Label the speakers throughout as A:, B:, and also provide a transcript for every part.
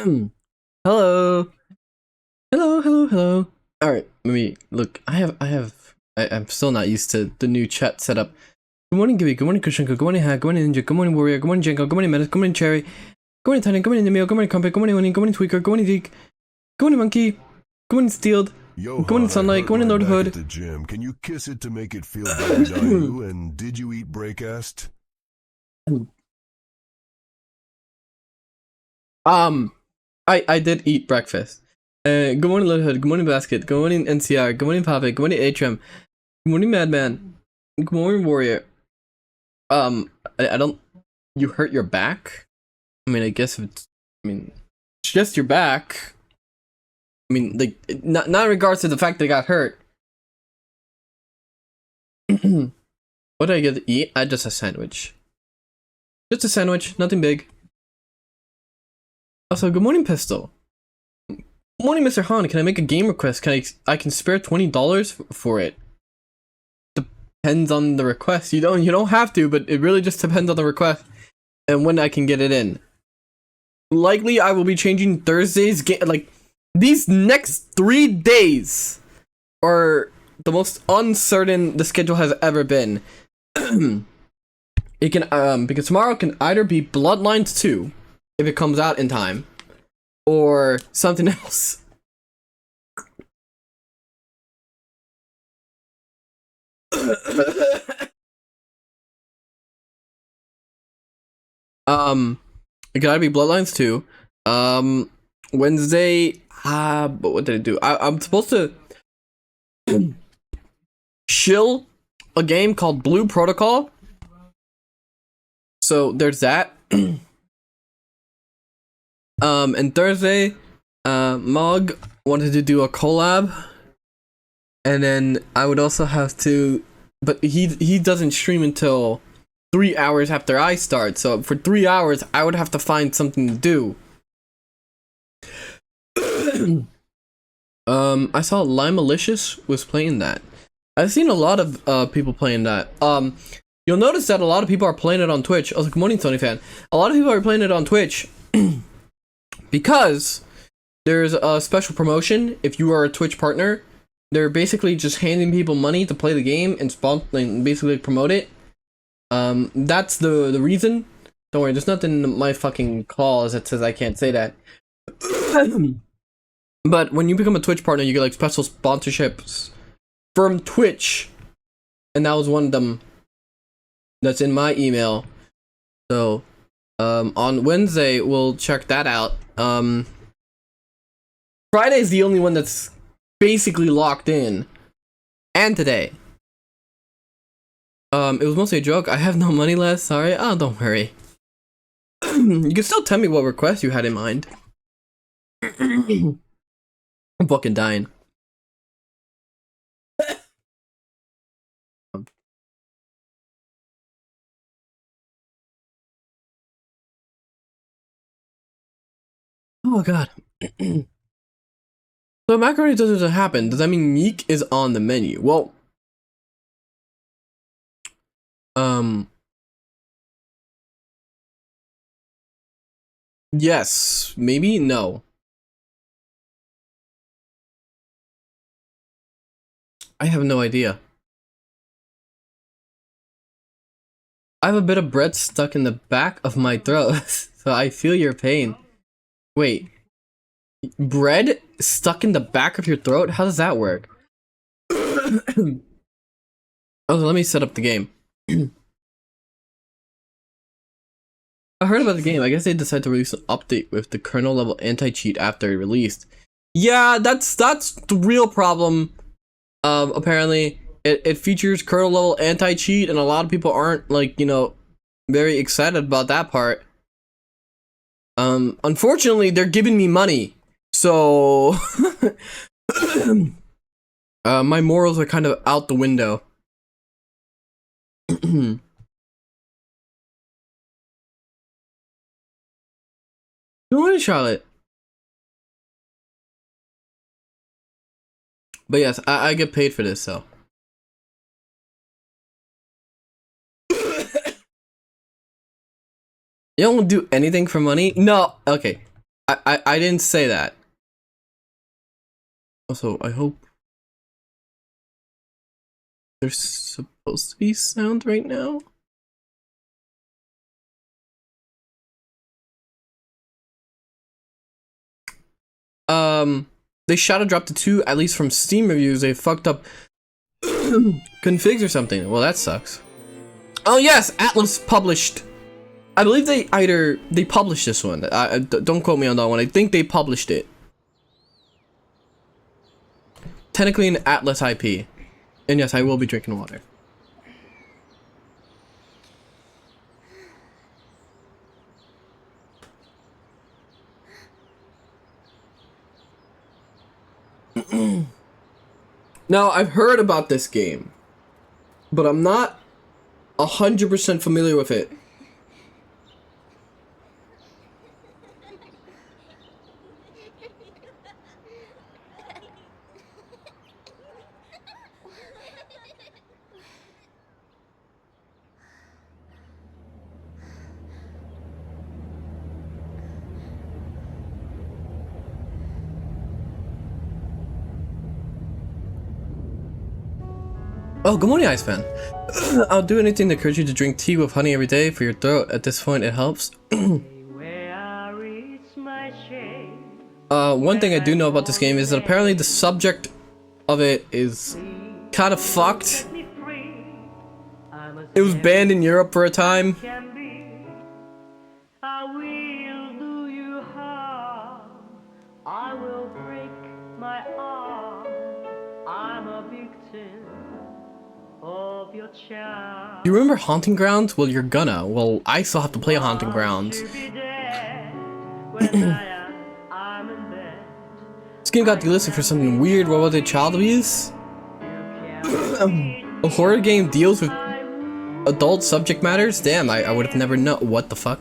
A: Hello. Hello. All right, let me look. I'm still not used to the new chat setup. Good morning, Gibby. Good morning, Kushanka. Good morning, Hack. Good morning, Ninja. Good morning, Warrior. Good morning, Jenko. Good morning, Menace. Good morning, Cherry. Good morning, Tiny. Good morning, Emil. Good morning, Crumpet. Good morning, Winnie. Good morning, Tweaker. Good morning, Zeke. Good morning, Monkey. Good morning, Steeled.
B: Johann,
A: good morning, Sunlight. Good morning, Lord Hood.
B: At the gym. Can you kiss it to make it feel better, you? And did you eat breakfast?
A: I did eat breakfast. Good morning, Lord Hood. Good morning, Basket. Good morning, NCR. Good morning, Papa. Good morning, Atrim. Good morning, Madman. Good morning, Warrior. I don't. You hurt your back? I mean, I guess it's. I mean, it's just your back. I mean, like, not in regards to the fact that I got hurt. What did I get to eat? I just a sandwich. Just a sandwich, nothing big. Also, good morning, Pistol. Good morning, Mr. Han. Can I make a game request? I can spare $20 for it. Depends on the request. You don't have to, but it really just depends on the request and when I can get it in. Likely, I will be changing Thursday's game. Like, these next 3 days are the most uncertain the schedule has ever been. It can because tomorrow can either be Bloodlines 2 if it comes out in time, or something else. It gotta be Bloodlines 2. Wednesday, but what did I do? I'm supposed to shill a game called Blue Protocol. So there's that. And Thursday, Mog wanted to do a collab. And then I would also have to, but he doesn't stream until 3 hours after I start. So for 3 hours, I would have to find something to do. I saw Lime Malicious was playing that. I've seen a lot of people playing that. You'll notice that a lot of people are playing it on Twitch. Oh, good morning, Tony fan. A lot of people are playing it on Twitch because there's a special promotion. If you are a Twitch partner, they're basically just handing people money to play the game and basically promote it. That's the reason. Don't worry, there's nothing in my fucking clause that says I can't say that. But when you become a Twitch partner, you get like special sponsorships from Twitch, and that was one of them. That's in my email. So, on Wednesday we'll check that out. Friday's the only one that's basically locked in, and today. It was mostly a joke. I have no money left. Sorry. Oh, don't worry. You can still tell me what request you had in mind. I'm fucking dying. Oh god. So macaroni doesn't happen. Does that mean Meek is on the menu? Well, yes, maybe, no. I have no idea. I have a bit of bread stuck in the back of my throat, so I feel your pain. Wait. Bread stuck in the back of your throat? How does that work? Oh, let me set up the game. I heard about the game. I guess they decided to release an update with the kernel level anti-cheat after it released. Yeah, that's the real problem. Apparently, it features kernel level anti-cheat, and a lot of people aren't, like, you know, very excited about that part. Unfortunately, they're giving me money, so my morals are kind of out the window. Good morning, Charlotte. But yes, I get paid for this, so. You don't do anything for money? No, okay. I didn't say that. Also, I hope there's supposed to be sound right now. They shadow dropped the 2, at least from Steam reviews. They fucked up configs or something. Well, that sucks. Oh yes, Atlas published. I believe they published this one. Don't quote me on that one. I think they published it. Technically an Atlas IP. And yes, I will be drinking water. Now, I've heard about this game, but I'm not 100% familiar with it. Oh, good morning, Ice Fan. I'll do anything to encourage you to drink tea with honey every day for your throat. At this point, it helps. One thing I do know about this game is that apparently the subject of it is kind of fucked. It was banned in Europe for a time. You remember Haunting Grounds? Well, you're gonna. Well, I still have to play Haunting Grounds. This game got delisted for something weird. What was it? Child abuse? A horror game deals with adult subject matters? Damn, I would have never known. What the fuck?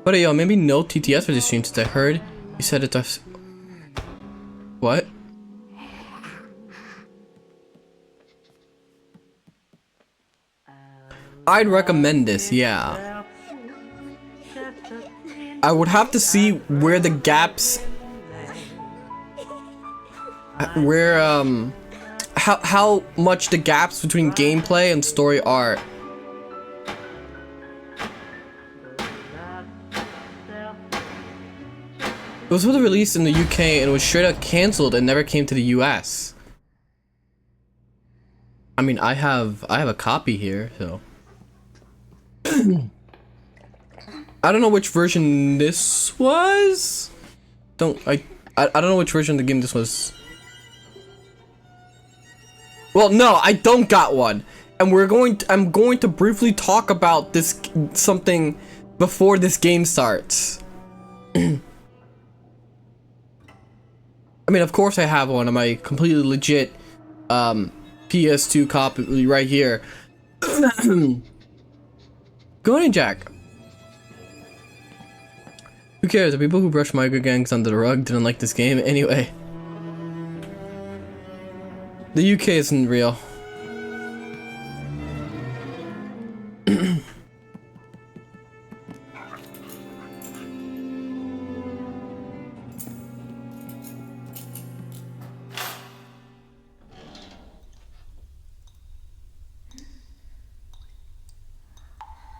A: But yo, maybe no TTS for this stream since I heard you said it does. What? I'd recommend this, yeah. I would have to see where the gaps, how much the gaps between gameplay and story are. It was really released in the UK and was straight up cancelled and never came to the US. I mean, I have a copy here, so. I don't know which version this was. I don't know which version of the game this was. Well, no, I don't got one. And I'm going to briefly talk about this something before this game starts. I mean, of course I have one of my completely legit PS2 copy right here. Go on, Jack. Who cares? The people who brush migrant gangs under the rug didn't like this game anyway. The UK isn't real.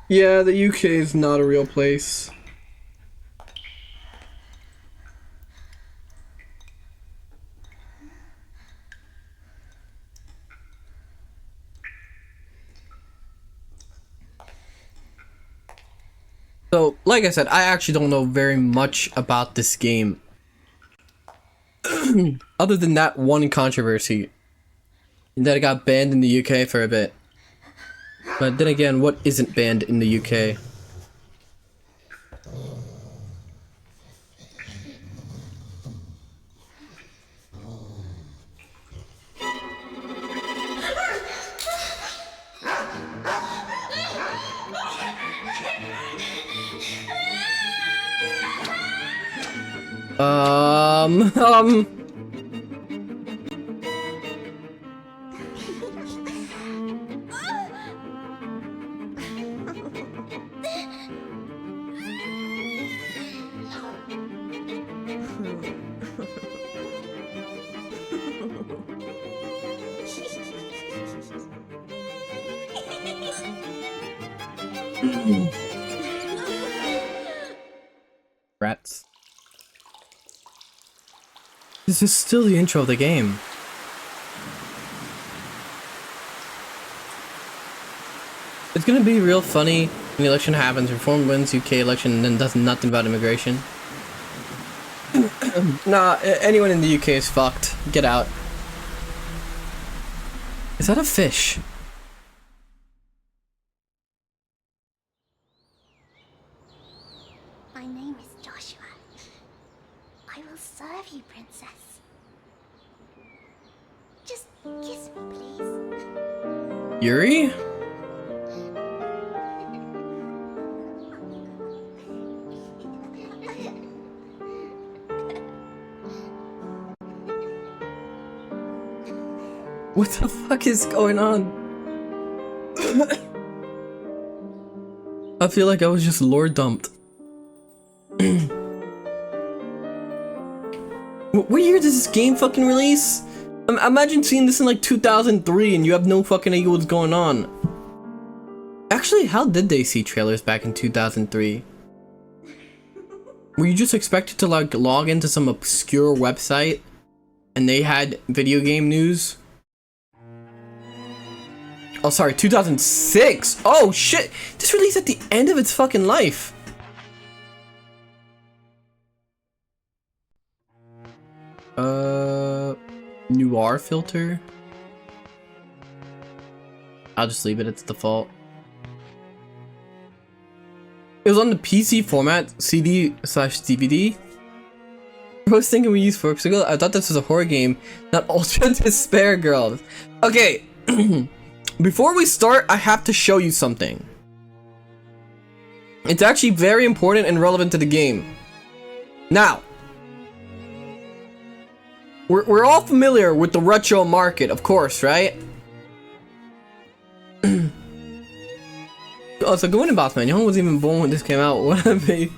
A: Yeah, the UK is not a real place. So, like I said, I actually don't know very much about this game. Other than that one controversy. That it got banned in the UK for a bit. But then again, what isn't banned in the UK? Rats. This is still the intro of the game. It's gonna be real funny when the election happens, Reform wins UK election and then does nothing about immigration. Nah, anyone in the UK is fucked. Get out. Is that a fish?
C: My name is Joshua. I will serve you, princess. Just kiss me, please.
A: Yuri? What the fuck is going on? I feel like I was just lore dumped. What year does this game fucking release? Imagine seeing this in like 2003 and you have no fucking idea what's going on. Actually, how did they see trailers back in 2003? Were you just expected to like log into some obscure website and they had video game news? Oh, sorry, 2006. Oh shit, this released at the end of its fucking life. Noir filter. I'll just leave it at the default. It was on the PC format, CD/DVD. I was thinking we used 4 weeks ago. I thought this was a horror game, not Ultra Despair Girls. Okay. Before we start, I have to show you something. It's actually very important and relevant to the game. Now, we're all familiar with the retro market, of course, right? Oh, so going to Bossman, Johann wasn't even born when this came out. What I mean,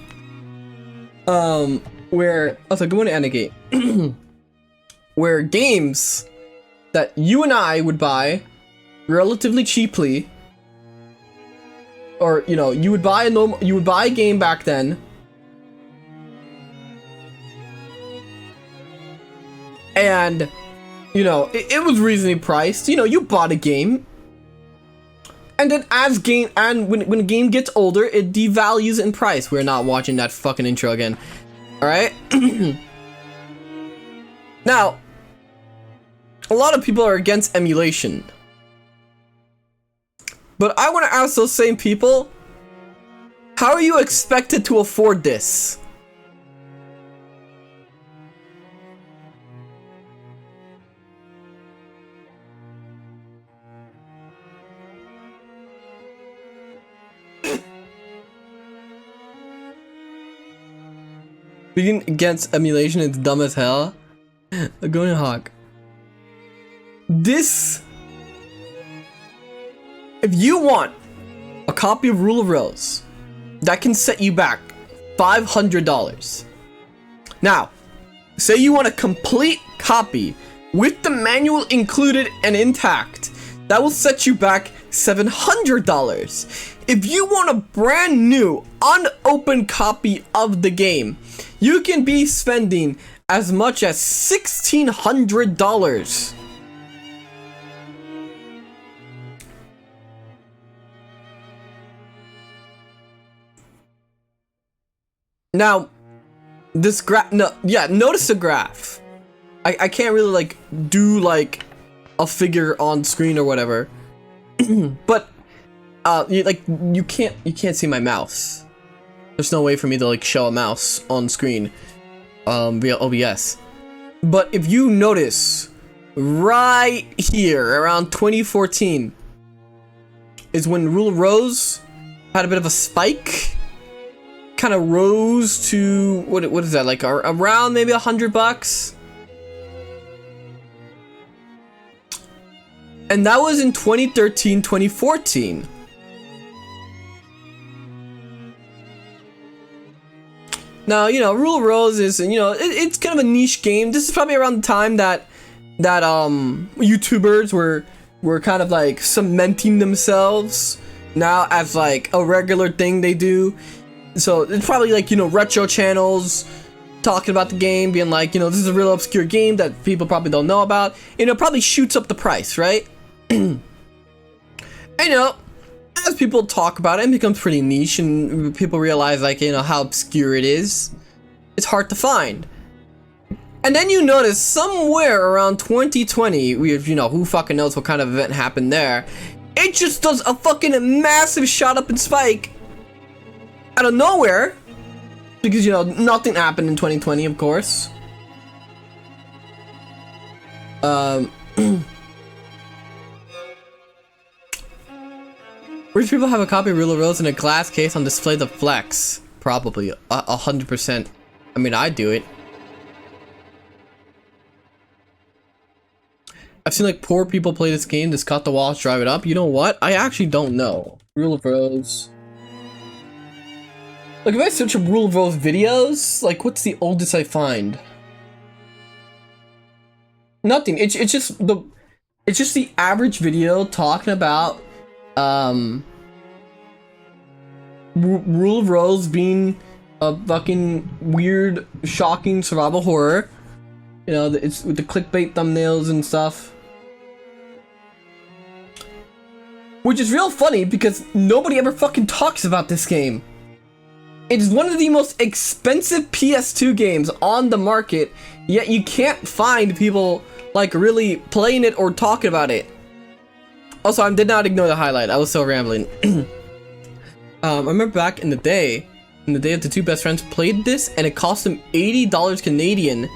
A: where also going to Endgate, where games that you and I would buy relatively cheaply, or you know, you would buy a game back then, and you know it was reasonably priced. You know, you bought a game, and then when a game gets older, it devalues in price. We're not watching that fucking intro again. All right. Now, a lot of people are against emulation. But I want to ask those same people, how are you expected to afford this? Being against emulation is dumb as hell. Going Hawk. This... If you want a copy of Rule of Rose, that can set you back $500. Now, say you want a complete copy with the manual included and intact, that will set you back $700. If you want a brand new, unopened copy of the game, you can be spending as much as $1,600. Now, this graph, notice the graph. I can't really like do like a figure on screen or whatever, but you can't see my mouse. There's no way for me to like show a mouse on screen via OBS. But if you notice, right here around 2014 is when Rule of Rose had a bit of a spike. Kind of rose to what is that, like around maybe $100, and that was in 2013 2014. Now, you know, Rule of Rose is, you know, it's kind of a niche game. This is probably around the time that YouTubers were kind of like cementing themselves now as like a regular thing they do. So it's probably like, you know, retro channels talking about the game, being like, you know, this is a real obscure game that people probably don't know about. You know, probably shoots up the price, right? And you know, as people talk about it, it becomes pretty niche, and people realize, like, you know, how obscure it is. It's hard to find. And then you notice somewhere around 2020, you know, who fucking knows what kind of event happened there, it just does a fucking massive shot up and spike out of nowhere. Because, you know, nothing happened in 2020, of course. Rich people have a copy of Rule of Rose in a glass case on display to flex. Probably 100%. I mean, I do it. I've seen like poor people play this game, just cut the walls, drive it up. You know what? I actually don't know. Rule of Rose. Like, if I search up Rule of Rose videos, like, what's the oldest I find? Nothing. It's just the average video talking about Rule of Rose being a fucking weird, shocking survival horror. You know, it's with the clickbait thumbnails and stuff. Which is real funny because nobody ever fucking talks about this game. It is one of the most expensive PS2 games on the market, yet you can't find people like really playing it or talking about it. Also, I did not ignore the highlight. I was so rambling. I remember back in the day of the two best friends played this, and it cost them $80 Canadian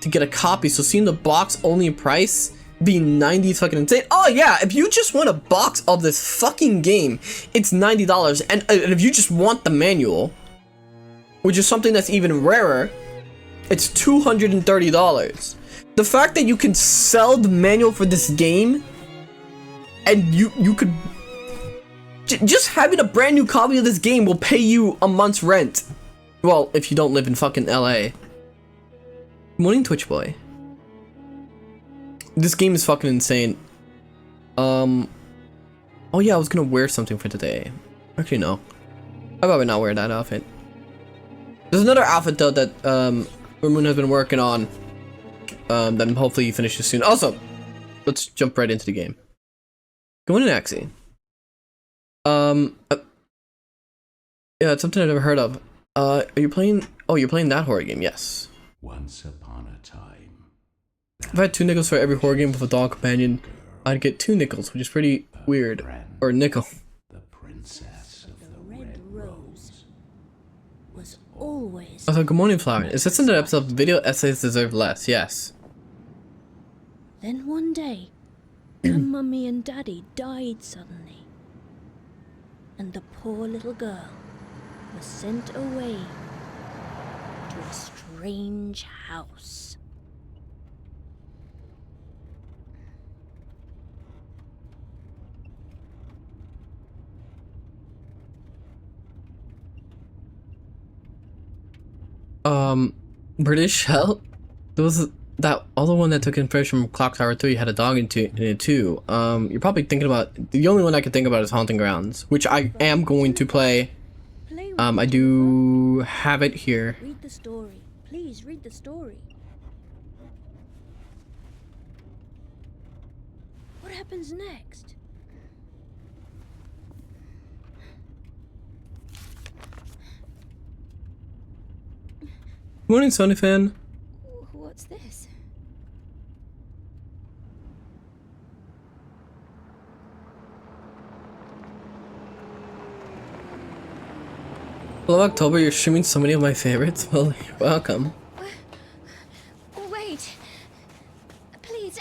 A: to get a copy. So seeing the box only price being 90 is fucking insane. Oh yeah, if you just want a box of this fucking game, it's $90. And if you just want the manual, which is something that's even rarer, it's $230. The fact that you can sell the manual for this game, and you could just having a brand new copy of this game will pay you a month's rent. Well, if you don't live in fucking LA. Morning, Twitch boy. This game is fucking insane. Oh yeah, I was gonna wear something for today. Actually, no. I'd probably not wear that outfit. There's another outfit though that Ramoon has been working on. That hopefully he finishes soon. Also, let's jump right into the game. Go in, Axie. Yeah, it's something I've never heard of. Are you playing? Oh, you're playing that horror game? Yes.
D: Once upon a time.
A: If I had 2 nickels for every horror game with a dog companion, I'd get 2 nickels, which is pretty weird. Or a nickel.
D: The princess of the
C: Red Rose was always.
A: Also, good morning, Flower. Is this in the episode video essays deserve less? Yes.
C: Then one day, Mummy and Daddy died suddenly, and the poor little girl was sent away to a strange house.
A: British Hell? There was that other one that took information from Clock Tower 3 had a dog in it too. You're probably thinking about, the only one I can think about is Haunting Grounds, which I am going to play. I do have it here.
C: Read the story. Please read the story. What happens next?
A: Morning, Sony fan.
C: What's this?
A: Hello, October. You're streaming so many of my favorites. Well, you're welcome.
C: Wait. Please.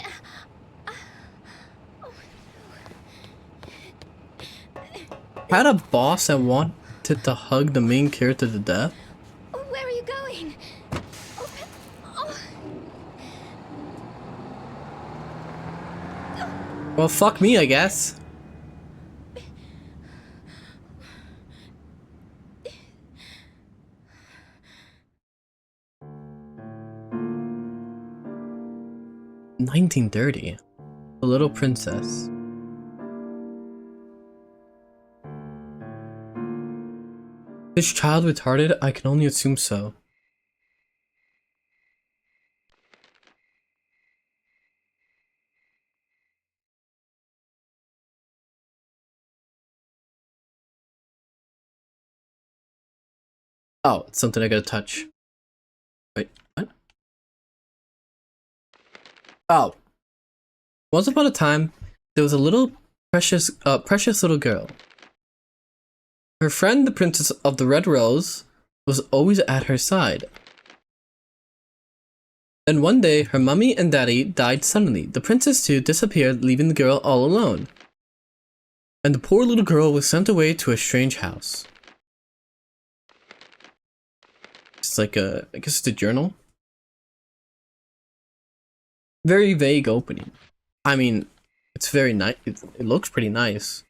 A: I had a boss that wanted to hug the main character to death.
C: Where are you going?
A: Well, fuck me, I guess. 1930. The Little Princess. This child retarded? I can only assume so. Oh, it's something I gotta touch. Wait, what? Oh. Once upon a time, there was a little precious little girl. Her friend, the Princess of the Red Rose, was always at her side. Then one day, her mummy and daddy died suddenly. The princess too disappeared, leaving the girl all alone. And the poor little girl was sent away to a strange house. It's like a, I guess it's a journal. Very vague opening. I mean, it's very nice. It looks pretty nice.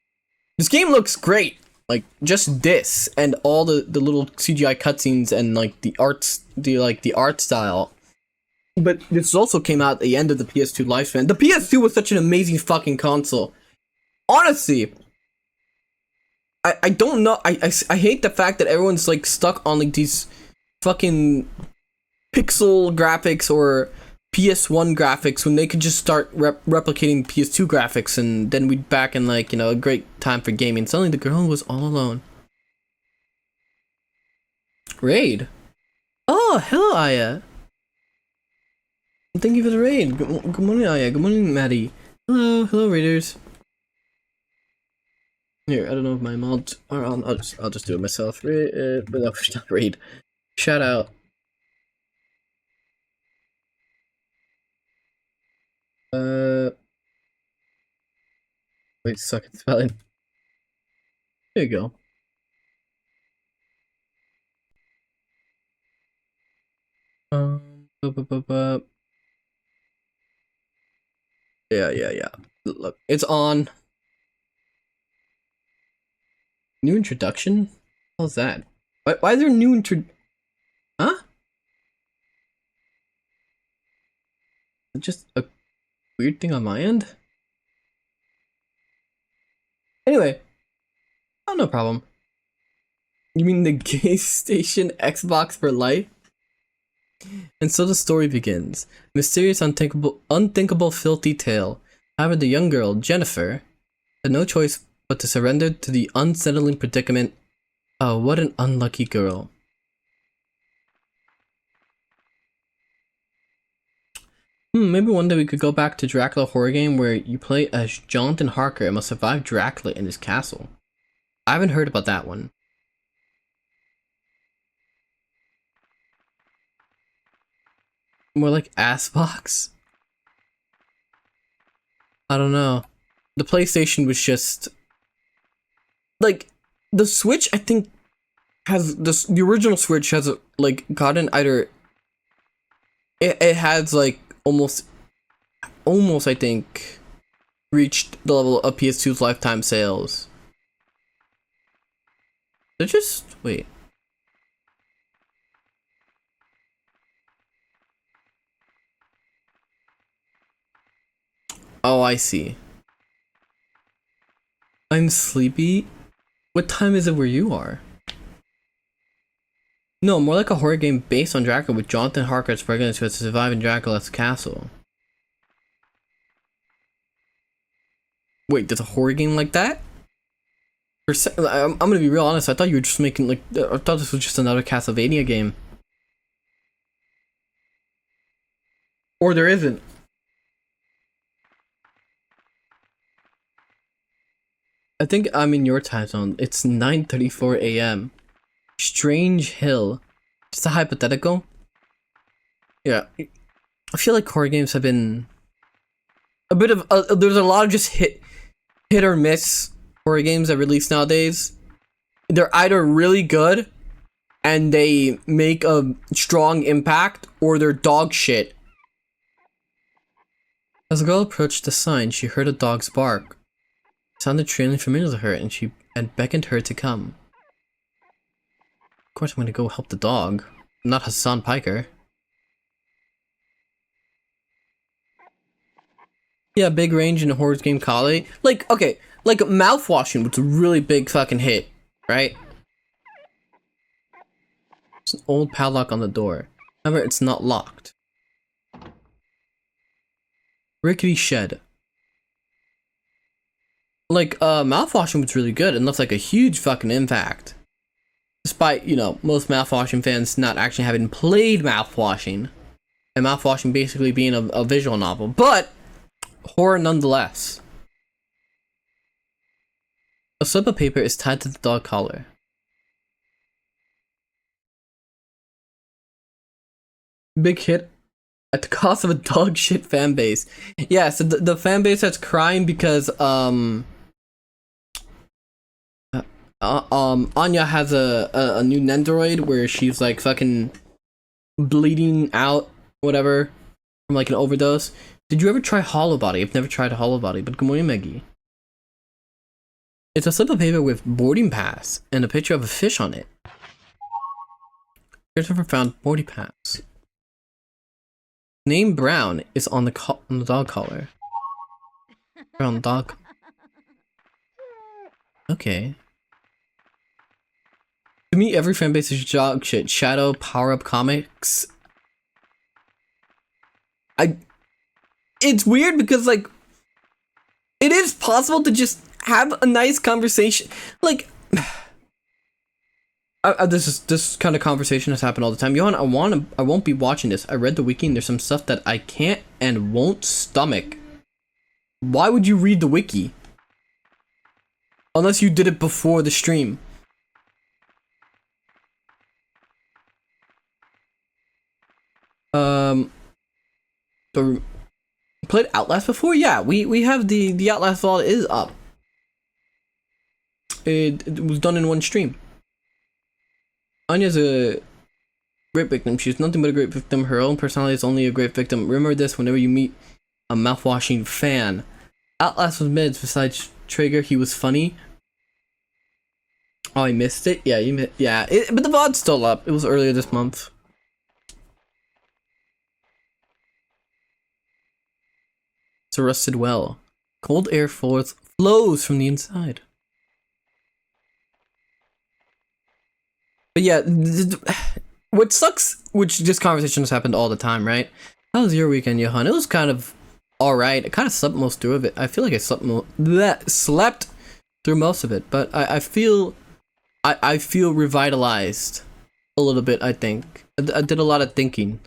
A: This game looks great. Like, just this and all the little CGI cutscenes and like the art style. But this also came out at the end of the PS2 lifespan. The PS2 was such an amazing fucking console. Honestly, I don't know. I hate the fact that everyone's like stuck on like these fucking pixel graphics or PS1 graphics when they could just start replicating PS2 graphics, and then we'd back in like, you know, a great time for gaming. Suddenly the girl was all alone. Raid. Oh, hello, Aya. Thank you for the raid. Good morning, Aya. Good morning, Maddie. Hello, raiders. Here, I don't know if my mods are on. I'll just do it myself. But no, it's not raid. Shout out. Wait, suck at spelling. There you go. Yeah. Look, it's on. New introduction? How's that? Why is there a new Huh? Is it just a weird thing on my end? Anyway. Oh, no problem. You mean the gay station Xbox for life? And so the story begins. Mysterious, unthinkable, filthy tale. However, the young girl, Jennifer, had no choice but to surrender to the unsettling predicament. Oh, what an unlucky girl. Maybe one day we could go back to Dracula horror game where you play as Jonathan Harker and must survive Dracula in his castle. I haven't heard about that one. More like Assbox? I don't know. The PlayStation was just... like, the Switch, I think, has... the original Switch has, like, gotten either... It has, like, almost, I think, reached the level of PS2's lifetime sales. They're just... wait. Oh, I see. I'm sleepy? What time is it where you are? No, more like a horror game based on Dracula with Jonathan Harker's pregnant who has to survive in Dracula's castle. Wait, there's a horror game like that? I'm gonna be real honest, I thought you were just making like, I thought this was just another Castlevania game. Or there isn't. I think I'm in your time zone. It's 9:34 a.m. Strange Hill. Just a hypothetical. Yeah. I feel like horror games have been a bit of there's a lot of just hit or miss horror games that release nowadays. They're either really good and they make a strong impact, or they're dog shit. As the girl approached the sign, she heard a dog's bark. It sounded strangely familiar to her, and she beckoned her to come. Of course I'm gonna go help the dog. I'm not Hassan Piker. Yeah, big range in a horror game Kali. Like, okay, like mouthwashing was a really big fucking hit, right? It's an old padlock on the door. However, it's not locked. Rickety shed. Like, mouthwashing was really good and left like a huge fucking impact. Despite, you know, most mouthwashing fans not actually having played mouthwashing. And mouthwashing basically being a visual novel. But, horror nonetheless. A slip of paper is tied to the dog collar. Big hit at the cost of a dog shit fan base. Yeah, so the fan base that's crying because Anya has a new Nendoroid where she's like fucking bleeding out whatever from like an overdose. Did you ever try Hollow Body? I've never tried a Hollow Body, but good morning, Maggie. It's a slip of paper with boarding pass and a picture of a fish on it. Christopher found boarding pass. Name Brown is on the dog collar. Brown dog. Okay. To me, every fanbase is dog shit. Shadow, Power Up Comics. It's weird because like, it is possible to just have a nice conversation. Like, this kind of conversation has happened all the time. Johann, I won't be watching this. I read the wiki and there's some stuff that I can't and won't stomach. Why would you read the wiki? Unless you did it before the stream. Played Outlast before? Yeah, we have the Outlast VOD is up. It was done in one stream. Anya's a great victim. She's nothing but a great victim. Her own personality is only a great victim. Remember this whenever you meet a mouthwashing fan. Outlast was mids. Besides Trigger, he was funny. Oh, I missed it? Yeah, you missed. Yeah, but the VOD's still up. It was earlier this month. It's a rusted well. Cold air flows from the inside. But yeah, what sucks, which this conversation has happened all the time, right? How was your weekend, Johann? It was kind of alright. I kind of slept most through of it. I feel like I slept through most of it, but I feel revitalized a little bit, I think. I did a lot of thinking.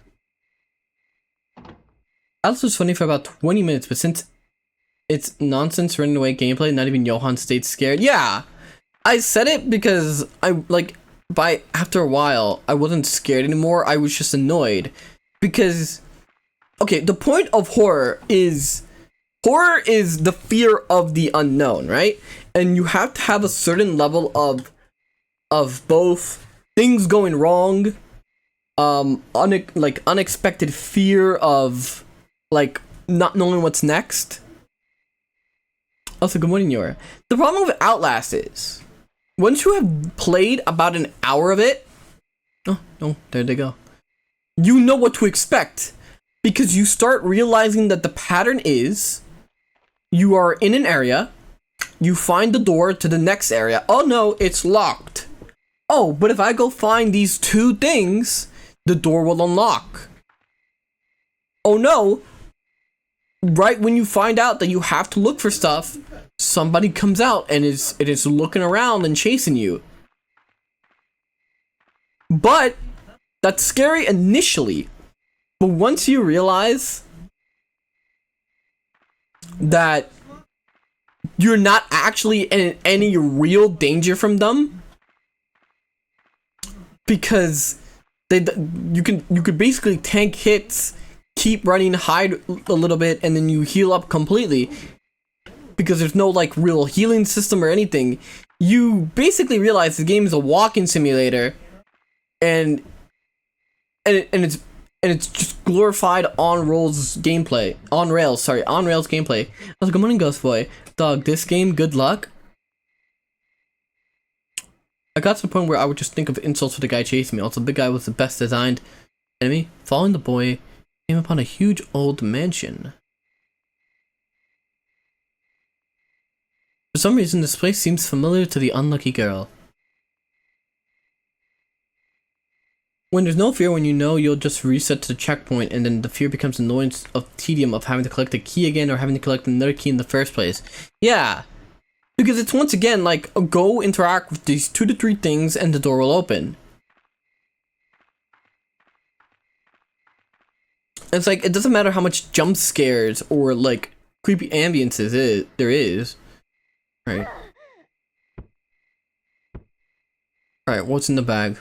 A: Alice was funny for about 20 minutes, but since it's nonsense running away gameplay, not even Johann stayed scared. Yeah, I said it because after a while, I wasn't scared anymore. I was just annoyed because, okay, the point of horror is the fear of the unknown, right? And you have to have a certain level of both things going wrong, unexpected fear of like not knowing what's next. Also, good morning, Yor. The problem with Outlast is once you have played about an hour of it, oh no, there they go. You know what to expect because you start realizing that the pattern is you are in an area, you find the door to the next area. Oh no, it's locked. Oh, but if I go find these two things, the door will unlock. Oh no. Right when you find out that you have to look for stuff, somebody comes out and it is looking around and chasing you. But that's scary initially. But once you realize that you're not actually in any real danger from them, because you could basically tank hits, keep running, hide a little bit, and then you heal up completely because there's no like real healing system or anything. You basically realize the game is a walking simulator, and it's just glorified on rails gameplay. On rails gameplay. I was like, good morning, Ghost Boy. Dog, this game, good luck. I got to the point where I would just think of insults for the guy chasing me. Also, the guy was the best designed enemy. Following the boy, came upon a huge old mansion. For some reason, this place seems familiar to the unlucky girl. When there's no fear, when you know you'll just reset to the checkpoint, and then the fear becomes annoyance of tedium of having to collect the key again or having to collect another key in the first place. Yeah. Because it's once again like, go interact with these 2 to 3 things and the door will open. It's like, it doesn't matter how much jump scares or like creepy ambiences there is. Right. Alright, what's in the bag?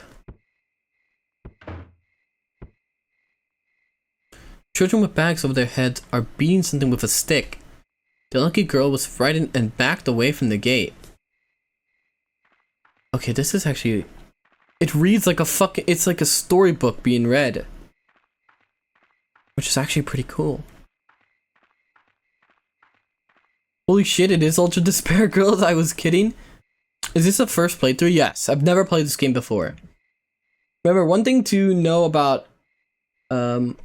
A: Children with bags over their heads are beating something with a stick. The unlucky girl was frightened and backed away from the gate. Okay, this is actually... It reads like a fucking... It's like a storybook being read. Which is actually pretty cool. Holy shit, it is Ultra Despair, girls. I was kidding. Is this a first playthrough? Yes, I've never played this game before. Remember, one thing to know about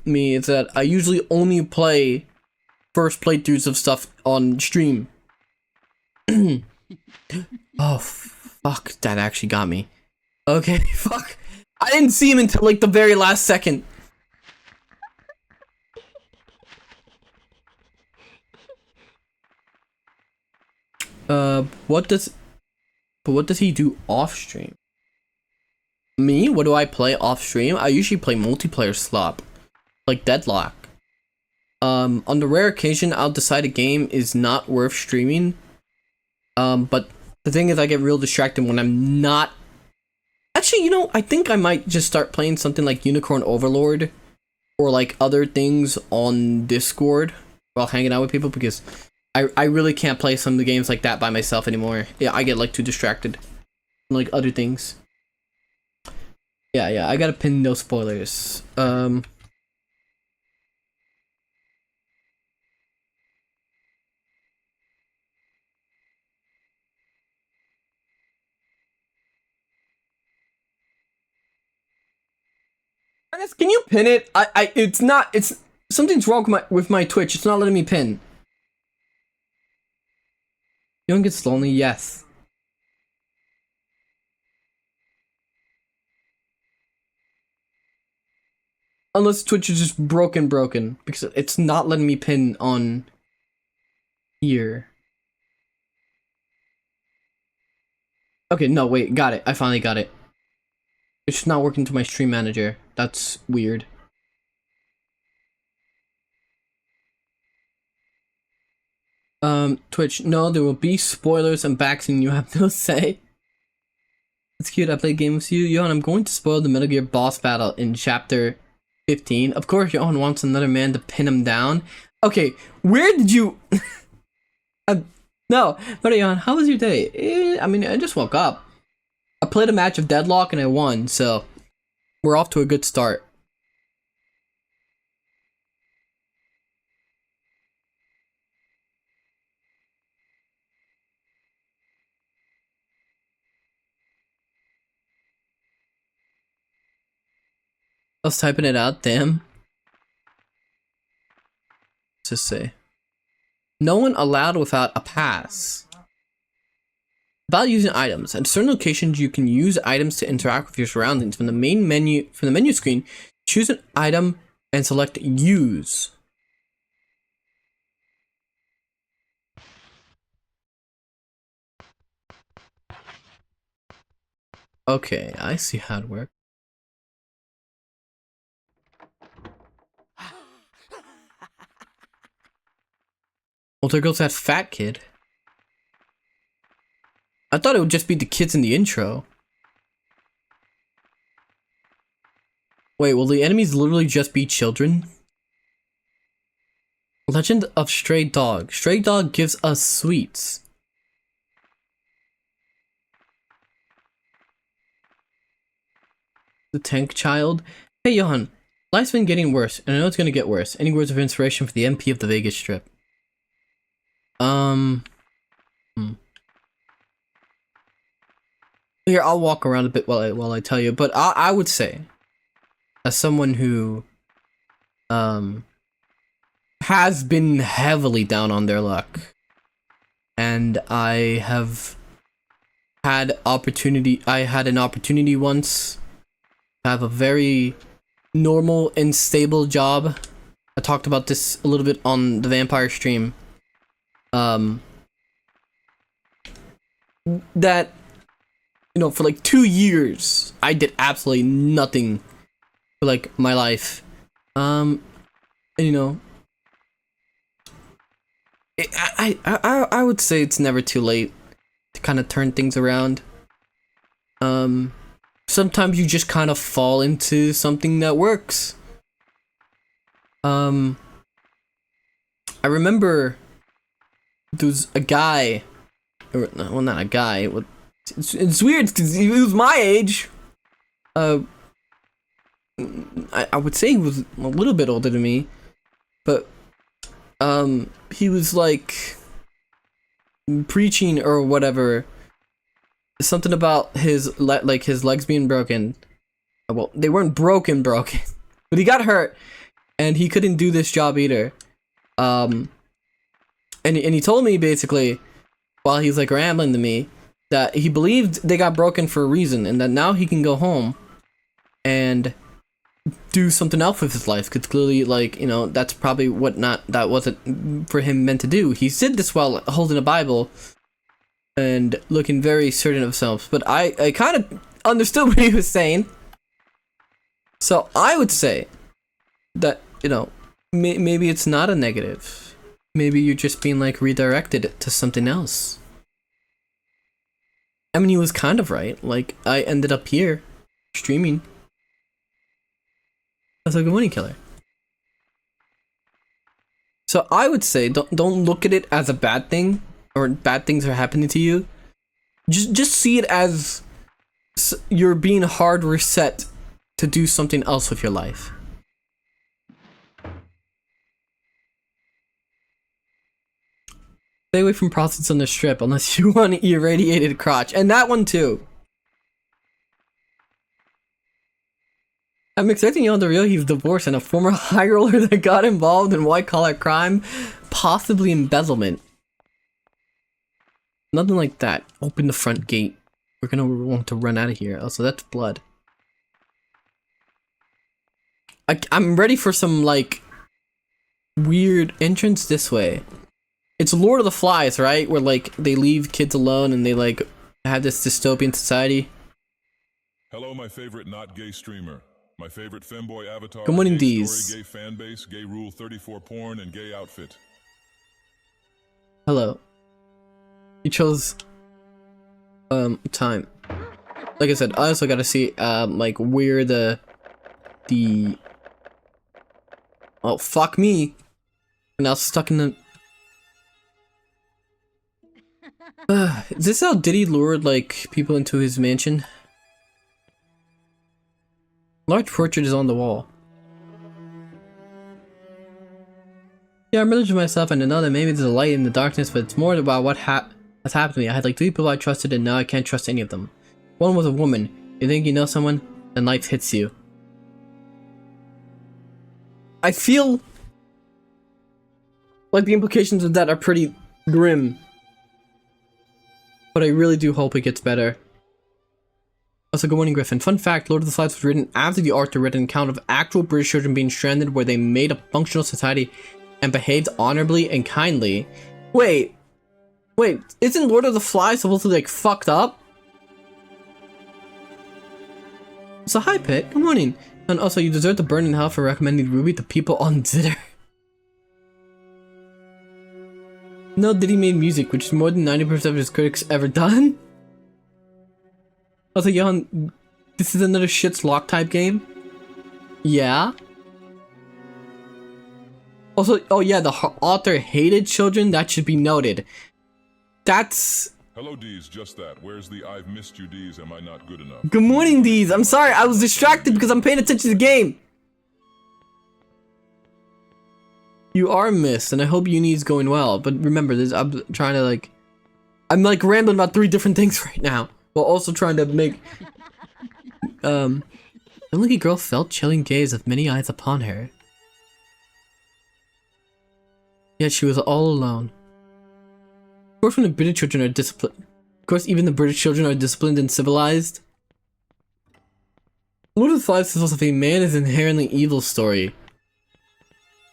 A: me is that I usually only play first playthroughs of stuff on stream. Oh, fuck. That actually got me. Okay, fuck. I didn't see him until like the very last second. What does he do off stream? Me? What do I play off stream? I usually play multiplayer slop, like Deadlock. On the rare occasion I'll decide a game is not worth streaming. But the thing is, I get real distracted when I'm not. Actually, you know, I think I might just start playing something like Unicorn Overlord or like other things on Discord while hanging out with people, because I really can't play some of the games like that by myself anymore. Yeah, I get like too distracted. Like other things. Yeah, I gotta pin no spoilers. Ernest, can you pin it? It's something's wrong with my Twitch. It's not letting me pin. Young gets lonely, yes. Unless Twitch is just broken, because it's not letting me pin on here. Okay, no, wait, got it. I finally got it. It's just not working to my stream manager. That's weird. Twitch, no, there will be spoilers and backs and you have no say. It's cute, I played games with you. Johann, I'm going to spoil the Metal Gear boss battle in chapter 15. Of course, Johann wants another man to pin him down. Okay, where did you... No, but Johann, how was your day? I mean, I just woke up. I played a match of Deadlock and I won, so we're off to a good start. I was typing it out, damn. Let's just say. No one allowed without a pass. About using items. At certain locations, you can use items to interact with your surroundings. From the menu screen, choose an item and select Use. Okay, I see how it works. Well, there goes that fat kid. I thought it would just be the kids in the intro. Wait, will the enemies literally just be children? Legend of Stray Dog. Stray Dog gives us sweets. The Tank Child. Hey Johann, life's been getting worse, and I know it's gonna get worse. Any words of inspiration for the MP of the Vegas Strip? Here, I'll walk around a bit while I tell you, but I would say, as someone who has been heavily down on their luck and I had an opportunity once to have a very normal and stable job. I talked about this a little bit on the vampire stream. That, you know, for like 2 years I did absolutely nothing for like my life. And you know, I would say it's never too late to kind of turn things around. Sometimes you just kind of fall into something that works. I remember there was a guy, or well, not a guy. It's weird because he was my age. I would say he was a little bit older than me, but he was like preaching or whatever, something about his legs being broken. Well, they weren't broken, but he got hurt and he couldn't do this job either. And he told me basically, while he's like rambling to me, that he believed they got broken for a reason, and that now he can go home and do something else with his life, because clearly, like, you know, that's probably that wasn't for him meant to do. He said this while holding a Bible and looking very certain of himself, but I kind of understood what he was saying. So I would say that, you know, maybe it's not a negative. Maybe you're just being like redirected to something else. I mean, he was kind of right. Like, I ended up here streaming. That's a good money killer. So I would say don't look at it as a bad thing, or bad things are happening to you. Just see it as you're being hard reset to do something else with your life. Stay away from prostitutes on the strip unless you want an irradiated crotch, and that one too. I'm expecting Johann to reveal he's divorced and a former high roller that got involved in white-collar crime, possibly embezzlement. Nothing like that. Open the front gate. We're gonna want to run out of here. Also, that's blood. I'm ready for some, like, weird entrance this way. It's Lord of the Flies, right? Where, like, they leave kids alone and they, like, have this dystopian society.
E: Hello, my favorite not gay streamer. My favorite femboy avatar.
A: Good morning,
E: gay
A: D's.
E: Story, gay fan base, gay rule 34 porn, and gay outfit.
A: Hello. You chose time. Like I said, I also gotta see like where the oh, fuck me. Now stuck in the is this how Diddy lured like people into his mansion? Large portrait is on the wall. Yeah, I'm religious to myself and I know that maybe there's a light in the darkness, but it's more about what has happened to me. I had like 3 people I trusted and now I can't trust any of them. One was a woman. You think you know someone, then life hits you. I feel like the implications of that are pretty grim. But I really do hope it gets better. Also, good morning, Griffin. Fun fact, Lord of the Flies was written after the Arthur read an account of actual British children being stranded where they made a functional society and behaved honorably and kindly. Wait, isn't Lord of the Flies supposed to be like fucked up? So hi, Pit. Good morning. And also, you deserve to burn in hell for recommending Ruby to people on Zitter. No, Diddy made music, which is more than 90% of his critics ever done. Also, Johann, this is another shit's lock type game? Yeah? Also, oh yeah, the author hated children, that should be noted. That's...
E: Hello, D's, just that. Where's the I've missed you, D's, am I not good enough?
A: Good morning, D's. I'm sorry, I was distracted because I'm paying attention to the game. You are missed, and I hope uni is going well. But remember, I'm trying to like... I'm like rambling about 3 different things right now. While also trying to make... The lucky girl felt chilling gaze of many eyes upon her. Yet she was all alone. course, when the British children are disciplined. Of course, even the British children are disciplined and civilized. Lord of the Flies is also a man is inherently evil story.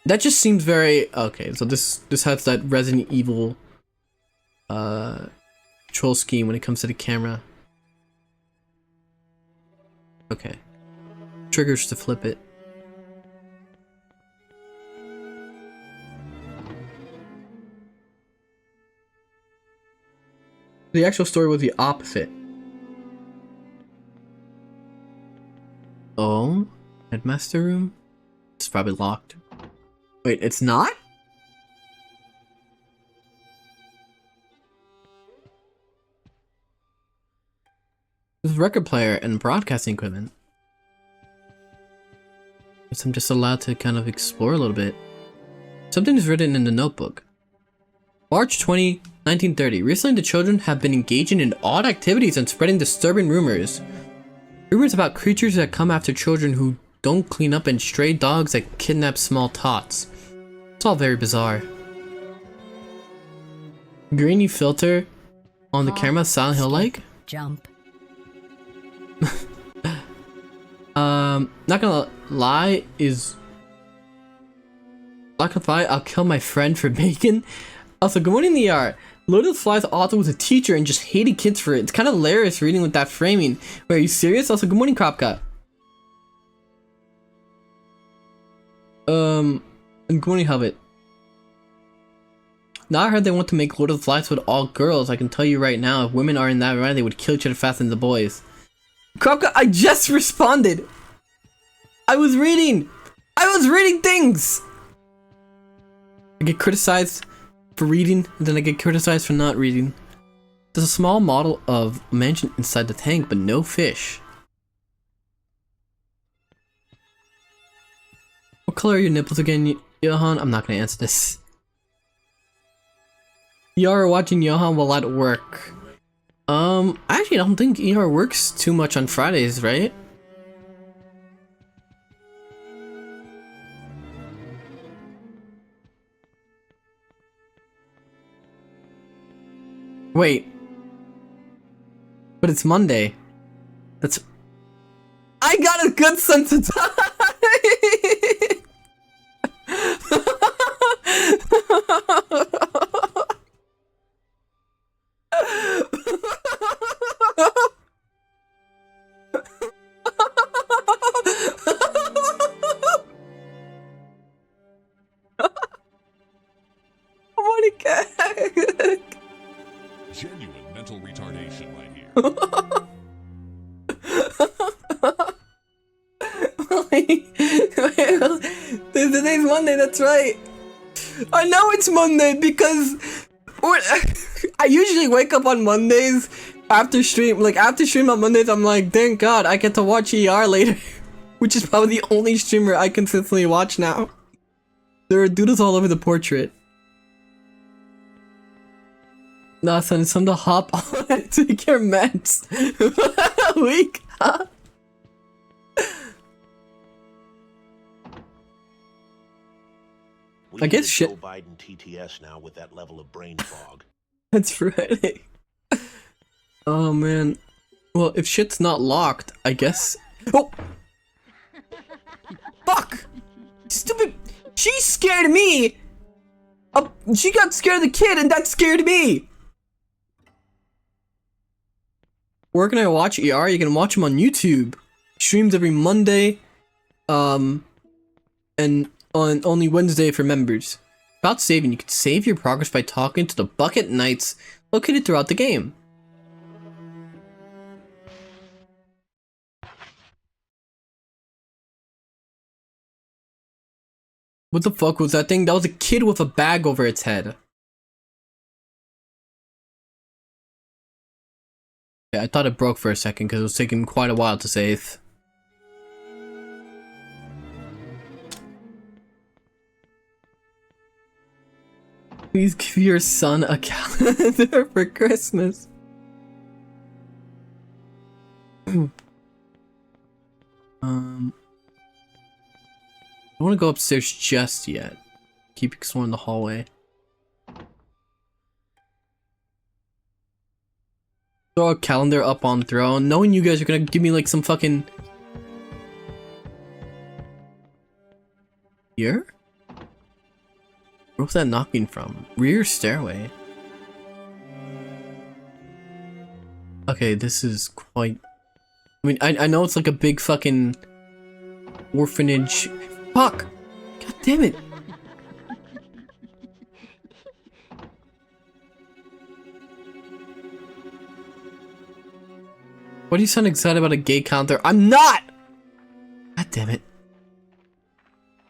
A: That just seems very okay. So this has that Resident Evil control scheme when it comes to the camera. Okay, triggers to flip it. The actual story was the opposite. Oh, headmaster room? It's probably locked. Wait, it's not? There's a record player and broadcasting equipment. Guess I'm just allowed to kind of explore a little bit. Something is written in the notebook. March 20, 1930. Recently, the children have been engaging in odd activities and spreading disturbing rumors. Rumors about creatures that come after children who don't clean up and stray dogs that kidnap small tots. It's all very bizarre. Grainy filter on the camera, Silent Hill like.
F: Jump.
A: Not gonna lie, I'll kill my friend for bacon. Also, good morning, ER. Lord of the Flies author was a teacher and just hated kids for it. It's kind of hilarious reading with that framing. Wait, are you serious? Also, good morning, Crop Cut. And good morning, Hobbit. Now I heard they want to make Lord of the Flies with all girls. I can tell you right now, if women are in that right, they would kill each other faster than the boys. Crop Cut, I just responded. I was reading things. I get criticized for reading, and then I get criticized for not reading. There's a small model of a mansion inside the tank, but no fish. What color are your nipples again, Johann? I'm not gonna answer this. ER watching Johann while at work. I actually don't think ER works too much on Fridays, right? Wait. But it's Monday. That's... I got a good sense of time!
E: Genuine mental retardation right here.
A: Today's Monday, that's right. I know it's Monday because I usually wake up on Mondays after stream. Like after stream on Mondays, I'm like, thank God I get to watch ER later, which is probably the only streamer I consistently watch now. There are doodles all over the portrait. Nah, son, it's time to hop on and take your meds. Weak. I guess shit.
G: Joe Biden TTS now with that level of brain fog.
A: That's Friday. Oh man. Well, if shit's not locked, I guess. Oh. Fuck. Stupid. She scared me. She got scared of the kid, and that scared me. Where can I watch ER? You can watch him on YouTube. Streams every Monday. And on only Wednesday for members. About saving, you can save your progress by talking to the Bucket Knights located throughout the game. What the fuck was that thing? That was a kid with a bag over its head. Yeah, I thought it broke for a second because it was taking quite a while to save. Please give your son a calendar for Christmas. I don't want to go upstairs just yet. Keep exploring the hallway. throw a calendar up on throne, knowing you guys are gonna give me like some fucking... Here? Where was that knocking from? Rear stairway. Okay, this is quite... I mean, I know it's like a big fucking orphanage. Fuck! God damn it! Why do you sound excited about a gay counter? I'm not! God damn it.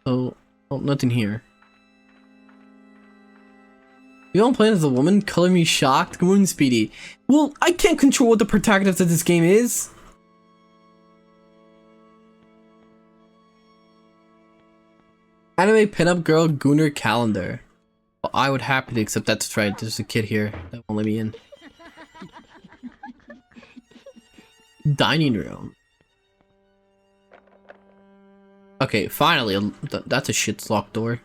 A: Oh, nothing here. You don't play as a woman? Color me shocked? Good morning, Speedy. Well, I can't control what the protagonist of this game is. Anime pinup girl Gunnar calendar. Well, I would happily accept that's right. There's a kid here that won't let me in. Dining room. Okay, finally, that's a shit's locked door.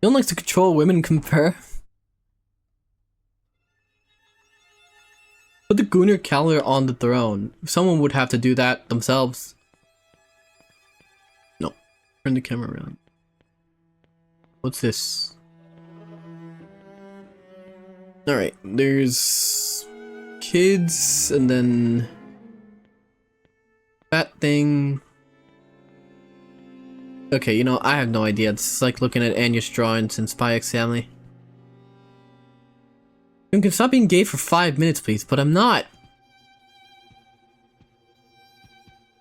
A: No one likes to control women compare. Put the Gunnar calendar on the throne. Someone would have to do that themselves. No. Turn the camera around. What's this? Alright, there's kids and then that thing. Okay, you know, I have no idea. This is like looking at Anya's drawings in Spy X Family. You can stop being gay for 5 minutes, please, but I'm not.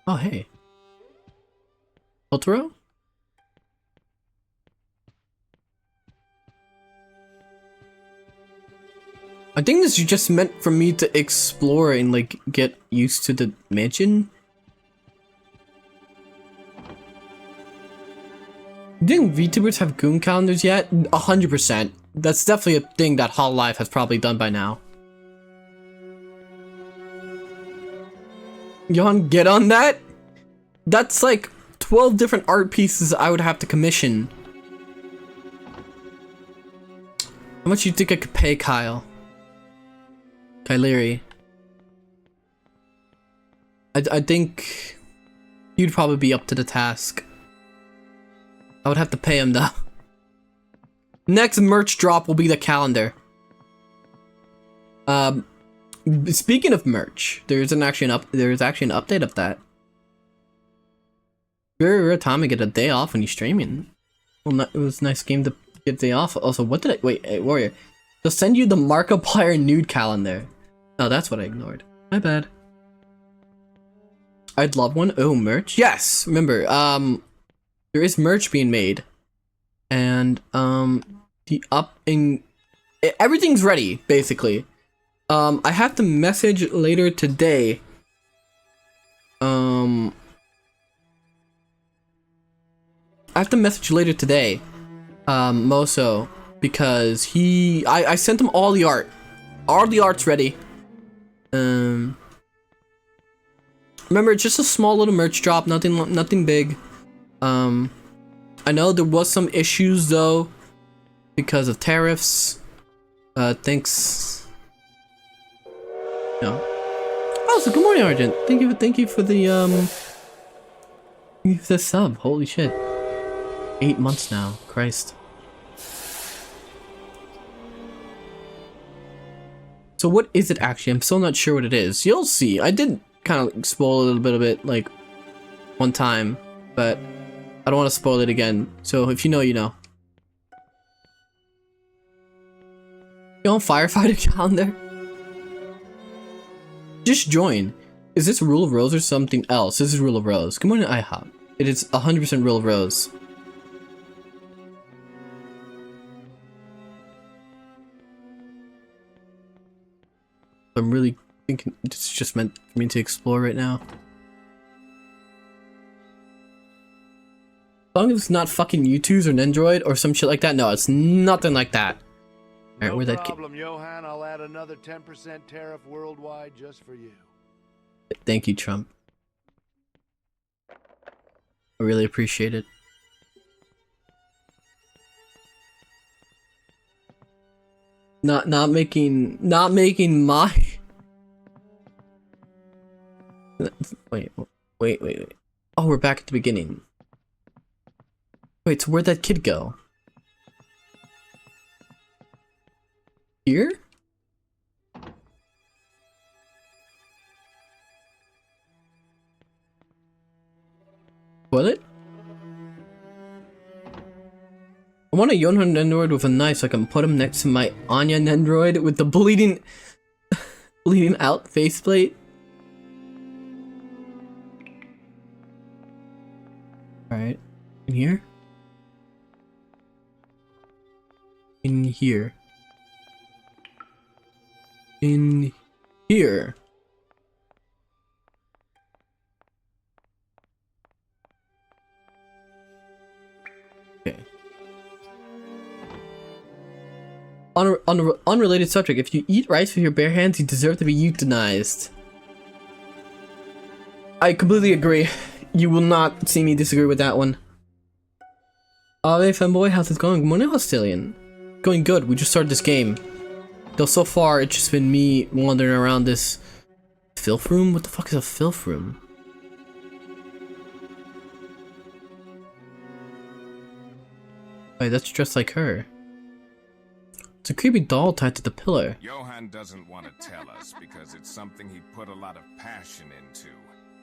A: Oh, hey. Totoro? I think this is just meant for me to explore and like get used to the mansion. Do you think VTubers have goon calendars yet? 100%. That's definitely a thing that Hololive has probably done by now. Johann, get on that? That's like 12 different art pieces I would have to commission. How much do you think I could pay Kyle? Kyleri. I think you'd probably be up to the task. I would have to pay him though. Next merch drop will be the calendar. Speaking of merch, there's actually an update of that. Very rare time to get a day off when you're streaming. Well, it was a nice game to get a day off. Also, what did I wait? Hey, Warrior, they'll send you the Markiplier nude calendar. Oh, that's what I ignored. My bad. I'd love one. Oh, merch. Yes. Remember, there is merch being made, and everything's ready basically. I have to message later today. Moso, because I sent him all the art. All the art's ready. Remember, it's just a small little merch drop, nothing big. I know there was some issues though because of tariffs. Thanks. No. Oh, so good morning, Argent. Thank you for the sub. Holy shit. 8 months now. Christ. So what is it actually? I'm still not sure what it is. You'll see. I did kind of spoil a little bit of it like one time, but I don't want to spoil it again. So if you know, you know. You want firefighter calendar? Just join. Is this Rule of Rose or something else? This is Rule of Rose. Good morning, IHOP. It is 100% Rule of Rose. I'm really thinking it's just meant for me to explore right now. As long as it's not fucking U2s or Nendroid or some shit like that. No, it's nothing like that. Alright, where'd that
F: problem, Johann. I'll add another 10% tariff worldwide just for you.
A: Thank you, Trump. I really appreciate it. Not making my wait. Oh, we're back at the beginning. Wait, so where'd that kid go? Here? Toilet? I want a Johann Android with a knife so I can put him next to my Anya Android with the bleeding out faceplate. Alright. In here? In here. In here. Okay. On an unrelated subject, if you eat rice with your bare hands, you deserve to be euthanized. I completely agree. You will not see me disagree with that one. Hey fanboy, how's it going? Good morning, Hostilian. Going good, we just started this game. Though so far, it's just been me wandering around this filth room? What the fuck is a filth room? Wait, that's just like her. It's a creepy doll tied to the pillar.
H: Johann doesn't want to tell us because it's something he put a lot of passion into.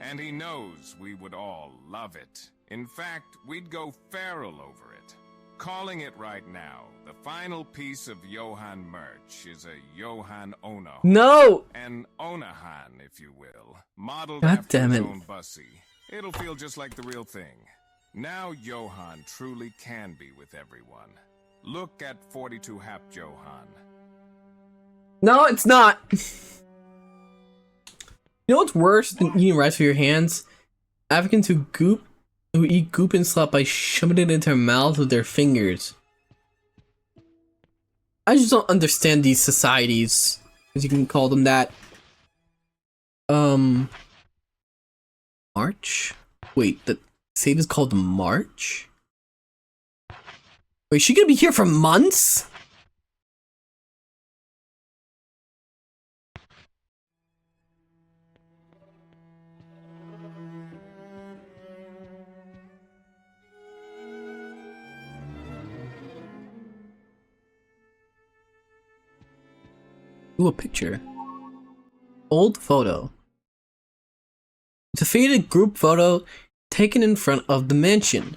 H: And he knows we would all love it. In fact, we'd go feral over it. Calling it right now, the final piece of Johann merch is a Johann Ona.
A: No!
H: An Onahan, if you will. Modeled
A: God
H: after
A: damn
H: his
A: it.
H: own bussy. It'll feel just like the real thing. Now Johann truly can be with everyone. Look at 42 Hap Johann.
A: No, it's not! You know what's worse than eating rice with your hands? Africans who eat goop and slop by shoving it into their mouths with their fingers. I just don't understand these societies, as you can call them that. March? Wait, the save is called March? Wait, is she gonna be here for months? Ooh, a picture. Old photo. It's a faded group photo taken in front of the mansion.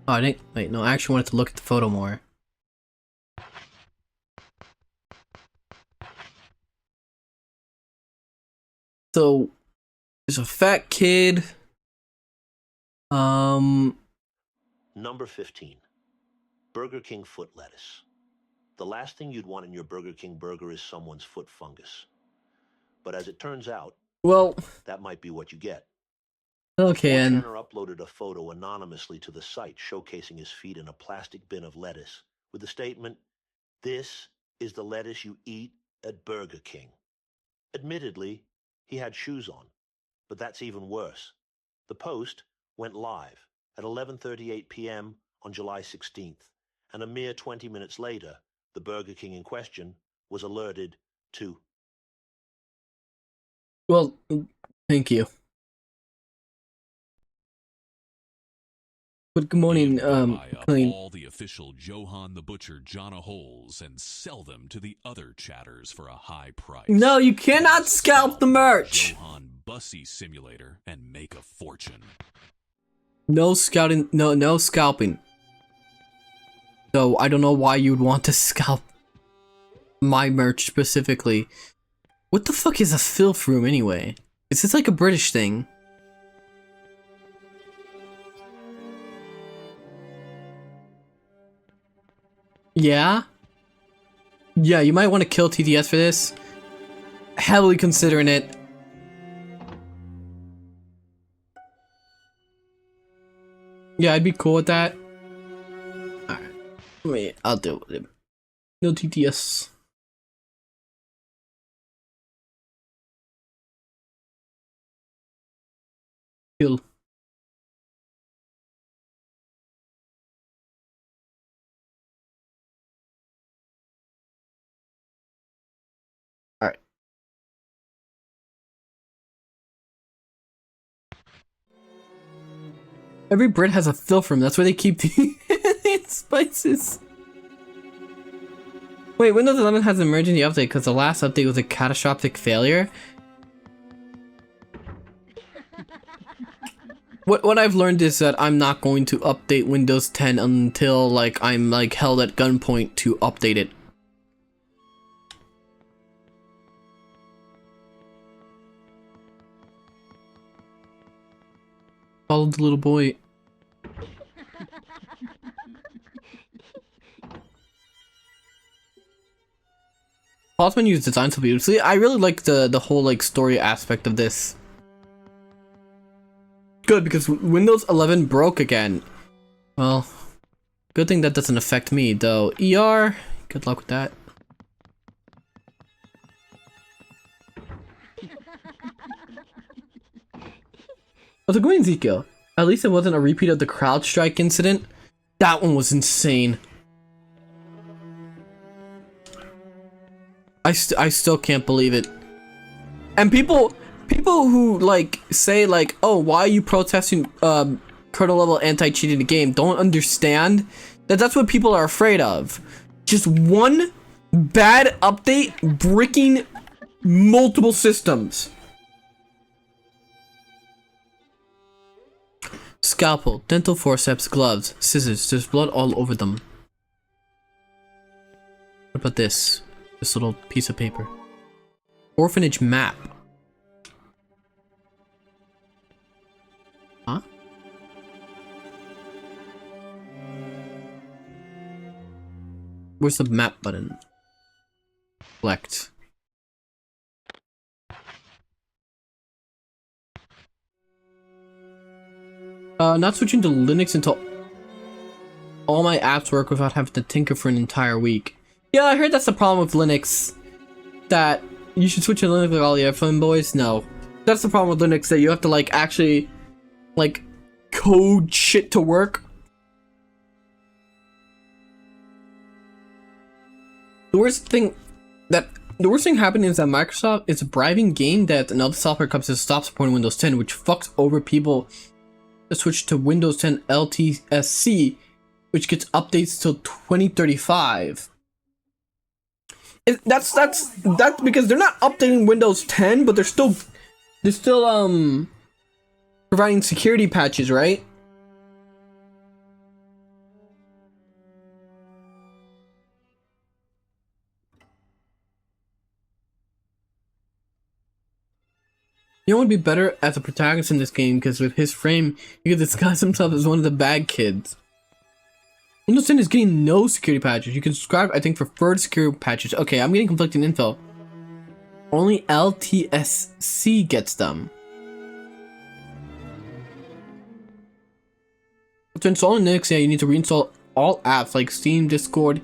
A: Oh, I didn't. Wait, no, I actually wanted to look at the photo more. So, there's a fat kid.
G: Number 15. Burger King foot lettuce. The last thing you'd want in your Burger King burger is someone's foot fungus. But as it turns out,
A: Well,
G: that might be what you get.
A: okay, and
G: 4chaner uploaded a photo anonymously to the site showcasing his feet in a plastic bin of lettuce with the statement, "This is the lettuce you eat at Burger King." Admittedly, he had shoes on, but that's even worse. The post went live at 11:38 p.m. on July 16th, and a mere 20 minutes later, the Burger King in question was alerted to.
A: well, thank you. But good morning,
I: Buy up
A: Clean.
I: all the official Johann the Butcher Jonna holes and sell them to the other chatters for a high price.
A: No, you cannot scalp the merch.
I: Johann Bussy Simulator and make a fortune.
A: No scouting. No scalping. So I don't know why you'd want to scalp my merch specifically. What the fuck is a filth room anyway? Is this like a British thing? Yeah? Yeah, you might want to kill TTS for this. Heavily considering it. Yeah, I'd be cool with that. Alright. Wait, I'll deal with it. No TTS. Kill. Every bread has a fill room. That's where they keep the spices. Wait, Windows 11 has an emergency update because the last update was a catastrophic failure. What I've learned is that I'm not going to update Windows 10 until like I'm like held at gunpoint to update it. Follow the little boy. Pause menu's designed so beautifully. I really like the whole like story aspect of this. Good, because Windows 11 broke again. Well, good thing that doesn't affect me though. ER, good luck with that. How's it going, Ezekiel? At least it wasn't a repeat of the CrowdStrike incident. That one was insane. I still can't believe it. And people who like say like, oh, why are you protesting kernel level anti-cheat in the game, don't understand that that's what people are afraid of. Just one bad update bricking multiple systems. Scalpel, dental forceps, gloves, scissors. There's blood all over them. What about this? This little piece of paper. Orphanage map. Huh? Where's the map button? Select. Not switching to Linux until all my apps work without having to tinker for an entire week. Yeah, I heard that's the problem with Linux. That you should switch to Linux like all the other boys. No. That's the problem with Linux, that you have to like actually like code shit to work. The worst thing happening is that Microsoft is bribing game devs and other software companies to stop supporting Windows 10, which fucks over people to switch to Windows 10 LTSC, which gets updates till 2035. That's because they're not updating Windows 10, but they're still providing security patches, right? You know what would be better as a protagonist in this game, because with his frame, he could disguise himself as one of the bad kids. Windows 10 is getting no security patches. You can subscribe, I think, for further security patches. Okay, I'm getting conflicting info. Only LTSC gets them. To install Linux, yeah, you need to reinstall all apps like Steam, Discord,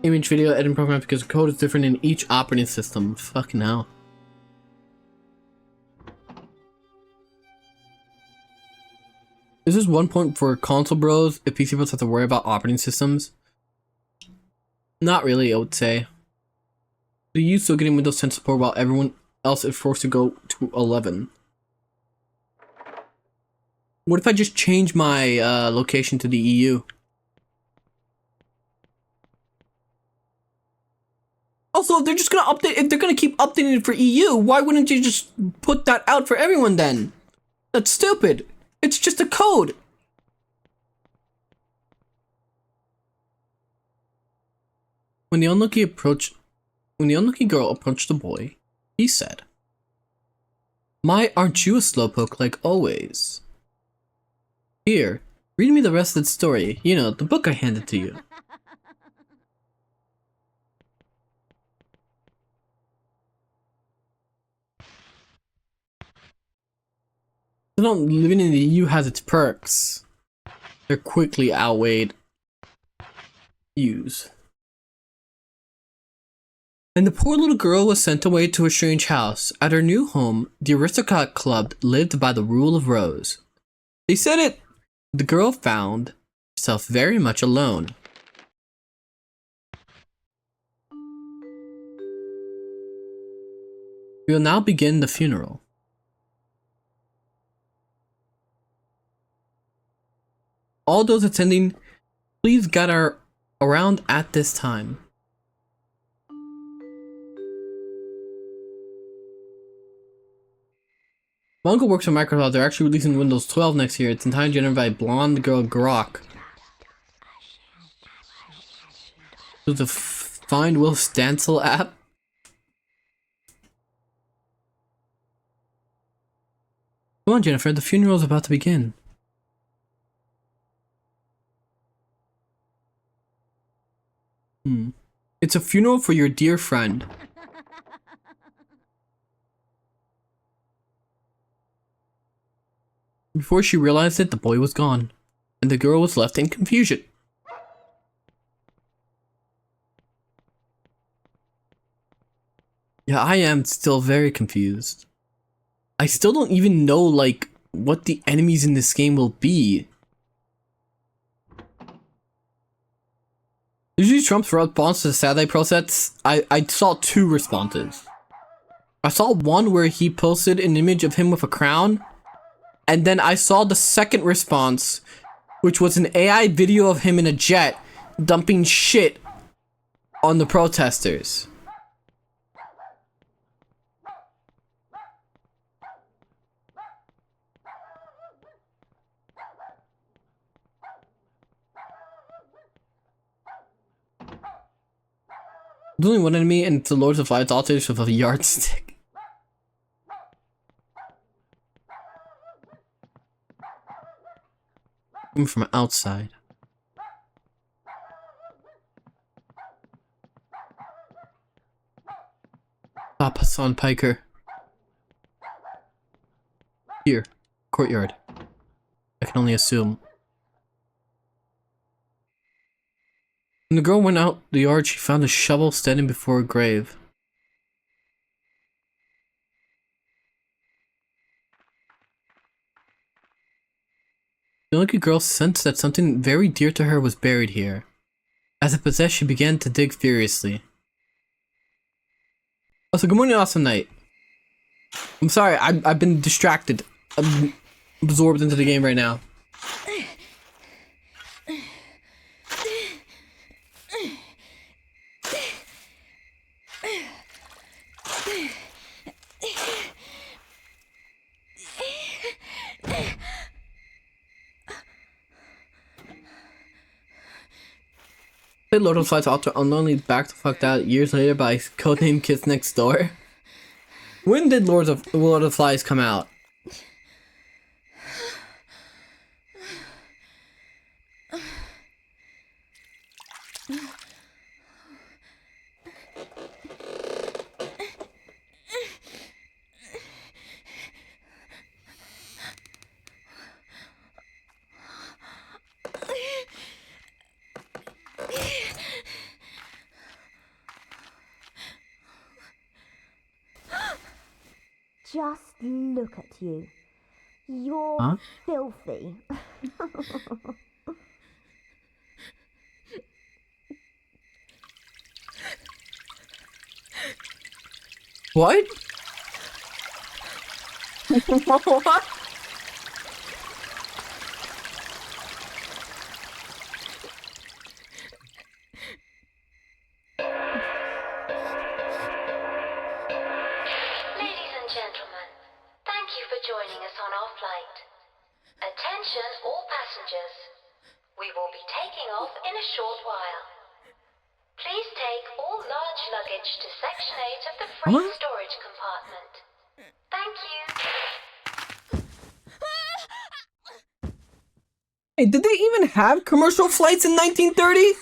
A: image, video, editing programs, because the code is different in each operating system. Fucking hell. Is this one point for console bros if PC bros have to worry about operating systems? Not really, I would say. The EU still getting Windows 10 support while everyone else is forced to go to 11. What if I just change my location to the EU? Also, if they're just gonna update, if they're gonna keep updating it for EU, why wouldn't you just put that out for everyone then? That's stupid. It's just a code. When the unlucky girl approached the boy, he said, "My, aren't you a slowpoke like always? Here, read me the rest of the story. You know, the book I handed to you." Living in the EU has its perks. They're quickly outweighed U's. And the poor little girl was sent away to a strange house. At her new home, the aristocrat club lived by the rule of Rose. They said it. The girl found herself very much alone. We will now begin the funeral. all those attending, please gather around at this time. My uncle works for Microsoft. They're actually releasing Windows 12 next year. It's entirely generated by Blonde Girl Grok. The Find Will Stancil app. Come on, Jennifer, the funeral is about to begin. It's a funeral for your dear friend. Before she realized it, the boy was gone, and the girl was left in confusion. Yeah, I am still very confused. I still don't even know, like, what the enemies in this game will be. Usually Trump's response to the satellite process, I saw 2 responses. I saw one where he posted an image of him with a crown, and then I saw the second response, which was an AI video of him in a jet dumping shit on the protesters. There's only one enemy, and it's the Lords of Light altars with a yardstick. Coming from outside. Stop Hassan Piker. Here, courtyard. I can only assume. When the girl went out the yard, she found a shovel standing before a grave. The lucky girl sensed that something very dear to her was buried here. As if possessed, she began to dig furiously. Also, good morning, awesome night. I'm sorry, I've been distracted. I'm absorbed into the game right now. Played Lord of Flies Alter unknowingly back the fuck out years later by codename Kids Next Door. When did Lord of Flies come out?
C: Just look at you. You're filthy.
A: What? What?
J: Ladies and gentlemen, thank you for joining us on our flight. Attention all passengers. We will be taking off in a short while. Please take all large luggage to Section 8 of the freight storage compartment. Thank you.
A: Hey, did they even have commercial flights in 1930?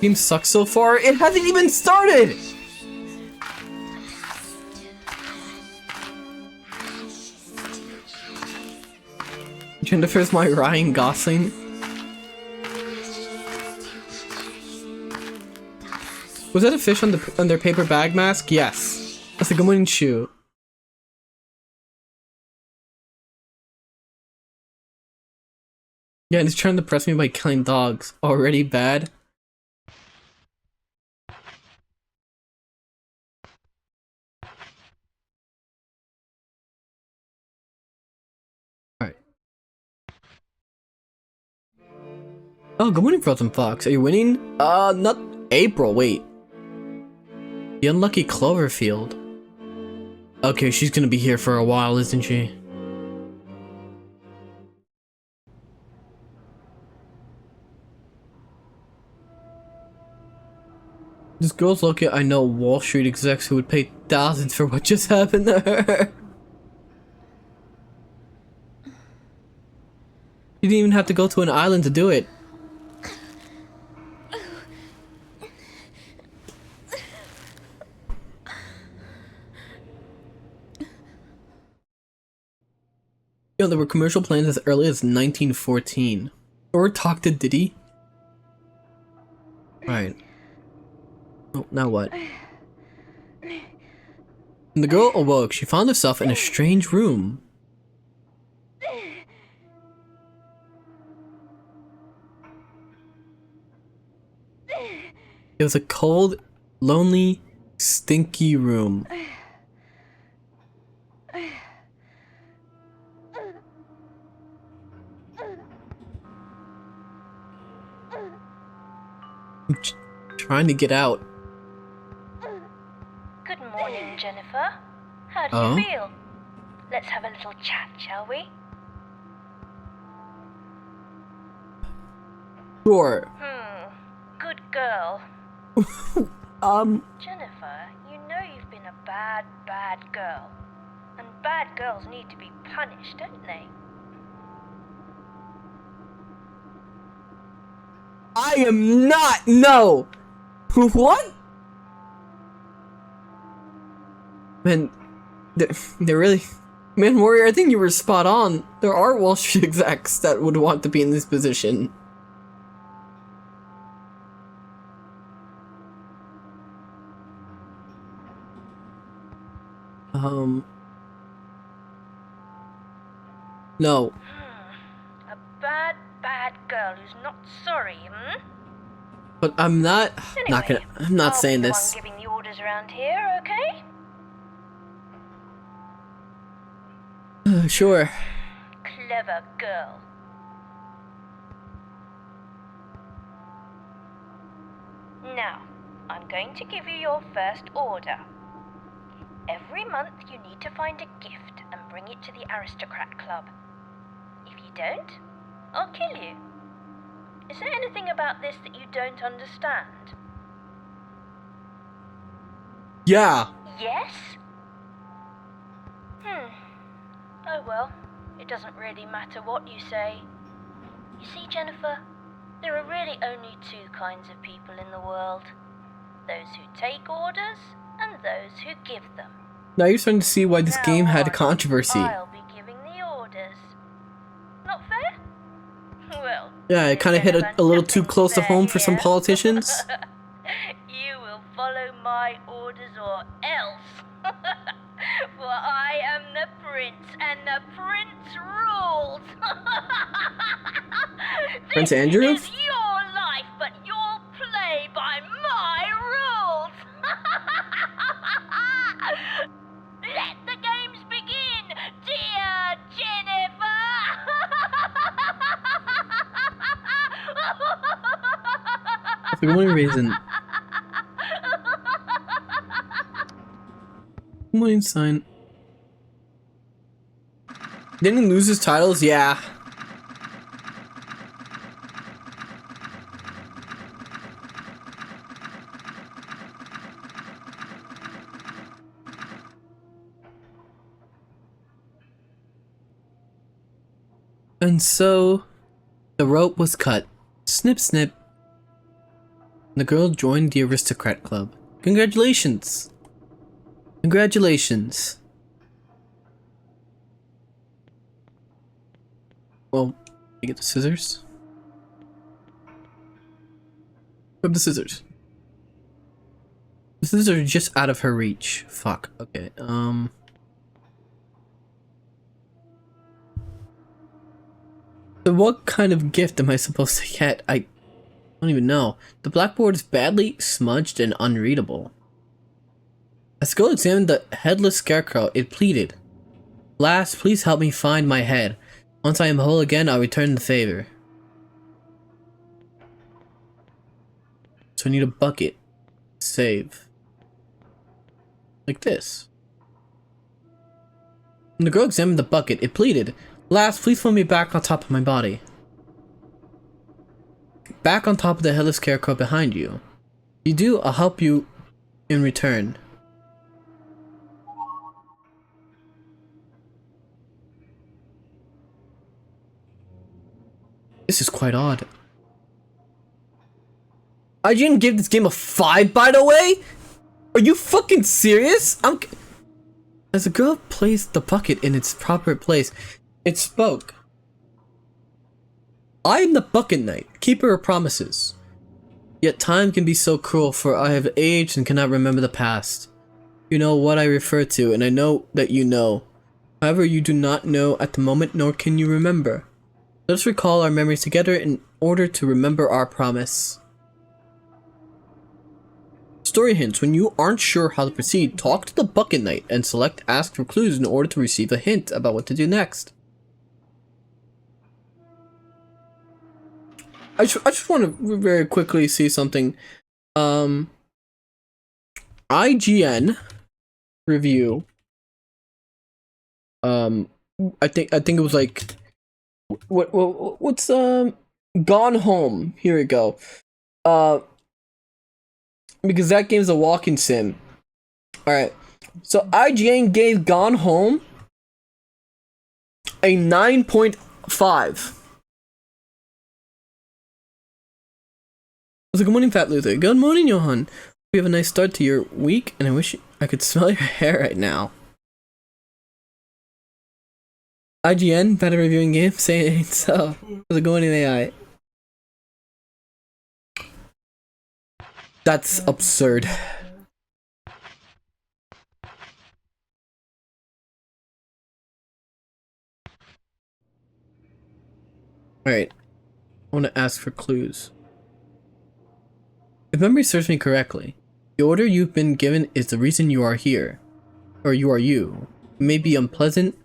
A: Game sucks so far. It hasn't even started. Jennifer's my Ryan Gosling. Was that a fish on their paper bag mask? Yes. That's a good morning shoe. Yeah, and he's trying to press me by killing dogs. Already bad. Oh, good morning, Frozen Fox. Are you winning? Not April, wait. The unlucky Cloverfield. Okay, she's gonna be here for a while, isn't she? This girl's lucky I know Wall Street execs who would pay thousands for what just happened to her. You didn't even have to go to an island to do it. You know, there were commercial plans as early as 1914. Or talk to Diddy. Right. Oh, now what? When the girl awoke, she found herself in a strange room. It was a cold, lonely, stinky room. I'm trying to get out.
J: Good morning, Jennifer. How do you feel? Let's have a little chat, shall we?
A: Sure.
J: Good girl. Jennifer, you know you've been a bad, bad girl. And bad girls need to be punished, don't they?
A: I am not! No! What? Man, they're really... Man, Warrior, I think you were spot on. There are Wall Street execs that would want to be in this position. No.
J: A bad, bad girl who's not sorry,
A: But I'm not...
J: Anyway,
A: I'm not saying
J: I'll be
A: this.
J: the one giving the orders around here, okay?
A: Sure.
J: Clever girl. Now, I'm going to give you your first order. Every month you need to find a gift and bring it to the Aristocrat Club. If you don't, I'll kill you. Is there anything about this that you don't understand?
A: Yeah.
J: Yes? Oh well, it doesn't really matter what you say. You see, Jennifer, there are really only two kinds of people in the world. Those who take orders and those who give them.
A: Now you're starting to see why this game had
J: on,
A: controversy.
J: I'll be giving the orders. Not fair? Well,
A: Yeah, it kind of hit a little too close to home for some politicians.
J: You will follow my orders or else. For I am the prince, and the prince rules.
A: Prince Andrew?
J: This is your life, but you'll play by my rules. Let the games begin, dear Jennifer.
A: For the only reason. Moon sign. Didn't he lose his titles? Yeah. And so, the rope was cut. Snip, snip. The girl joined the Aristocrat Club. Congratulations! Congratulations. Well, you get the scissors. Grab the scissors. The scissors are just out of her reach. Fuck. Okay. So what kind of gift am I supposed to get? I don't even know. The blackboard is badly smudged and unreadable. As the girl examined the headless scarecrow, it pleaded, "Last, please help me find my head. Once I am whole again, I'll return the favor." So I need a bucket. Save. Like this. When the girl examined the bucket, it pleaded, "Last, please put me back on top of my body." Back on top of the headless scarecrow behind you. If you do, I'll help you in return. This is quite odd. I didn't give this game a 5, by the way? Are you fucking serious? As the girl placed the bucket in its proper place, it spoke. "I am the Bucket Knight, keeper of promises. Yet time can be so cruel, for I have aged and cannot remember the past. You know what I refer to, and I know that you know. However, you do not know at the moment, nor can you remember. Let us recall our memories together in order to remember our promise." Story hints: when you aren't sure how to proceed, talk to the Bucket Knight and select Ask for Clues in order to receive a hint about what to do next. I just want to very quickly see something. IGN review. I think it was like what's Gone Home. Here we go. Because that game's a walking sim. Alright. So IGN gave Gone Home a 9.5. So good morning, Fat Luther. Good morning, Johann. We have a nice start to your week, and I wish I could smell your hair right now. IGN, better reviewing games, saying so. How's it going in AI? That's absurd. Alright. I want to ask for clues. If memory serves me correctly, the order you've been given is the reason you are here. Or you are you. It may be unpleasant,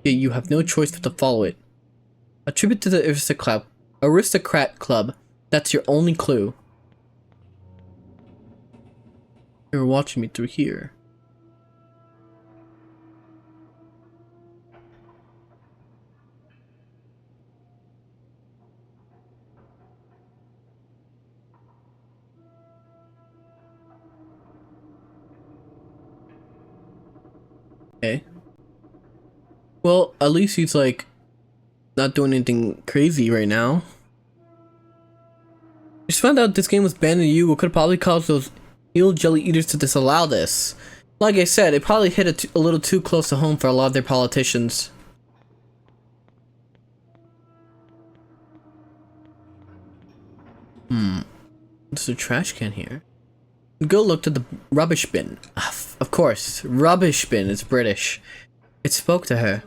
A: yet you have no choice but to follow it. A tribute to the Aristocrat Club. That's your only clue. You're watching me through here. Okay. Well, at least he's like not doing anything crazy right now. Just found out this game was banned in the EU, what could probably cause those evil jelly eaters to disallow this. Like I said, it probably hit a little too close to home for a lot of their politicians. There's a trash can here. Go look at the rubbish bin. Of course, rubbish bin is British. It spoke to her.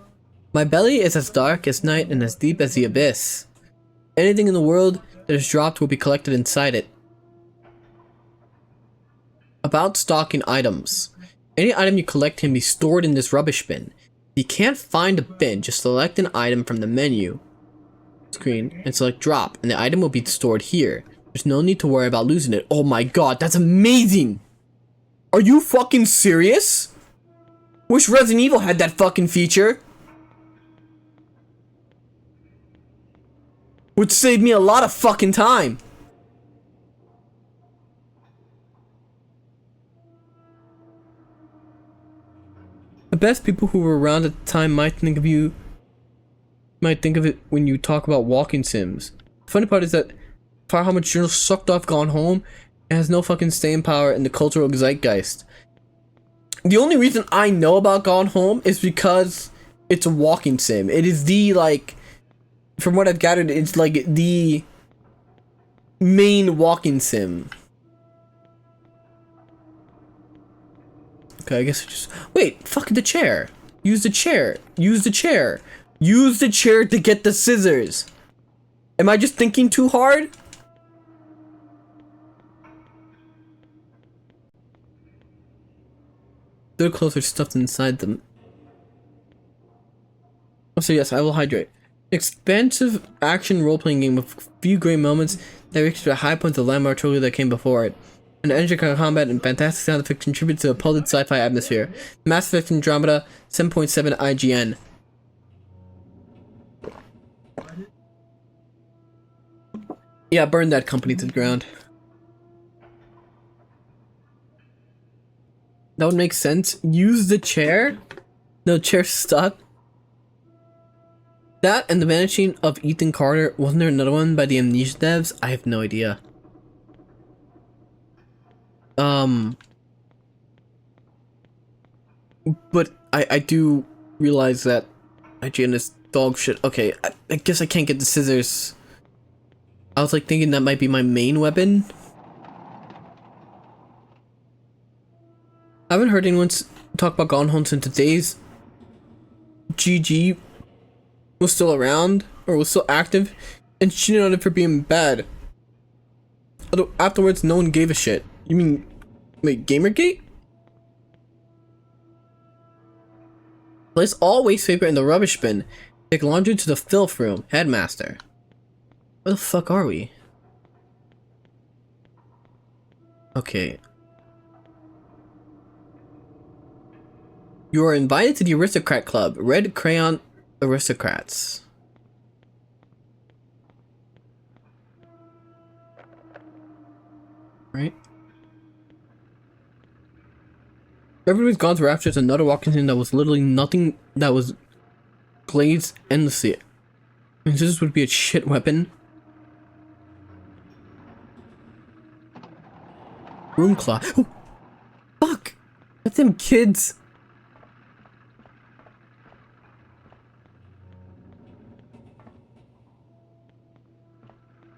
A: My belly is as dark as night and as deep as the abyss. Anything in the world that is dropped will be collected inside it. About stocking items. Any item you collect can be stored in this rubbish bin. If you can't find a bin, just select an item from the menu screen and select drop, and the item will be stored here. There's no need to worry about losing it. Oh my god, that's amazing! Are you fucking serious? Wish Resident Evil had that fucking feature. Would save me a lot of fucking time. The best people who were around at the time might think of it when you talk about walking sims. The funny part is that for how much journals sucked off Gone Home, it has no fucking staying power in the cultural zeitgeist. The only reason I know about Gone Home is because it's a walking sim. It is the, like, from what I've gathered, it's like the main walking sim. Okay, I guess just wait. Fuck the chair. Use the chair. Use the chair. Use the chair to get the scissors. Am I just thinking too hard? Their clothes are stuffed inside them. Oh, so yes, I will hydrate. Expansive action role-playing game with few great moments that reached the high points of the landmark trilogy that came before it. An engine combat and fantastic sound effects contribute to a potent sci-fi atmosphere. Mass Effect Andromeda, 7.7 IGN. Yeah, burn that company to the ground. That would make sense. Use the chair? No, chair stuck. That and The Vanishing of Ethan Carter. Wasn't there another one by the Amnesia devs? I have no idea. But I do realize that IGN is dog shit. Okay, I guess I can't get the scissors. I was like thinking that might be my main weapon. I haven't heard anyone talk about Gone Home since today's GG was still around or was still active and cheated on it for being bad. Although afterwards no one gave a shit. You mean, wait, Gamergate? Place all waste paper in the rubbish bin. Take laundry to the filth room. Headmaster. Where the fuck are we? Okay. You are invited to the Aristocrat Club. Red Crayon Aristocrats. Right? Everybody's gone through after another walking in that was literally nothing that was glazed endlessly. And this would be a shit weapon. Room clock. Oh, fuck! That's them kids.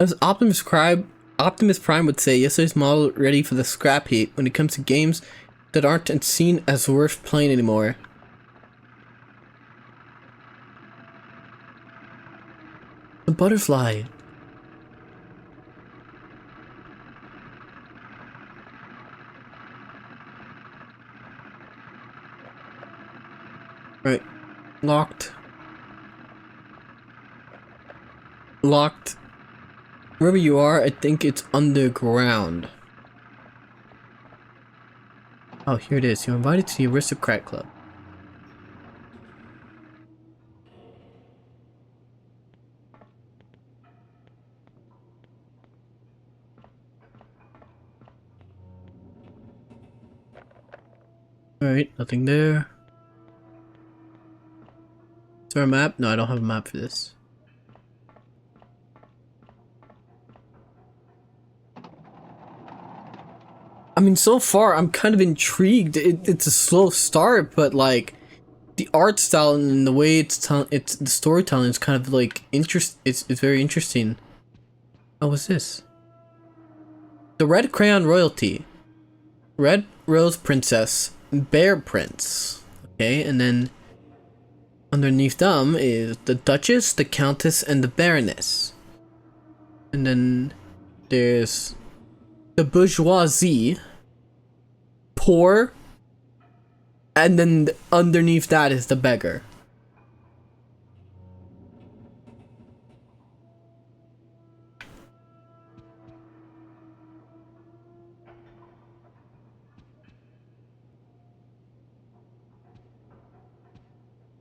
A: As Optimus Prime would say, yesterday's model ready for the scrap heap when it comes to games that aren't seen as worth playing anymore. The butterfly. Right. Locked. Locked. Wherever you are, I think it's underground. Oh, here it is. You're invited to the Aristocrat Club. Alright, nothing there. Is there a map? No, I don't have a map for this. I mean, so far, I'm kind of intrigued. It's a slow start, but like, the art style and the way the storytelling is kind of like it's very interesting. Oh, what's this? The Red Crayon Royalty. Red Rose Princess. Bear Prince. Okay, and then underneath them is the Duchess, the Countess, and the Baroness. And then there's the Bourgeoisie. Poor. And then underneath that is the beggar.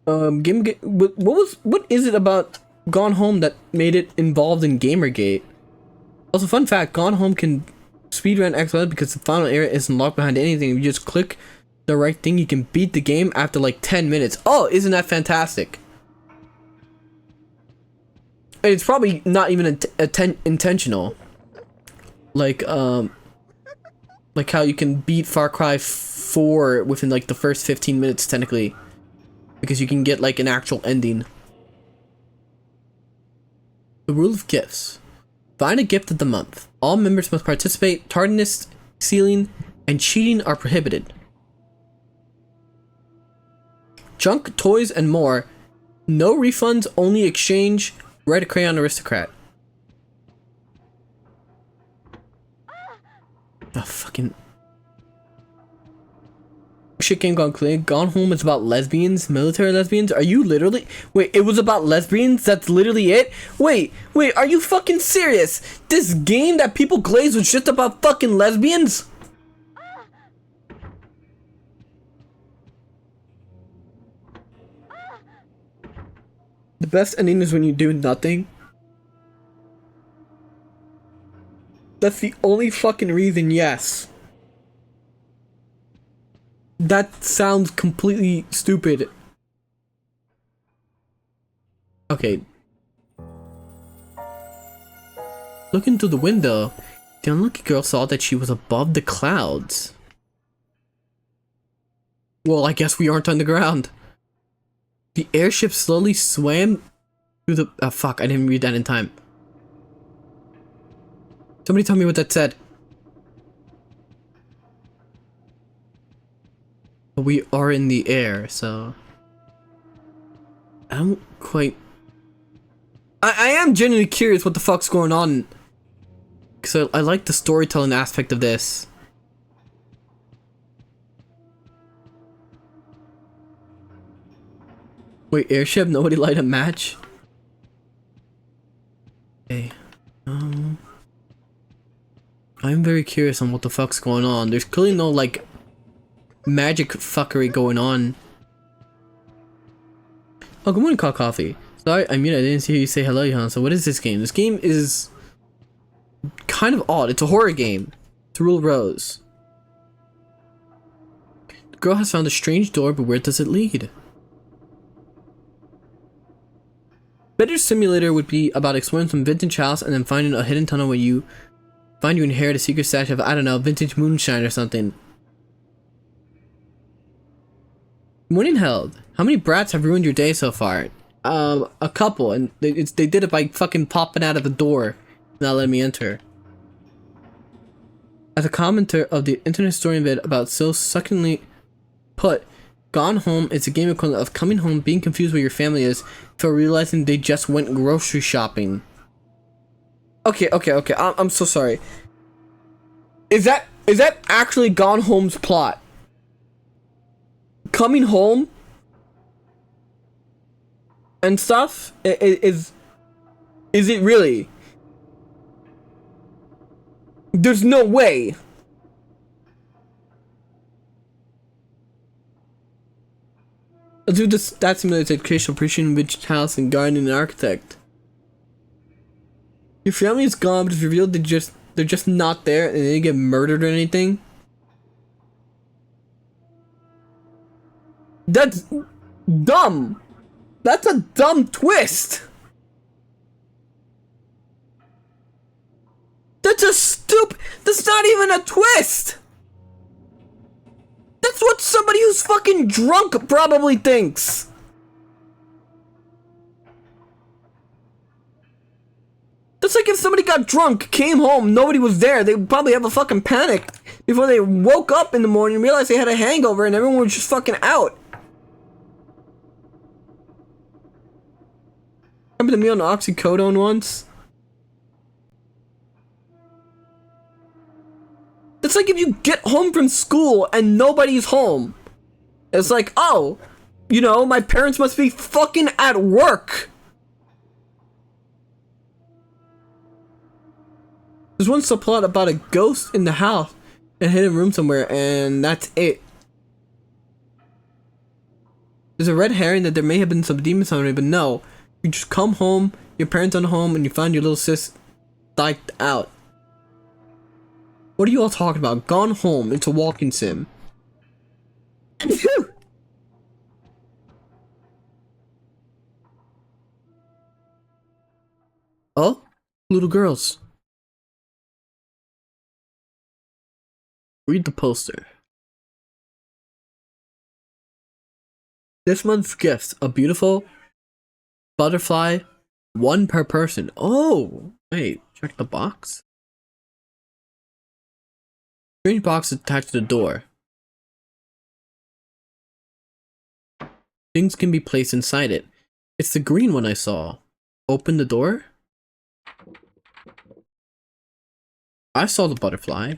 A: What is it about Gone Home that made it involved in Gamergate? Also, fun fact, Gone Home can speedrun XYZ because the final area isn't locked behind anything. If you just click the right thing, you can beat the game after like 10 minutes. Oh, isn't that fantastic? And it's probably not even intentional. Like how you can beat Far Cry 4 within like the first 15 minutes technically. Because you can get like an actual ending. The rule of gifts. Find a gift of the month. All members must participate. Tardiness, stealing, and cheating are prohibited. Junk, toys, and more. No refunds, only exchange. Red Crayon Aristocrat. Oh, fucking... shit game gone clear. Gone Home is about lesbians, military lesbians. Are you literally? Wait, it was about lesbians? That's literally it? Wait, are you fucking serious? This game that people glaze was just about fucking lesbians? The best ending is when you do nothing. That's the only fucking reason, yes. That sounds completely stupid. Okay. Looking through the window, the unlucky girl saw that she was above the clouds. Well, I guess we aren't on the ground. The airship slowly swam through the... Oh, fuck, I didn't read that in time. Somebody tell me what that said. We are in the air, so... I don't quite... I am genuinely curious what the fuck's going on. Because I like the storytelling aspect of this. Wait, airship? Nobody light a match? Okay. I'm very curious on what the fuck's going on. There's clearly no, like, magic fuckery going on. Oh, good morning, Call Coffee. Sorry, I didn't see you say hello, Johann. So what is this game? This game is kind of odd. It's a horror game. To Rule Rose. The girl has found a strange door, but where does it lead? Better Simulator would be about exploring some vintage house and then finding a hidden tunnel where you inherit a secret stash of, I don't know, vintage moonshine or something. Morning Held. How many brats have ruined your day so far? A couple, and they did it by fucking popping out of the door, not letting me enter. As a commenter of the internet historian vid about so succinctly put, Gone Home is a game equivalent of coming home, being confused where your family is, for realizing they just went grocery shopping. Okay, I'm so sorry. Is that actually Gone Home's plot? Coming home and stuff? Is it really? There's no way. Let's do this stat simulator education, appreciating which house and garden and architect. Your family is gone, but it's revealed they're just not there and they didn't get murdered or anything. That's dumb. That's a dumb twist. That's a stupid. That's not even a twist. That's what somebody who's fucking drunk probably thinks. That's like if somebody got drunk, came home, nobody was there, they would probably have a fucking panic before they woke up in the morning and realized they had a hangover and everyone was just fucking out. Remember the meal on oxycodone once? It's like if you get home from school and nobody's home. It's like, oh, you know, my parents must be fucking at work. There's one subplot about a ghost in the house in a hidden room somewhere, and that's it. There's a red herring that there may have been some demons on it, but no. You just come home, your parents aren't home, and you find your little sis died out. What are you all talking about? Gone Home. It's a walking sim. Oh? Little girls. Read the poster. This month's gift, a beautiful butterfly, one per person. Oh, wait, check the box. Strange box attached to the door. Things can be placed inside it. It's the green one I saw. Open the door. I saw the butterfly.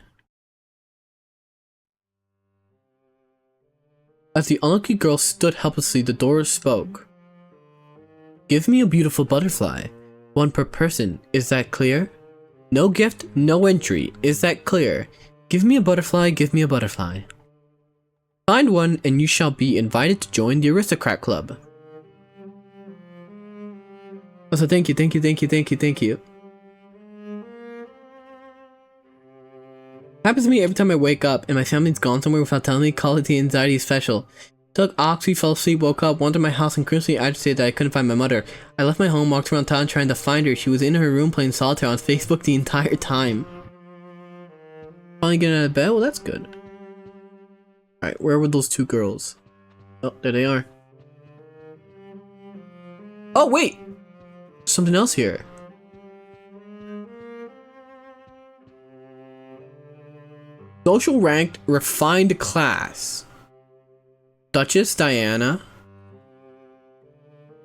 A: As the unlucky girl stood helplessly, the door spoke. Give me a beautiful butterfly. One per person. Is that clear? No gift, no entry. Is that clear? Give me a butterfly, give me a butterfly. Find one and you shall be invited to join the aristocrat club. Also, thank you, thank you, thank you, thank you, thank you. Happens to me every time I wake up and my family's gone somewhere without telling me. Call it the anxiety special. Took oxy, fell asleep, woke up, wandered my house and curiously agitated that I couldn't find my mother. I left my home, walked around town trying to find her. She was in her room playing solitaire on Facebook the entire time. Finally getting out of bed? Well, that's good. Alright, where were those two girls? Oh, there they are. Oh, wait! Something else here. Social ranked, refined class. Duchess Diana.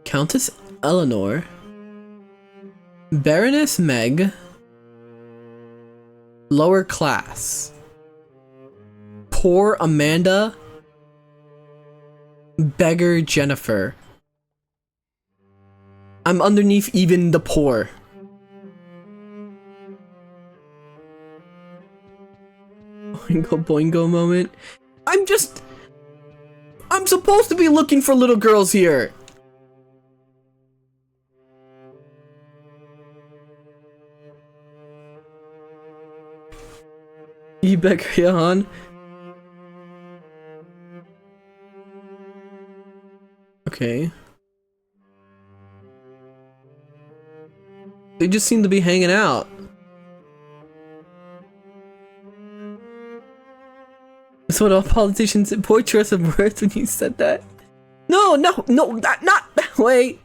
A: Countess Eleanor. Baroness Meg. Lower class. Poor Amanda. Beggar Jennifer. I'm underneath even the poor. Boingo boingo moment. I'm supposed to be looking for little girls here. You beggar Johann. Okay. They just seem to be hanging out. That's what all politicians and poor choice of words when you said that. No, not that way.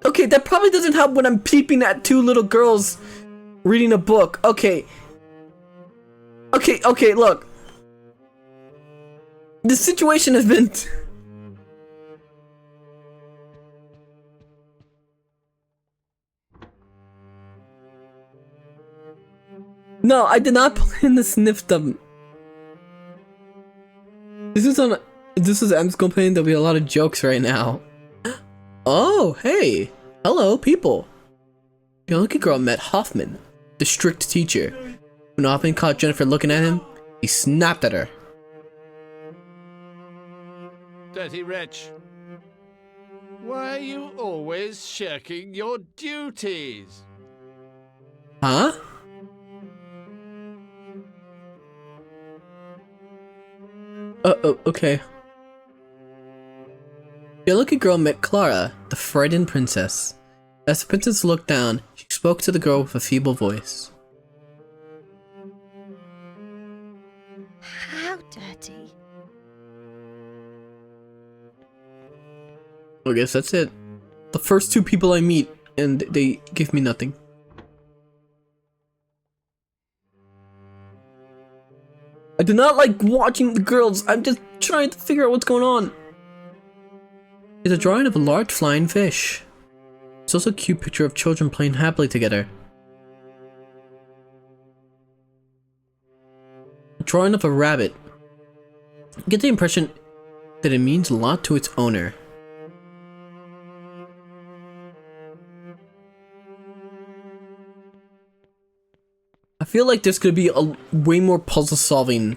A: Okay, that probably doesn't help when I'm peeping at two little girls reading a book. Okay, look. The situation has been... No, I did not plan to sniff them. This is M's complaining there'll be a lot of jokes right now. Oh, hey. Hello, people. The lucky girl met Hoffman, the strict teacher. When Hoffman caught Jennifer looking at him, he snapped at her.
F: Dirty wretch. Why are you always shirking your duties?
A: Huh? Oh, okay. The lucky girl met Clara, the frightened princess. As the princess looked down, she spoke to the girl with a feeble voice.
C: How dirty?
A: I guess that's it. The first two people I meet, and they give me nothing. I do not like watching the girls. I'm just trying to figure out what's going on. It's a drawing of a large flying fish. It's also a cute picture of children playing happily together. A drawing of a rabbit. I get the impression that it means a lot to its owner. I feel like there's gonna be way more puzzle solving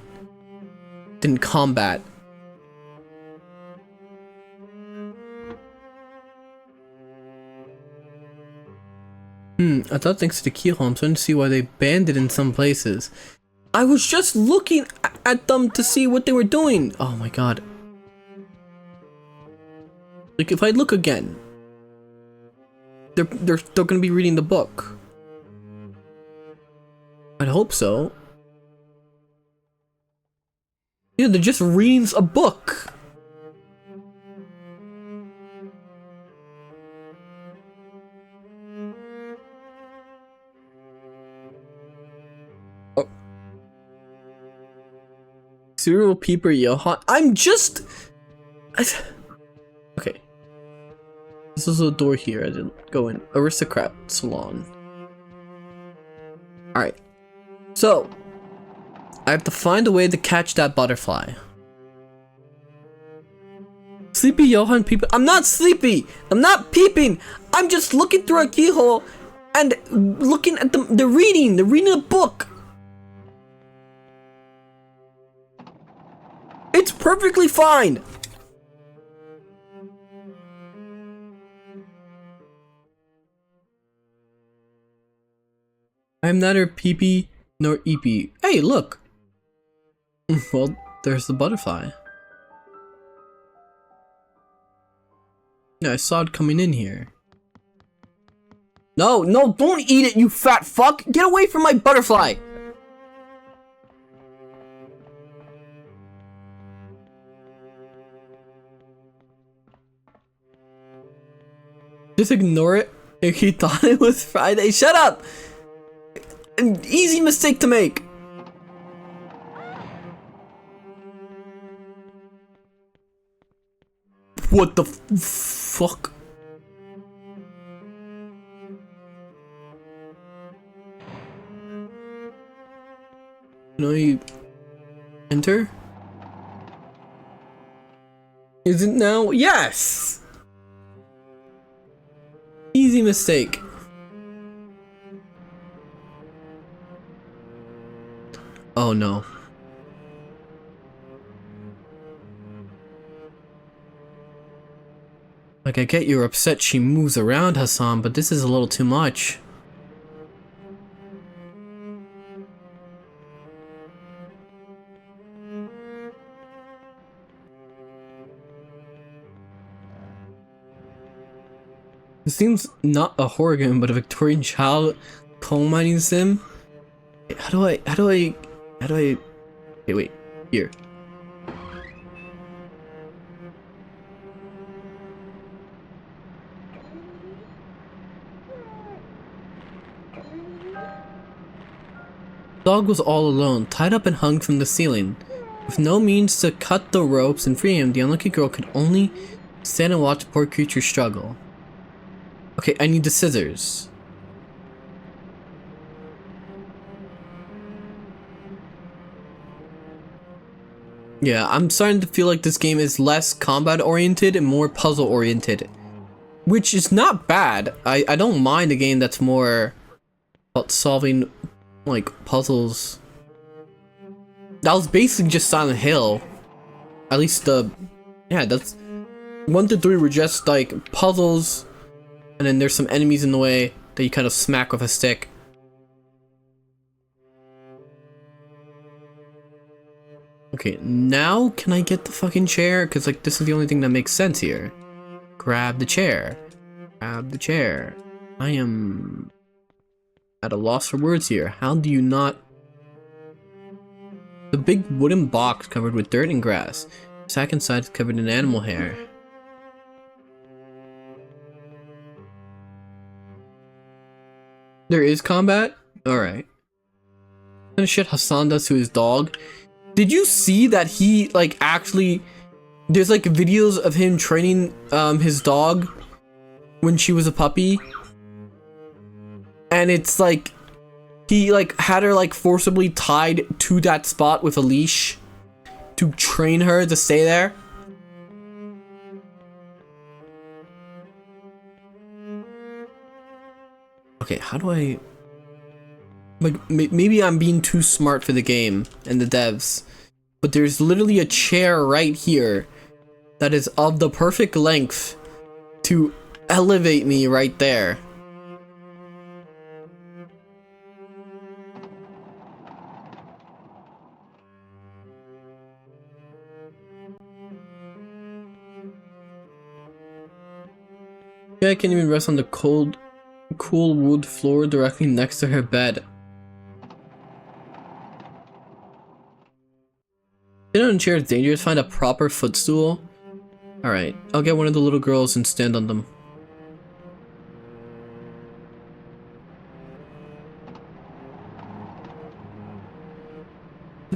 A: than combat. I thought thanks to the keyhole, I'm starting to see why they banned it in some places. I was just looking at them to see what they were doing. Oh my god. Like if I look again, they're still gonna be reading the book. I'd hope so. Yeah, they're just reading a book. Oh. Serial peeper Johann. I'm just... Okay. This is a door here. I didn't go in. Aristocrat salon. Alright. So, I have to find a way to catch that butterfly. Sleepy Johann peeping. I'm not sleepy. I'm not peeping. I'm just looking through a keyhole and looking at the reading a book. It's perfectly fine. I'm neither peepee nor eepee. Hey, look. Well, there's the butterfly. Yeah, I saw it coming in here. No, no, don't eat it, you fat fuck! Get away from my butterfly! Just ignore it if he thought it was Friday. Shut up! An easy mistake to make. What the fuck? Can I enter? Is it now? Yes! Easy mistake. Oh no. Like, I get you're upset she moves around, Hassan, but this is a little too much. It seems not a horror game, but a Victorian child coal mining sim. How do I, okay, wait, here. The dog was all alone, tied up and hung from the ceiling. With no means to cut the ropes and free him, the unlucky girl could only stand and watch the poor creature struggle. Okay, I need the scissors. Yeah, I'm starting to feel like this game is less combat oriented and more puzzle oriented. Which is not bad. I don't mind a game that's more about solving like puzzles. That was basically just Silent Hill. At least that's 1 to 3 were just like puzzles, and then there's some enemies in the way that you kind of smack with a stick. Okay, now can I get the fucking chair? Because like this is the only thing that makes sense here. Grab the chair. Grab the chair. I am at a loss for words here. How do you not... The big wooden box covered with dirt and grass. The sack inside is covered in animal hair. There is combat? Alright. What kind of shit Hassan does to his dog? Did you see that he like actually... There's like videos of him training his dog when she was a puppy. And it's like he like had her like forcibly tied to that spot with a leash to train her to stay there. Okay, how do I... Like, maybe I'm being too smart for the game and the devs. But there's literally a chair right here that is of the perfect length to elevate me right there. Yeah, I can't even rest on the cool wood floor directly next to her bed. Sitting on a chair is dangerous. Find a proper footstool. Alright, I'll get one of the little girls and stand on them.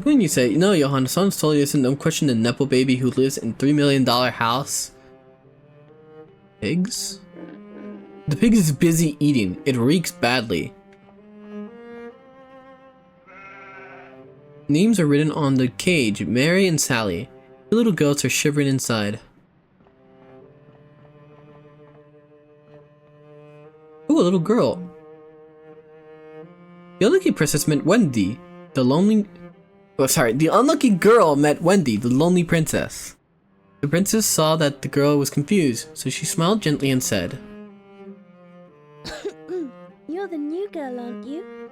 A: When you say, no, Johann, someone's told you isn't, don't question the Nepo baby who lives in $3 million house. Pigs? The pig is busy eating. It reeks badly. Names are written on the cage. Mary and Sally. The little goats are shivering inside. Ooh, a little girl. The unlucky princess met Wendy, the lonely... Oh, sorry. The unlucky girl met Wendy, the lonely princess. The princess saw that the girl was confused, so she smiled gently and said,
C: You're the new girl, aren't you?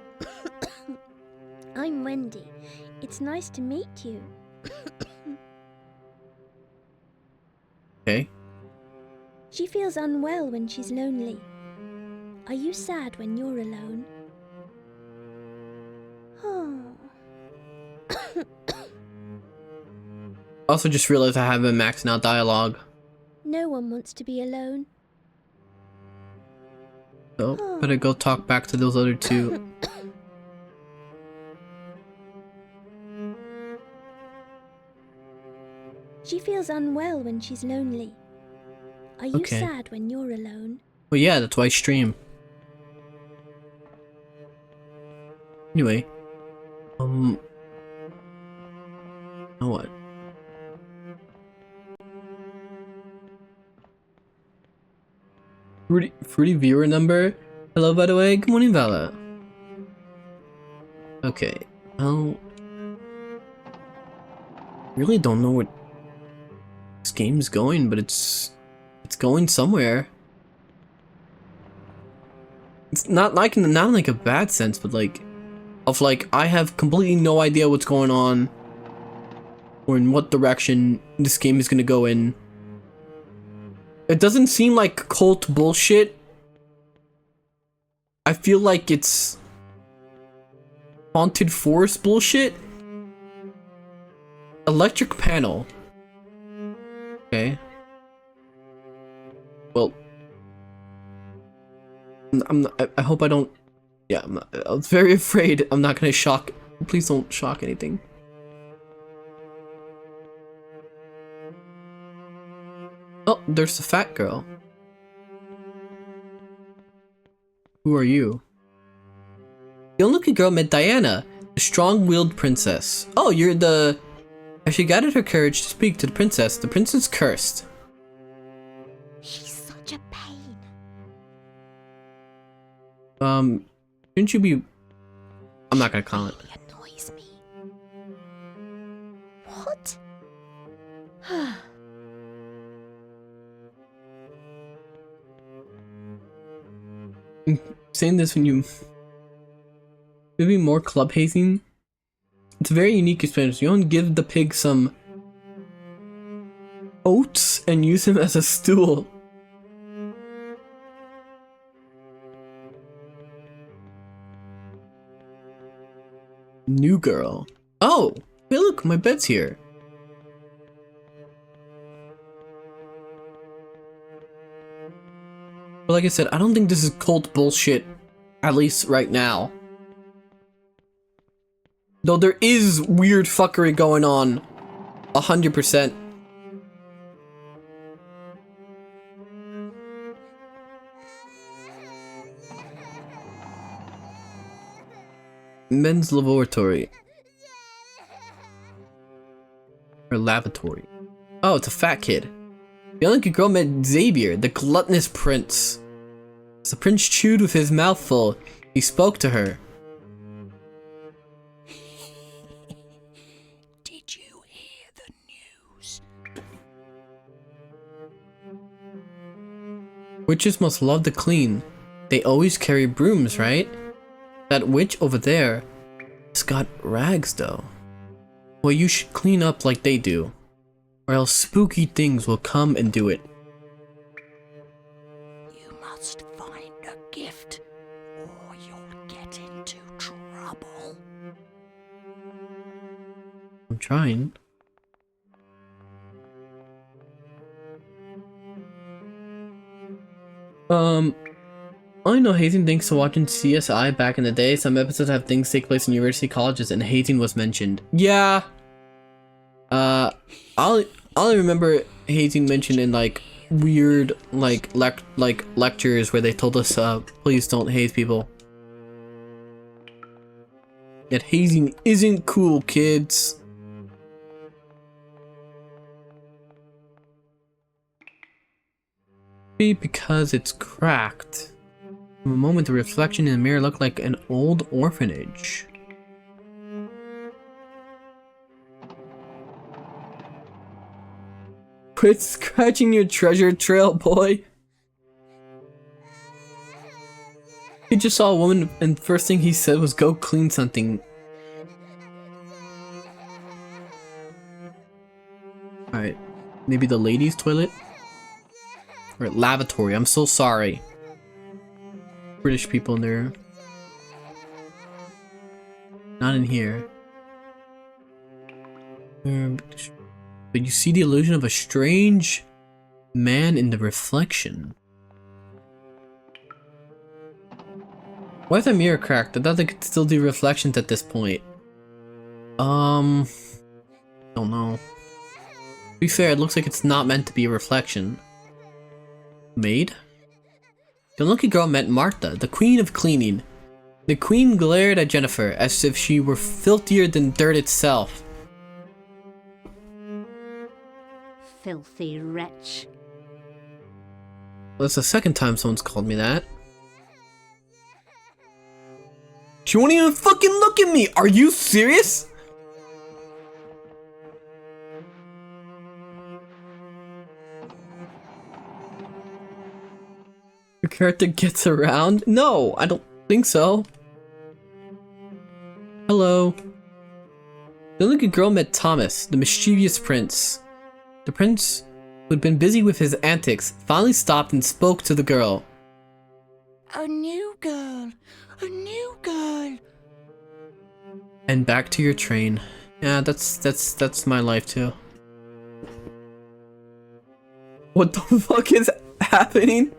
C: I'm Wendy. It's nice to meet you.
A: Okay.
C: She feels unwell when she's lonely. Are you sad when you're alone? Oh.
A: Also just realized I haven't maxed out dialogue.
C: No one wants to be alone.
A: So, better go talk back to those other two.
C: She feels unwell when she's lonely. Are you sad when you're alone?
A: Well, yeah, that's why I stream. Anyway. Now what? Fruity viewer number? Hello, by the way. Good morning, Vala. Okay. Well... really don't know what this game's going, but it's going somewhere. It's not like in a bad sense, but like of like I have completely no idea what's going on or in what direction this game is gonna go in. It doesn't seem like cult bullshit. I feel like it's haunted forest bullshit. Electric panel. Okay. Well, I hope I don't. Yeah, I was very afraid I'm not gonna shock. Please don't shock anything. Oh, there's the fat girl. Who are you? The unlucky girl met Diana, the strong-willed princess. Oh, you're the... As she gathered her courage to speak to the princess cursed.
C: She's such a pain.
A: Shouldn't you be... I'm not gonna comment.
C: She really annoys me. What?
A: Saying this when you... Maybe more club hazing? It's a very unique experience. You don't give the pig some oats and use him as a stool. New girl. Oh, hey look, my bed's here. But like I said, I don't think this is cult bullshit, at least right now. Though there is weird fuckery going on, 100%. Men's laboratory. Or lavatory. Oh, it's a fat kid. The unlucky girl met Xavier, the gluttonous prince. As the prince chewed with his mouth full, he spoke to her.
K: Did you hear the news?
A: Witches must love to clean. They always carry brooms, right? That witch over there has got rags though. Well, you should clean up like they do, or else spooky things will come and do it.
K: You must find a gift, or you'll get into trouble.
A: I'm trying. I know hazing thanks to watching CSI back in the day. Some episodes have things take place in university colleges and hazing was mentioned. Yeah. I remember hazing mentioned in like weird like lectures where they told us please don't haze people. Yet hazing isn't cool, kids. Maybe because it's cracked. For a moment, the reflection in the mirror looked like an old orphanage. Quit scratching your treasure trail, boy. He just saw a woman and the first thing he said was go clean something. Alright, maybe the ladies' toilet? Or lavatory, I'm so sorry. British people in there. Not in here. But you see the illusion of a strange man in the reflection. Why is the mirror cracked? I thought they could still do reflections at this point. Don't know. To be fair, it looks like it's not meant to be a reflection. Maid? The lucky girl met Martha, the queen of cleaning. The queen glared at Jennifer as if she were filthier than dirt itself.
K: Filthy wretch.
A: That's the second time someone's called me that. She won't even fucking look at me! Are you serious? Your character gets around? No, I don't think so. Hello. The lucky girl met Thomas, the mischievous prince. The prince, who had been busy with his antics, finally stopped and spoke to the girl.
K: A new girl. A new girl.
A: And back to your train. Yeah, that's my life too. What the fuck is happening?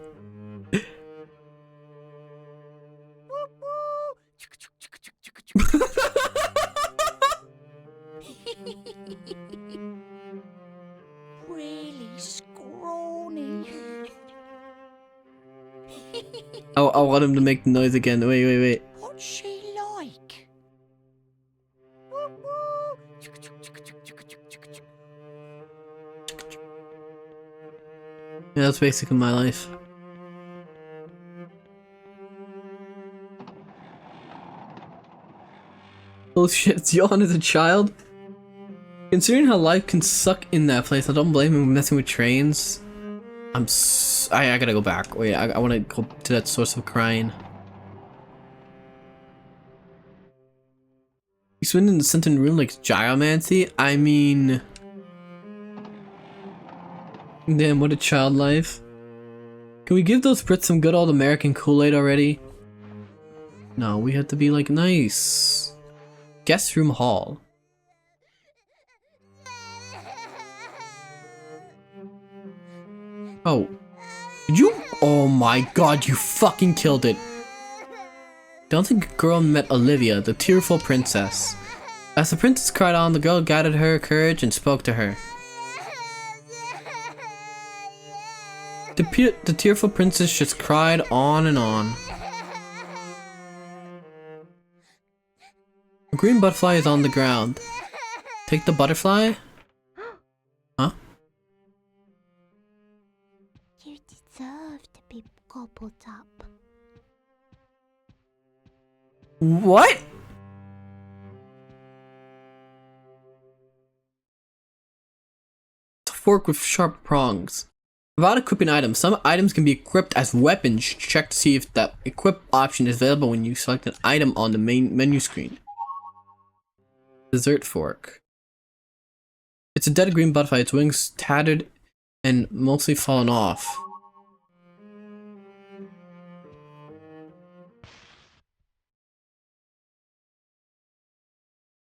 K: Really scrawny.
A: I want him to make the noise again. Wait.
K: What's she like?
A: Yeah, that's basically my life. Oh shit, Johann is a child? Considering how life can suck in that place, I don't blame him messing with trains. I gotta go back. Wait, I wanna go to that source of crying. You swim in the Sentinel room like gyromancy? I mean... Damn, what a child life. Can we give those Brits some good old American Kool-Aid already? No, we have to be like nice. Guest room hall. Oh. Did you? Oh my god, you fucking killed it. Don't think the girl met Olivia, the tearful princess. As the princess cried on, the girl gathered her courage and spoke to her. The tearful princess just cried on and on. A green butterfly is on the ground. Take the butterfly? Huh?
C: You deserve to be gobbled up.
A: What? It's a fork with sharp prongs. Without equipping items, some items can be equipped as weapons. Check to see if that equip option is available when you select an item on the main menu screen. Dessert fork. It's a dead green butterfly, its wings tattered and mostly fallen off.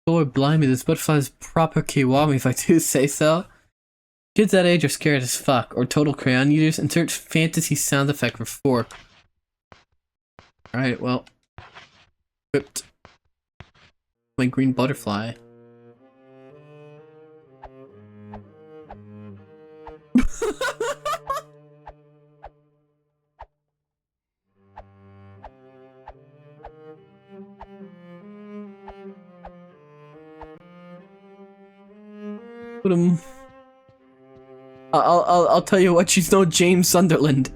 A: Lord blimey, this butterfly is proper kiwami if I do say so. Kids that age are scared as fuck, or total crayon eaters. Insert fantasy sound effect for fork. Alright, well. Equipped. My green butterfly. Put him. I'll tell you what, she's no James Sunderland.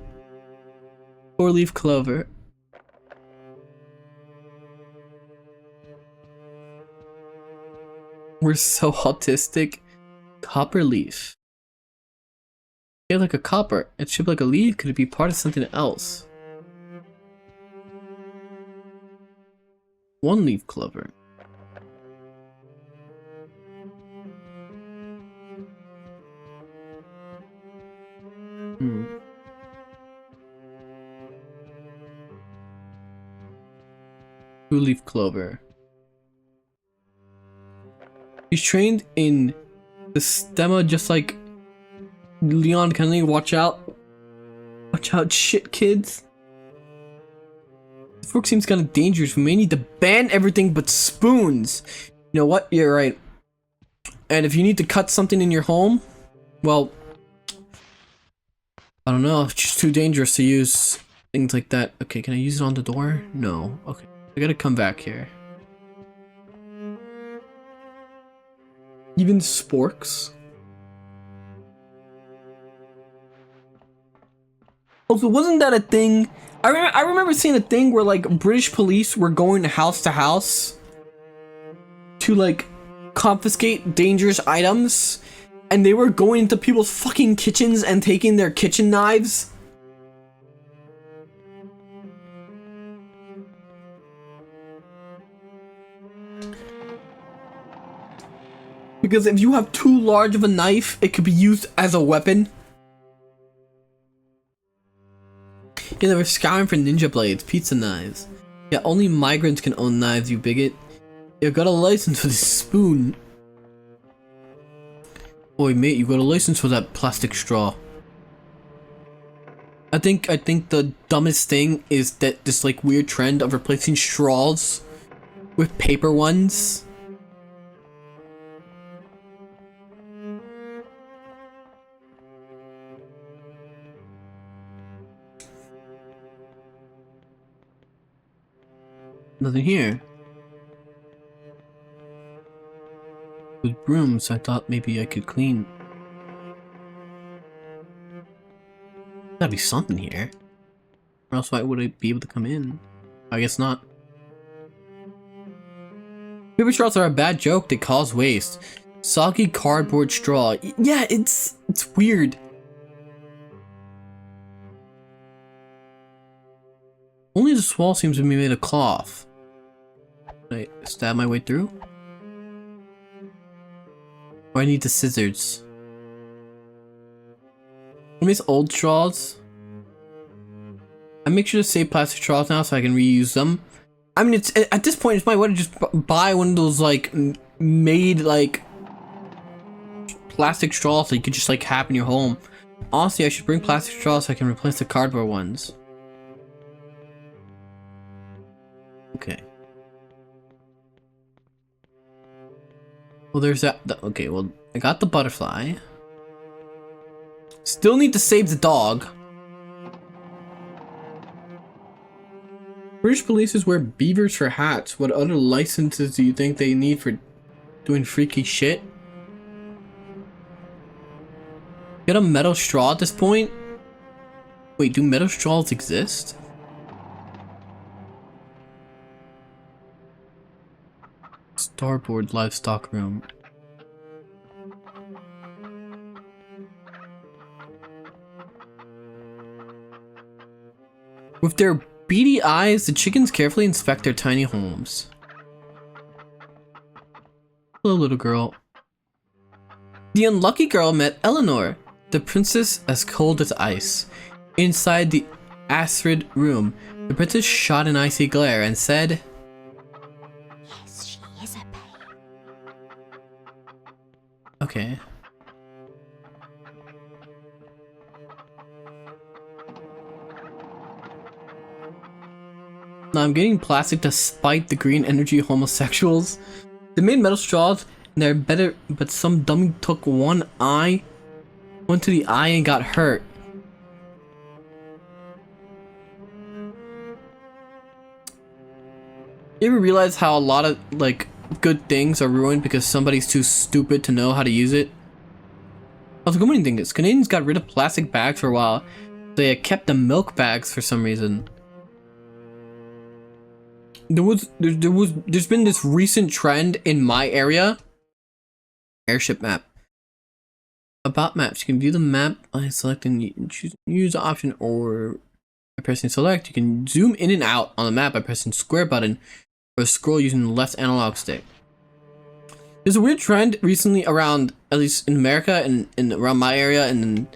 A: 4-leaf clover. We're so autistic. Copper leaf. Yeah, like a copper. It's shaped like a leaf. Could it be part of something else? One leaf clover. Two leaf clover. He's trained in the stemma just like Leon Kennedy. Watch out. Watch out, shit kids. This fork seems kind of dangerous. We may need to ban everything but spoons. You know what? You're right. And if you need to cut something in your home, well, I don't know. It's just too dangerous to use things like that. Okay, can I use it on the door? No. Okay. I gotta come back here. Even sporks. Also, wasn't that a thing? I remember seeing a thing where like British police were going to house to like confiscate dangerous items, and they were going into people's fucking kitchens and taking their kitchen knives. Because if you have too large of a knife, it could be used as a weapon. Yeah, they were scouring for ninja blades, pizza knives. Yeah, only migrants can own knives, you bigot. You got a license for this spoon. Boy, mate, you got a license for that plastic straw. I think the dumbest thing is that this like weird trend of replacing straws with paper ones. Nothing here. With brooms, I thought maybe I could clean. Gotta be something here. Or else why would I be able to come in? I guess not. Paper straws are a bad joke. They cause waste. Soggy cardboard straw. Yeah, it's weird. Only the swall seems to be made of cloth. Can I stab my way through? Or I need the scissors. I miss old straws. I make sure to save plastic straws now so I can reuse them. I mean, it's at this point, it's my way to just buy one of those like made like plastic straws that you could just like have in your home. Honestly, I should bring plastic straws so I can replace the cardboard ones. Okay. Well, there's that. Okay, well, I got the butterfly. Still need to save the dog. British police wear beavers for hats. What other licenses do you think they need for doing freaky shit? Get a metal straw at this point? Wait, do metal straws exist? Starboard livestock room. With their beady eyes, the chickens carefully inspect their tiny homes. Hello, little girl. The unlucky girl met Eleanor, the princess as cold as ice. Inside the acrid room, the princess shot an icy glare and said,
K: Yes, she is a pain.
A: okay. Now I'm getting plastic to spite the green energy homosexuals. They made metal straws and they're better, but some dummy took went to the eye and got hurt. You ever realize how a lot of like good things are ruined because somebody's too stupid to know how to use it? Also, good morning, dingus. Canadians got rid of plastic bags for a while. They kept the milk bags for some reason. There's been this recent trend in my area Airship map. About maps. You can view the map by selecting choose use option or by pressing select. You can zoom in and out on the map by pressing square button or scroll using the left analog stick. There's a weird trend recently around, at least in America and around my area, and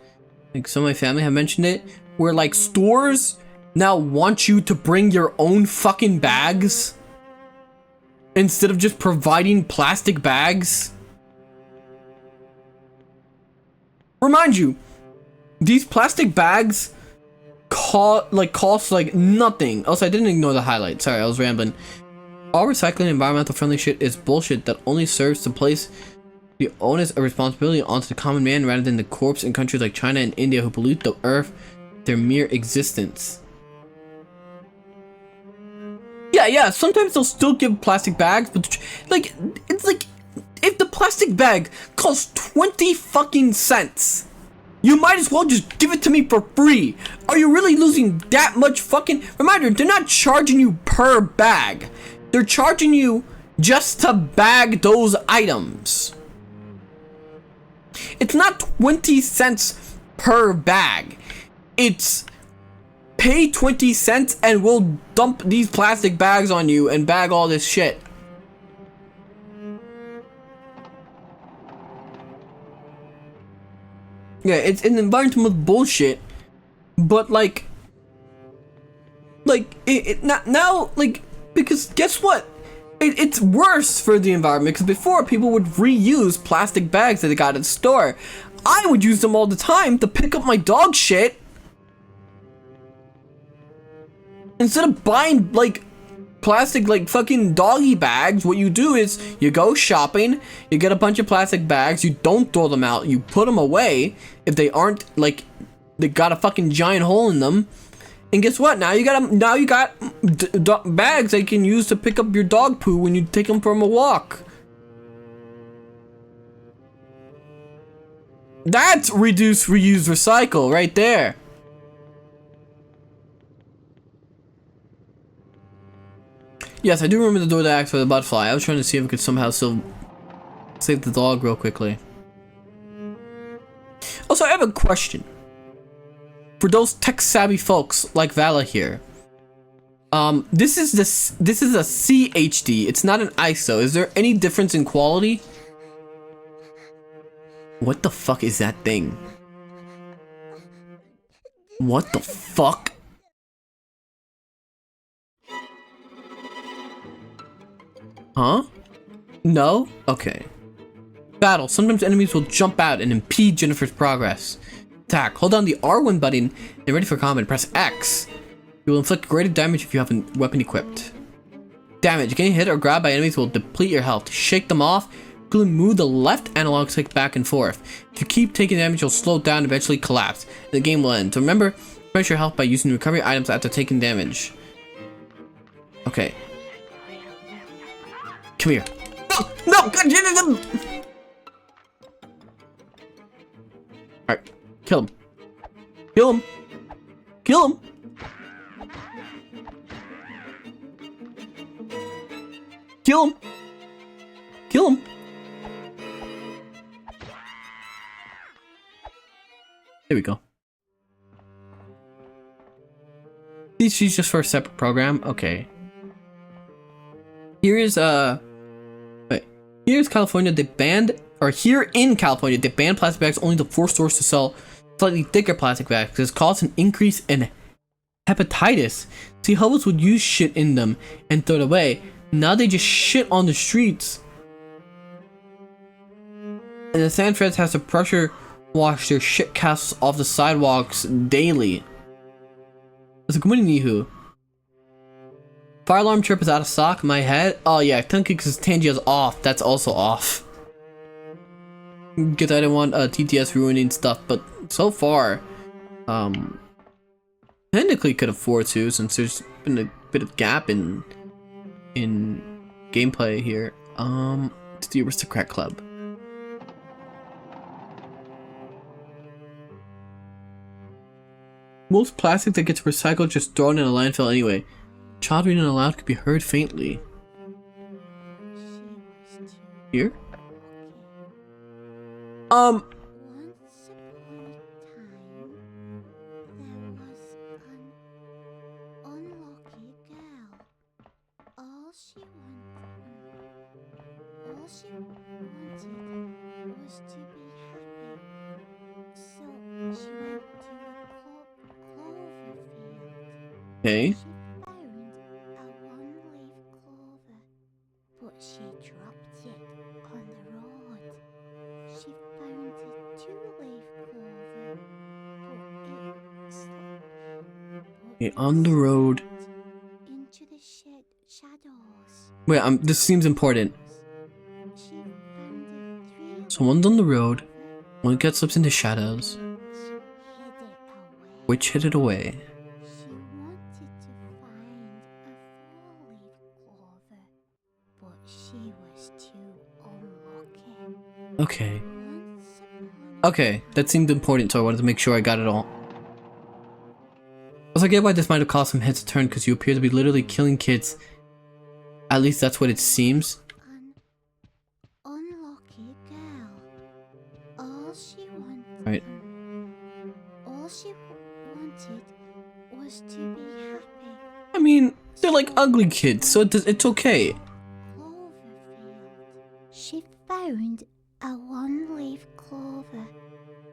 A: like some of my family have mentioned it, where like stores now want you to bring your own fucking bags instead of just providing plastic bags. Remind you, these plastic bags cost like nothing. Also, I didn't ignore the highlight. Sorry, I was rambling. All recycling environmental friendly shit is bullshit that only serves to place the onus of responsibility onto the common man rather than the corpse in countries like China and India who pollute the earth their mere existence. Yeah, sometimes they'll still give plastic bags, but like, it's like, if the plastic bag costs 20 fucking cents, you might as well just give it to me for free. Are you really losing that much fucking... Reminder, they're not charging you per bag. They're charging you just to bag those items. It's not 20 cents per bag. It's pay 20 cents and we'll dump these plastic bags on you and bag all this shit. Yeah, it's an environmental bullshit, but like now, like, because guess what? It's worse for the environment, because before people would reuse plastic bags that they got at the store. I would use them all the time to pick up my dog shit. Instead of buying like plastic like fucking doggy bags, what you do is you go shopping, you get a bunch of plastic bags, you don't throw them out, you put them away if they aren't like they got a fucking giant hole in them. And guess what? Now you got bags that you can use to pick up your dog poo when you take them from a walk. That's reduce, reuse, recycle right there. Yes, I do remember the door that acts for the butterfly. I was trying to see if we could somehow still save the dog real quickly. Also, I have a question. For those tech-savvy folks like Vala here. This is a CHD. It's not an ISO. Is there any difference in quality? What the fuck is that thing? What the fuck? Huh? No? Okay. Battle. Sometimes enemies will jump out and impede Jennifer's progress. Attack. Hold down the R1 button and ready for combat. Press X. You will inflict greater damage if you have a weapon equipped. Damage. Getting hit or grabbed by enemies will deplete your health. Shake them off. You can move the left analog stick back and forth. If you keep taking damage, you'll slow down and eventually collapse. The game will end. So remember, replenish your health by using recovery items after taking damage. Okay. Come here. No! Alright. Kill him. Kill him. Kill him. Kill him. Kill him. There we go. She's just for a separate program? Okay. Here's California. They banned, or here in California, they banned plastic bags only to 4 stores to sell slightly thicker plastic bags because it's caused an increase in hepatitis. See, hobos would use shit in them and throw it away. Now they just shit on the streets. And the San Fred has to pressure wash their shit casts off the sidewalks daily. It's a community who. Fire alarm trip is out of stock. My head. Oh yeah, because Tangia's off. That's also off. Because I didn't want TTS ruining stuff, but so far, technically could afford to, since there's been a bit of gap in gameplay here. It's the Aristocrat Club. Most plastic that gets recycled just thrown in a landfill anyway. Child reading aloud could be heard faintly. Here?
C: Once upon a time, there was an unlucky girl. All she wanted was to be happy. So she went to a clover field.
A: Okay.
C: She found a one-leaf clover, but she dropped it on the road. She found a two-leaf clover, but
A: Okay, on the road.
C: into the shadows.
A: Wait, this seems important.
C: She found a three.
A: So one's on the road, one gets slips into shadows,
C: Hid it away.
A: which hid it away.
C: She wanted to find a four-leaf clover, but she was too unlucky.
A: Okay.
C: Once upon
A: Okay, that seemed important, so I wanted to make sure I got it all. Also, I get why this might have caused some heads to turn, because you appear to be literally killing kids. At least that's what it seems.
C: an unlucky girl. All she wanted.
A: Right.
C: All she wanted was to be happy.
A: I mean, they're like ugly kids, so it's okay.
C: Cloverfield. She found a one-leaf clover,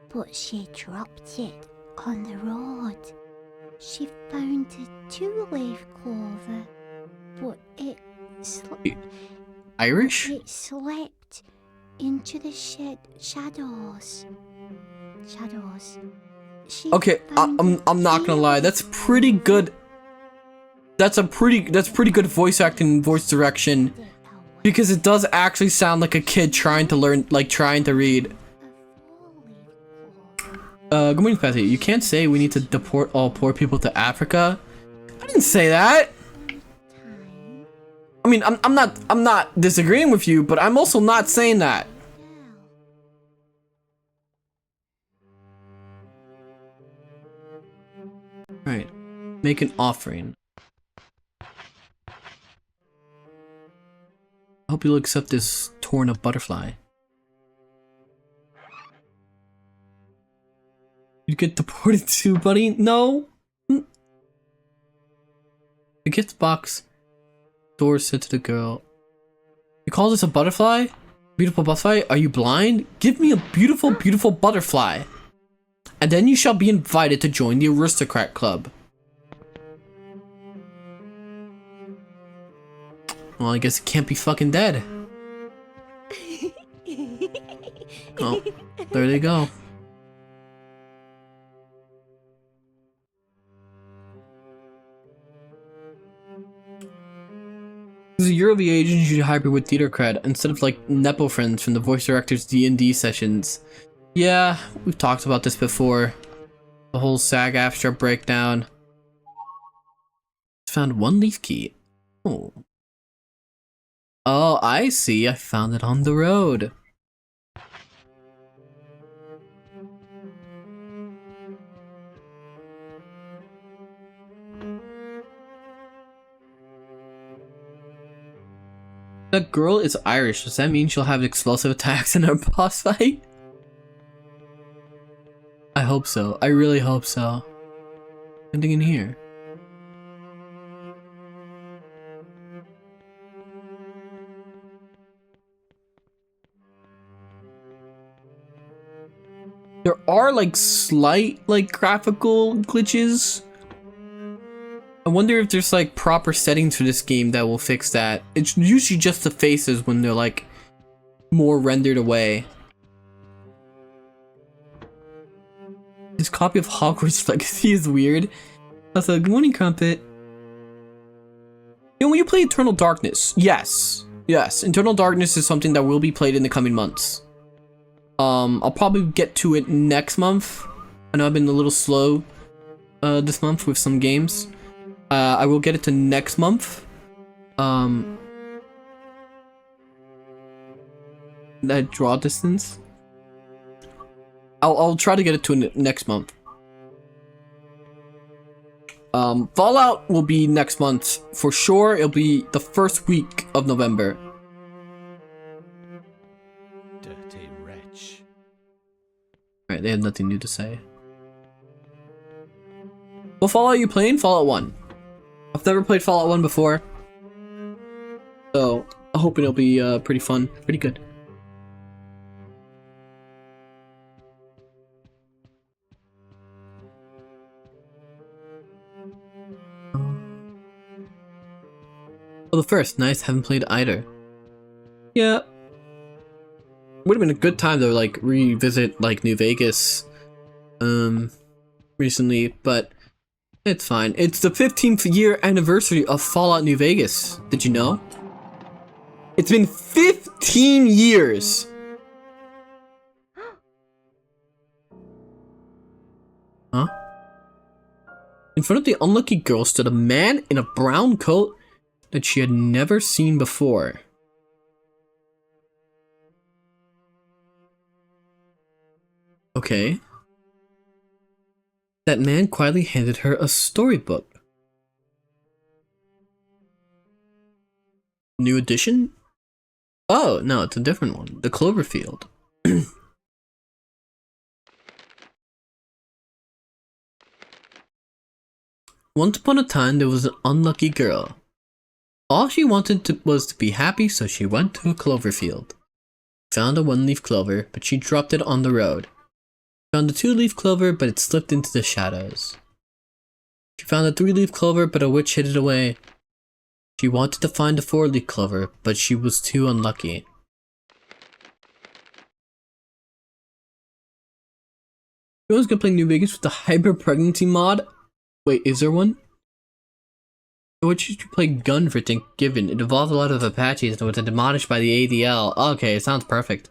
C: but she dropped it on the road. She found a two-leaf clover, but it
A: Irish?
C: slipped into the shadows. She
A: Okay,
C: found
A: I'm not gonna lie, that's pretty good. That's pretty good voice acting and voice direction, because it does actually sound like a kid trying to learn, like trying to read. Good morning, Patty. You can't say we need to deport all poor people to Africa. I didn't say that. I mean, I'm not disagreeing with you, but I'm also not saying that. Right. Make an offering. I hope you'll accept this torn up butterfly. You get deported too, buddy? No. The gift box door said to the girl, "You call this a butterfly? Beautiful butterfly? Are you blind? Give me a beautiful, beautiful butterfly, and then you shall be invited to join the aristocrat club." Well, I guess it can't be fucking dead. Oh, there they go. This is a Euro the agent you should hybrid with theater cred instead of like Nepo friends from the voice director's D&D sessions. Yeah, we've talked about this before. The whole SAG-AFTRA breakdown. Found one leaf key. Oh. Oh, I see. I found it on the road. That girl is Irish. Does that mean she'll have explosive attacks in her boss fight? I hope so. I really hope so. Anything in here? There are like slight like graphical glitches. I wonder if there's like proper settings for this game that will fix that. It's usually just the faces when they're like more rendered away. This copy of Hogwarts Legacy is weird. Also, good morning, Crumpet. You know, when you play Eternal Darkness, yes, Eternal Darkness is something that will be played in the coming months. I'll probably get to it next month. I know I've been a little slow this month with some games. I will get it to next month. That draw distance. I'll try to get it to next month. Fallout will be next month for sure. It'll be the first week of November.
D: Dirty wretch.
A: they had nothing new to say. What Fallout are you playing? Fallout 1. I've never played Fallout 1 before, so I'm hoping it'll be pretty fun, pretty good. Well, the first, nice, haven't played either. Yeah. Would have been a good time to like revisit like New Vegas recently, but it's fine. It's the 15th year anniversary of Fallout New Vegas. Did you know? It's been 15 years. Huh? In front of the unlucky girl stood a man in a brown coat that she had never seen before. Okay. That man quietly handed her a storybook. New edition? Oh, no, it's a different one. The Cloverfield. Once upon a time, there was an unlucky girl. All she wanted was to be happy, so she went to a clover field. Found a one-leaf clover, but she dropped it on the road. Found a two-leaf clover, but it slipped into the shadows. She found a three-leaf clover, but a witch hid it away. She wanted to find a four-leaf clover, but she was too unlucky. Everyone's gonna play New Vegas with the hyper pregnancy mod? Wait, is there one? What should you play Gun for Thanksgiving? It involved a lot of Apaches and was demolished by the ADL. Okay, it sounds perfect.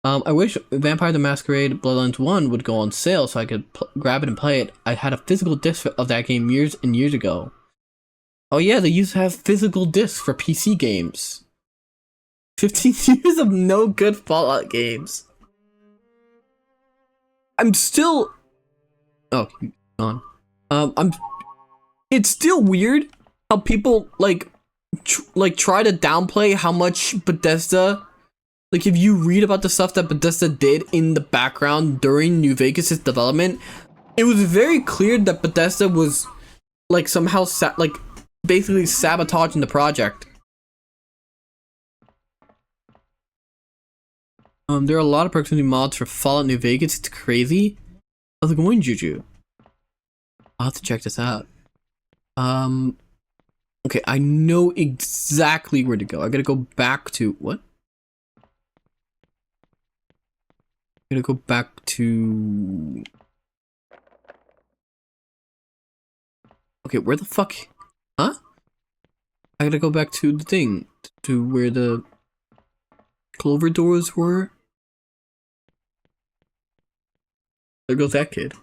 A: I wish Vampire the Masquerade Bloodlines 1 would go on sale so I could grab it and play it. I had a physical disc of that game years and years ago. Oh yeah, they used to have physical discs for PC games. 15 years of no good Fallout games. I'm still... Oh, on. It's still weird how people like try to downplay how much Bethesda, like if you read about the stuff that Bethesda did in the background during New Vegas' development, it was very clear that Bethesda was like somehow basically sabotaging the project. There are a lot of proximity mods for Fallout New Vegas. It's crazy. How's it going, Juju? I'll have to check this out. Okay, I know exactly where to go. I gotta go back to what? I gotta go back to... Okay, where the fuck? Huh? I gotta go back to the thing, to where the clover doors were. There goes that kid.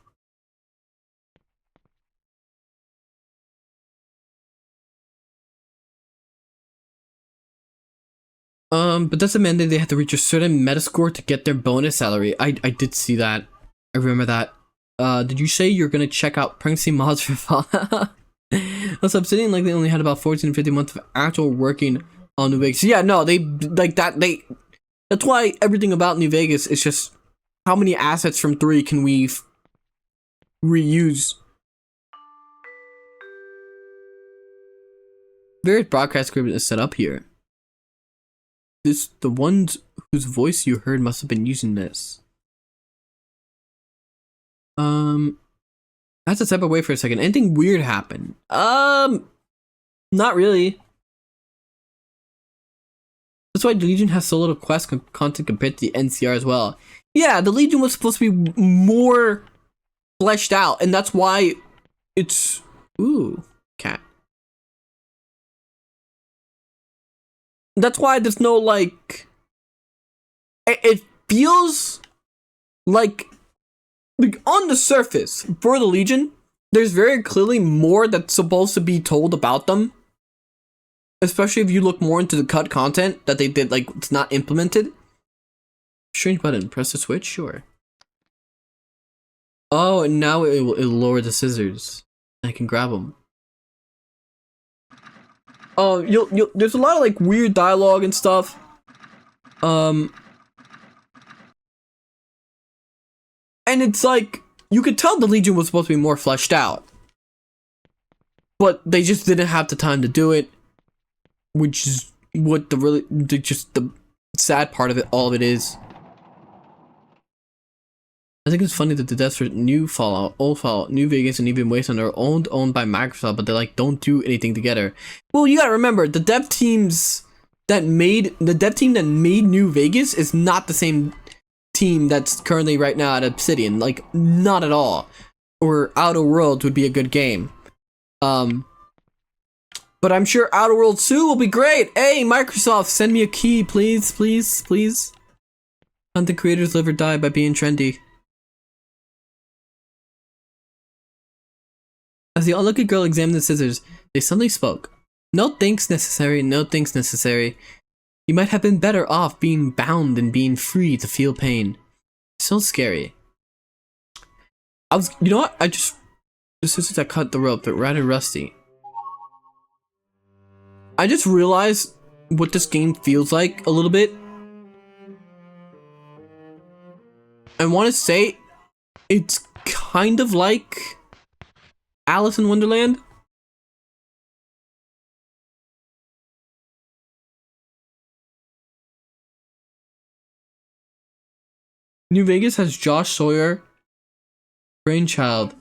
A: But that's a mandate. They have to reach a certain metascore to get their bonus salary. I did see that. I remember that. Did you say you're gonna check out pregnancy mods for Fallout? Also, I'm sitting like they only had about 14 to 15 months of actual working on New Vegas. Yeah, no, they like that. That's why everything about New Vegas is just how many assets from 3 can we reuse. Various broadcast equipment is set up here. The ones whose voice you heard must have been using this. I have to step away for a second. Anything weird happen? Not really. That's why the Legion has so little quest content compared to the NCR as well. Yeah, the Legion was supposed to be more fleshed out, and that's why it's... Ooh, cat. That's why there's no, like... It feels like on the surface, for the Legion, there's very clearly more that's supposed to be told about them. Especially if you look more into the cut content that they did, like, it's not implemented. Strange button, press the switch, sure. Oh, and now it'll lower the scissors. I can grab them. Oh, there's a lot of, like, weird dialogue and stuff. And it's like, you could tell the Legion was supposed to be more fleshed out. But they just didn't have the time to do it. Which is what the sad part of it, all of it is. I think it's funny that the devs for new Fallout, old Fallout, New Vegas, and even Wasteland are owned by Microsoft, but they like don't do anything together. Well, you gotta remember, the dev team that made New Vegas is not the same team that's currently right now at Obsidian. Like, not at all. Or Outer Worlds would be a good game. But I'm sure Outer Worlds 2 will be great. Hey, Microsoft, send me a key, please, please, please. Hunt the creators live or die by being trendy. As the unlucky girl examined the scissors, they suddenly spoke. No thanks necessary, no thanks necessary. You might have been better off being bound than being free to feel pain. So scary. You know what? The scissors that cut the rope, they're rather rusty. I just realized what this game feels like a little bit. I want to say it's kind of like Alice in Wonderland. New Vegas has Josh Sawyer, brainchild,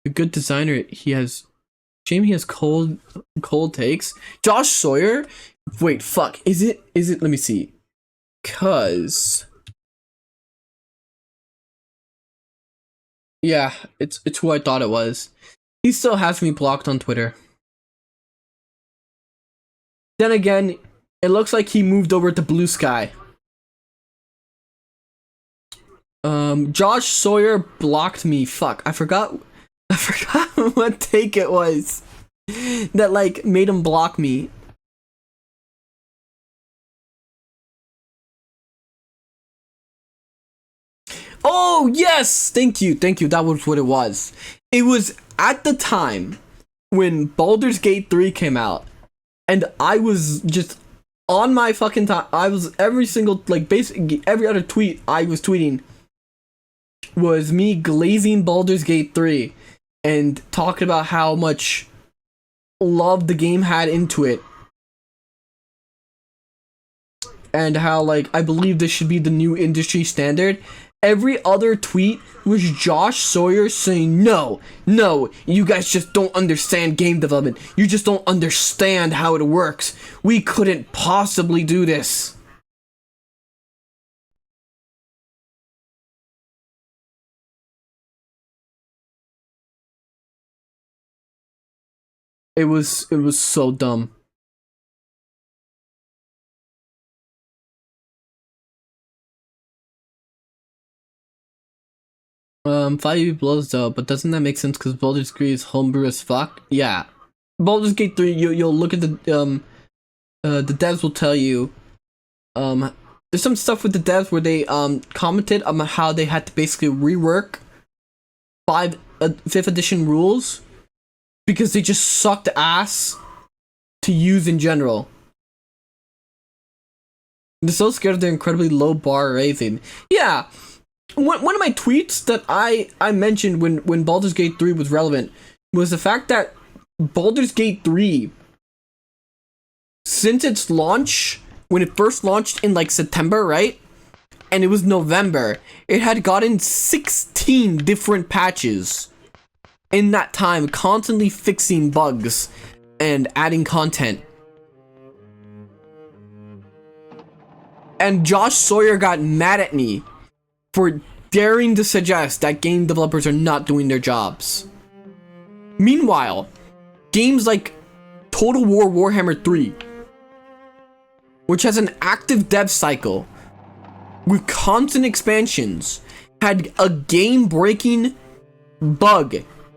A: a good designer. He has cold takes. Josh Sawyer? Wait, fuck. Is it? Let me see. Cause yeah, it's who I thought it was. He still has me blocked on Twitter. Then again, it looks like he moved over to Blue Sky. Josh Sawyer blocked me. Fuck, I forgot what take it was that like made him block me. Oh yes, thank you. That was what it was. It was at the time when Baldur's Gate 3 came out, and I was just on my fucking time. I was every single, like, basically every other tweet I was tweeting was me glazing Baldur's Gate 3 and talking about how much love the game had into it, and how, like, I believe this should be the new industry standard. Every other tweet was Josh Sawyer saying, no, you guys just don't understand game development. You just don't understand how it works. We couldn't possibly do this. It was so dumb. Five blows though, but doesn't that make sense because Baldur's Gate is homebrew as fuck? Yeah. Baldur's Gate 3, you'll look at the devs will tell you, there's some stuff with the devs where they commented on how they had to basically rework 5th edition rules because they just sucked ass to use in general. They're so scared of their incredibly low bar raising. Yeah. One of my tweets that I mentioned when Baldur's Gate 3 was relevant was the fact that Baldur's Gate 3, since its launch, when it first launched in like September, right? And it was November, it had gotten 16 different patches in that time, constantly fixing bugs and adding content. And Josh Sawyer got mad at me for daring to suggest that game developers are not doing their jobs. Meanwhile, games like Total War Warhammer 3, which has an active dev cycle with constant expansions, had a game-breaking bug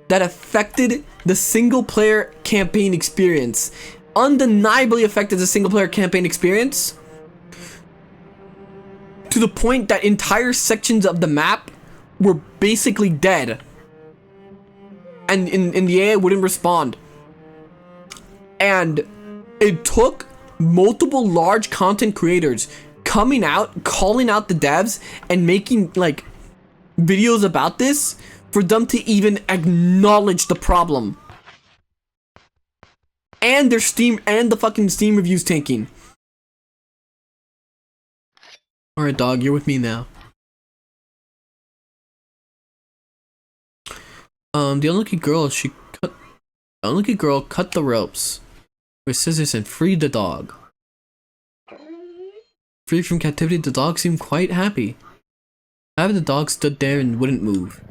A: that affected the single-player campaign experience. Undeniably affected the single-player campaign experience, to the point that entire sections of the map were basically dead. And in the AI wouldn't respond. And it took multiple large content creators coming out, calling out the devs, and making, like, videos about this for them to even acknowledge the problem. And their Steam and the fucking Steam reviews tanking. Alright, dog, you're with me now. The unlucky girl cut the ropes with scissors and freed the dog. Free from captivity, the dog seemed quite happy. However, the dog stood there and wouldn't move.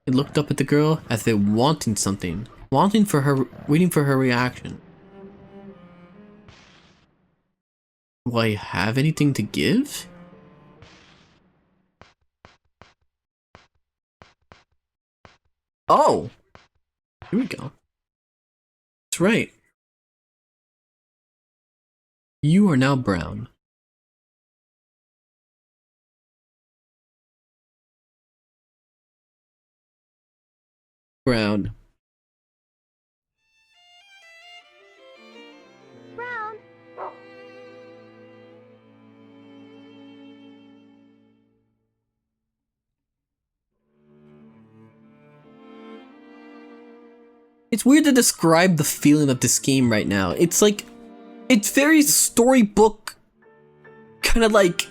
A: It looked up at the girl as if wanting something, waiting for her reaction. Do I have anything to give? Oh! Here we go. That's right. You are now brown. Brown.
C: Brown.
A: It's weird to describe the feeling of this game right now. It's like, it's very storybook, kind of like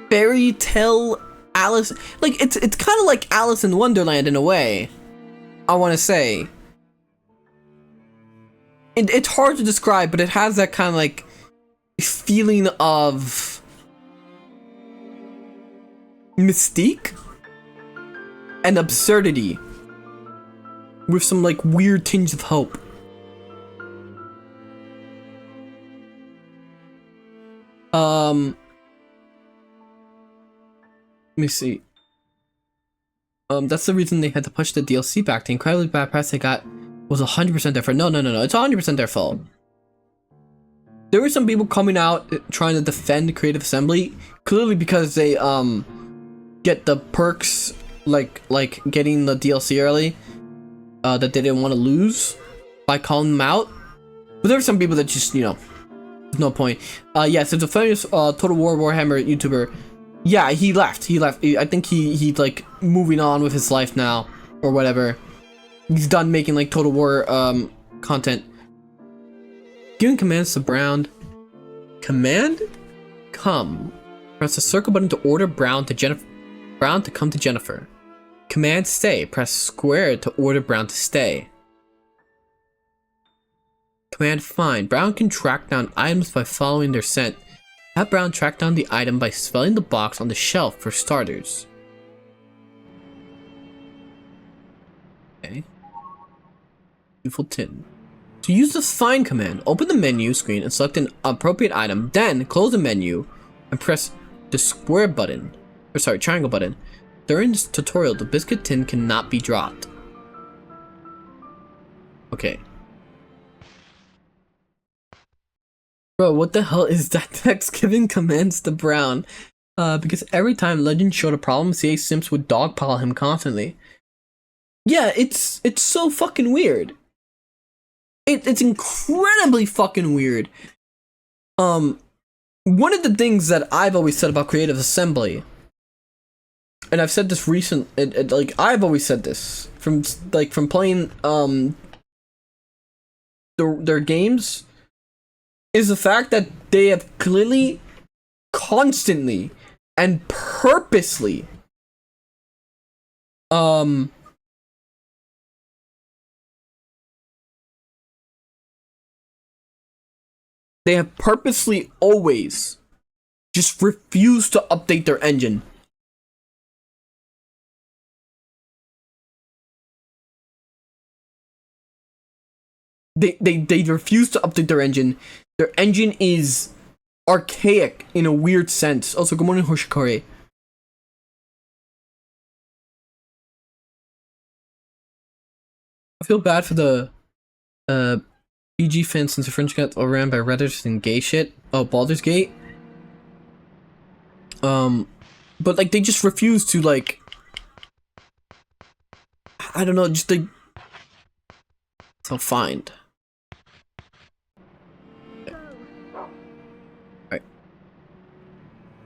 A: fairy tale Alice. Like it's kind of like Alice in Wonderland in a way. I want to say. It's hard to describe, but it has that kind of like feeling of mystique and absurdity with some like weird tinge of hope. Let me see. That's the reason they had to push the DLC back. The incredibly bad press they got was 100% their fault. No, it's 100% their fault. There were some people coming out trying to defend Creative Assembly, clearly because they get the perks like getting the DLC early that they didn't want to lose by calling them out. But there were some people that just, you know, there's no point. Yes, it's a famous Total War Warhammer YouTuber. Yeah, he left. I think he's like moving on with his life now or whatever. He's done making like Total War content. Giving commands to Brown. Command? Come. Press the circle button to order Brown to come to Jennifer. Command stay. Press square to order Brown to stay. Command find. Brown can track down items by following their scent. Have Brown track down the item by spelling the box on the shelf for starters. Okay. Beautiful tin. To use the find command, open the menu screen and select an appropriate item, then close the menu and press the square button, or sorry, triangle button. During this tutorial, the biscuit tin cannot be dropped. Okay. Bro, what the hell is that text giving commands to Brown? Because every time Legend showed a problem, CA Simps would dogpile him constantly. Yeah, it's so fucking weird. It's incredibly fucking weird. One of the things that I've always said about Creative Assembly, and I've said this like I've always said this from playing their games, is the fact that they have clearly, constantly, and purposely they have purposely always just refused to update their engine. They refuse to update their engine. Their engine is archaic in a weird sense. Also, good morning, Hoshikari. I feel bad for the BG fans since the French got overran by Redditors and gay shit. Oh, Baldur's Gate. But like they just refuse to like, I don't know, just like, so find. Alright.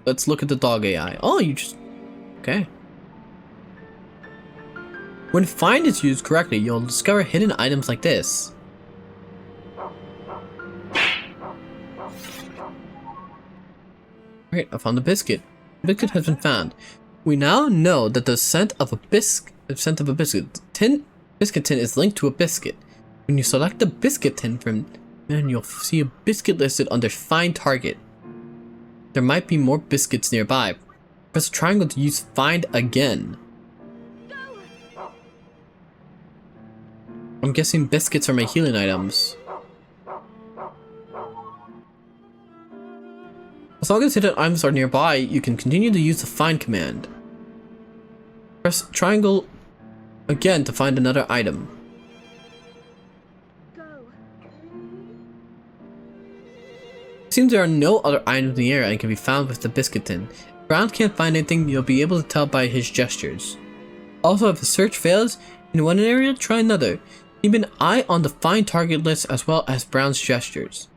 A: Let's look at the dog AI. Oh, you just, okay. When find is used correctly, you'll discover hidden items like this. Alright, I found a biscuit. The biscuit has been found. We now know that the scent of a biscuit tin is linked to a biscuit. When you select the biscuit tin from menu, you'll see a biscuit listed under find target. There might be more biscuits nearby. Press triangle to use find again. I'm guessing biscuits are my healing items. As long as hidden items are nearby, you can continue to use the find command. Press triangle again to find another item. It seems there are no other items in the area and can be found with the biscuit tin. If Brown can't find anything, you'll be able to tell by his gestures. Also, if the search fails in one area, try another. Keep an eye on the find target list as well as Brown's gestures.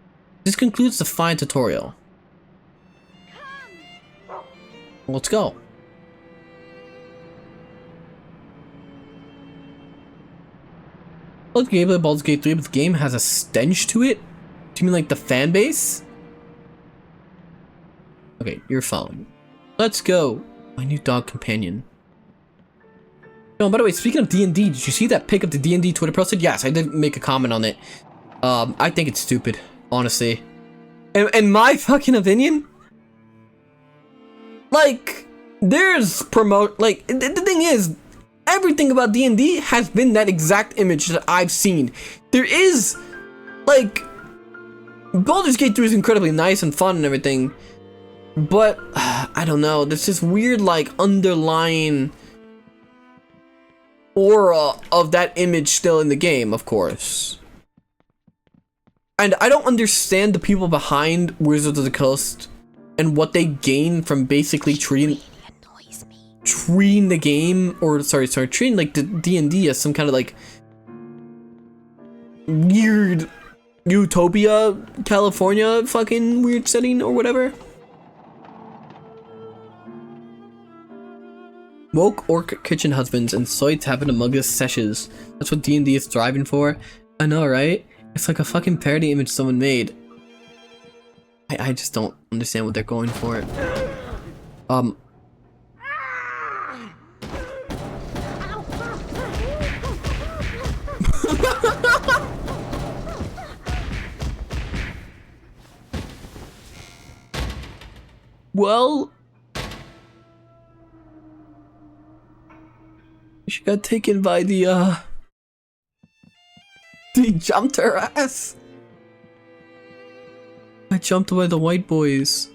A: This concludes the find tutorial. Let's go. Well, gameplay of Baldur's Gate 3, but the game has a stench to it? Do you mean like the fan base? Okay, you're following. Let's go. My new dog companion. Oh, by the way, speaking of D&D, did you see that pic of the D&D Twitter posted? Yes, I did make a comment on it. I think it's stupid, honestly. In my fucking opinion, like, there's like, the thing is, everything about D&D has been that exact image that I've seen. There is, like, Baldur's Gate 3 is incredibly nice and fun and everything, but, I don't know, there's this weird, like, underlying aura of that image still in the game, of course. And I don't understand the people behind Wizards of the Coast and what they gain from basically treating the game, or treating like the D&D as some kind of like weird Utopia, California fucking weird setting or whatever. Woke orc kitchen husbands and soy tapping among us sessions. That's what D&D is thriving for. I know, right? It's like a fucking parody image someone made. I just don't understand what they're going for. Well, she got taken by the he jumped her ass. I jumped by the white boys.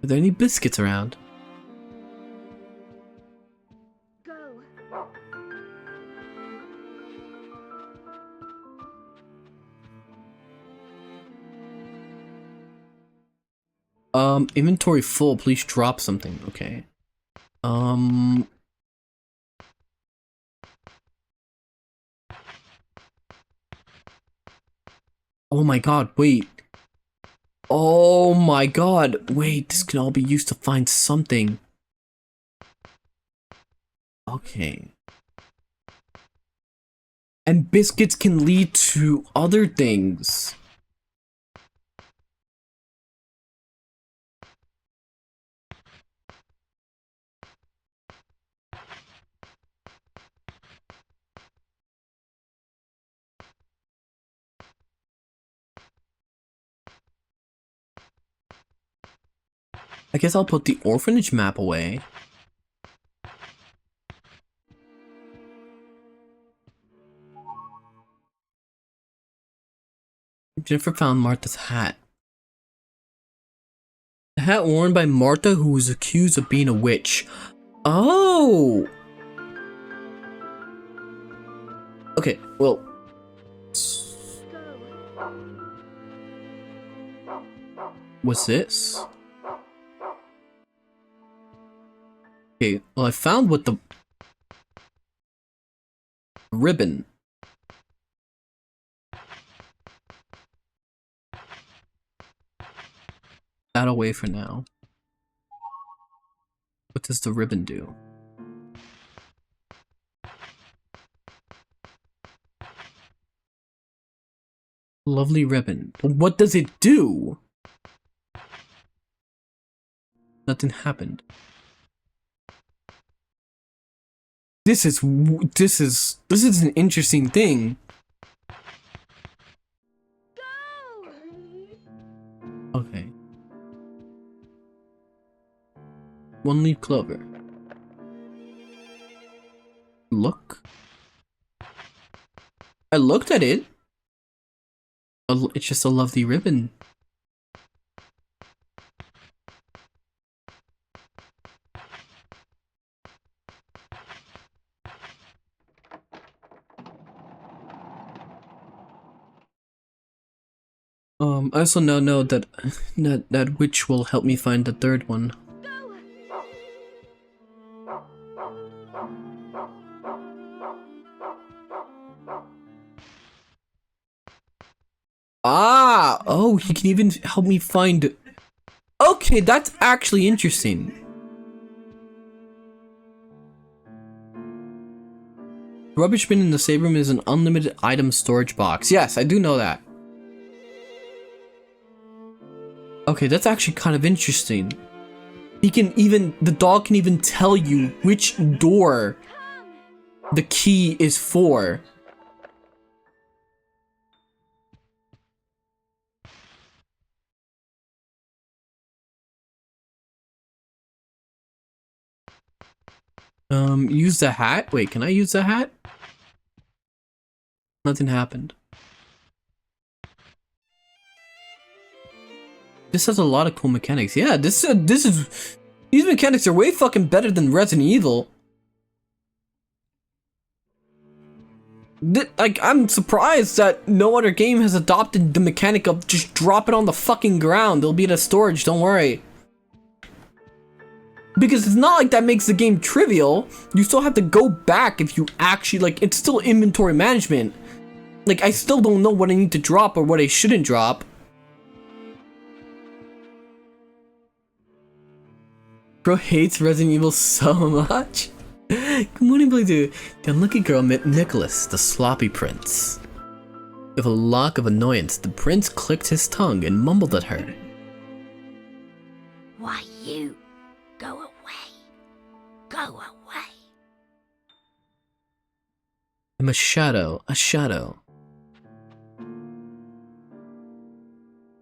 A: Are there any biscuits around? Inventory full, please drop something. Okay. Oh my god, wait. Oh my god, wait, this can all be used to find something. Okay. And biscuits can lead to other things. I guess I'll put the orphanage map away. Jennifer found Martha's hat. The hat worn by Martha, who was accused of being a witch. Oh! Okay, well... What's this? Okay, well I found what the... ribbon. that away for now. What does the ribbon do? Lovely ribbon. What does it do? Nothing happened. This is an interesting thing. Okay. One leaf clover. Look. I looked at it. It's just a lovely ribbon. I also now know that that witch will help me find the third one. Ah! Oh, he can even help me find... Okay, that's actually interesting. Rubbish bin in the save room is an unlimited item storage box. Yes, I do know that. Okay, that's actually kind of interesting. The dog can even tell you which door the key is for. Use the hat? Wait, can I use the hat? Nothing happened. This has a lot of cool mechanics. Yeah, these mechanics are way fucking better than Resident Evil. Like, I'm surprised that no other game has adopted the mechanic of just drop it on the fucking ground. It'll be in a storage, don't worry. Because it's not like that makes the game trivial. You still have to go back if you actually, like, it's still inventory management. Like, I still don't know what I need to drop or what I shouldn't drop. Bro hates Resident Evil so much. Good morning, Blue. The unlucky girl met Nicholas, the sloppy prince. With a lock of annoyance, the prince clicked his tongue and mumbled at her.
K: Why, you go away. Go away.
A: I'm a shadow, a shadow.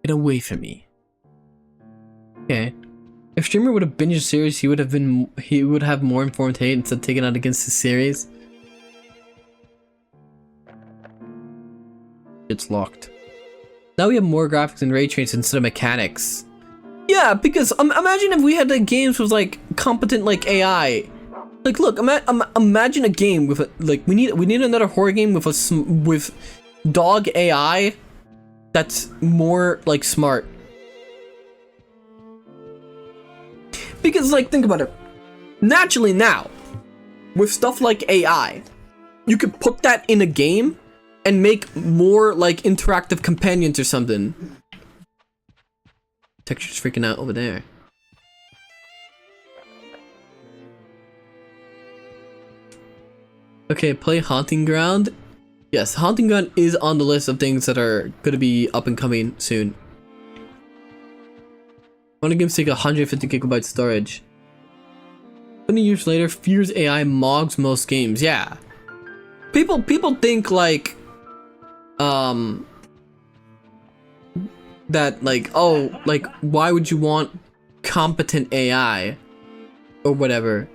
A: Get away from me. Okay. If Streamer would have binged the series, he would have more informed hate instead of taking out against the series. It's locked. Now we have more graphics and ray tracing instead of mechanics. Yeah, because imagine if we had like games with like competent like AI. Like, look, imagine a game with like we need another horror game with dog AI that's more like smart. Because, like, think about it. Naturally now, with stuff like AI, you could put that in a game and make more, like, interactive companions or something. Texture's freaking out over there. Okay, play Haunting Ground. Yes, Haunting Ground is on the list of things that are going to be up and coming soon. One of the games take 150 gigabyte storage. 20 years later, Fear's AI mogs most games. Yeah. People think like that like, oh, like why would you want competent AI or whatever?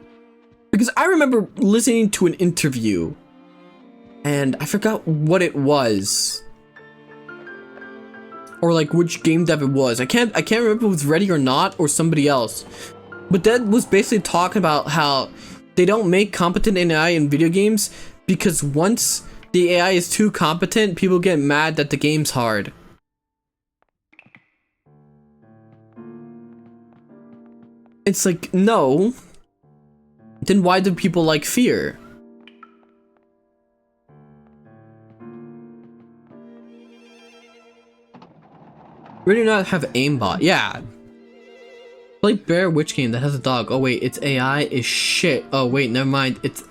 A: Because I remember listening to an interview and I forgot what it was. Or like which game dev it was. I can't remember if it was Ready or Not or somebody else. But that was basically talking about how they don't make competent AI in video games because once the AI is too competent, people get mad that the game's hard. It's like, no. Then why do people like Fear? We do not have aimbot. Yeah. Play Bear Witch game that has a dog. Oh wait, it's AI is shit. Oh wait, never mind. It's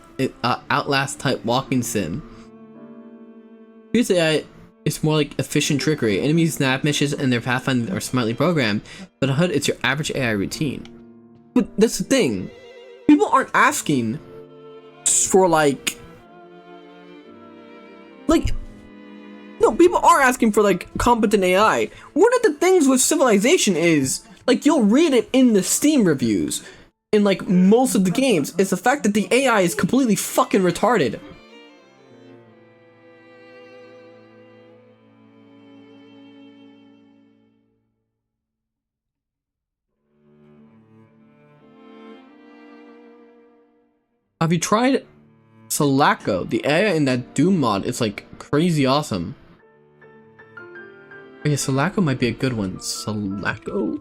A: Outlast type walking sim. Here's AI. It's more like efficient trickery. Enemies, snap missions, and their pathfinding are smartly programmed. But HUD, it's your average AI routine. But that's the thing. People aren't asking for like no, people are asking for like competent AI. One of the things with Civilization is like you'll read it in the Steam reviews in like most of the games is the fact that the AI is completely fucking retarded. Have you tried Sulaco? The AI in that Doom mod is like crazy awesome. Oh, yeah, Sulaco might be a good one. Sulaco.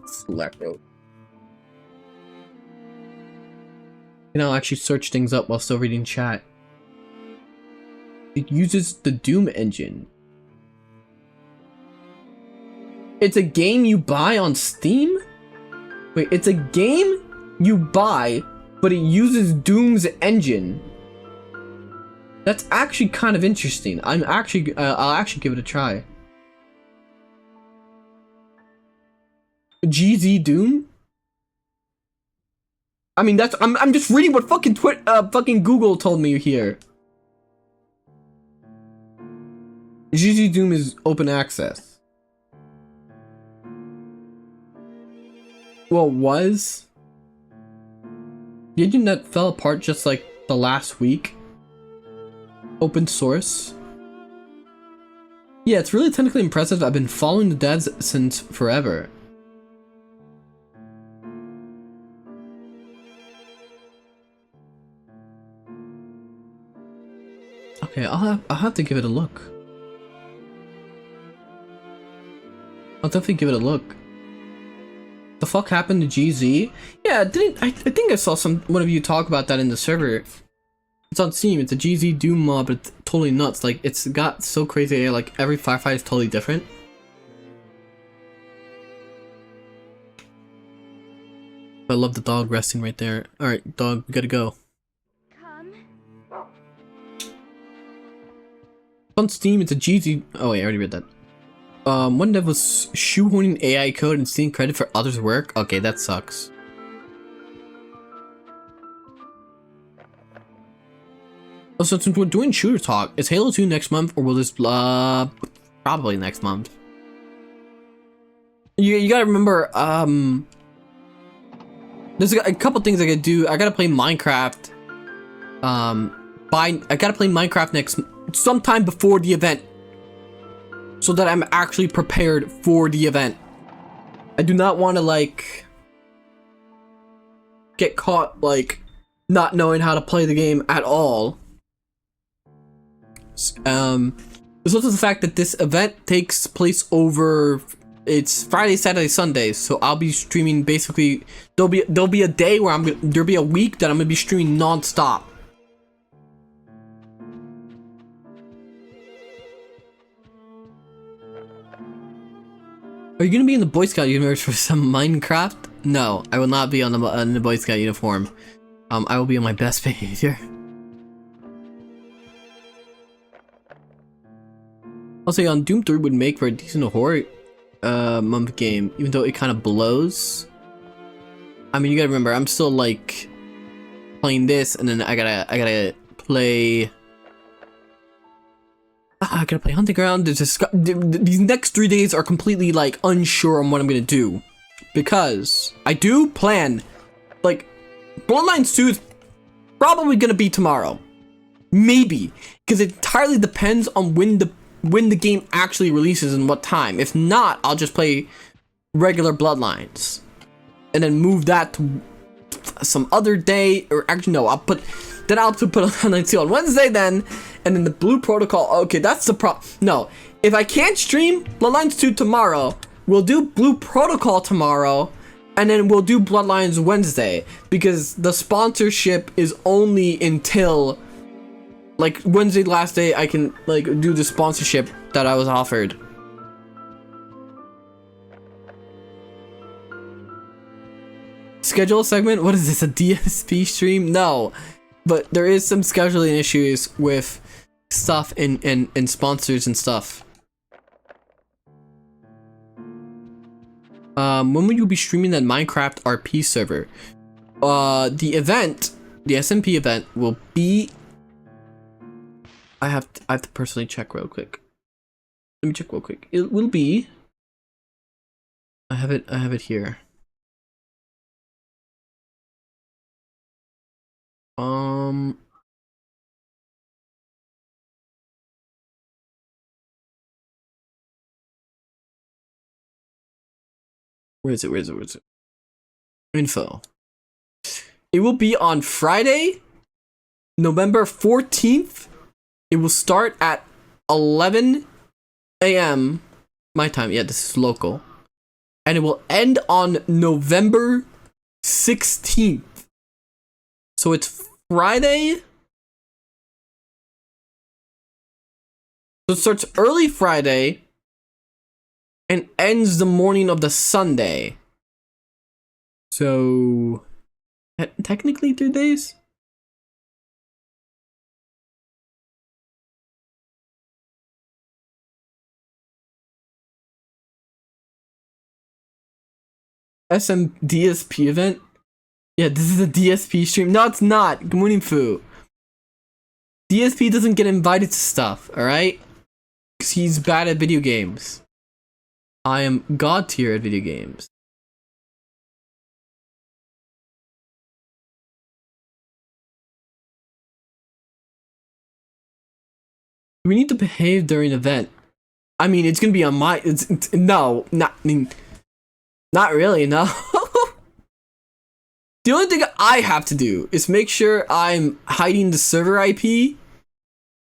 A: And I'll actually search things up while still reading chat. It uses the Doom engine. It's a game you buy on Steam? Wait, it's a game you buy, but it uses Doom's engine. That's actually kind of interesting. I'll actually give it a try. GZ Doom? I mean, I'm just reading what fucking fucking Google told me here. GZ Doom is open access. Well, was the engine that fell apart just like the last week? Open source. Yeah, it's really technically impressive. I've been following the devs since forever. Okay, I'll have to give it a look. I'll definitely give it a look. The fuck happened to GZ? Yeah, I think I saw one of you talk about that in the server. It's on Steam. It's a GZ Doom mod, but it's totally nuts. Like, it's got so crazy. Like, every firefight is totally different. I love the dog resting right there. Alright, dog, we gotta go.
C: Come.
A: On Steam, it's a GZ... Oh wait, I already read that. One dev was shoehorning AI code and stealing credit for others' work? Okay, that sucks. Also, since we're doing shooter talk, is Halo 2 next month, or will this probably next month? You gotta remember, there's a couple things I gotta do. I gotta play Minecraft. I gotta play Minecraft sometime before the event, so that I'm actually prepared for the event. I do not want to like get caught like not knowing how to play the game at all. There's also the fact that this event takes place over, it's Friday, Saturday, Sunday, so I'll be streaming basically, there'll be a day where there'll be a week that I'm gonna be streaming non-stop. Are you gonna be in the Boy Scout universe for some Minecraft? No, I will not be on the Boy Scout uniform. I will be on my best behavior. Also, on Doom 3 would make for a decent horror month game, even though it kind of blows. I mean, you gotta remember, I'm still like playing this, and then I gotta play. I gotta play Hunting Ground. These next 3 days are completely like unsure on what I'm gonna do, because I do plan, like, Bloodlines 2 is probably gonna be tomorrow, maybe, because it entirely depends on when the game actually releases and what time. If not, I'll just play regular Bloodlines and then move that to some other day, or actually no, I'll put Bloodlines 2 on Wednesday then, and then the Blue Protocol. Okay, that's the problem. No, if I can't stream Bloodlines 2 tomorrow, we'll do Blue Protocol tomorrow, and then we'll do Bloodlines Wednesday, because the sponsorship is only until like Wednesday, last day I can like do the sponsorship that I was offered. schedule segment? What is this, a DSP stream? No, but there is some scheduling issues with stuff and sponsors and stuff. When will you be streaming that Minecraft RP server? The event, the SMP event will be... I have to personally check real quick. Let me check real quick. It will be... I have it here. Where is it? Info. It will be on Friday, November 14th. It will start at 11 a.m. my time. Yeah, this is local. And it will end on November 16th. So it's Friday. So it starts early Friday and ends the morning of the Sunday. So technically 3 days? DSP event? Yeah, this is a DSP stream. No, it's not. Good morning, Fu. DSP doesn't get invited to stuff, alright? Because he's bad at video games. I am god tier at video games. We need to behave during event. I mean, it's gonna be on my... no, not really, no. The only thing I have to do is make sure I'm hiding the server IP.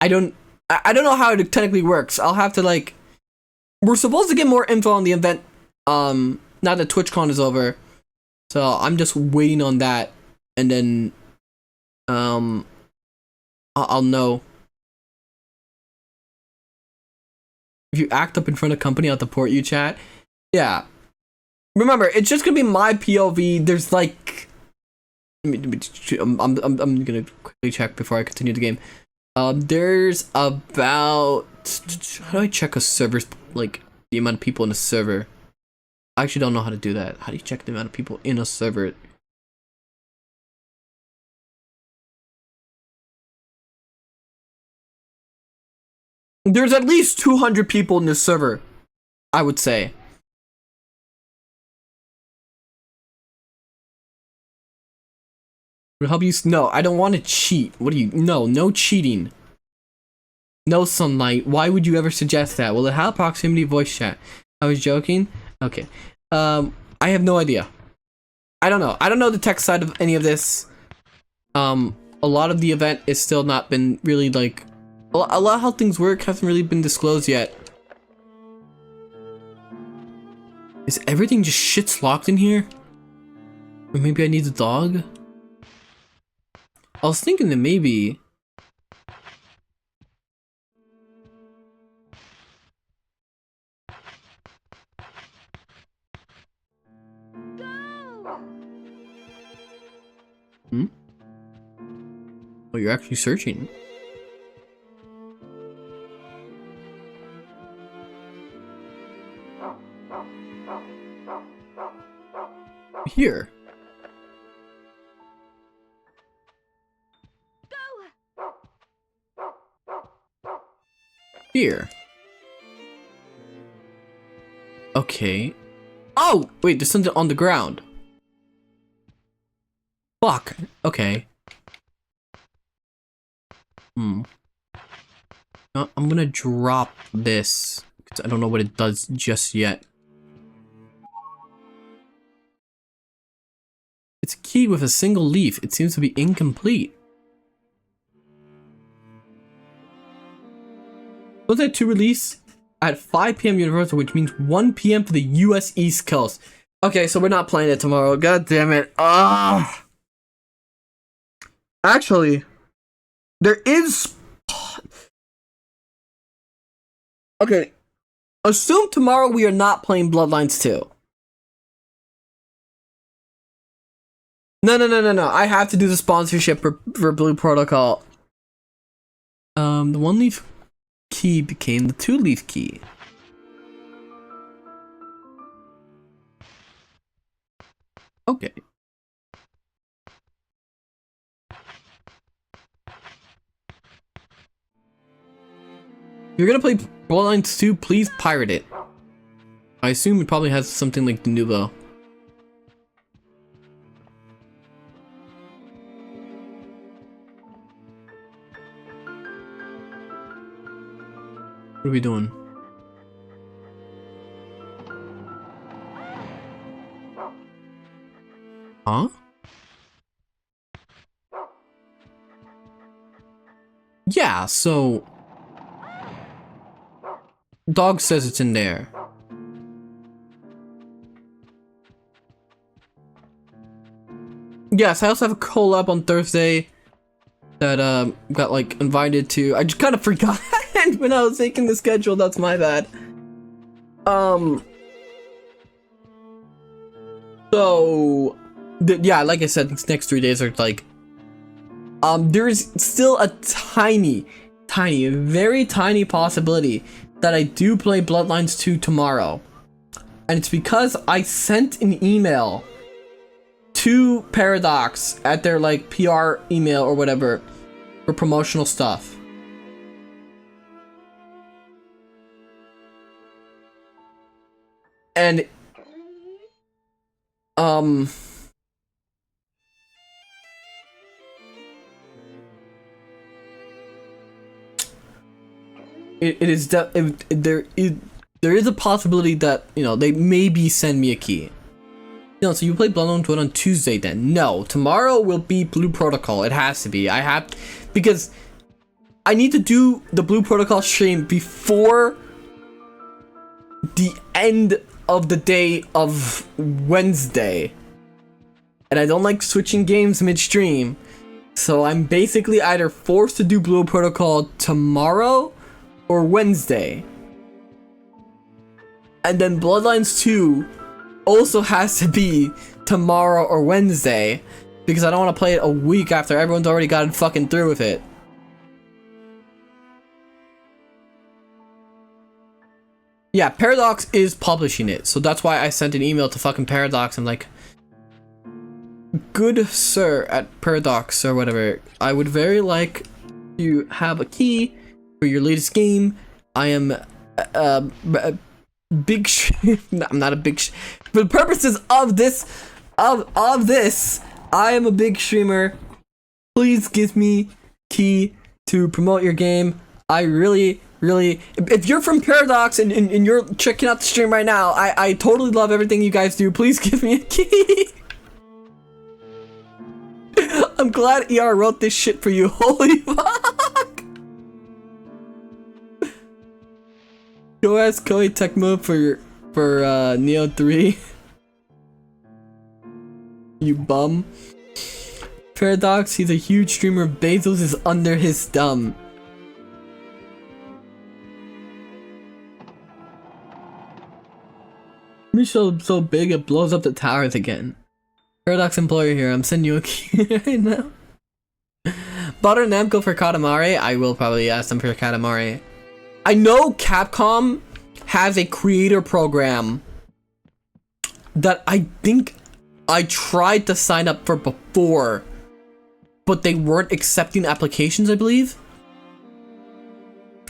A: I don't know how it technically works. I'll have to, like... We're supposed to get more info on the event, now that TwitchCon is over. So I'm just waiting on that, and then, I'll know. If you act up in front of company, I'll deport you, chat. Yeah. Remember, it's just gonna be my POV. There's like... I'm gonna quickly check before I continue the game. There's about... How do I check a server's, like, the amount of people in a server? I actually don't know how to do that. How do you check the amount of people in a server? There's at least 200 people in this server, I would say. Will help you. No, I don't want to cheat. What do you? No cheating. No sunlight. Why would you ever suggest that? Will it have proximity voice chat? I was joking. Okay. I have no idea. I don't know. I don't know the tech side of any of this. A lot of the event is still not been really, like, a lot of how things work hasn't really been disclosed yet. Is everything just shit's locked in here? Or maybe I need a dog? I was thinking that maybe... Hmm? Oh, you're actually searching. Here. Here. Okay. Oh! Wait, there's something on the ground. Fuck. Okay. I'm gonna drop this, because I don't know what it does just yet. It's a key with a single leaf. It seems to be incomplete. Was that to release at 5 p.m. Universal, which means 1 p.m. for the US East Coast. Okay, so we're not playing it tomorrow. God damn it. Ah. Actually, there is... Okay. Assume tomorrow we are not playing Bloodlines 2. No. I have to do the sponsorship for Blue Protocol. The 1-leaf key became the 2-leaf key. Okay. If you're gonna play Bloodlines 2, please pirate it. I assume it probably has something like the Nuvo. What are we doing? Huh? Yeah, so... Dog says it's in there. Yes, I also have a collab on Thursday that got like invited to. I just kind of forgot when I was making the schedule. That's my bad. So yeah, like I said, these next 3 days are like there is still a tiny, very tiny possibility that I do play Bloodlines 2 tomorrow. And it's because I sent an email to Paradox at their like PR email or whatever for promotional stuff. And there is a possibility that, you know, they maybe send me a key. No, so you play Bloodlines 2 on Tuesday then? No, tomorrow will be Blue Protocol. It has to be. Because I need to do the Blue Protocol stream before the end of the day of Wednesday. And I don't like switching games midstream. So I'm basically either forced to do Blue Protocol tomorrow or Wednesday. And then Bloodlines 2 also has to be tomorrow or Wednesday, because I don't want to play it a week after everyone's already gotten fucking through with it. Yeah, Paradox is publishing it, so that's why I sent an email to fucking Paradox. I'm like, good sir at Paradox or whatever, I would very like to have a key for your latest game. I am big I'm not a big for the purposes of this of this, I am a big streamer. Please give me key to promote your game. I really, if you're from Paradox and you're checking out the stream right now, I totally love everything you guys do. Please give me a key. I'm glad ER wrote this shit for you. Holy fuck. Go ask Koei Tecmo for Neo 3. You bum. Paradox, he's a huge streamer. Bezos is under his thumb. Michelle so big it blows up the towers again. Paradox employer here. I'm sending you a key right now. Butter Namco for Katamari. I will probably ask them for Katamari. I know Capcom has a creator program that I think I tried to sign up for before, but they weren't accepting applications, I believe.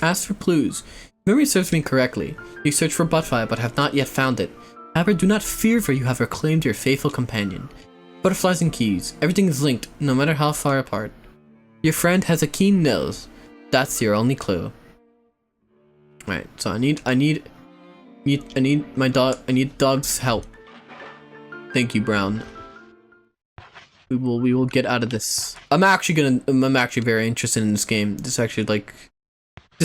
A: Ask for clues. If memory serves me correctly, you search for Butterfly but have not yet found it. However, do not fear, for you have reclaimed your faithful companion. Butterflies and keys. Everything is linked, no matter how far apart. Your friend has a keen nose. That's your only clue. Right, so I need my dog. I need dog's help. Thank you, Brown. We will get out of this. I'm actually very interested in this game. This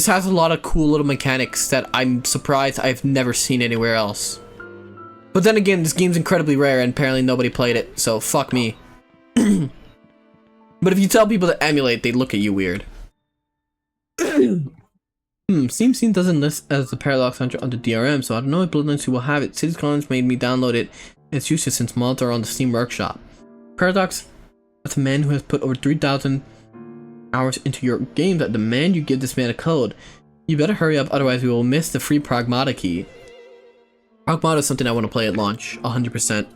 A: has a lot of cool little mechanics that I'm surprised I've never seen anywhere else. But then again, this game's incredibly rare and apparently nobody played it, so fuck me. But if you tell people to emulate, they look at you weird. Steam Scene doesn't list as the Paradox Hunter under DRM, so I don't know if Bloodlines 2 will have it. City's Collins made me download it. It's useless since mods are on the Steam Workshop. Paradox, that's a man who has put over 3,000 hours into your game that demand you give this man a code. You better hurry up, otherwise we will miss the free Pragmata key. Pragmata is something I want to play at launch, 100%.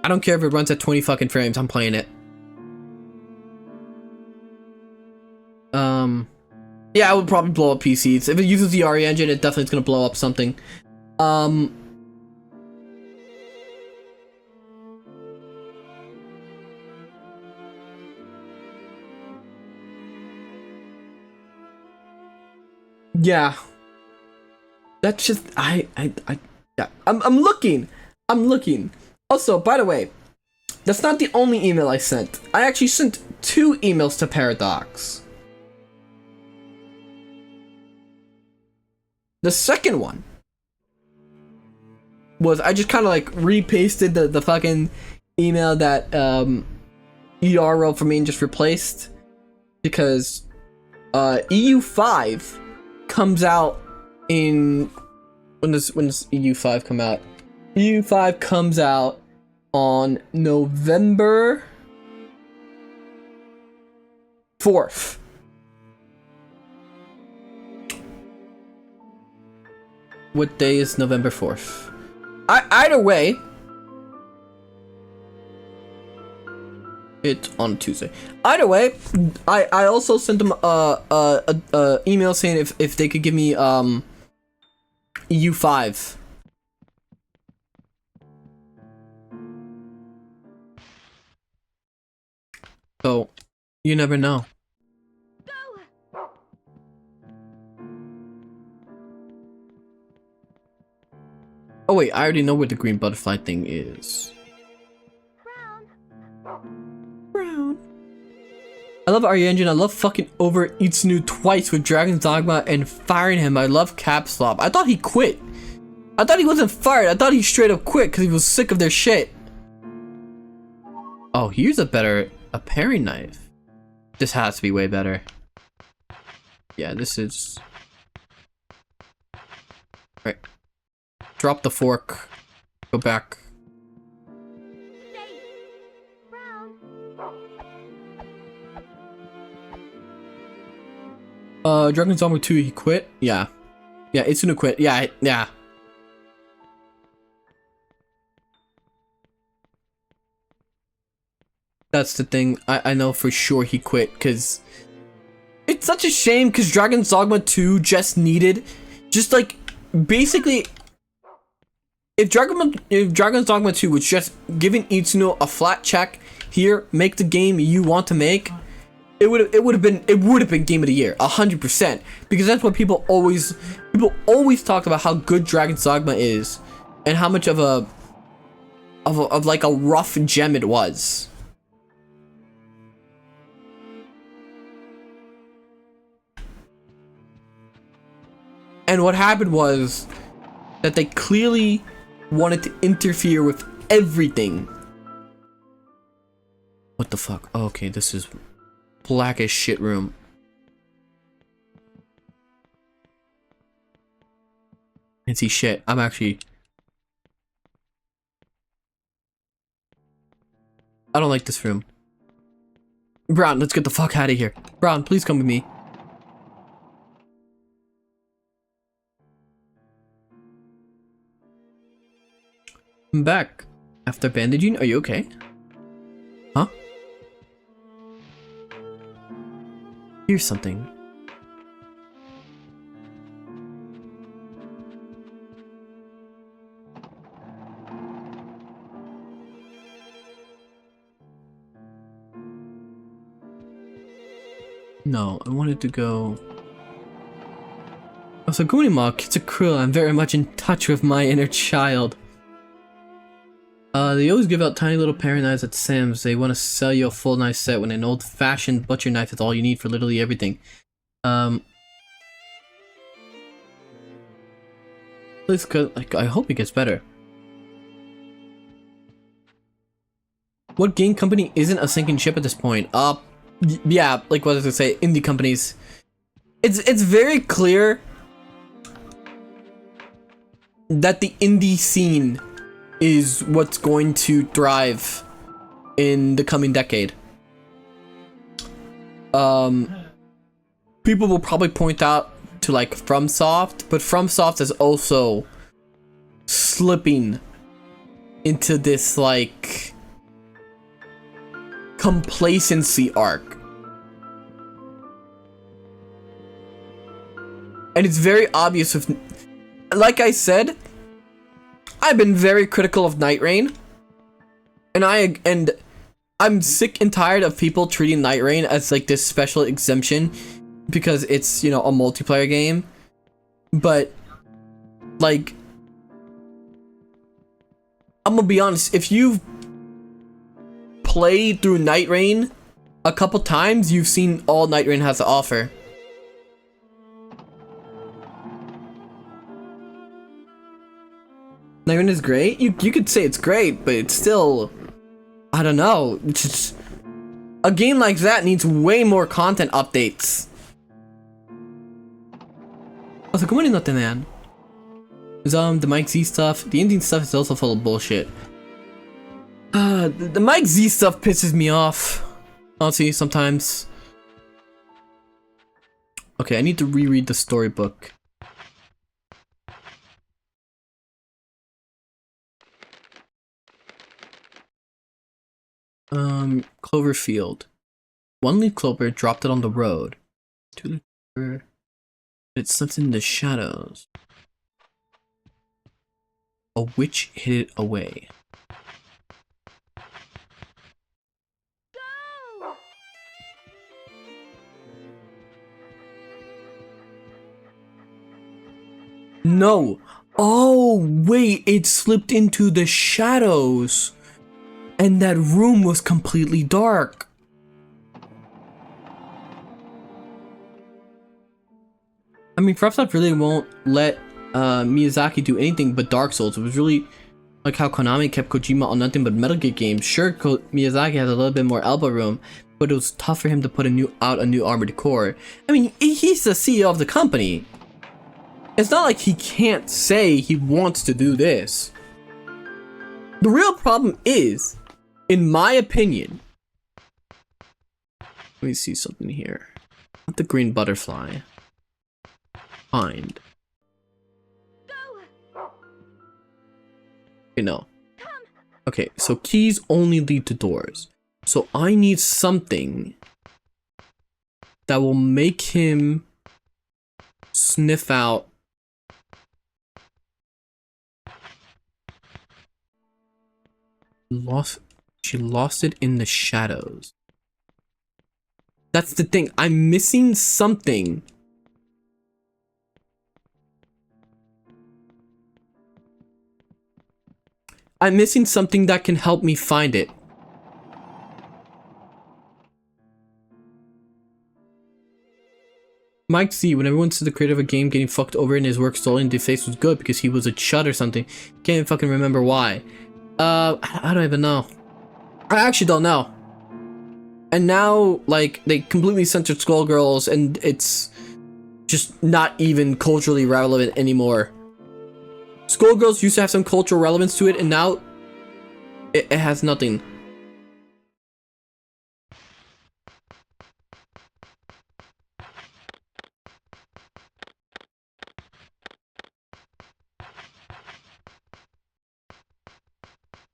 A: I don't care if it runs at 20 fucking frames, I'm playing it. Yeah, I would probably blow up PCs. If it uses the RE engine, it definitely is gonna blow up something. Yeah. That's just yeah. I'm looking. Also, by the way, that's not the only email I sent. I actually sent 2 emails to Paradox. The second one was I just kind of like repasted the fucking email that ER wrote for me and just replaced, because EU5 comes out in when does EU5 come out? EU5 comes out on November 4th. What day is November 4th? Either way, it's on Tuesday. Either way, I also sent them a email saying if they could give me EU5. So you never know. Oh wait, I already know where the green butterfly thing is. Brown. I love RE Engine. I love fucking over Itsunu twice with Dragon's Dogma and firing him. I love Caps Lock. I thought he quit. I thought he wasn't fired. I thought he straight up quit because he was sick of their shit. Oh, here's a paring knife. This has to be way better. Yeah, this is... Right. Drop the fork. Go back. Dragon's Dogma 2, he quit? Yeah. Yeah, it's gonna quit. Yeah, yeah. That's the thing. I know for sure he quit, because it's such a shame, because Dragon's Dogma 2 just needed, just like, basically, if Dragon's Dogma 2 was just giving Itsuno a flat check, here, make the game you want to make, it would have been game of the year, 100%, because that's what people always talked about, how good Dragon's Dogma is, and how much of like a rough gem it was. And what happened was that they clearly wanted to interfere with everything. What the fuck? Oh, okay, this is black as shit room. Can't see shit. I'm actually... I don't like this room. Brown, let's get the fuck out of here. Brown, please come with me. I'm back. After bandaging, are you okay? Huh? Here's something. No, I wanted to go... Oh, so Gunimog, Kitsukura, I'm very much in touch with my inner child. They always give out tiny little paring knives at Sam's. They want to sell you a full knife set when an old-fashioned butcher knife is all you need for literally everything. Please, like, I hope it gets better. What game company isn't a sinking ship at this point? Yeah, like what I was gonna say, indie companies. It's very clear that the indie scene is what's going to thrive in the coming decade. People will probably point out to like FromSoft, but FromSoft is also slipping into this like complacency arc. And it's very obvious with, like I said, I've been very critical of Night Rain. And I'm sick and tired of people treating Night Rain as like this special exemption because it's, you know, a multiplayer game. But like, I'm gonna be honest, if you've played through Night Rain a couple times, you've seen all Night Rain has to offer. Night Rain is great. You could say it's great, but it's still, I don't know. It's just, a game like that needs way more content updates. Also, good morning, nothing, man. The Mike Z stuff, the Indian stuff is also full of bullshit. The Mike Z stuff pisses me off, honestly, sometimes. Okay, I need to reread the storybook. Cloverfield. One-leaf clover dropped it on the road. Two-leaf clover. It slipped in the shadows. A witch hid it away. No! Oh, wait, it slipped into the shadows. And that room was completely dark. I mean, FromSoft really won't let Miyazaki do anything but Dark Souls. It was really like how Konami kept Kojima on nothing but Metal Gear games. Sure, Miyazaki has a little bit more elbow room, but it was tough for him to put out a new Armored Core. I mean, he's the CEO of the company. It's not like he can't say he wants to do this. The real problem is, in my opinion, let me see something here. Not the green butterfly. Find. Okay, no. Okay, so keys only lead to doors. So I need something that will make him sniff out she lost it in the shadows. That's the thing. I'm missing something. I'm missing something that can help me find it. Mike Z, when everyone said the creator of a game getting fucked over and his work stolen, the face was good because he was a chud or something. Can't even fucking remember why. I don't even know. I actually don't know. And now, like, they completely censored Skullgirls and it's just not even culturally relevant anymore. Skullgirls used to have some cultural relevance to it, and now it has nothing.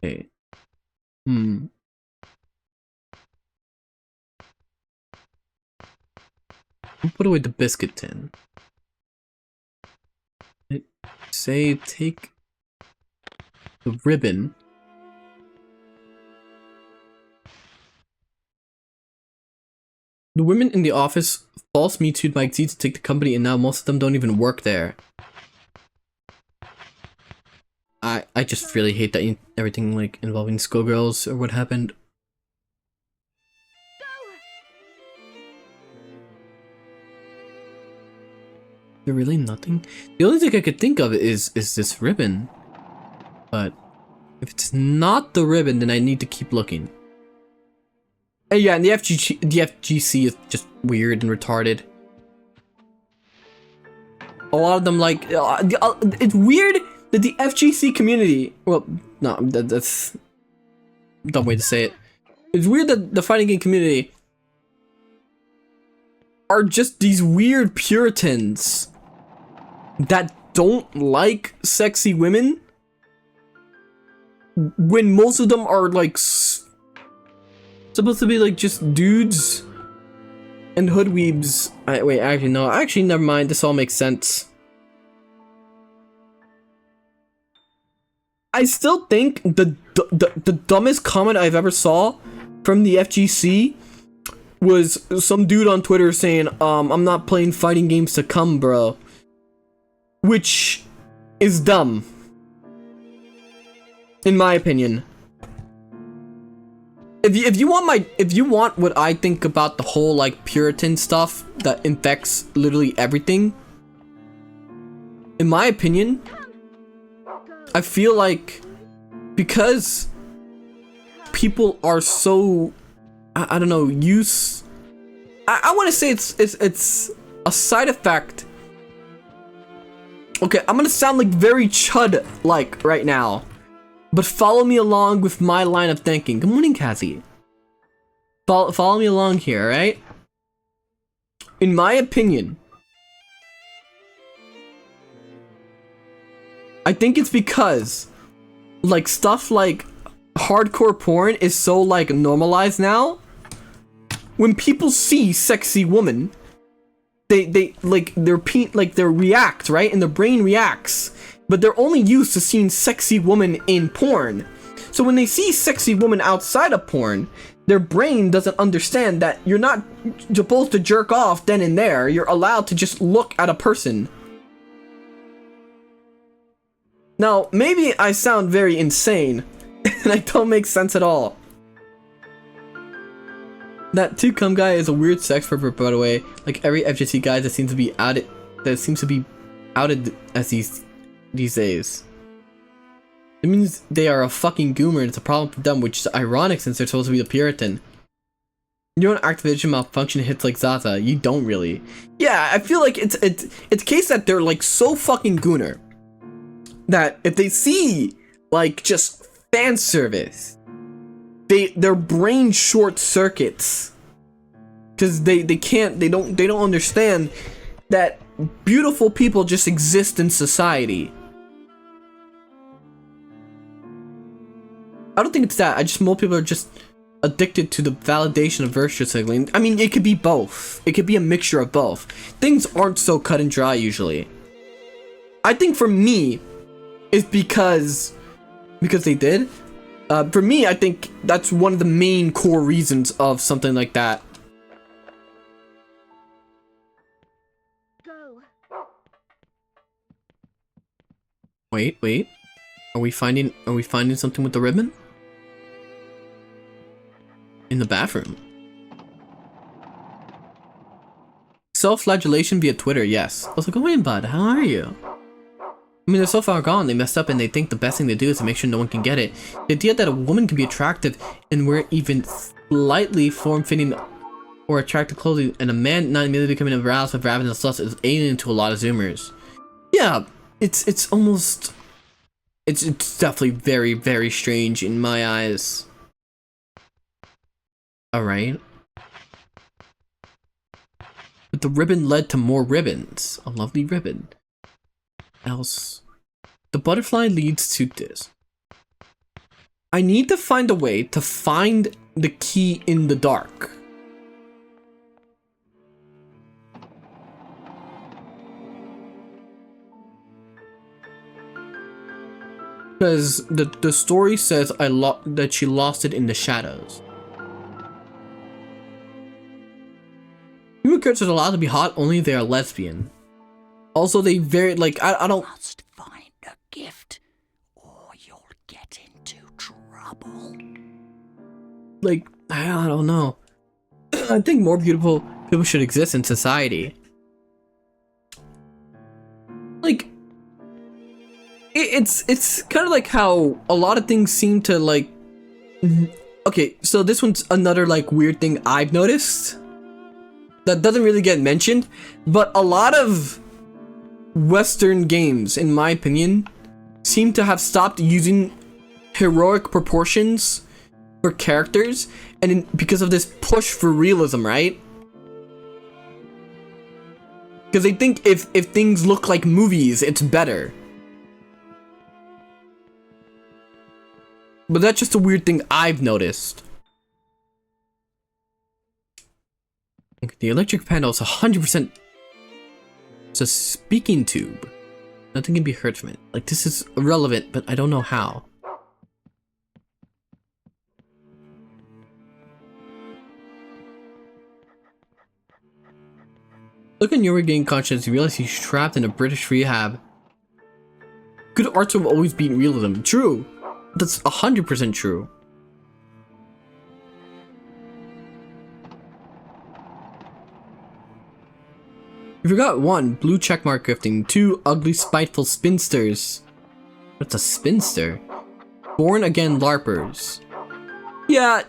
A: Okay. I'll put away the biscuit tin. Say take the ribbon. The women in the office false Me Too'd Mike Z to take the company, and now most of them don't even work there. I just really hate that everything like involving Skullgirls or what happened. There really nothing? The only thing I could think of is this ribbon. But if it's not the ribbon, then I need to keep looking. And yeah, and the FGC is just weird and retarded. A lot of them like it's weird that the FGC community, well, no, that's a dumb way to say it. It's weird that the fighting game community are just these weird Puritans that don't like sexy women, when most of them are like supposed to be like just dudes and hoodweebs. Wait, actually no, actually never mind, this all makes sense. I still think the dumbest comment I've ever saw from the FGC was some dude on Twitter saying, I'm not playing fighting games to come, bro. Which is dumb, in my opinion. If you want what I think about the whole like Puritan stuff that infects literally everything, in my opinion, I feel like because people are so, I don't know, I want to say it's a side effect. Okay, I'm gonna sound like very chud-like right now, but follow me along with my line of thinking. Good morning, Cassie. Follow me along here, right? In my opinion, I think it's because like stuff like hardcore porn is so like normalized now. When people see sexy women, they react, right? And their brain reacts, but they're only used to seeing sexy woman in porn. So when they see sexy woman outside of porn, their brain doesn't understand that you're not supposed to jerk off then and there. You're allowed to just look at a person. Now, maybe I sound very insane, and I don't make sense at all. That 2cum guy is a weird sex pervert, by the way. Like every FGC guy that seems to be outed as these days. It means they are a fucking goomer, and it's a problem for them, which is ironic since they're supposed to be the Puritan. You don't Activision malfunction hits like Zaza. You don't really. Yeah, I feel like it's a case that they're like so fucking gooner that if they see like just fan service, their brain short circuits because they don't understand that beautiful people just exist in society. I don't think it's that. I just most people are just addicted to the validation of virtue signaling. I mean, it could be both. It could be a mixture of both. Things aren't so cut and dry usually. I think for me, it's because they did. For me, I think that's one of the main core reasons of something like that.
C: Go.
A: Wait. Are we finding something with the ribbon? In the bathroom. Self-flagellation via Twitter, yes. I was like, oh wait, bud, how are you? I mean, they're so far gone, they messed up and they think the best thing to do is to make sure no one can get it. The idea that a woman can be attractive and wear even slightly form-fitting or attractive clothing and a man not immediately becoming aroused with ravenous lust is alien to a lot of Zoomers. Yeah, it's definitely very, very strange in my eyes. Alright. But the ribbon led to more ribbons. A lovely ribbon. Else. The butterfly leads to this. I need to find a way to find the key in the dark. Because the story says that she lost it in the shadows. Human characters are allowed to be hot only if they are lesbian. Also, they very like I don't.
K: Must find a gift, or you'll get into trouble.
A: Like I don't know. I think more beautiful people should exist in society. Like it's kind of like how a lot of things seem to like. Okay, so this one's another like weird thing I've noticed that doesn't really get mentioned, but a lot of Western games, in my opinion, seem to have stopped using heroic proportions for characters, and because of this push for realism, right? Because they think if things look like movies, it's better. But that's just a weird thing I've noticed. The electric panel is 100%. It's a speaking tube. Nothing can be heard from it. Like, this is irrelevant, but I don't know how. Look at Newry gain conscience, you realize he's trapped in a British rehab. Good arts have always beaten realism. True. That's 100% true. You forgot 1, blue checkmark grifting. 2, ugly spiteful spinsters. What's a spinster? Born again LARPers. Yeah,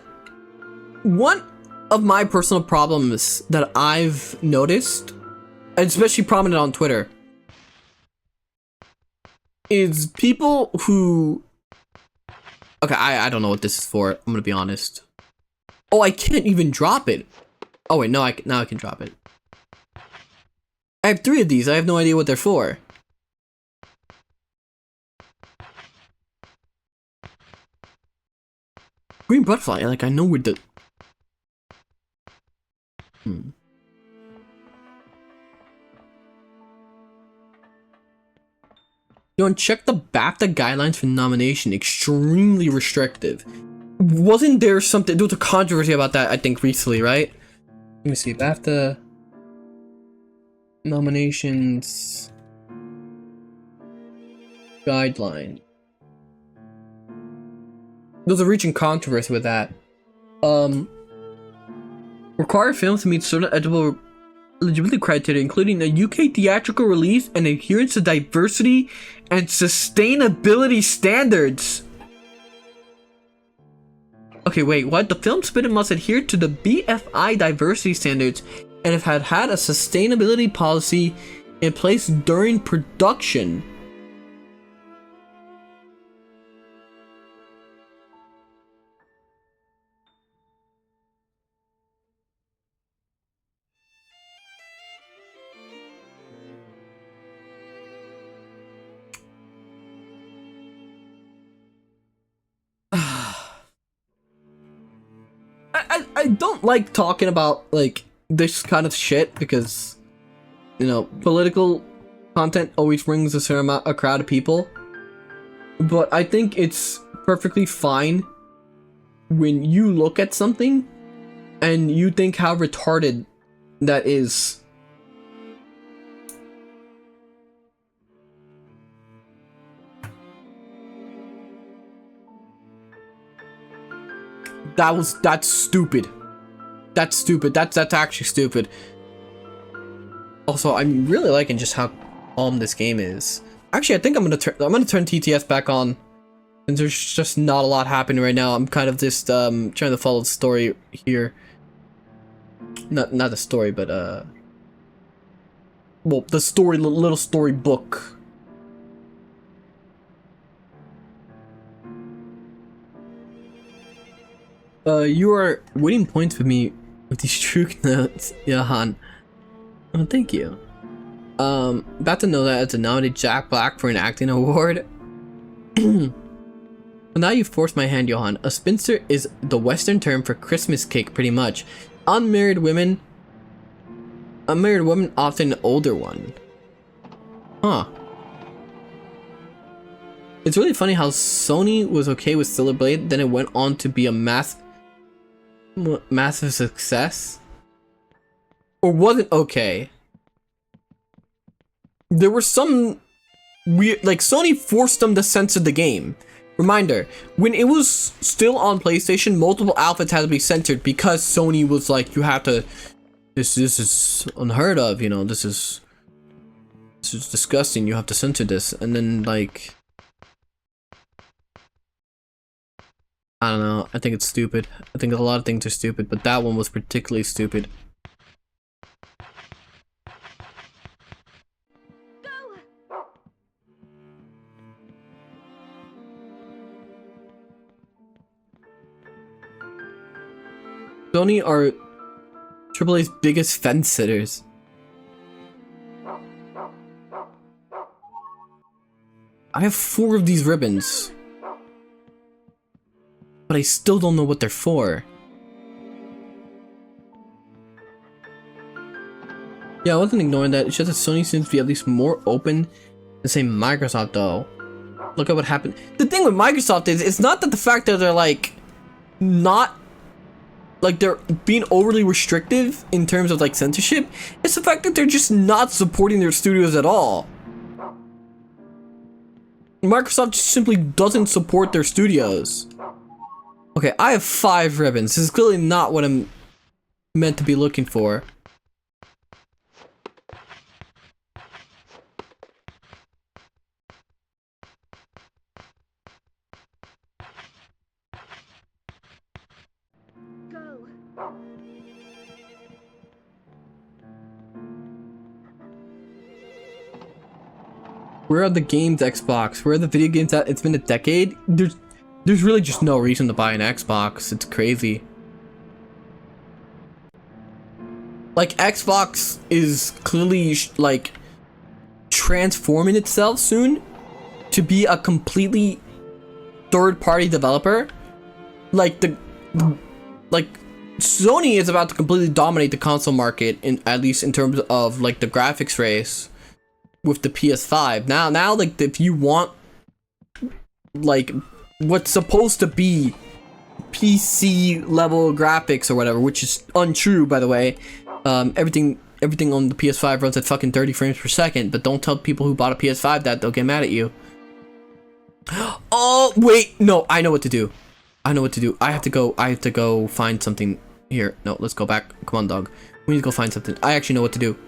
A: one of my personal problems that I've noticed, especially prominent on Twitter, is people who... Okay, I don't know what this is for. I'm gonna be honest. Oh, I can't even drop it. Oh wait, no, now I can drop it. I have 3 of these. I have no idea what they're for. Green butterfly. Like, I know where the... Johann, check the BAFTA guidelines for nomination. Extremely restrictive. Wasn't there something... There was a controversy about that, I think, recently, right? Let me see. BAFTA... nominations... guideline. There's a reaching controversy with that. Require films to meet certain eligibility criteria, including a UK theatrical release and adherence to diversity and sustainability standards. Okay, wait, what? The film submitted must adhere to the BFI diversity standards and have had a sustainability policy in place during production. I don't like talking about like this kind of shit because, you know, political content always brings a certain amount, a crowd of people. But I think it's perfectly fine when you look at something and you think how retarded that is. That's stupid. That's stupid. That's actually stupid. Also, I'm really liking just how calm this game is. Actually, I think I'm gonna turn TTS back on. And there's just not a lot happening right now. I'm kind of just trying to follow the story here. Not the story, but well, the story, little story book. You are winning points with me with these truth notes, Johann. Oh, thank you. About to know that it's a nominated Jack Black for an acting award. Well, now you've forced my hand, Johann. A spinster is the Western term for Christmas cake, pretty much. Unmarried women, often an older one. Huh. It's really funny how Sony was okay with Stellar Blade, then it went on to be a massive success. Or wasn't okay. There were some weird, like Sony forced them to censor the game. Reminder, when it was still on PlayStation, multiple outfits had to be censored because Sony was like, you have to, this is unheard of, you know, this is disgusting, you have to censor this. And then like, I don't know, I think it's stupid. I think a lot of things are stupid, but that one was particularly stupid. Sony are AAA's biggest fence sitters. I have 4 of these ribbons, but I still don't know what they're for. Yeah, I wasn't ignoring that. It's just that Sony seems to be at least more open than, say, Microsoft, though. Look at what happened. The thing with Microsoft is, it's not that the fact that they're, like, not... like, they're being overly restrictive in terms of, like, censorship. It's the fact that they're just not supporting their studios at all. Microsoft just simply doesn't support their studios. Okay, I have 5 ribbons. This is clearly not what I'm meant to be looking for. Where are the games, Xbox? Where are the video games at? It's been a decade. There's really just no reason to buy an Xbox. It's crazy. Like, Xbox is clearly like transforming itself soon to be a completely third-party developer. Like like Sony is about to completely dominate the console market, at least in terms of like the graphics race. With the PS5 now like if you want like what's supposed to be PC level graphics or whatever, which is untrue by the way, everything on the PS5 runs at fucking 30 frames per second, but don't tell people who bought a PS5 that, they'll get mad at you. Oh wait, no, I know what to do. I have to go find something here. No, let's go back. Come on, dog, we need to go find something. I actually know what to do.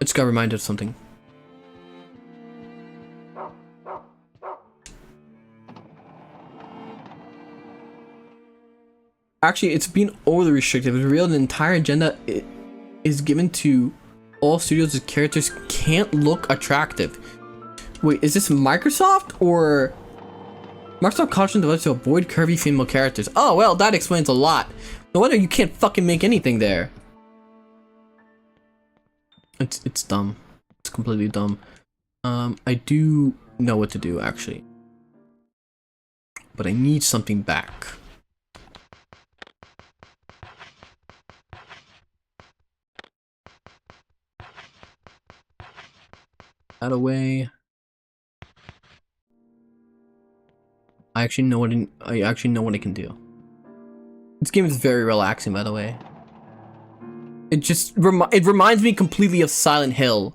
A: I just got reminded of something. Actually, it's been overly restrictive. It's real. The entire agenda is given to all studios. The characters can't look attractive. Wait, is this Microsoft or Microsoft cautioned developers to avoid curvy female characters? Oh well, that explains a lot. No wonder you can't fucking make anything there. It's dumb. It's completely dumb. I do know what to do actually, but I need something back. That away. I actually know what I can do. This game is very relaxing, by the way. It just it reminds me completely of Silent Hill.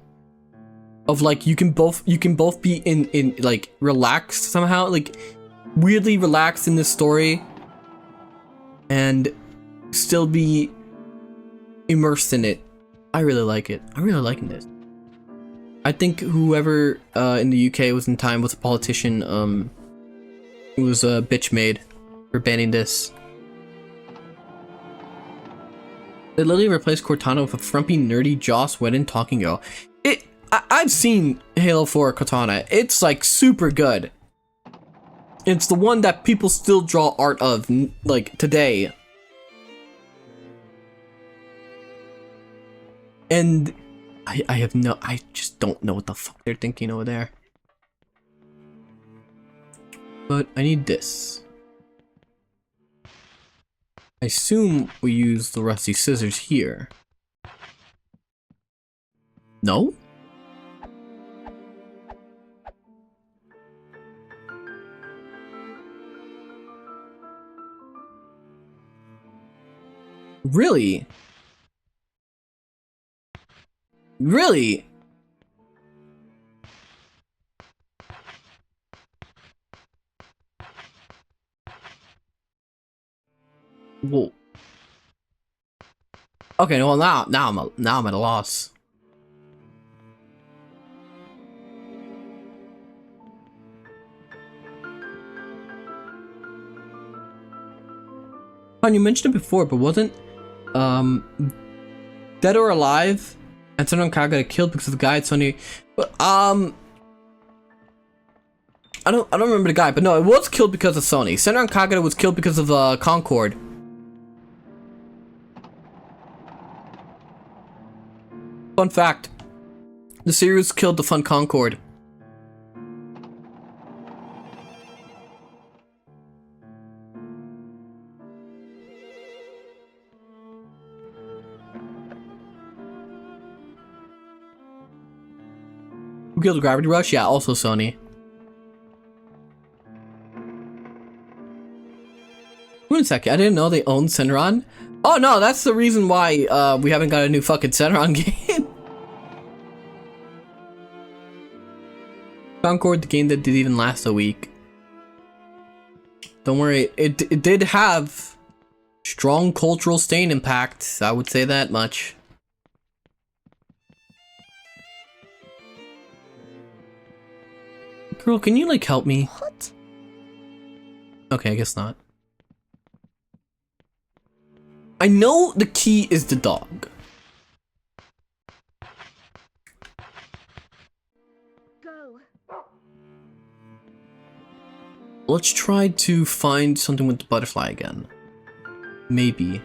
A: Of like you can both be in like relaxed somehow, like weirdly relaxed in this story, and still be immersed in it. I really like it. I'm really liking this. I think whoever in the UK was in time was a politician who was a bitch made for banning this. They literally replaced Cortana with a frumpy, nerdy Joss Whedon talking girl. I've seen Halo 4 Cortana. It's like super good. It's the one that people still draw art of like today. And I just don't know what the fuck they're thinking over there. But I need this. I assume we use the rusty scissors here. No? Really? Really? Whoa. Okay, well now I'm at a loss. You mentioned it before, but wasn't Dead or Alive and Senran Kagura got killed because of the guy at Sony? But I don't remember the guy, but no, it was killed because of Sony. Senran Kagura was killed because of Concord. Fun fact. The Sirius killed the Fun Concord. Who killed Gravity Rush? Yeah, also Sony. Wait a second, I didn't know they owned Senron. Oh no, that's the reason why we haven't got a new fucking Senron game. Concord, the game that didn't even last a week. Don't worry, it did have strong cultural stain impact. I would say that much. Girl, can you like help me?
C: What?
A: Okay, I guess not. I know the key is the dog.
C: Go.
A: Let's try to find something with the butterfly again. Maybe.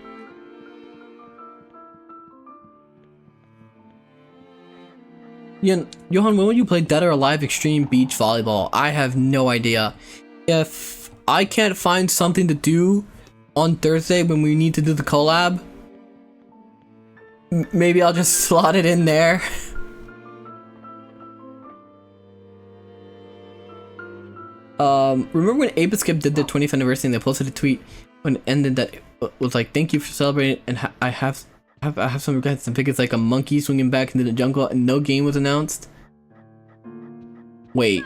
A: Yeah, Johann, when will you play Dead or Alive Extreme Beach Volleyball? I have no idea. If I can't find something to do on Thursday when we need to do the collab, maybe I'll just slot it in there. Remember when Ape Escape did their 20th anniversary and they posted a tweet when it ended that was like, "Thank you for celebrating," and I have some regrets. I think it's like a monkey swinging back into the jungle and no game was announced. Wait.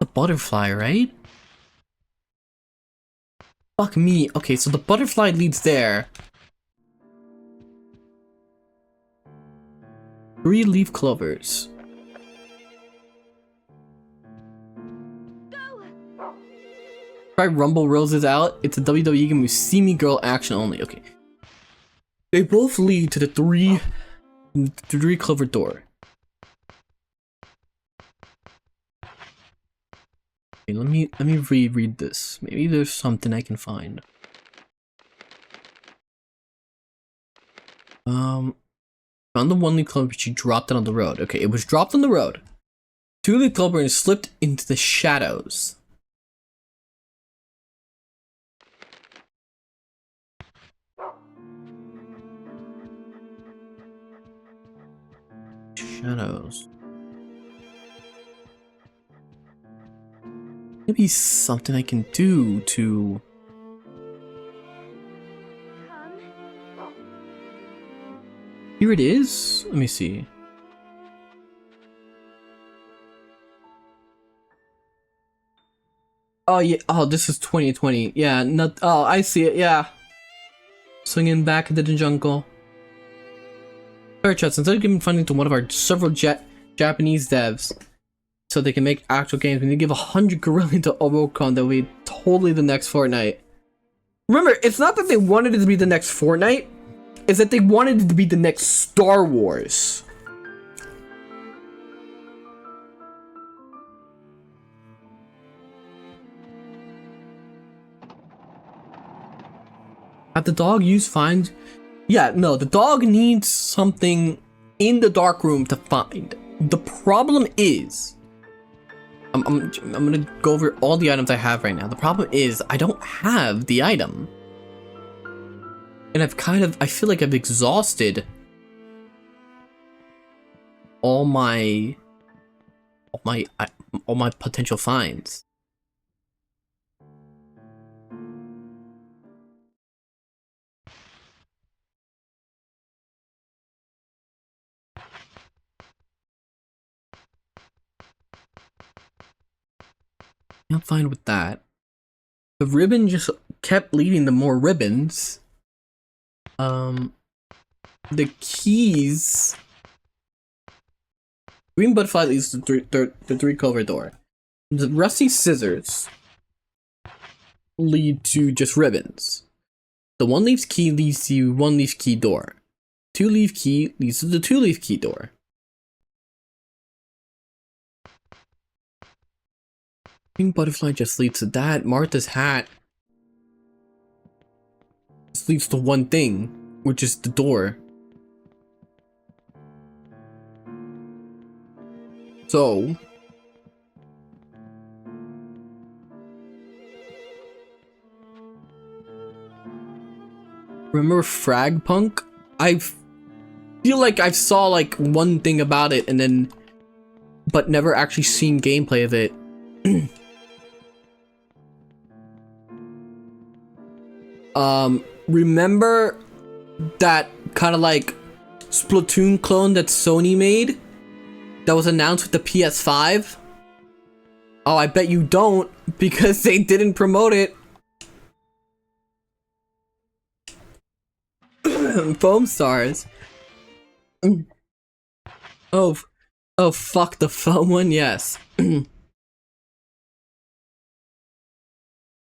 A: The butterfly, right? Fuck me. Okay, so the butterfly leads there. 3 leaf clovers. Try Rumble Roses out. It's a WWE game with See Me Girl action only. Okay. They both lead to the three clover door. Okay, let me reread this. Maybe there's something I can find. Found the 1 leaf clover, but she dropped it on the road. Okay, it was dropped on the road. 2 leaf clover and slipped into the shadows. Shadows. Maybe something I can do to... Here it is. Let me see. Oh yeah. Oh, this is 2020. Yeah. Not. Oh, I see it. Yeah. Swinging back into the jungle. Alright, chat. Instead of giving funding to one of our several Japanese devs, so they can make actual games, we need to give 100 gorilla to Obocon. That will be totally the next Fortnite. Remember, it's not that they wanted it to be the next Fortnite. Is that they wanted it to be the next Star Wars. Have the dog use find? Yeah, no, the dog needs something in the dark room to find. The problem is, I'm gonna go over all the items I have right now. The problem is I don't have the item. And I feel like I've exhausted all my potential finds. I'm fine with that. The ribbon just kept leading to more ribbons. The keys. Green butterfly leads to the 3 clover door. The rusty scissors lead to just ribbons. The 1 leaf key leads to 1 leaf key door. 2 leaf key leads to the 2 leaf key door. Green butterfly just leads to that. Martha's hat just leads to one thing. which is the door. So remember Frag Punk? I feel like I saw like one thing about it and then but never actually seen gameplay of it. Remember that kind of like Splatoon clone that Sony made that was announced with the PS5? Oh, I bet you don't, because they didn't promote it. Foam stars. Oh, fuck the foam one. Yes.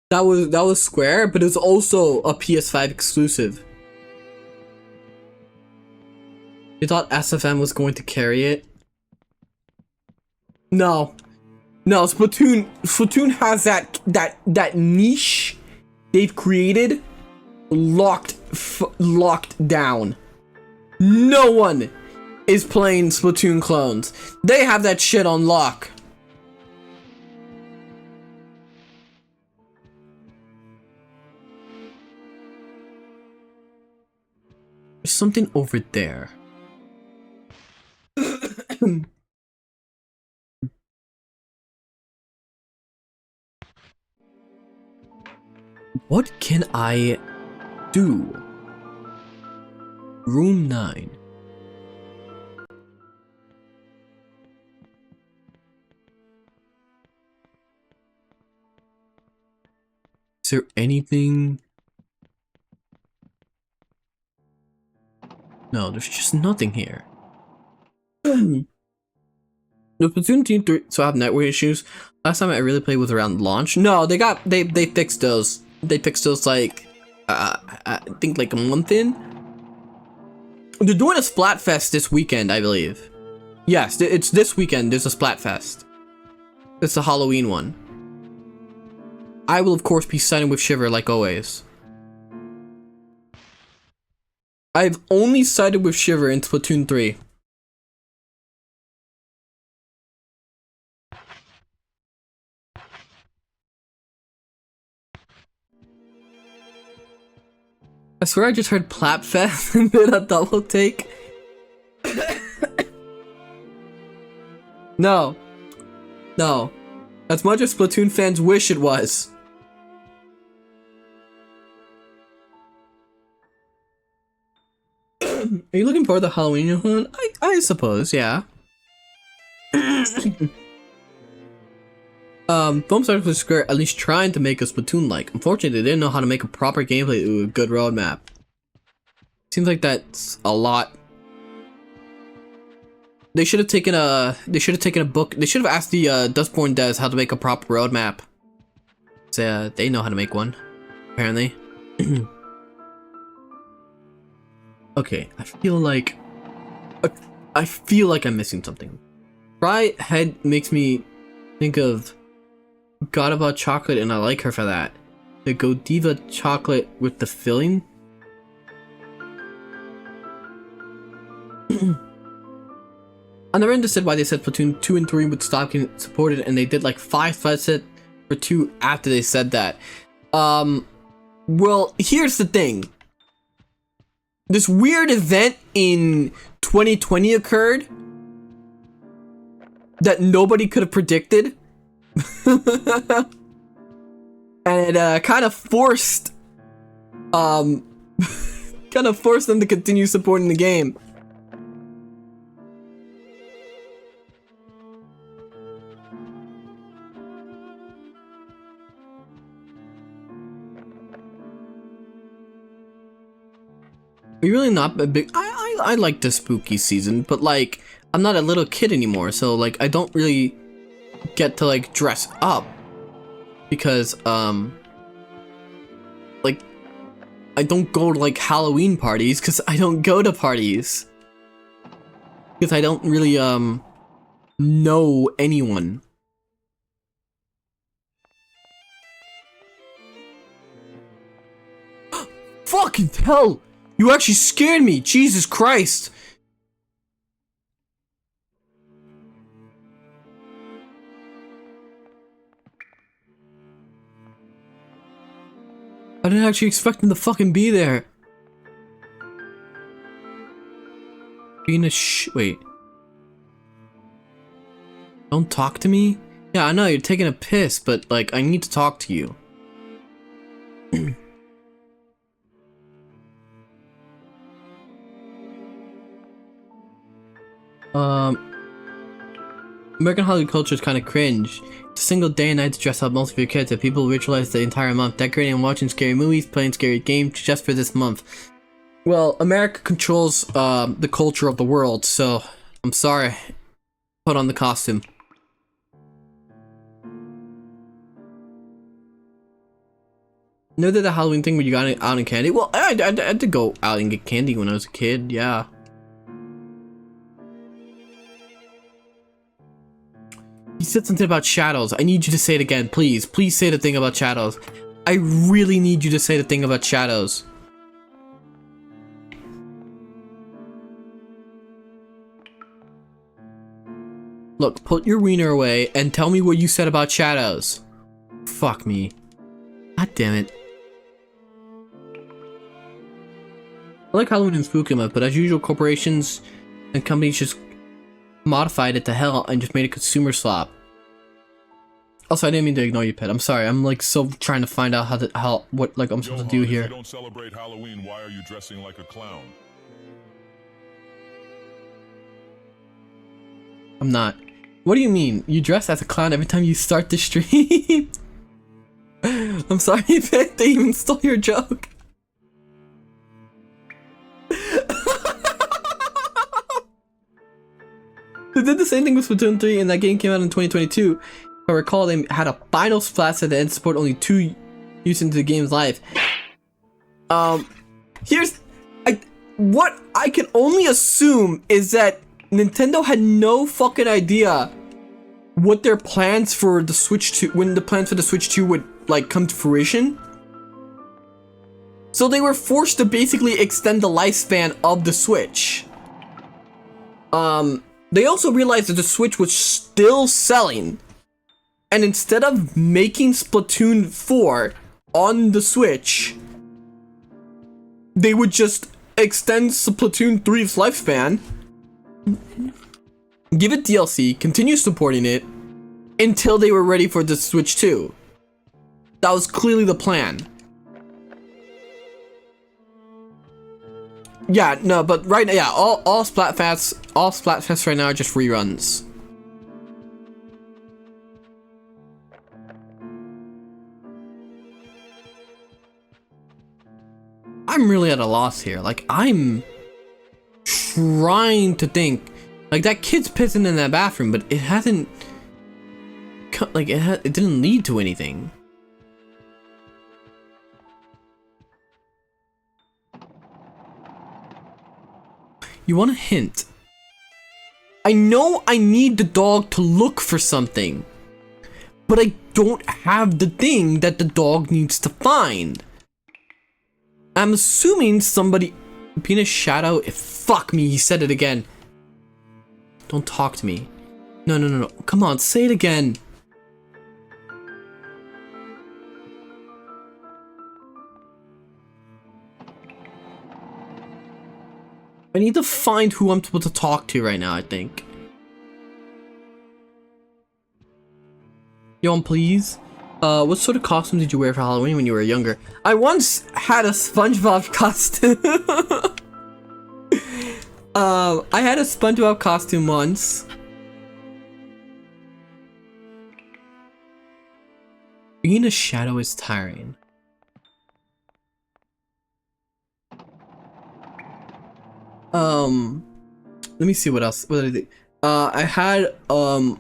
A: That was Square, but it was also a PS5 exclusive. You thought SFM was going to carry it? No. Splatoon has that niche they've created locked down. No one is playing Splatoon clones. They have that shit on lock. There's something over there. What can I do? Room 9. Is there anything? No, there's just nothing here. The Splatoon Team 3 so I have network issues. Last time I really played was around launch. No, they fixed those. They fixed those like I think like a month in. They're doing a Splatfest this weekend, I believe. Yes, it's this weekend. There's a Splatfest. It's the Halloween one. I will of course be siding with Shiver like always. I've only sided with Shiver in Splatoon 3. I swear I just heard Plapfest and did a double take. No. As much as Splatoon fans wish it was. Are you looking forward to Halloween, Johann? I suppose, yeah. Foam Stars was Square at least trying to make a Splatoon-like. Unfortunately, they didn't know how to make a proper gameplay with a good roadmap. Seems like that's a lot. They should have taken a book. They should have asked the Dustborn devs how to make a proper roadmap. So, they know how to make one, apparently. Okay, I feel like I'm missing something. Fry Head makes me think of Godiva chocolate, and I like her for that. The Godiva chocolate with the filling. I never understood why they said Splatoon 2 and 3 would stop getting supported, and they did like 5 sets for 2 after they said that. Well, here's the thing. This weird event in 2020 occurred that nobody could have predicted. And it kind of forced them to continue supporting the game. We're really not a big. I like the spooky season, but like I'm not a little kid anymore, so like I don't really get to like dress up because like I don't go to like Halloween parties because I don't go to parties because I don't really know anyone. Fucking hell! You actually scared me! Jesus Christ! I didn't actually expect him to fucking be there. Being a wait. Don't talk to me? Yeah, I know you're taking a piss, but like, I need to talk to you. American Hollywood culture is kind of cringe. It's a single day and night to dress up most of your kids, and people ritualize the entire month, decorating and watching scary movies, playing scary games just for this month. Well, America controls the culture of the world, so I'm sorry. Put on the costume. Know that the Halloween thing where you got out in candy? Well, I had to go out and get candy when I was a kid, yeah. You said something about shadows. I need you to say it again, please. Please say the thing about shadows. I really need you to say the thing about shadows. Look, put your wiener away and tell me what you said about shadows. Fuck me. God damn it. I like Halloween and Spooky Month, but as usual, corporations and companies just modified it to hell and just made a consumer slop. Also, I didn't mean to ignore you, Pet. I'm sorry. I'm like so trying to find out what like I'm supposed to do here.
E: If you don't celebrate Halloween, why are you dressing like a clown?
A: I'm not. What do you mean? You dress as a clown every time you start the stream? I'm sorry, Pet. They even stole your joke. They did the same thing with Splatoon 3, and that game came out in 2022. If I recall, they had a final splash at the end to support only 2 use into the game's life. What I can only assume is that Nintendo had no fucking idea what their plans for the Switch 2, when the plans for the Switch 2 would like come to fruition. So they were forced to basically extend the lifespan of the Switch. They also realized that the Switch was still selling, and instead of making Splatoon 4 on the Switch, they would just extend Splatoon 3's lifespan, give it DLC, continue supporting it, until they were ready for the Switch 2. That was clearly the plan. Yeah, no, but right now, yeah, all Splatfests right now are just reruns. I'm really at a loss here. Like, I'm trying to think. Like, that kid's pissing in that bathroom, but it hasn't, like, it didn't lead to anything. You want a hint? I know I need the dog to look for something, but I don't have the thing that the dog needs to find. I'm assuming somebody being a shadow. Fuck me, he said it again. Don't talk to me. No. Come on, say it again. I need to find who I'm supposed to talk to right now, I think. Johann, please. What sort of costume did you wear for Halloween when you were younger? I once had a SpongeBob costume. I had a SpongeBob costume once. Being a shadow is tiring. Let me see what else. What did I do? I had a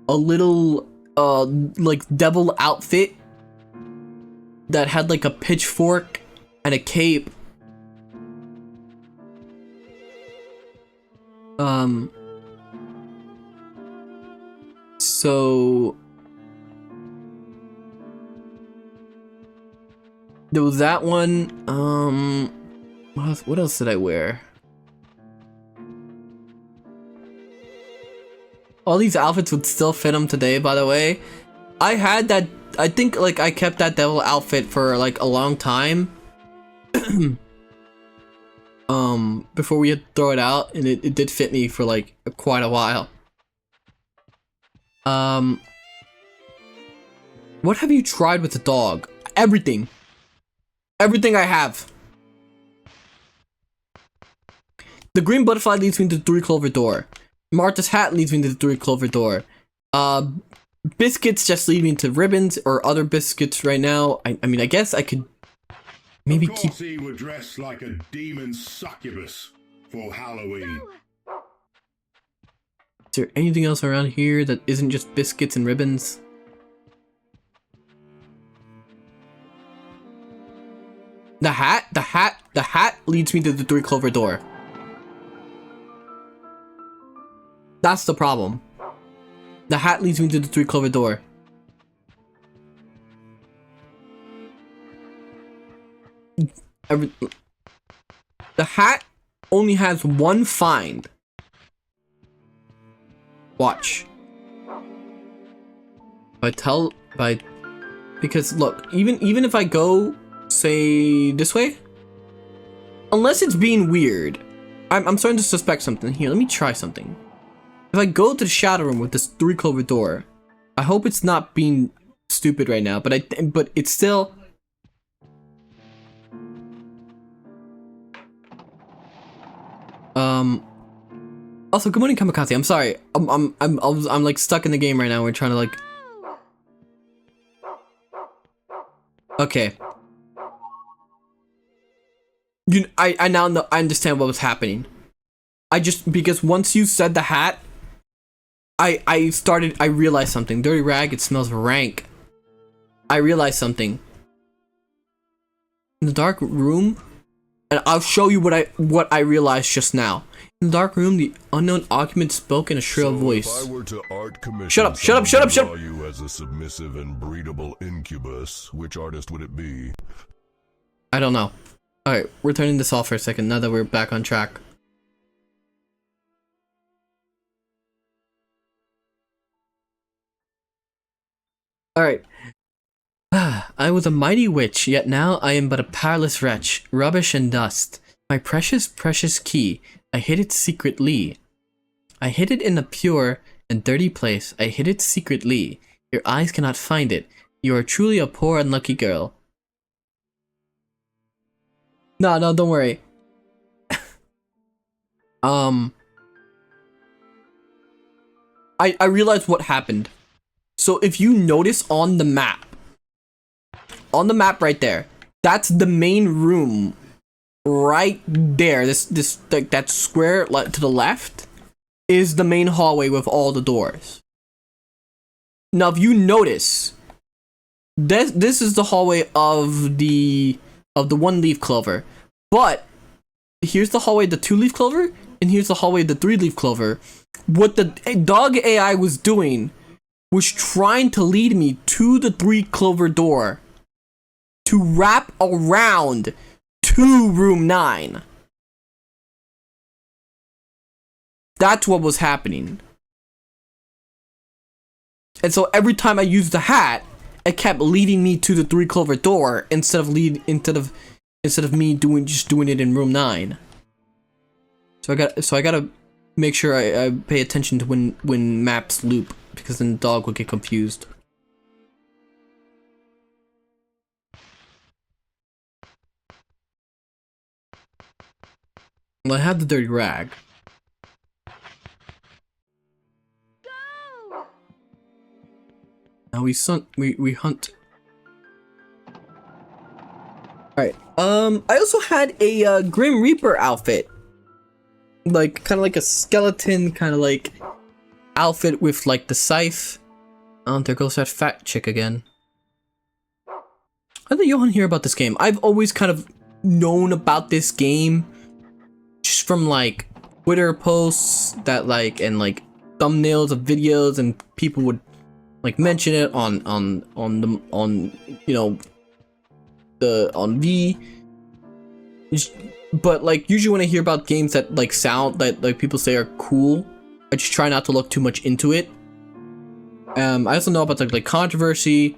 A: little like devil outfit that had like a pitchfork and a cape. So there was that one. What else did I wear? All these outfits would still fit him today, by the way. I had that, I think like I kept that devil outfit for like a long time. Before we had to throw it out, and it did fit me for like quite a while. What have you tried with the dog? Everything. Everything I have. The green butterfly leads me to the 3-clover door. Martha's hat leads me to the 3-clover door. Biscuits just lead me to ribbons or other biscuits right now. I mean, I guess I could maybe keep...
B: Of course he would dress like a demon succubus for Halloween.
A: Is there anything else around here that isn't just biscuits and ribbons? The hat leads me to the 3-clover door. That's the problem. The hat leads me to the 3-clover door. The hat only has one find. Watch. Because look, even if I go, say, this way, unless it's being weird, I'm starting to suspect something. Here, let me try something. If I go to the shadow room with this 3-clover door, I hope it's not being stupid right now, but it's still... Also, good morning, Kamikaze. I'm sorry. I'm like stuck in the game right now. We're trying to like... Okay. I now know, I understand what was happening. Because once you said the hat, I realized something. Dirty rag, it smells rank. I realized something. In the dark room, and I'll show you what I realized just now. In the dark room, the unknown occupant spoke in a shrill voice.
B: If I were to art commission
A: Shut up!
B: you as a submissive and breedable incubus, which artist would it be?
A: I don't know. Alright, we're turning this off for a second now that we're back on track. Alright. I was a mighty witch, yet now I am but a powerless wretch, rubbish and dust. My precious, precious key, I hid it secretly. I hid it in a pure and dirty place. I hid it secretly. Your eyes cannot find it. You are truly a poor unlucky girl. No, don't worry. I realized what happened. So if you notice on the map right there, that's the main room right there. That square to the left is the main hallway with all the doors. Now if you notice, this is the hallway of the 1-leaf clover, but here's the hallway of the 2-leaf clover, and here's the hallway of the 3-leaf clover. What the dog AI was doing was trying to lead me to the 3-clover door to wrap around to room 9. That's what was happening. And so every time I used the hat, it kept leading me to the 3-clover door instead of me doing it in room 9. So I gotta make sure I pay attention to when maps loop, because then the dog will get confused. Well, I have the dirty rag. Now we hunt. Alright, I also had a Grim Reaper outfit. Like, kind of like a skeleton, kind of like outfit with like the scythe. Oh, there goes that fat chick again. How did Johann hear about this game? I've always kind of known about this game just from like Twitter posts that like, and like thumbnails of videos, and people would like mention it on V. but like usually when I hear about games that like sound that like people say are cool, I just try not to look too much into it. I also know about like controversy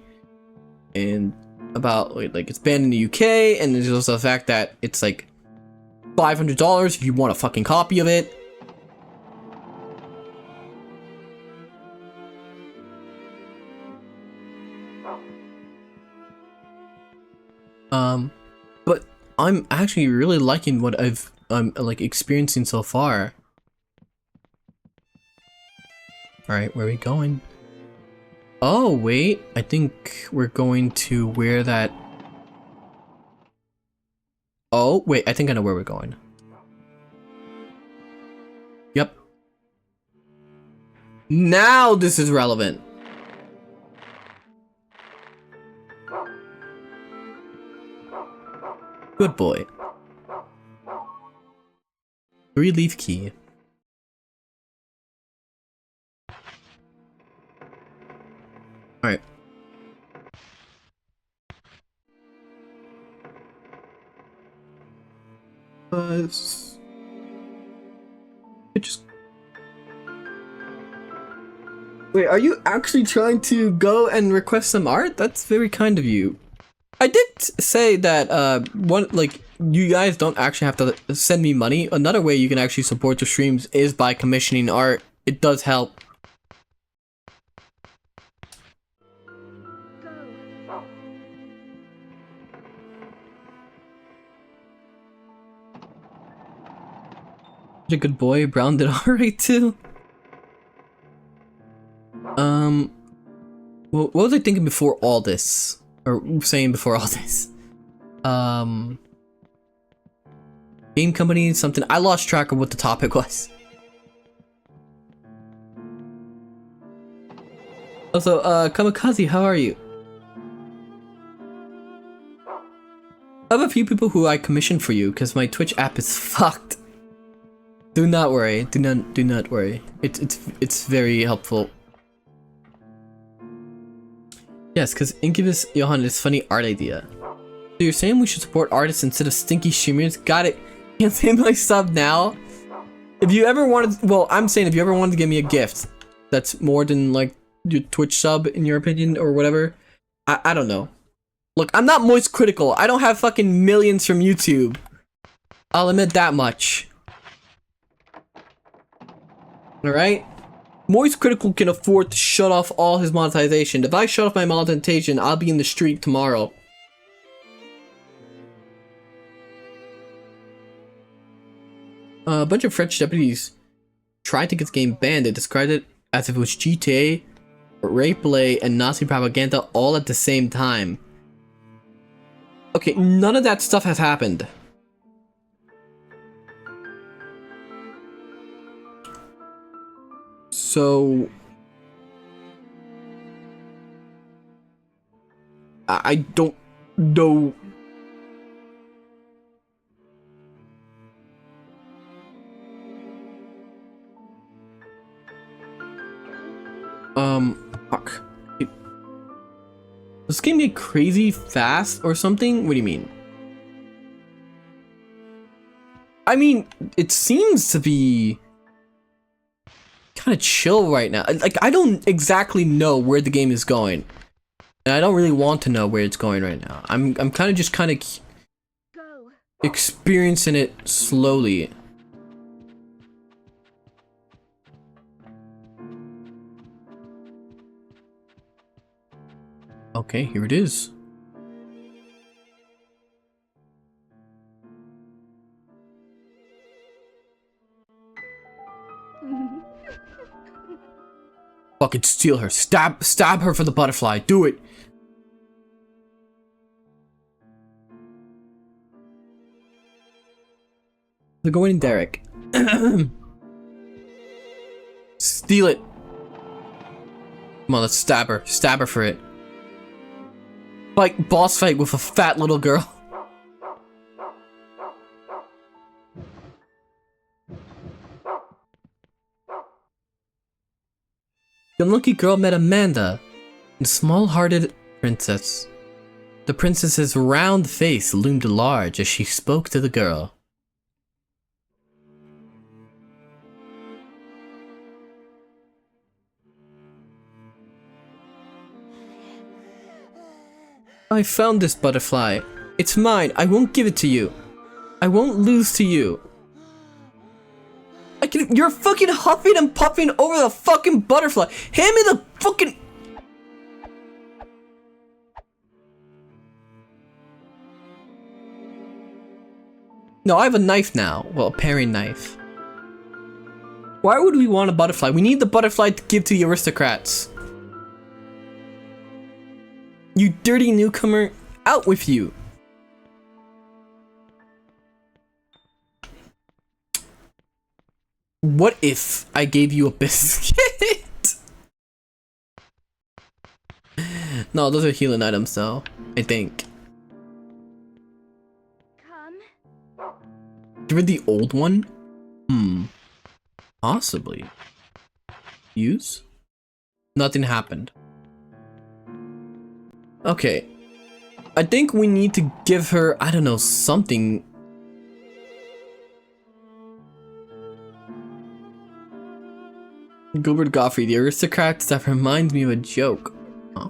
A: and about like it's banned in the UK, and there's also the fact that it's like $500 if you want a fucking copy of it. But I'm actually really liking what I'm like experiencing so far. Alright, where are we going? Oh, wait. I think we're going to where that... Oh, wait. I think I know where we're going. Yep. Now this is relevant. Good boy. 3-leaf key. Alright. It just... Wait, are you actually trying to go and request some art? That's very kind of you. I did say that, you guys don't actually have to send me money. Another way you can actually support the streams is by commissioning art. It does help. Such a good boy. Brown did alright too. What was I thinking before all this? Or saying before all this? Game company, something. I lost track of what the topic was. Also, Kamikaze, how are you? I have a few people who I commissioned for you because my Twitch app is fucked. Do not worry. Do not worry. It's very helpful. Yes, because Incubus Johann is funny art idea. So you're saying we should support artists instead of stinky streamers? Got it. Can't say my sub now. If you ever wanted, well, I'm saying if you ever wanted to give me a gift that's more than like your Twitch sub in your opinion or whatever, I don't know. Look, I'm not moist critical. I don't have fucking millions from YouTube. I'll admit that much. Alright? Moist Critical can afford to shut off all his monetization. If I shut off my monetization, I'll be in the street tomorrow. A bunch of French deputies tried to get the game banned. They described it as if it was GTA, rape play, and Nazi propaganda all at the same time. Okay, none of that stuff has happened. So I don't know. Fuck. Does this game get crazy fast or something? What do you mean? I mean, it seems to be kind of chill right now. Like, I don't exactly know where the game is going, and I don't really want to know where it's going right now. I'm kind of just experiencing it slowly. Okay, here it is. Fucking steal her. Stab her for the butterfly. Do it. They're going in Derek. Steal it. Come on, let's stab her. Stab her for it. Like boss fight with a fat little girl. The unlucky girl met Amanda, a small-hearted princess. The princess's round face loomed large as she spoke to the girl. I found this butterfly. It's mine. I won't give it to you. I won't lose to you. You're fucking huffing and puffing over the fucking butterfly. Hand me the fucking... No, I have a knife now. Well, a paring knife. Why would we want a butterfly? We need the butterfly to give to the aristocrats. You dirty newcomer, out with you. What if I gave you a biscuit? No, those are healing items though, I think.
C: Come.
A: Give her the old one? Possibly. Use? Nothing happened. Okay. I think we need to give her, I don't know, something. Gilbert Godfrey, the aristocrats, that reminds me of a joke. Huh?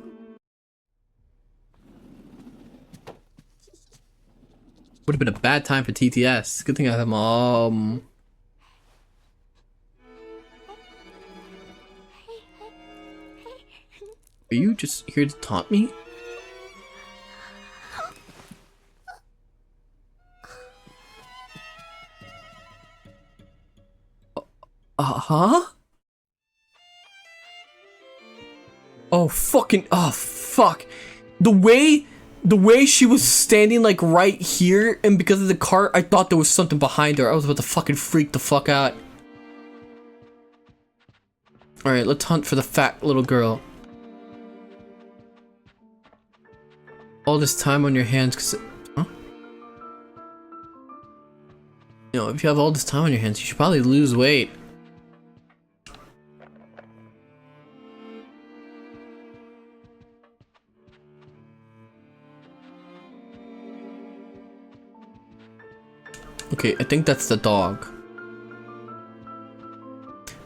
A: Would have been a bad time for TTS. Good thing I have mom. Are you just here to taunt me? Huh? Oh fuck. The way she was standing like right here, and because of the cart, I thought there was something behind her. I was about to fucking freak the fuck out. Alright, let's hunt for the fat little girl. All this time on your hands, cause huh? You know, if you have all this time on your hands, you should probably lose weight. Okay, I think that's the dog.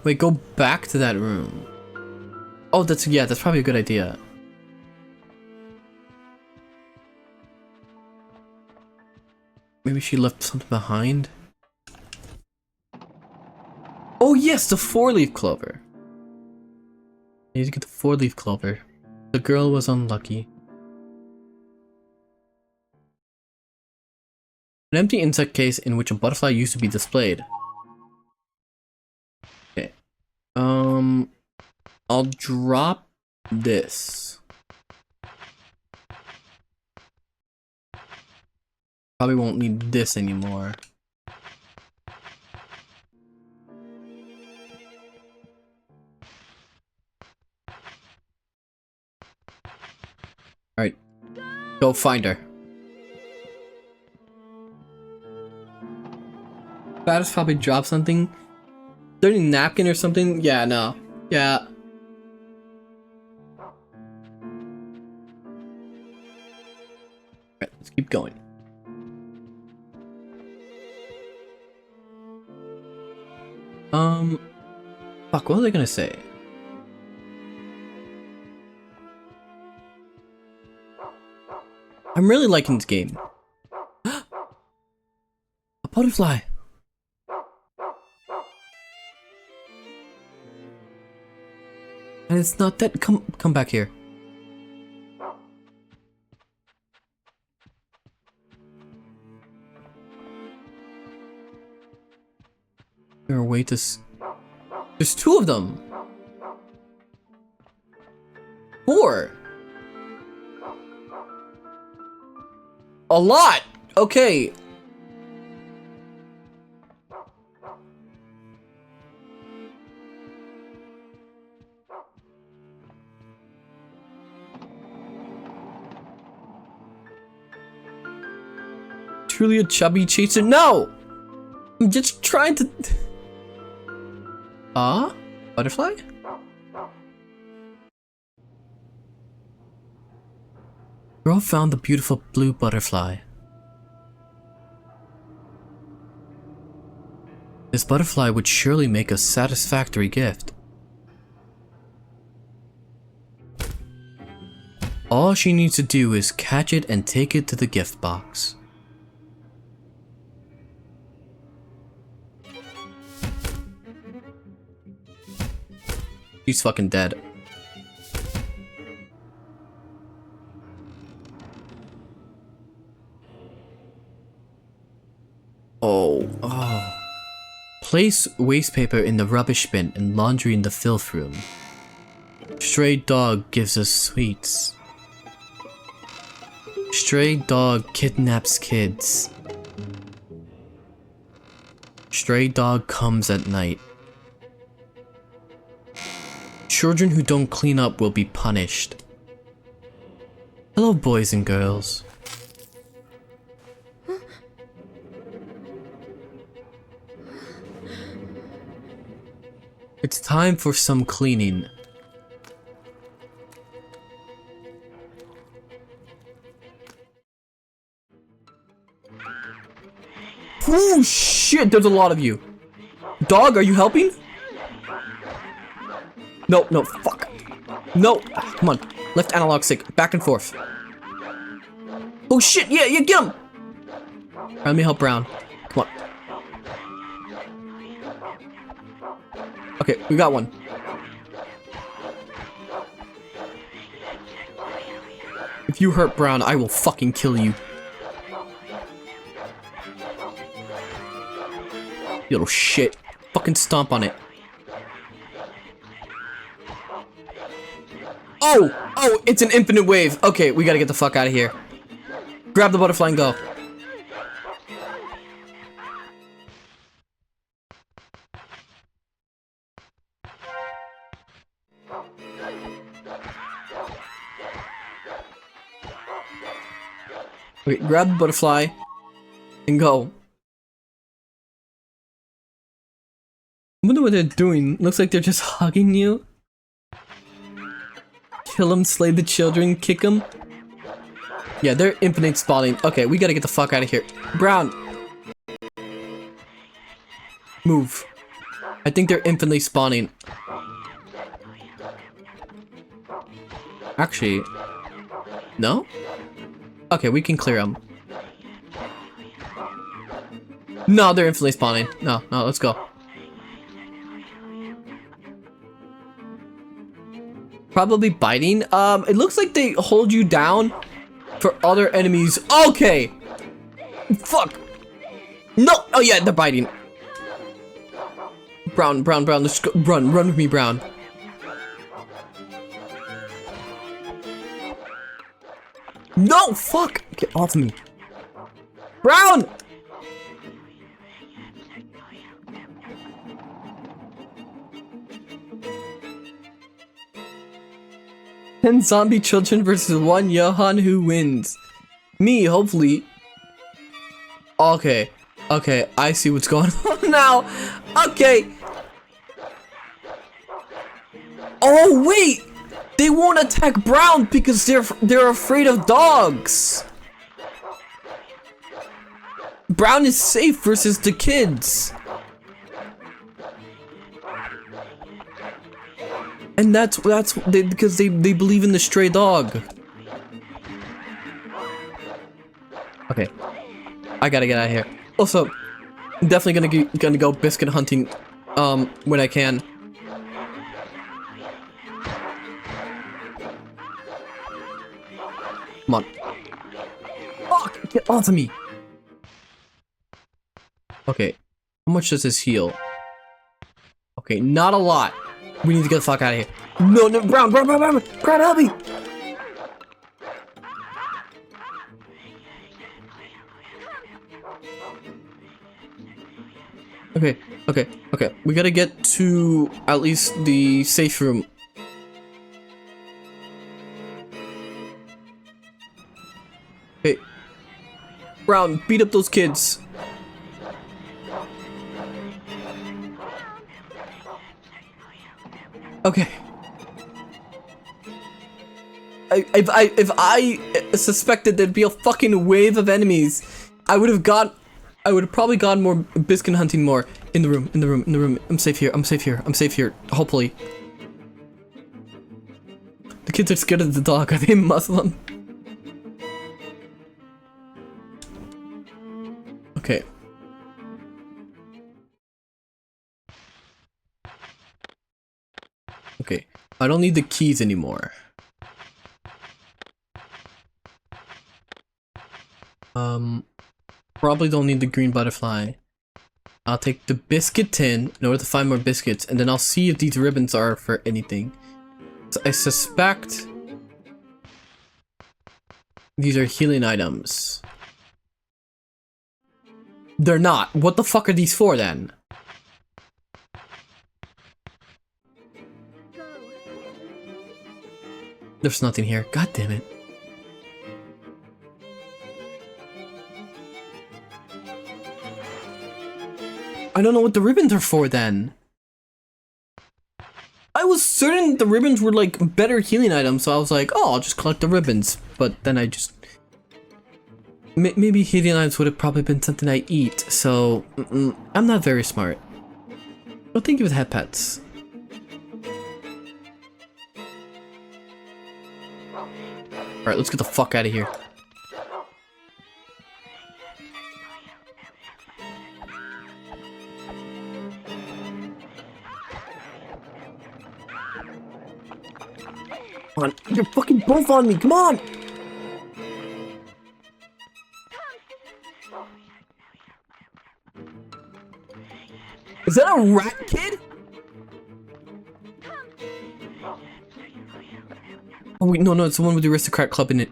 A: Wait, go back to that room. Oh, that's probably a good idea. Maybe she left something behind? Oh yes, the 4-leaf clover. I need to get the 4-leaf clover. The girl was unlucky. An empty insect case in which a butterfly used to be displayed. Okay. I'll drop this. Probably won't need this anymore. Alright. Go find her. Baddest probably dropped something. Dirty napkin or something? Yeah, no. Yeah. Alright, let's keep going. Fuck, what was I gonna say? I'm really liking this game. A butterfly! And it's not that. Come back here. There are way to. There's 2 of them. 4. A lot. Okay. Truly a chubby chaser? No! I'm just trying to... Butterfly? Girl found the beautiful blue butterfly. This butterfly would surely make a satisfactory gift. Oh All she needs to do is catch it and take it to the gift box. She's fucking dead. Oh. Place waste paper in the rubbish bin and laundry in the filth room. Stray dog gives us sweets. Stray dog kidnaps kids. Stray dog comes at night. Children who don't clean up will be punished. Hello, boys and girls. It's time for some cleaning. Oh shit, there's a lot of you. Dog, are you helping? No, no, fuck. No, come on. Left analog stick, back and forth. Oh shit, yeah, get him! Let me help Brown. Come on. Okay, we got one. If you hurt Brown, I will fucking kill you. You little shit. Fucking stomp on it. Oh, it's an infinite wave. Okay, we gotta get the fuck out of here. Grab the butterfly and go. Okay, grab the butterfly and go. I wonder what they're doing. Looks like they're just hugging you. Kill them, slay the children, kick them. Yeah, they're infinite spawning. Okay, we gotta get the fuck out of here. Brown! Move. I think they're infinitely spawning. Actually... No? Okay, we can clear them. No, they're infinitely spawning. No, let's go. Probably biting. It looks like they hold you down for other enemies. Okay! Fuck! No! Oh yeah, they're biting. Brown, let's go. Run with me, Brown. No! Fuck! Get off me. Brown! Ten zombie children versus one Johann, who wins? Me, hopefully. Okay, I see what's going on now. Okay. Oh wait, they won't attack Brown because they're afraid of dogs. Brown is safe versus the kids. And that's because they believe in the stray dog. Okay, I gotta get out of here. Also, I'm definitely gonna go biscuit hunting, when I can. Come on. Fuck! Get off of me. Okay, how much does this heal? Okay, not a lot. We need to get the fuck out of here. No, Brown, help me! Okay. We gotta get to at least the safe room. Okay. Brown, beat up those kids. Okay. If I suspected there'd be a fucking wave of enemies, I would have probably gone more biscuit hunting more. In the room. I'm safe here. Hopefully. The kids are scared of the dog. Are they Muslim? Okay. Okay. I don't need the keys anymore. Probably don't need the green butterfly. I'll take the biscuit tin in order to find more biscuits, and then I'll see if these ribbons are for anything. So I suspect these are healing items. They're not. What the fuck are these for then? There's nothing here. God damn it. I don't know what the ribbons are for then. I was certain the ribbons were like better healing items, so I was like, oh, I'll just collect the ribbons. But then I just... Maybe healing items would have probably been something I eat, so... I'm not very smart. Well, thank you for the head pets. Alright, let's get the fuck out of here. Come on, you're fucking both on me, come on! Is that a rat kid? Oh wait, no, it's the one with the aristocrat club in it.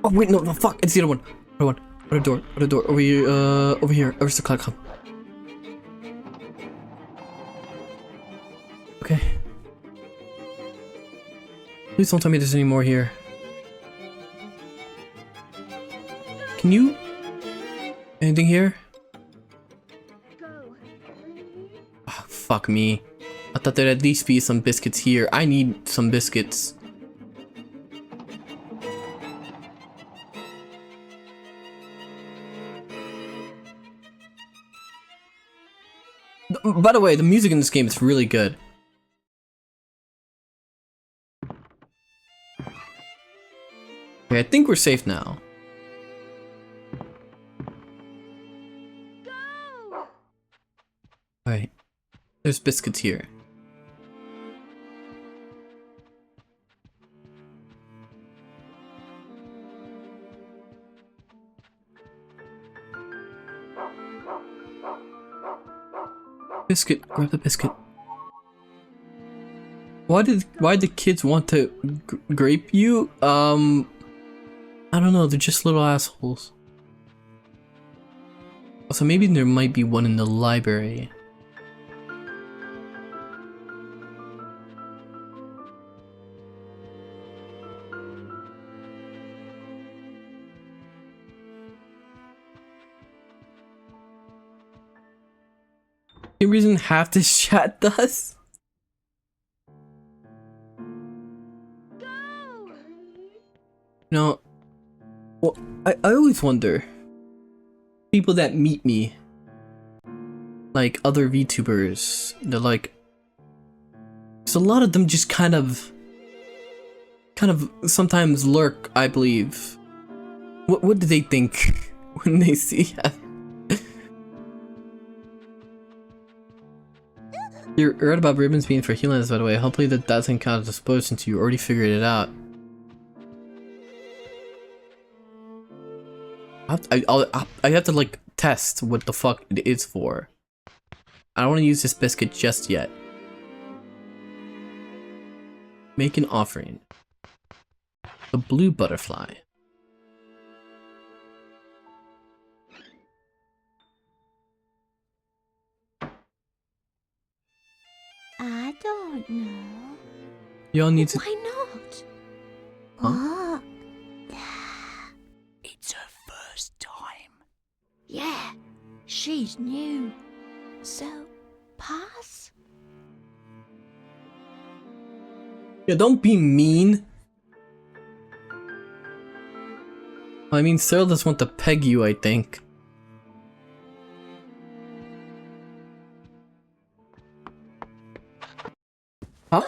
A: Oh wait, no, fuck, it's the other one. Other door, over here, aristocrat club. Okay. Please don't tell me there's any more here. Can you... Anything here? Oh, fuck me. I thought there'd at least be some biscuits here. I need some biscuits. By the way, the music in this game is really good. Okay, I think we're safe now. Alright. There's biscuits here. Biscuit, grab the biscuit. Why did the kids want to grape you? I don't know, they're just little assholes. Also, maybe there might be one in the library. The reason half this chat does? No. Well, I always wonder. People that meet me, like other VTubers, they're like, so a lot of them just kind of sometimes lurk, I believe. What do they think when they see us? You're right about ribbons being for healing, by the way. Hopefully that doesn't count as a spoiler since you already figured it out. I have to like test what the fuck it is for. I don't want to use this biscuit just yet. Make an offering. The blue butterfly.
C: I don't know.
A: Y'all need to.
C: Why not?
A: Huh?
C: What?
K: It's her first time.
C: Yeah, she's new. So, pass?
A: Yeah, don't be mean. I mean, Cyril just want to peg you, I think. Huh?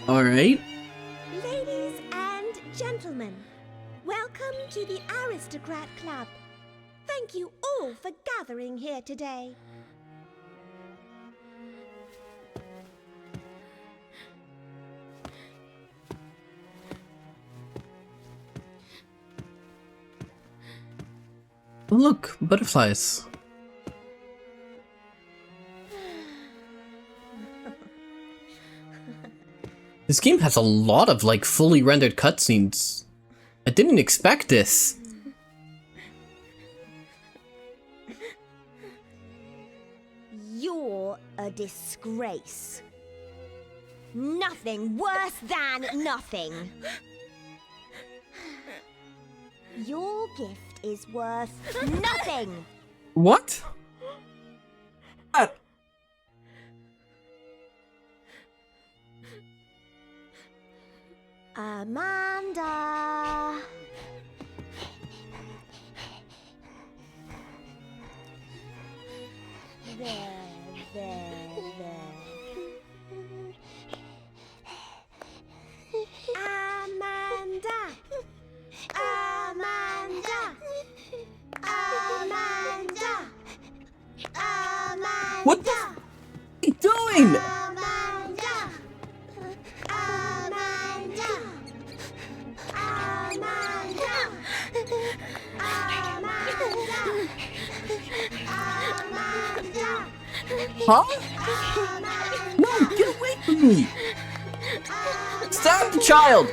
A: Alright.
L: Ladies and gentlemen, welcome to the Aristocrat Club. Thank you all for gathering here today.
A: Oh look, butterflies. This game has a lot of like fully rendered cutscenes. I didn't expect this.
L: You're a disgrace. Nothing worse than nothing. Your gift is worth nothing.
A: What?
L: Amanda. There. Amanda.
A: What the f are you doing? Huh? No, get away from me! Stop the child!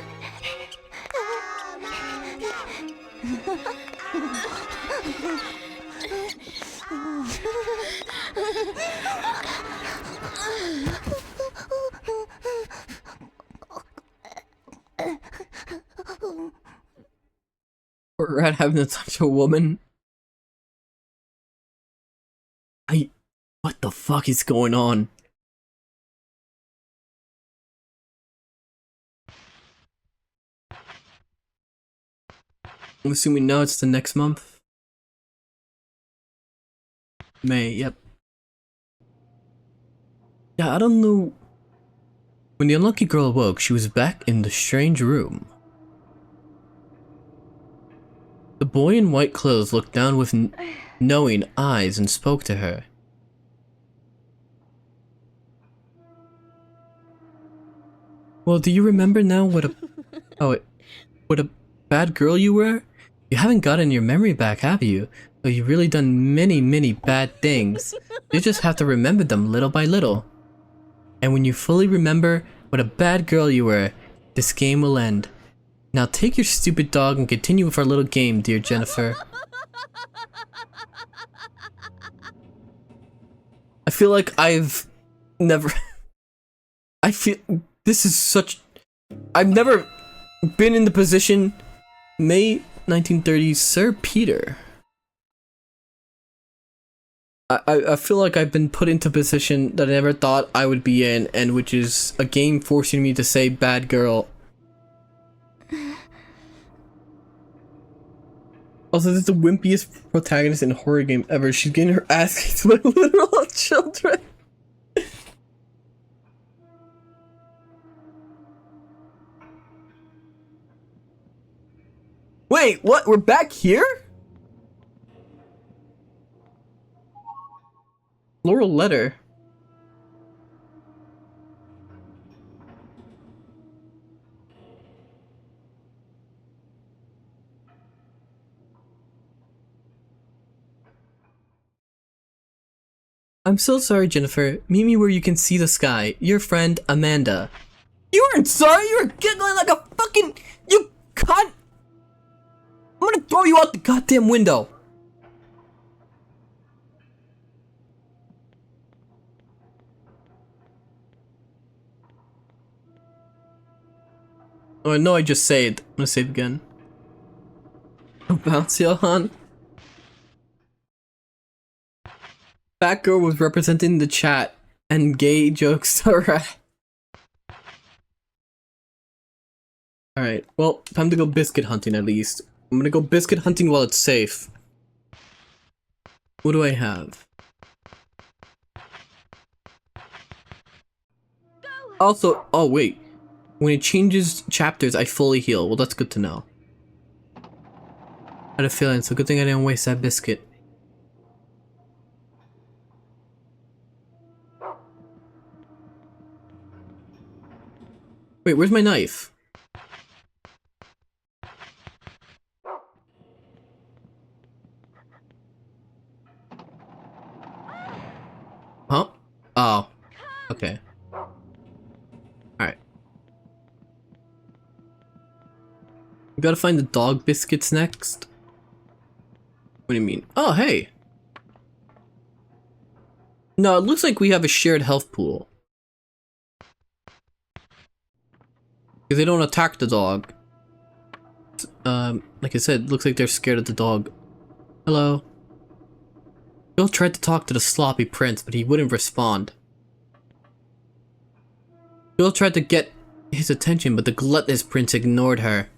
A: Poor rat having to touch a woman. What the fuck is going on? I'm assuming now it's the next month. May, yep. Yeah, I don't know. When the unlucky girl awoke, she was back in the strange room. The boy in white clothes looked down with knowing eyes and spoke to her. Well, do you remember now what a bad girl you were? You haven't gotten your memory back, have you? But you've really done many bad things. You just have to remember them little by little. And when you fully remember what a bad girl you were, this game will end. Now take your stupid dog and continue with our little game, dear Jennifer. I feel like I've never... I feel... This is such... I've never been in the position... May 1930s, Sir Peter. I feel like I've been put into a position that I never thought I would be in, and which is a game forcing me to say bad girl. Also, this is the wimpiest protagonist in a horror game ever. She's getting her ass kicked by literal children. Wait, what? We're back here? Floral letter. I'm so sorry, Jennifer. Meet me where you can see the sky. Your friend, Amanda. You weren't sorry, you were giggling like a fucking... You cunt! I'm gonna throw you out the goddamn window! Oh, I know I just saved. I'm gonna save again. Oh, bounce, Johann. fat girl was representing the chat and gay jokes. Alright. Alright, well, time to go biscuit hunting at least. I'm gonna go biscuit hunting while it's safe. What do I have? Also, oh wait. When it changes chapters, I fully heal. Well, that's good to know. I had a feeling, so good thing I didn't waste that biscuit. Wait, where's my knife? Huh? Oh. Okay. Alright. We gotta find the dog biscuits next. What do you mean? Oh, hey! No, it looks like we have a shared health pool. Because they don't attack the dog. Like I said, it looks like they're scared of the dog. Hello? Bill tried to talk to the sloppy prince, but he wouldn't respond. Bill tried to get his attention, but the gluttonous prince ignored her.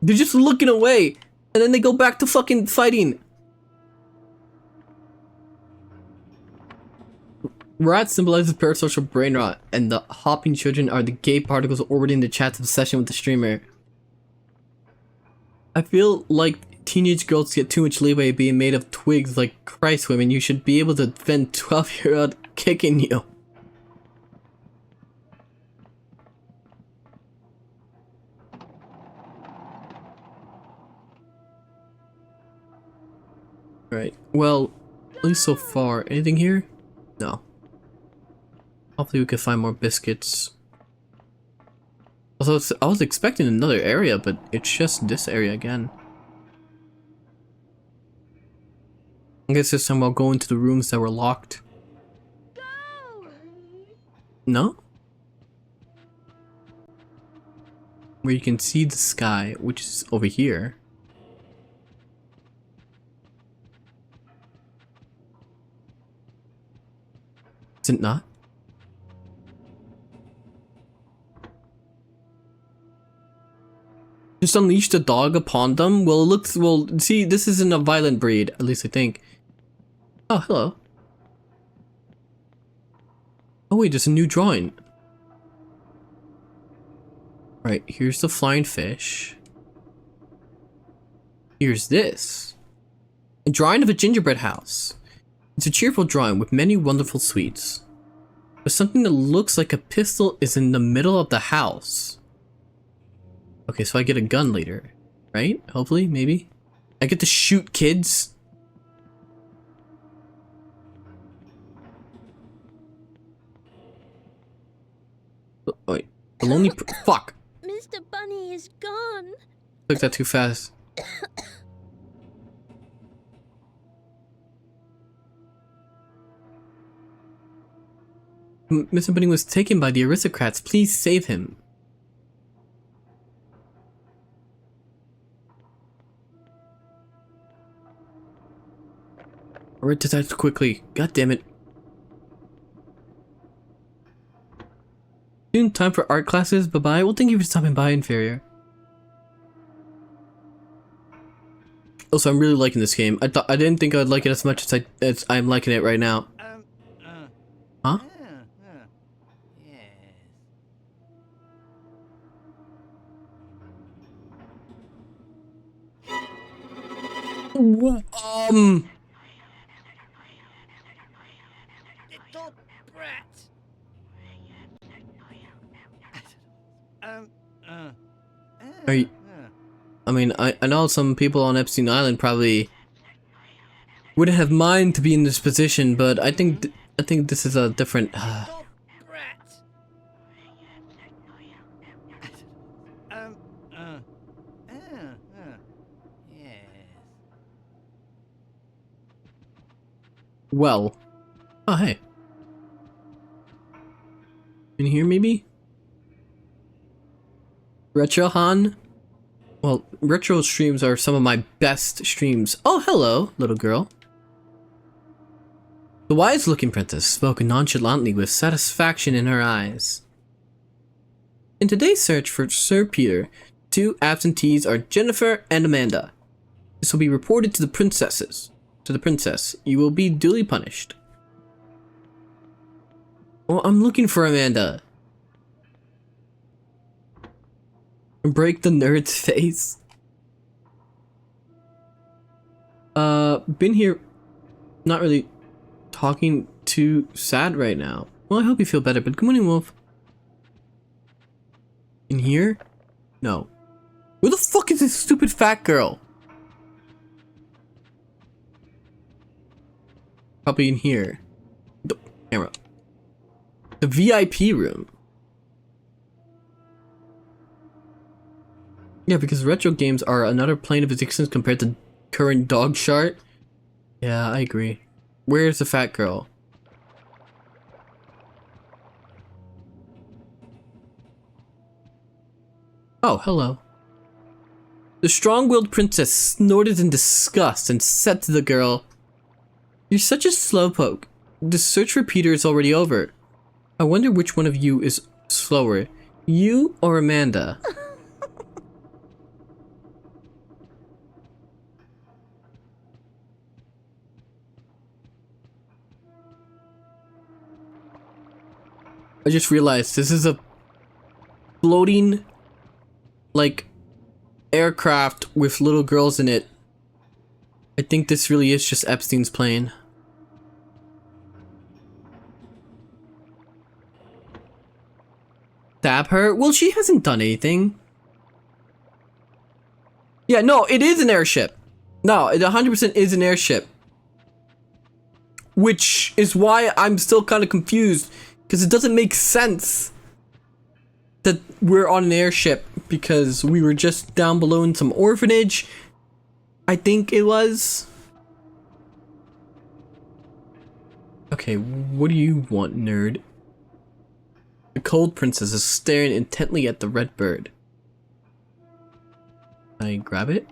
A: They're just looking away, and then they go back to fucking fighting. Rat symbolizes parasocial brain rot, and the hopping children are the gay particles orbiting the chat's obsession with the streamer. I feel like teenage girls get too much leeway being made of twigs like Christ women. You should be able to defend 12-year-old kicking you. Right, well, at least so far. Anything here? No. Hopefully we can find more biscuits. Also, I was expecting another area, but it's just this area again. I guess this time I'll go into the rooms that were locked. No? Where you can see the sky, which is over here. Is it not? Just unleash the dog upon them? Well, it looks, well, see, this isn't a violent breed, at least I think. Oh, hello. Oh wait, there's a new drawing. Right, here's the flying fish. Here's this. A drawing of a gingerbread house. It's a cheerful drawing with many wonderful sweets. But something that looks like a pistol is in the middle of the house. Okay, so I get a gun later, right? Hopefully, maybe. I get to shoot kids. Oh, wait, the lonely fuck.
L: Mr. Bunny is gone.
A: Took that too fast. Mr. Bunny was taken by the aristocrats. Please save him. I read this out quickly. God damn it. Soon time for art classes. Bye bye. Well, thank you for stopping by, Inferior. Also, I'm really liking this game. I didn't think I'd like it as much as I'm liking it right now. Huh?
L: Little brat.
A: Are you, I mean, I know some people on Epstein Island probably wouldn't have mind to be in this position, but I think this is a different. Well, oh hey, in here maybe? Johann? Well, retro streams are some of my best streams. Oh, hello, little girl. The wise-looking princess spoke nonchalantly with satisfaction in her eyes. In today's search for Sir Peter, 2 absentees are Jennifer and Amanda. This will be reported to the princesses. To the princess, you will be duly punished. Well, I'm looking for Amanda. Break the nerd's face. Been here, not really talking too sad right now. Well, I hope you feel better, but good morning, Wolf. In here? No. Where the fuck is this stupid fat girl? Probably in here. The camera. The VIP room. Yeah, because retro games are another plane of existence compared to current dog shart. Yeah, I agree. Where's the fat girl? Oh, hello. The strong-willed princess snorted in disgust and said to the girl, "You're such a slowpoke. The search for Peter is already over. I wonder which one of you is slower, you or Amanda?" I just realized this is a floating, like, aircraft with little girls in it. I think this really is just Epstein's plane. Stab her? Well, she hasn't done anything. Yeah, no, it is an airship. No, it 100% is an airship. Which is why I'm still kind of confused. Because it doesn't make sense that we're on an airship because we were just down below in some orphanage. I think it was. Okay, what do you want, nerd? The cold princess is staring intently at the red bird. Can I grab it?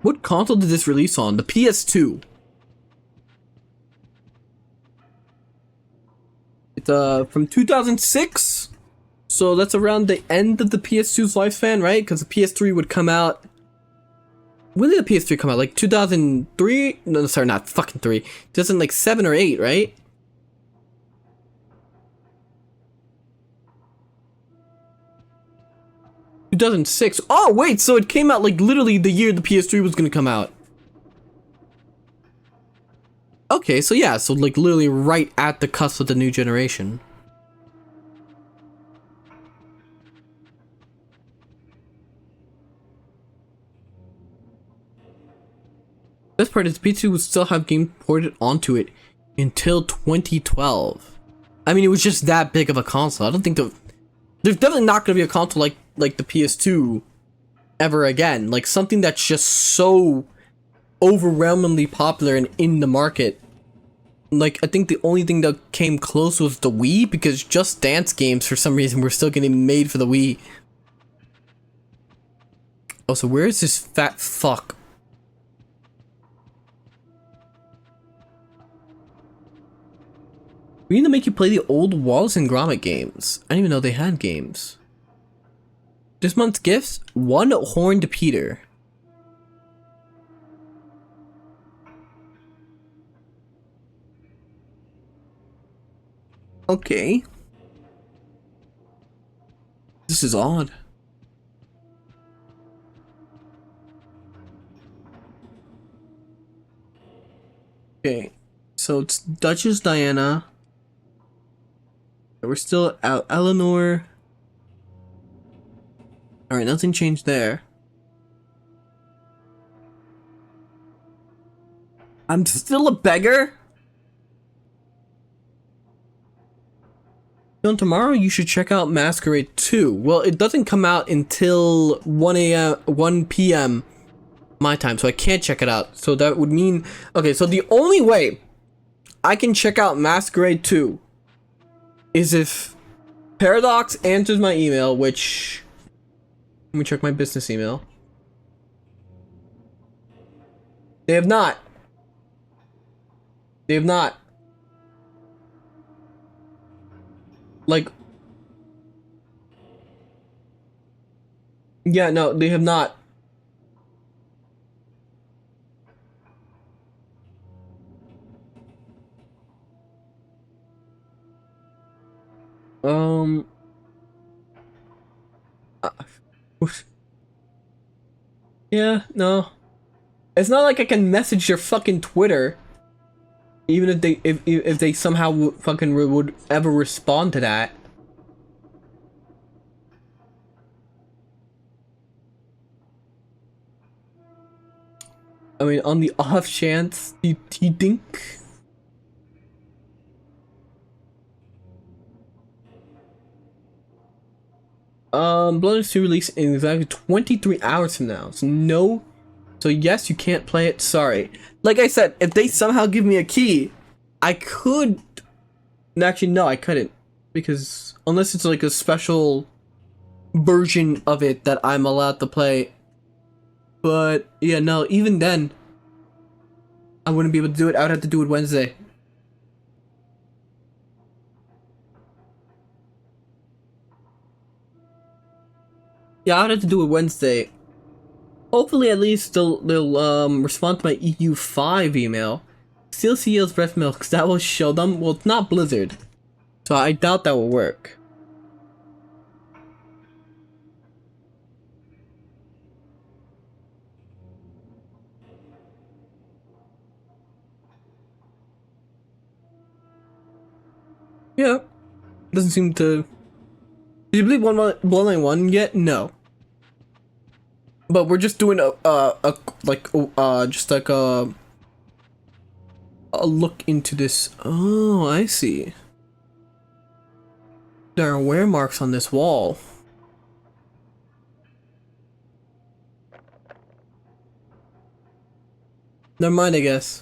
A: What console did this release on? The PS2. It's from 2006. So that's around the end of the PS2's lifespan, right? Because the PS3 would come out. When did the PS3 come out? Like 2003? No, sorry, not fucking 3. 2007 or 8, right? Two 2006. Oh wait, so it came out like literally the year the PS3 was gonna come out. Okay, so yeah, so like literally right at the cusp of the new generation. Best part is PS2 would still have games ported onto it until 2012. I mean, it was just that big of a console. I don't think there's definitely not gonna be a console like the PS2 ever again. Like something that's just so overwhelmingly popular and in the market. Like, I think the only thing that came close was the Wii, because Just Dance games for some reason were still getting made for the Wii. Oh, so where is this fat fuck? We need to make you play the old Wallace and Gromit games. I didn't even know they had games. This month's gifts, 1 horned Peter. Okay. This is odd. Okay, so it's Duchess Diana. We're still out. Eleanor. Alright, nothing changed there. I'm still a beggar? So tomorrow you should check out Masquerade 2. Well, it doesn't come out until 1 p.m. my time, so I can't check it out. So that would mean, okay, so the only way I can check out Masquerade 2 is if Paradox answers my email, which, let me check my business email. They have not. They have not. Like, yeah, no, they have not. Yeah, no. It's not like I can message their fucking Twitter, even if they somehow fucking would ever respond to that. I mean, on the off chance, you think? Blood is to release in exactly 23 hours from now. So no. So yes, you can't play it. Sorry. Like I said, if they somehow give me a key, I could. Actually, no, I couldn't, because unless it's like a special version of it that I'm allowed to play. But yeah, no. Even then, I wouldn't be able to do it. I would have to do it Wednesday. Yeah, I would have to do it Wednesday. Hopefully, at least they'll respond to my EU5 email. Steal CEO's breast milk, because that will show them. Well, it's not Blizzard, so I doubt that will work. Yeah, doesn't seem to. Did you believe Bloodline 1 yet? No. But we're just doing just like a look into this. Oh, I see. There are wear marks on this wall. Never mind, I guess.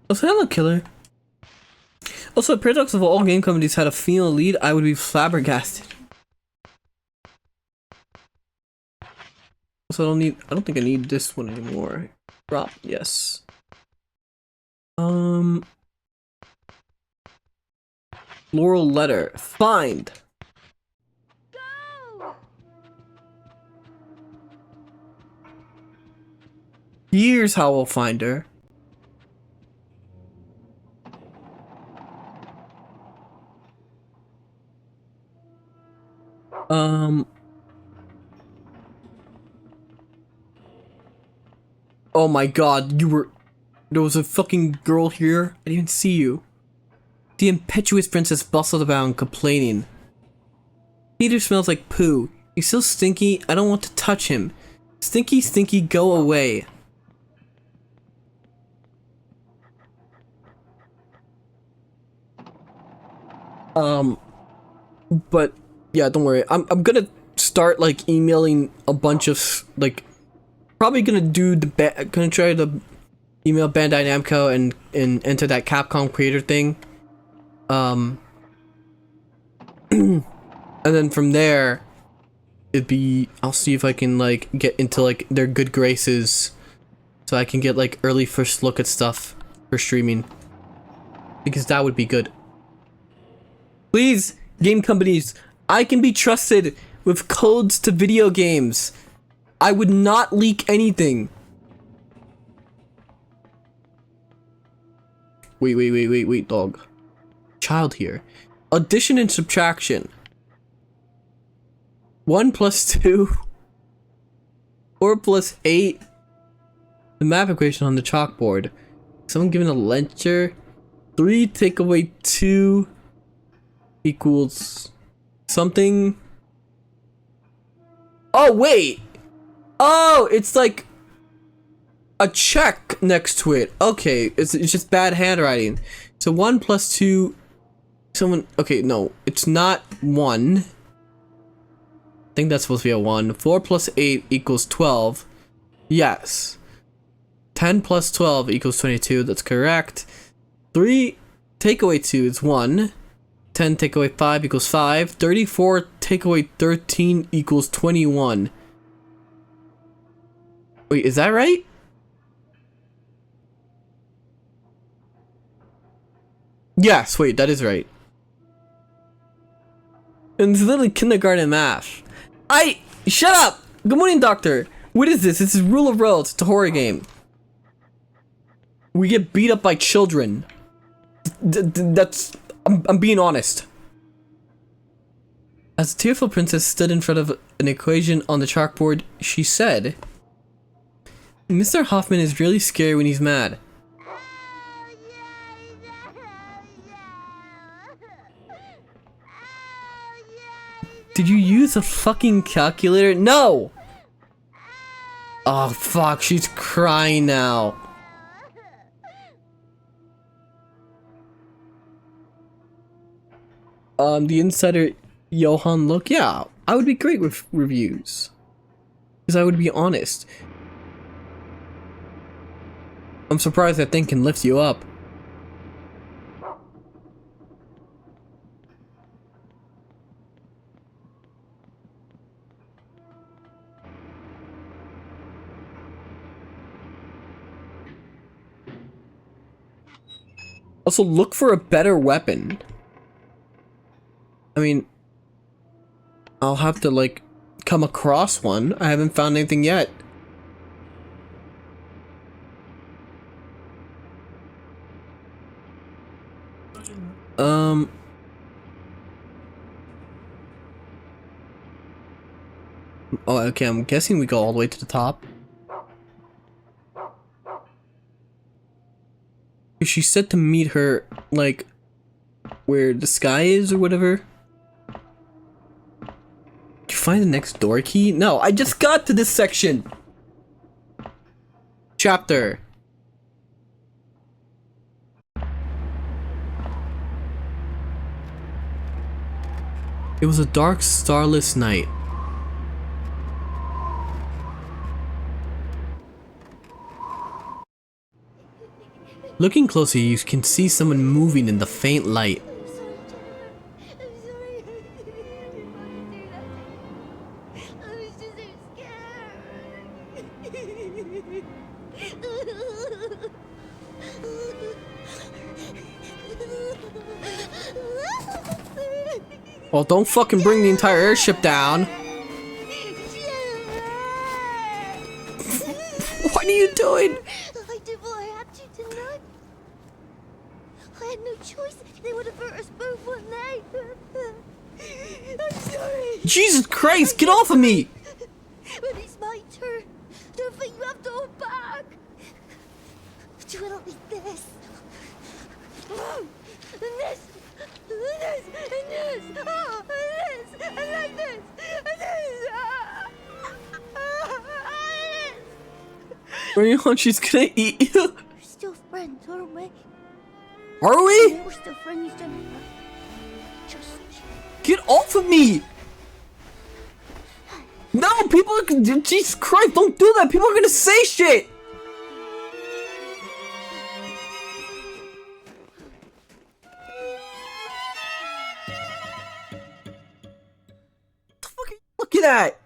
A: Oh, hello, killer. Also, Paradox of all game companies had a female lead, I would be flabbergasted. Also, I don't think I need this one anymore. Drop, yes. Laurel letter. Find.
L: Go!
A: Here's how we'll find her. Oh my god, there was a fucking girl here. I didn't even see you. The impetuous princess bustled about complaining. Peter smells like poo. He's so stinky, I don't want to touch him. Stinky, stinky, go away. But yeah, don't worry. I'm gonna start like emailing a bunch of like, probably gonna try to email Bandai Namco and enter that Capcom creator thing. And then from there, I'll see if I can like get into like their good graces, so I can get like early first look at stuff for streaming, because that would be good. Please, game companies, I can be trusted with codes to video games. I would not leak anything. Wait, dog. Child here. Addition and subtraction. 1 plus 2. 4 plus 8. The map equation on the chalkboard. Someone giving a lecture. 3 take away 2 equals something. Oh, wait. Oh, it's like a check next to it. Okay, it's just bad handwriting. So 1 plus 2 Someone, okay, no, it's not 1. I think that's supposed to be a 1. 4 plus 8 equals 12. Yes. 10 plus 12 equals 22. That's correct. 3 take away 2 is 1. 10 take away 5 equals 5. 34 take away 13 equals 21. Wait, is that right? Yes, wait, that is right. And it's literally kindergarten math. Shut up! Good morning, doctor. What is this? This is Rule of Rose. It's a horror game. We get beat up by children. I'm being honest. As the tearful princess stood in front of an equation on the chalkboard, she said, Mr. Hoffman is really scary when he's mad. Did you use a fucking calculator? No! Oh fuck, she's crying now. The insider Johann look, yeah, I would be great with reviews. Because I would be honest. I'm surprised that thing can lift you up. Also, look for a better weapon. I mean, I'll have to, like, come across one. I haven't found anything yet. Oh, okay, I'm guessing we go all the way to the top. She said to meet her, like, where the sky is or whatever. Did you find the next door key? No, I just got to this section. Chapter. It was a dark, starless night. Looking closer, you can see someone moving in the faint light. Well, don't fucking bring the entire airship down. What are you doing?
L: I did what I had to tonight. I had no choice. They would have hurt us both, wouldn't they? I'm sorry.
A: Jesus Christ, get off of me!
L: But it's my turn. Don't think you have to hold back. Do it like this. And this. And this. And this. Oh, and this. And like this. And this.
A: Marion, she's gonna eat you.
L: We're still friends, aren't we?
A: Are we?
L: We're still friends, don't we? Just
A: Get off of me! No, people are, Jesus Christ, don't do that! People are gonna say shit! What the fuck are you looking at?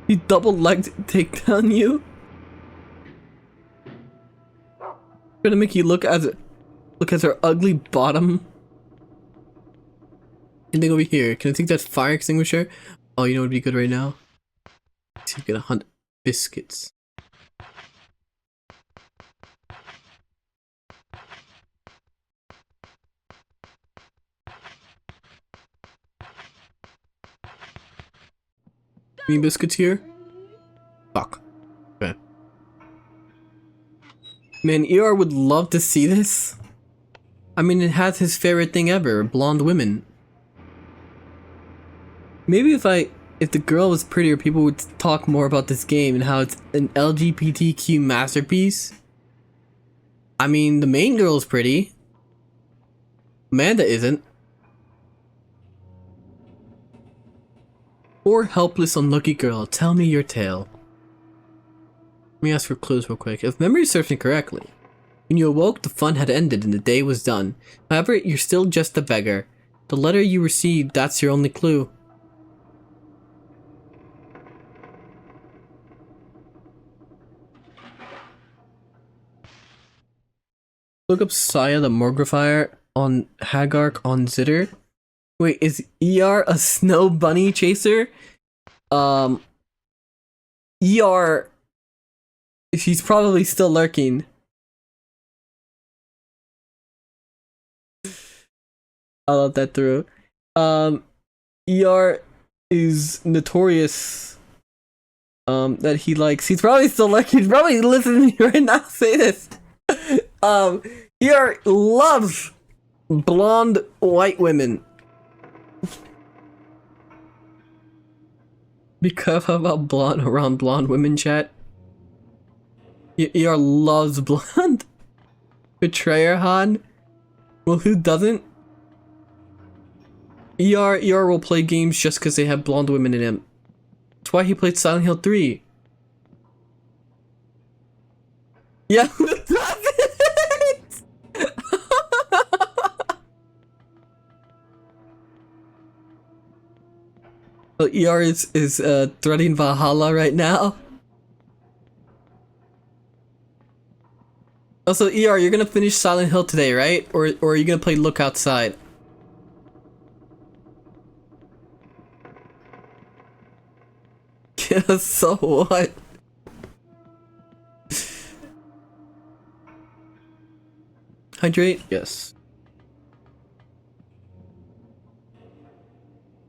A: He double-legged takedown you? Gonna make you look at her ugly bottom. Anything over here? Can I take that fire extinguisher? Oh, you know what would be good right now? So you're gonna hunt biscuits. Any biscuits here? Fuck. Okay. Man, ER would love to see this. I mean, it has his favorite thing ever, blonde women. Maybe if the girl was prettier, people would talk more about this game and how it's an LGBTQ masterpiece. I mean, the main girl's pretty. Amanda isn't. Poor helpless unlucky girl, tell me your tale. Let me ask for clues real quick. If memory serves me correctly, when you awoke, the fun had ended and the day was done. However, you're still just a beggar. The letter you received, that's your only clue. Look up Saya the Morgrifier on Hagark on Zitter. Wait, is ER a snow bunny chaser? ER... She's probably still lurking. I'll let that through. ER is notorious that he likes. He's probably still lurking. He's probably listening to me right now say this. ER loves blonde white women. Be careful about blonde women, chat. ER loves blonde. Betrayer Han. Well, who doesn't? ER will play games just because they have blonde women in him. That's why he played Silent Hill 3. Yeah, who doesn't? So ER is threading Valhalla right now. Also, ER, you're gonna finish Silent Hill today, right? Or are you gonna play Look Outside? Yeah, so what? Hydrate? Yes.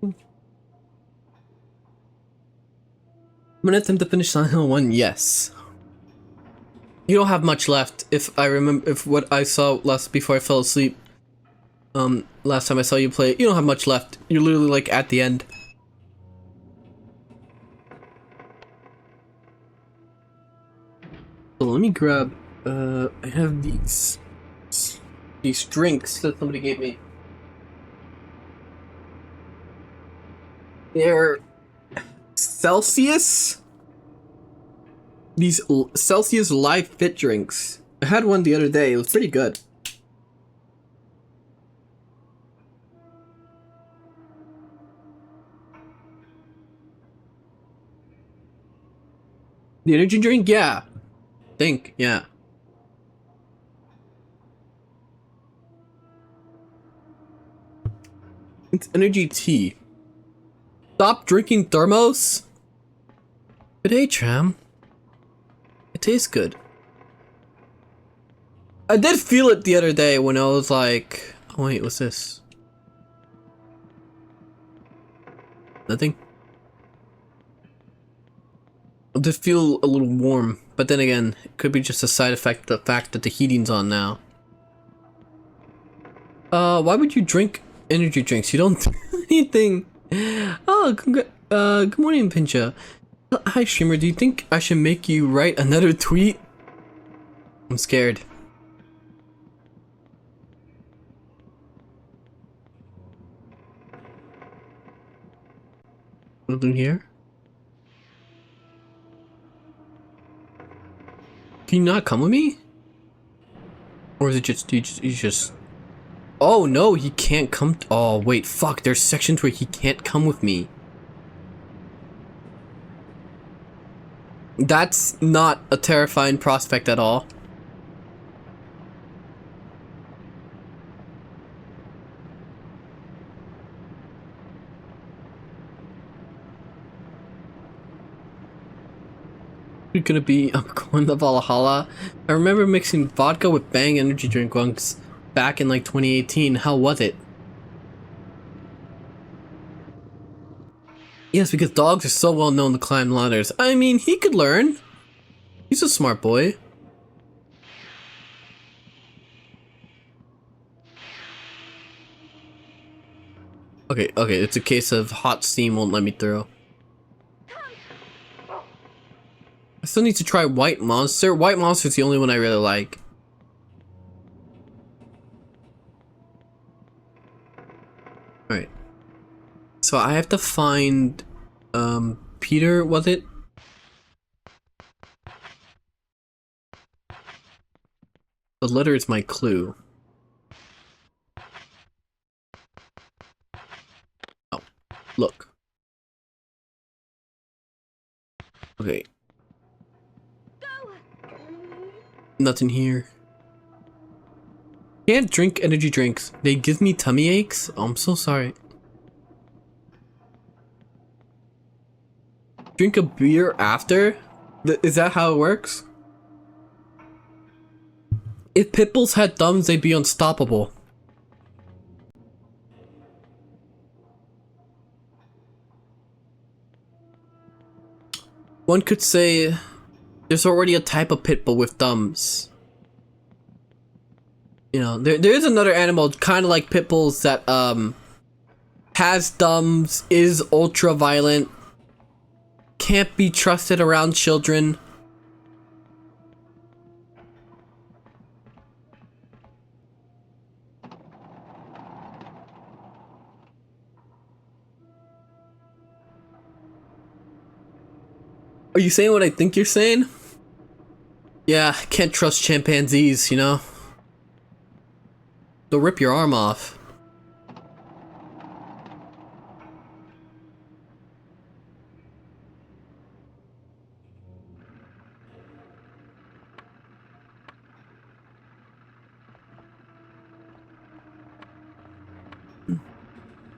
A: I'm gonna attempt to finish Silent Hill 1, yes. You don't have much left, if I remember, if what I saw last before I fell asleep. Last time I saw you play it, you don't have much left. You're literally like at the end. So let me grab, I have these drinks that somebody gave me. They're Celsius? These Celsius Live Fit drinks. I had one the other day, it was pretty good. The energy drink? Yeah. Yeah. It's energy tea. Stop drinking thermos? Good day, Tram. It tastes good. I did feel it the other day when I was like... Oh wait, what's this? Nothing? I did feel a little warm, but then again, it could be just a side effect of the fact that the heating's on now. Why would you drink energy drinks? You don't do anything. Oh, good morning, Pincha. Hi, streamer. Do you think I should make you write another tweet? I'm scared. Nothing here? Can you not come with me? Or is it just, you just... Oh no, he can't come. Oh wait, fuck, there's sections where he can't come with me. That's not a terrifying prospect at all. You're gonna be, I'm going to Valhalla. I remember mixing vodka with Bang energy drink once back in like 2018. How was it? Yes, because dogs are so well known to climb ladders. I mean, he could learn. He's a smart boy. Okay, it's a case of hot steam won't let me through. I still need to try White Monster. White Monster's the only one I really like. Alright. So I have to find, Peter, was it? The letter is my clue. Oh, look. Okay. Nothing here. Can't drink energy drinks. They give me tummy aches. Oh, I'm so sorry. Drink a beer after? Is that how it works? If pitbulls had thumbs, they'd be unstoppable. One could say there's already a type of pitbull with thumbs. You know, there is another animal kind of like pitbulls that has thumbs, is ultra violent, can't be trusted around children. Are you saying what I think you're saying? Yeah, can't trust chimpanzees, you know? They'll rip your arm off.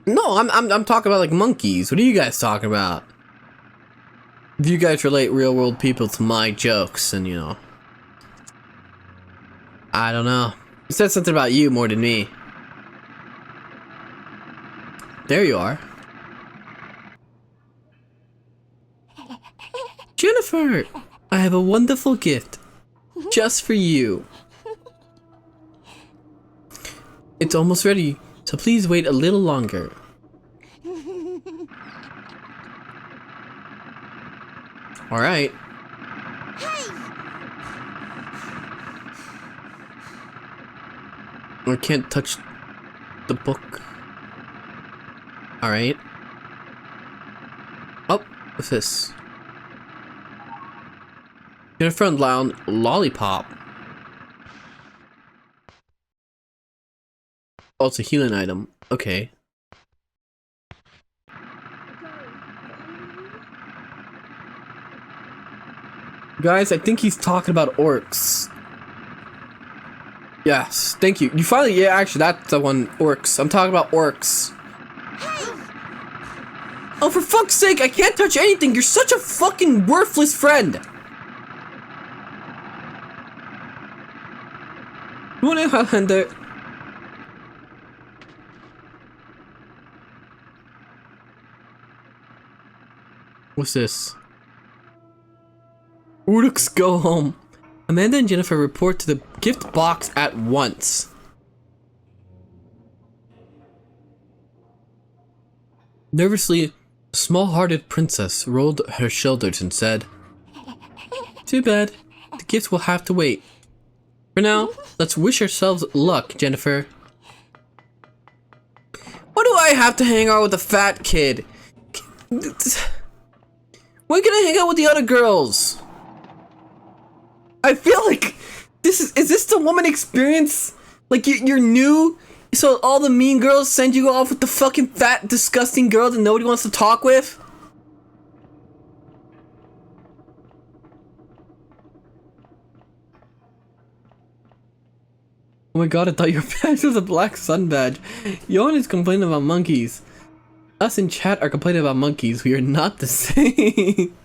A: No, I'm talking about like monkeys. What are you guys talking about? If you guys relate real world people to my jokes, and you know, I don't know. It said something about you more than me. There you are. Jennifer! I have a wonderful gift. Just for you. It's almost ready, so please wait a little longer. Alright. I can't touch the book. Alright. Oh, what's this? Jennifer and lollipop. Oh, it's a healing item. Okay. Guys, I think he's talking about orcs. Yes, thank you. You finally, yeah, actually, that's the one, orcs. I'm talking about orcs. Oh, for fuck's sake, I can't touch anything. You're such a fucking worthless friend. You wanna hand it? What's this? Uruk's go home. Amanda and Jennifer report to the gift box at once. Nervously, a small-hearted princess rolled her shoulders and said, "Too bad. The gifts will have to wait. For now, let's wish ourselves luck, Jennifer." Why do I have to hang out with the fat kid? When can I hang out with the other girls? I feel like is this the woman experience? Like you're new, so all the mean girls send you off with the fucking fat, disgusting girl that nobody wants to talk with? Oh my god, I thought your badge was a black sun badge. Johann is complaining about monkeys. Us in chat are complaining about monkeys. We are not the same.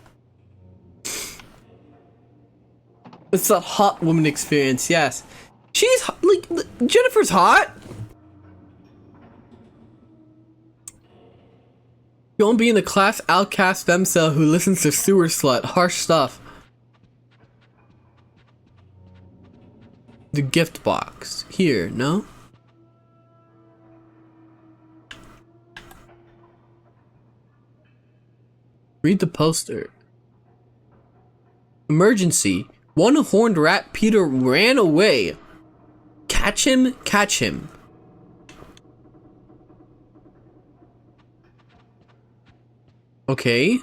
A: It's a hot woman experience, yes. She's like Jennifer's hot. You won't be in the class outcast femcel who listens to sewer slut. Harsh stuff. The gift box. Here, no? Read the poster. Emergency. One horned rat Peter ran away. Catch him, catch him. Okay.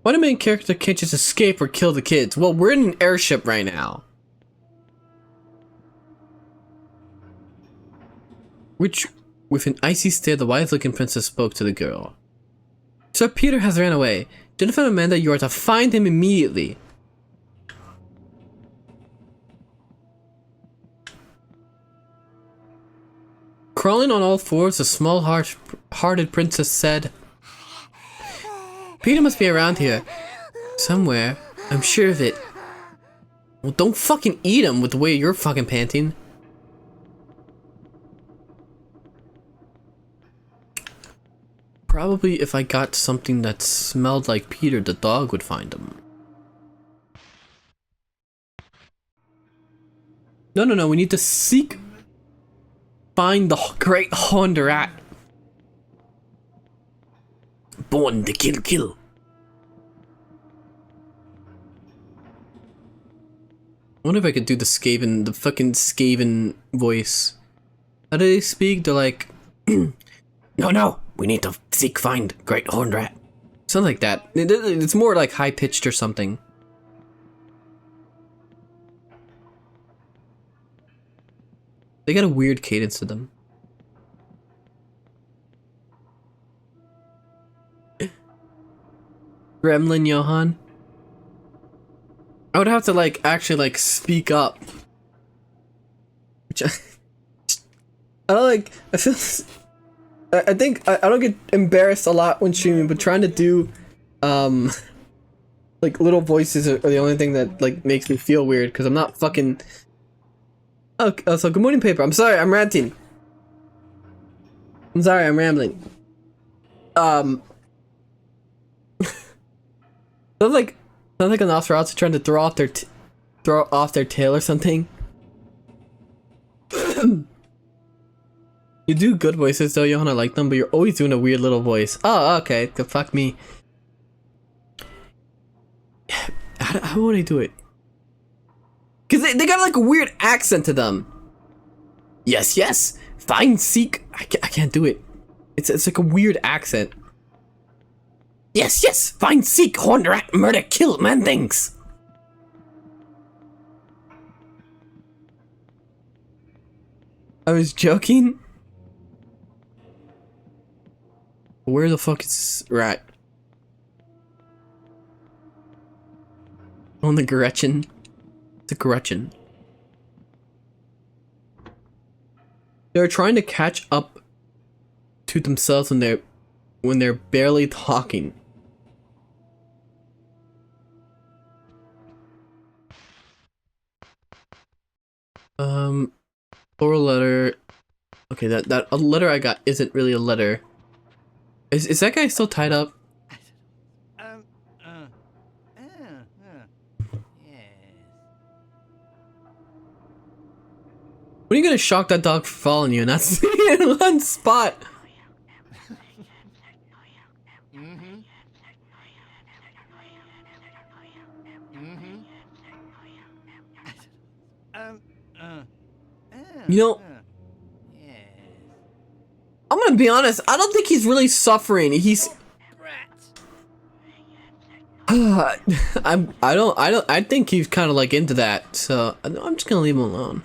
A: Why the main character can't just escape or kill the kids? Well, we're in an airship right now. Which, with an icy stare, the wise-looking princess spoke to the girl. Sir Peter has ran away. Jennifer and Amanda, you are to find him immediately. Crawling on all fours, the small-hearted princess said, Peter must be around here. Somewhere. I'm sure of it. Well, don't fucking eat him with the way you're fucking panting. Probably if I got something that smelled like Peter, the dog would find him. No, we need to find the great horned rat. Born to kill. I wonder if I could do the fucking Skaven voice. How do they speak? They're like, no, we need to find great horned rat. Something like that. It's more like high pitched or something. They got a weird cadence to them. Gremlin Johann. I would have to like actually like speak up. Which I don't like. I feel. I think I don't get embarrassed a lot when streaming, but trying to do, like little voices are the only thing that like makes me feel weird because I'm not fucking. Oh, so good morning, paper. I'm sorry, I'm ranting. I'm sorry, I'm rambling. Sounds like a Nosferatu trying to throw off their tail or something. You do good voices though, Johann. I like them, but you're always doing a weird little voice. Oh, okay. Fuck me. How would I do it? Cause they got like a weird accent to them. Yes. Find, seek. I can't do it. It's like a weird accent. Yes. Find, seek, horned rat, murder, kill, man things. I was joking. Where the fuck is rat? On the Gretchen. It's a Gretchen. They're trying to catch up to themselves when they're barely talking. Plural letter. Okay, that a letter I got isn't really a letter. Is that guy still tied up? When are you gonna shock that dog for following you and not sitting in one spot? You know, I'm gonna be honest, I don't think he's really suffering. He's I think he's kind of like into that, so I'm just gonna leave him alone.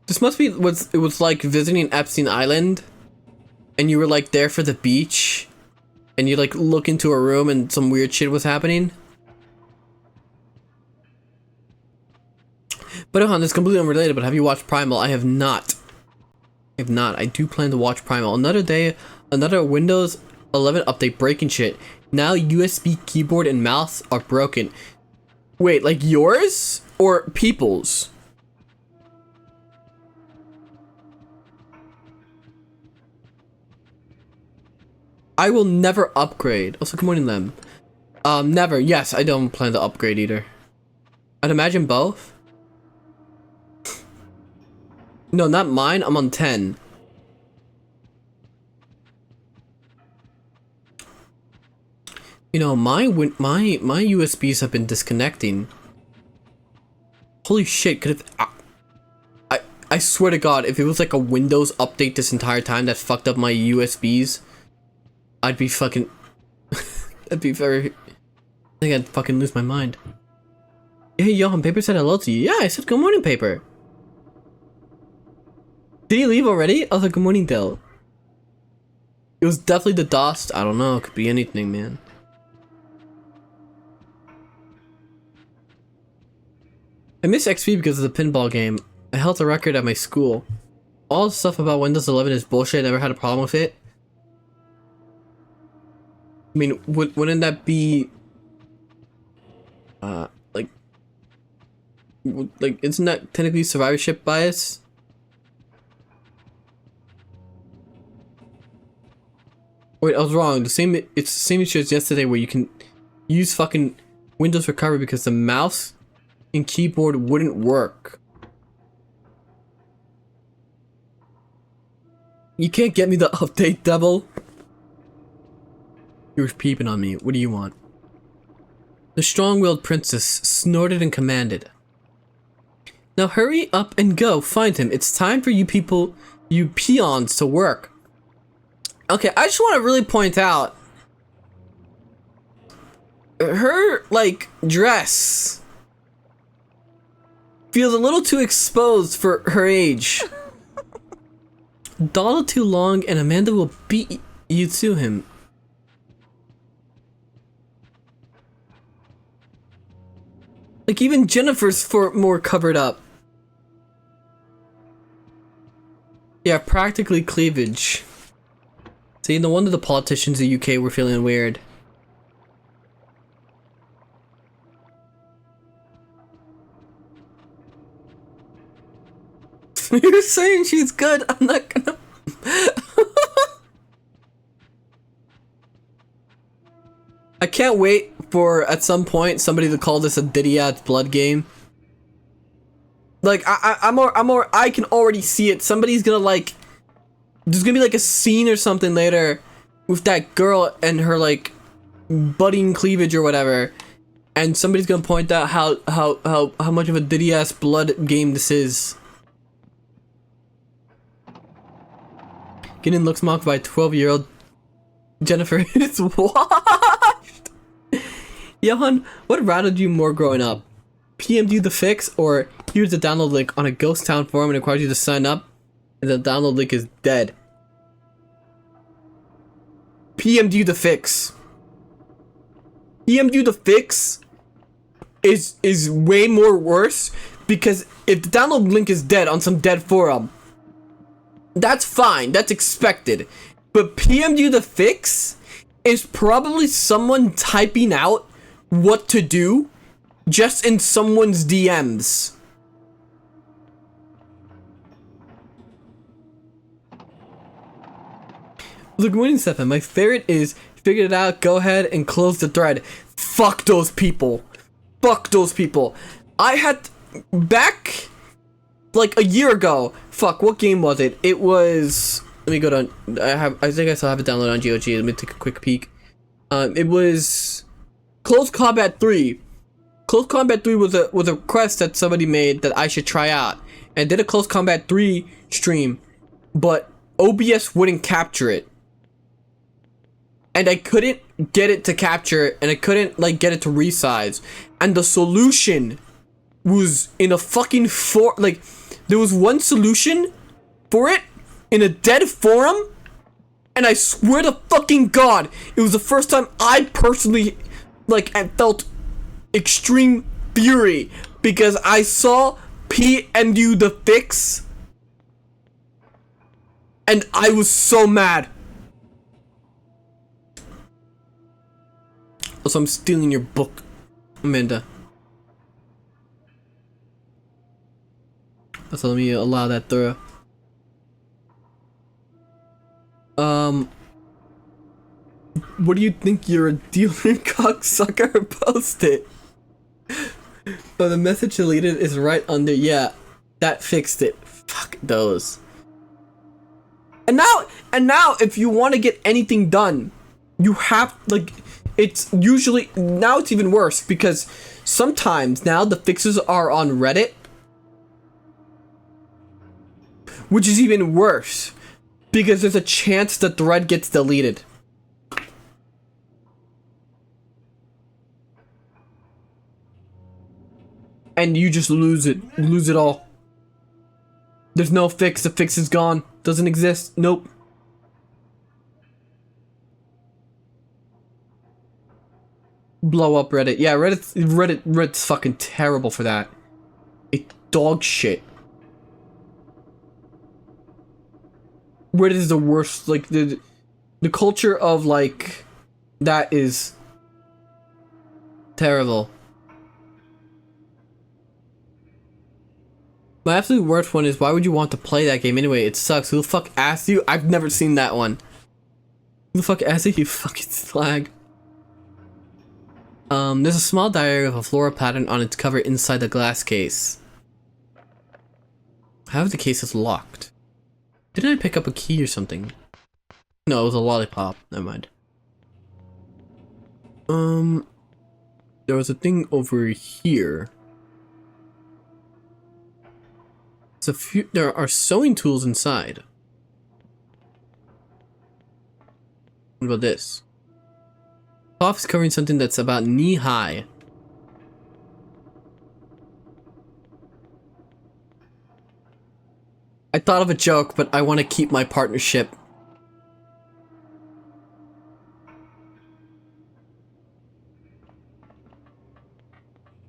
A: This must be it was like visiting Epstein Island, and you were like there for the beach, and you like look into a room and some weird shit was happening. But Johann, this is completely unrelated, but have you watched Primal? I have not. I do plan to watch Primal. Another day, another Windows 11 update breaking shit. Now USB keyboard and mouse are broken. Wait, like yours? Or people's? I will never upgrade. Also, good morning, Lem. Never. Yes, I don't plan to upgrade either. I'd imagine both. No, not mine. I'm on 10. You know, my USBs have been disconnecting. Holy shit, could have... I swear to God, if it was like a Windows update this entire time that fucked up my USBs, I'd be fucking... I'd be very... I think I'd fucking lose my mind. Hey, Johann, Paper said hello to you. Yeah, I said good morning, Paper. Did he leave already? I was like, good morning, Dell. It was definitely the DOS. I don't know. It could be anything, man. I miss XP because of the pinball game. I held a record at my school. All the stuff about Windows 11 is bullshit. I never had a problem with it. I mean, wouldn't that be... like, isn't that technically survivorship bias? Wait, I was wrong. It's the same issue as yesterday where you can use fucking Windows Recovery because the mouse and keyboard wouldn't work. You can't get me the update, devil. You were peeping on me. What do you want? The strong-willed princess snorted and commanded. Now hurry up and go. Find him. It's time for you people, you peons, to work. Okay, I just want to really point out her, like, dress feels a little too exposed for her age. Dawdle too long and Amanda will beat you to him. Like, even Jennifer's more covered up. Yeah, practically cleavage. See, no wonder the politicians in the UK were feeling weird. You're saying she's good, I'm not gonna... I can't wait for, at some point, somebody to call this a Diddy-ass blood game. Like, I can already see it. Somebody's gonna, like... There's gonna be, like, a scene or something later with that girl and her, like, budding cleavage or whatever. And somebody's gonna point out how much of a Diddy-ass blood game this is. Getting looks mocked by a 12-year-old Jennifer is washed. Johann, what rattled you more growing up? PM'd you the fix, or here's the download link on a ghost town forum and it requires you to sign up, and the download link is dead? PM'd you the fix. PM'd you the fix is way more worse, because if the download link is dead on some dead forum, that's fine, that's expected. But PM'd you the fix is probably someone typing out what to do just in someone's DMs. Look, morning Stefan, my favorite is figured it out, go ahead and close the thread. Fuck those people. Fuck those people. I had back like a year ago. Fuck, what game was it? It was, let me go down. I think I still have it downloaded on GOG. Let me take a quick peek. It was Close Combat 3. Close Combat 3 was a request that somebody made that I should try out. And I did a Close Combat 3 stream, but OBS wouldn't capture it. And I couldn't get it to capture it, and I couldn't like get it to resize. And the solution was in a fucking like, there was one solution for it in a dead forum, and I swear to fucking God, it was the first time I personally, like, I felt extreme fury because I saw PMU the fix, and I was so mad. Also, I'm stealing your book, Amanda. So let me allow that through. What do you think, you're a dealer, cocksucker? Post it. Oh, the message deleted is right under. Yeah, that fixed it. Fuck those. And now, if you want to get anything done, you have, like, it's usually, now it's even worse because sometimes now the fixes are on Reddit which is even worse because there's a chance the thread gets deleted. And you just lose it all. There's no fix, the fix is gone. Doesn't exist, nope. Blow up Reddit. Yeah, Reddit's fucking terrible for that. It's dog shit. Reddit is the worst, like, the culture of, like, that is terrible. My absolute worst one is, why would you want to play that game anyway? It sucks. Who the fuck asked you? I've never seen that one. Who the fuck asked you, you fucking slag? There's a small diary of a floral pattern on its cover inside the glass case. How if the case is locked? Didn't I pick up a key or something? No, it was a lollipop. Never mind. There was a thing over here. There are sewing tools inside. What about this? Cloth is covering something that's about knee high. I thought of a joke, but I want to keep my partnership.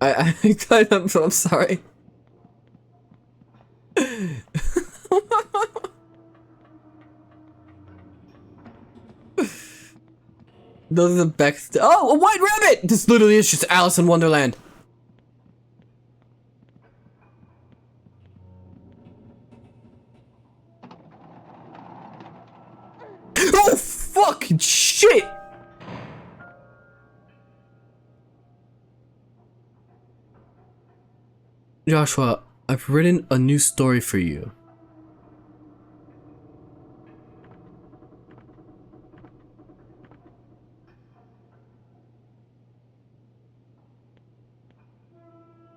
A: I'm sorry. Those are the best. Oh, a white rabbit! This literally is just Alice in Wonderland. Oh, fucking shit! Joshua, I've written a new story for you.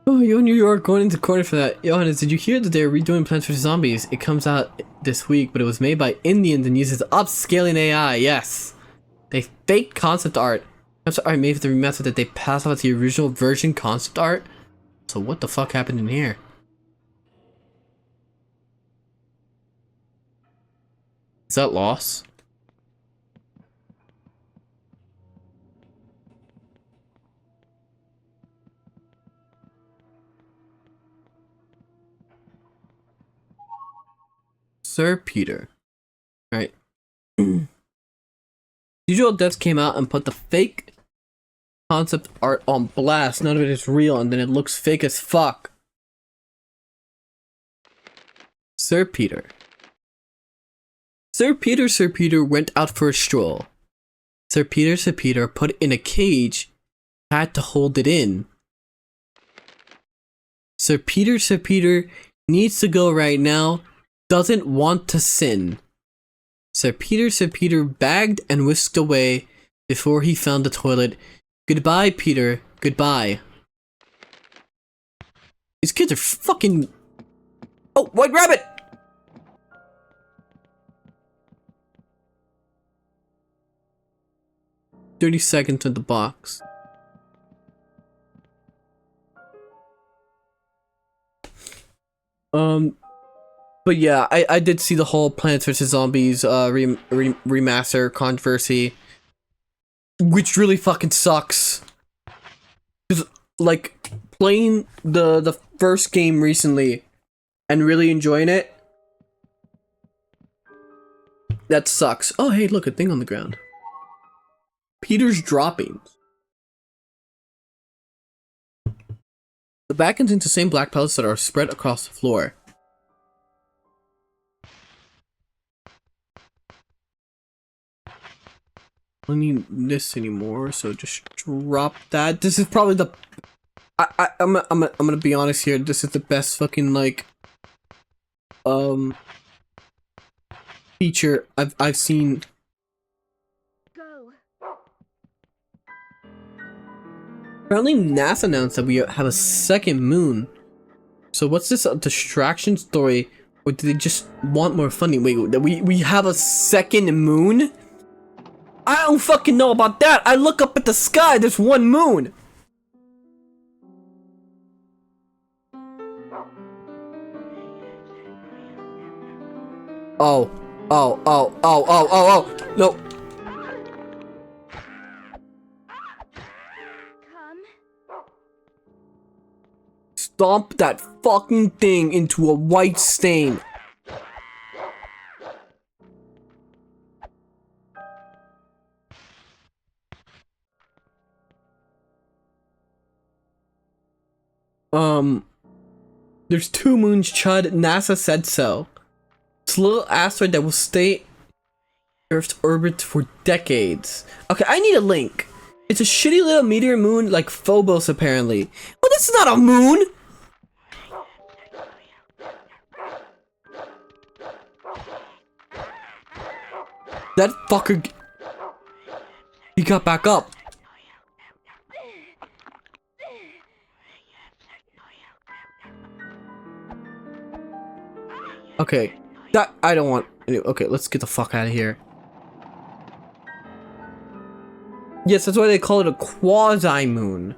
A: Oh, you and you are going into corner for that. Johann, did you hear that they're redoing Plants vs. Zombies? It comes out this week, but it was made by Indians and uses upscaling AI. Yes. They faked concept art. Concept art made for the remaster that they passed off as the original version concept art. So what the fuck happened in here? Is that loss? Sir Peter. Alright. Usual Deaths came out and put the fake concept art on blast. None of it is real, and then it looks fake as fuck. Sir Peter. Sir Peter went out for a stroll. Sir Peter put it in a cage, had to hold it in. Sir Peter needs to go right now, doesn't want to sin. Sir Peter bagged and whisked away before he found the toilet. Goodbye, Peter, goodbye. These kids are fucking... Oh, White Rabbit! "30 seconds in the box." But yeah, I did see the whole Plants vs. Zombies remaster controversy, which really fucking sucks. Cause like playing the first game recently and really enjoying it, that sucks. Oh hey, look, a thing on the ground. Peter's droppings. The bag contains the same black pellets that are spread across the floor. I don't need this anymore, so just drop that. This is probably the... I'm gonna be honest here. This is the best fucking like feature I've seen. Apparently NASA announced that we have a second moon. So what's this distraction story Or do they just want more funding? Wait, we have a second moon? I don't fucking know about that. I look up at the sky, there's one moon. Oh. No. Stomp that fucking thing into a white stain. There's 2 moons, Chud. NASA said so. It's a little asteroid that will stay Earth's orbit for decades. Okay, I need a link. It's a shitty little meteor moon like Phobos, apparently. Well, this is not a moon! That fucker... He got back up. Okay, that I don't want. Okay, let's get the fuck out of here. Yes, that's why they call it a quasi-moon.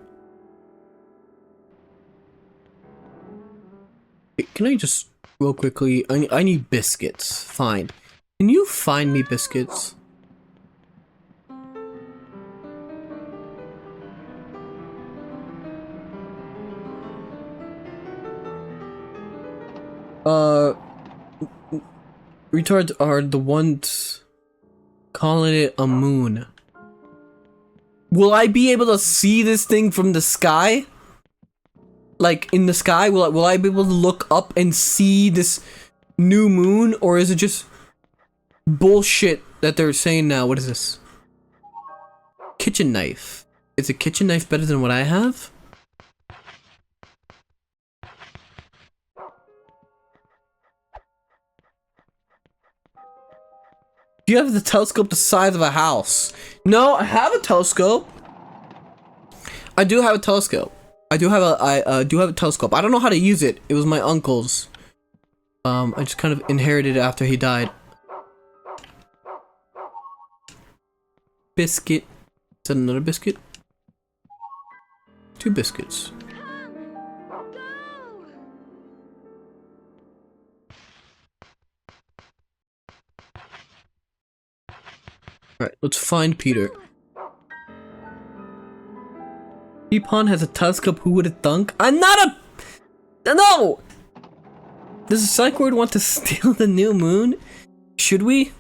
A: Can I just real quickly? I need biscuits. Fine. Can you find me biscuits? Retards are the ones calling it a moon. Will I be able to see this thing from the sky? Like, in the sky? Will I be able to look up and see this new moon? Or is it just bullshit that they're saying now? What is this? Kitchen knife. Is a kitchen knife better than what I have? Do you have the telescope the size of a house? No, I have a telescope. I do have a telescope. I do have a telescope. I don't know how to use it. It was my uncle's. I just kind of inherited it after he died. Biscuit. Is that another biscuit? 2 biscuits. Alright, let's find Peter. Peapon has a telescope, who would have thunk? I'm not a... No! Does the psych ward want to steal the new moon? Should we?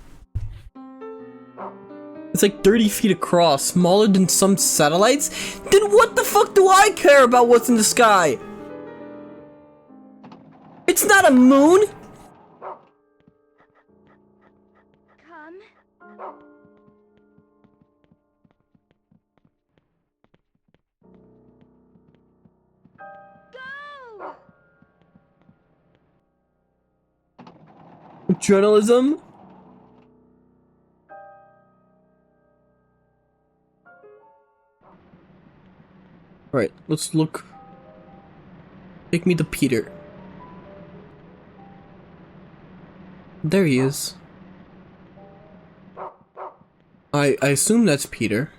A: It's like 30 feet across, smaller than some satellites? Then what the fuck do I care about what's in the sky? It's not a moon! Journalism? Alright, let's look. Take me to Peter. There he is. I assume that's Peter.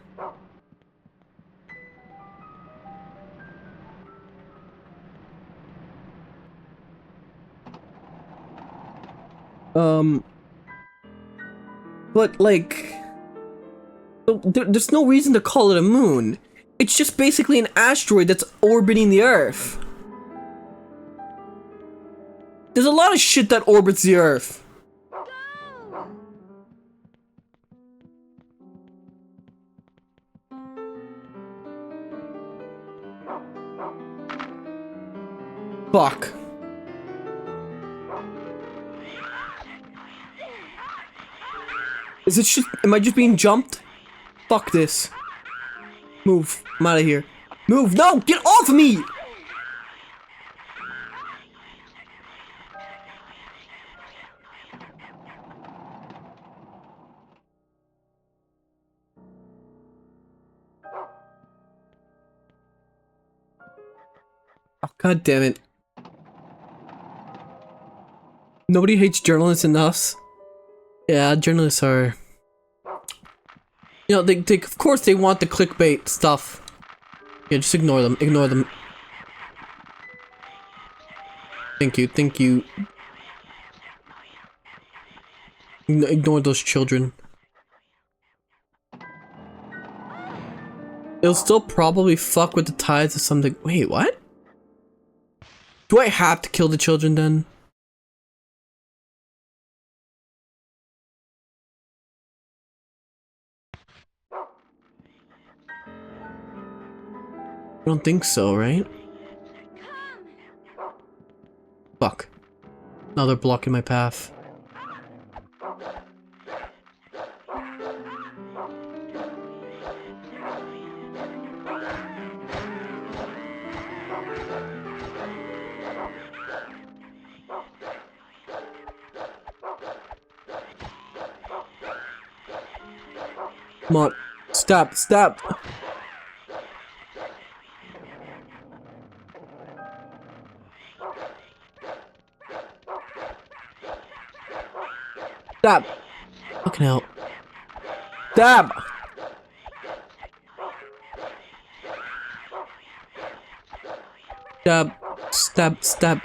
A: But like, there's no reason to call it a moon. It's just basically an asteroid that's orbiting the Earth. There's a lot of shit that orbits the Earth. Fuck. Is it just, am I just being jumped? Fuck this. Move. I'm out of here. Move. No! Get off of me! Oh, God damn it. Nobody hates journalists enough. Yeah, journalists are... You know, they of course they want the clickbait stuff. Yeah, just ignore them. Ignore them. Thank you. Thank you. Ignore those children. It'll still probably fuck with the tides or something. Wait, what? Do I have to kill the children then? I don't think so, right? Fuck. Now they're blocking my path. Come on. Stop, stop. Stop. Fucking hell. Stop. Stop. Stop. Stop.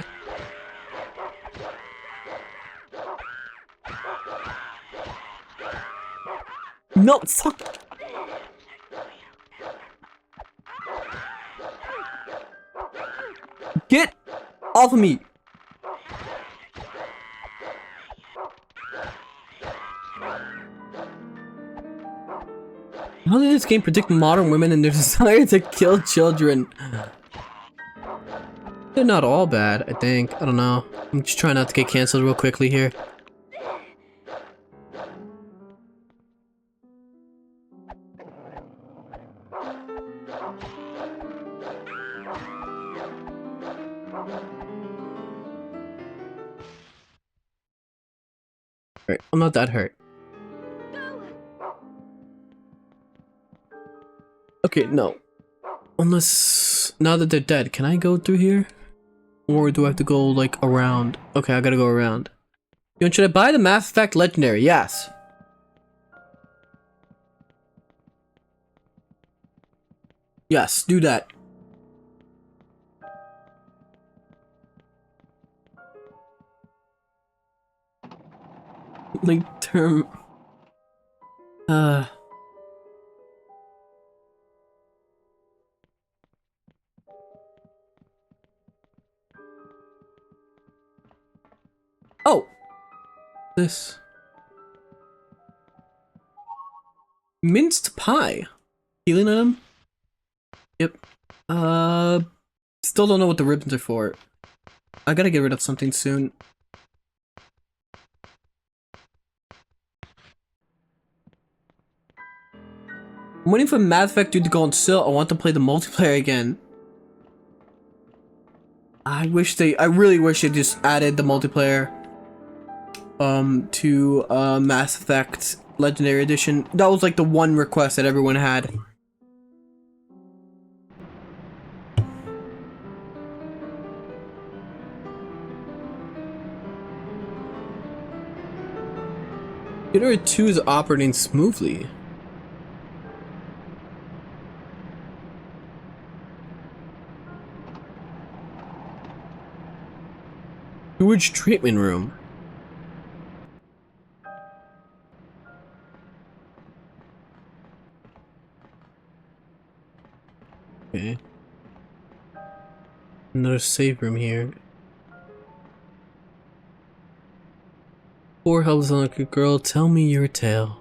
A: No, fuck. Get off of me. How did this game predict modern women and their desire to kill children? They're not all bad, I think. I don't know. I'm just trying not to get cancelled real quickly here. Alright, I'm not that hurt. Okay, no. Unless... Now that they're dead, can I go through here? Or do I have to go, like, around? Okay, I gotta go around. You know, should I buy the Mass Effect Legendary? Yes. Yes, do that. Link term... Oh! This... Minced pie. Healing item? Yep. Still don't know what the ribbons are for. I gotta get rid of something soon. I'm waiting for Mass Effect 2 to go on sale. I want to play the multiplayer again. I really wish they just added the multiplayer to Mass Effect Legendary Edition. That was like the one request that everyone had. Computer 2 is operating smoothly. Sewage treatment room. Okay. Another save room here. Poor helpless unlucky girl, tell me your tale.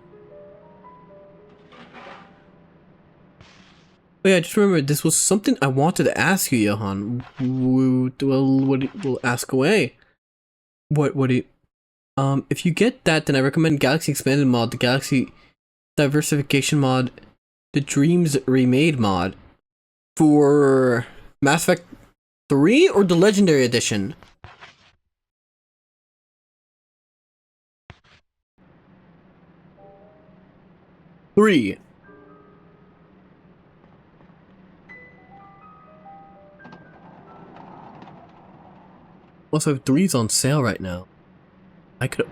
A: Oh yeah, just remember, this was something I wanted to ask you, Johann. We'll ask away. What do you... if you get that, then I recommend Galaxy Expanded mod, the Galaxy Diversification mod, the Dreams Remade mod, for Mass Effect 3 or the Legendary Edition? Three. Also, 3's on sale right now. I could,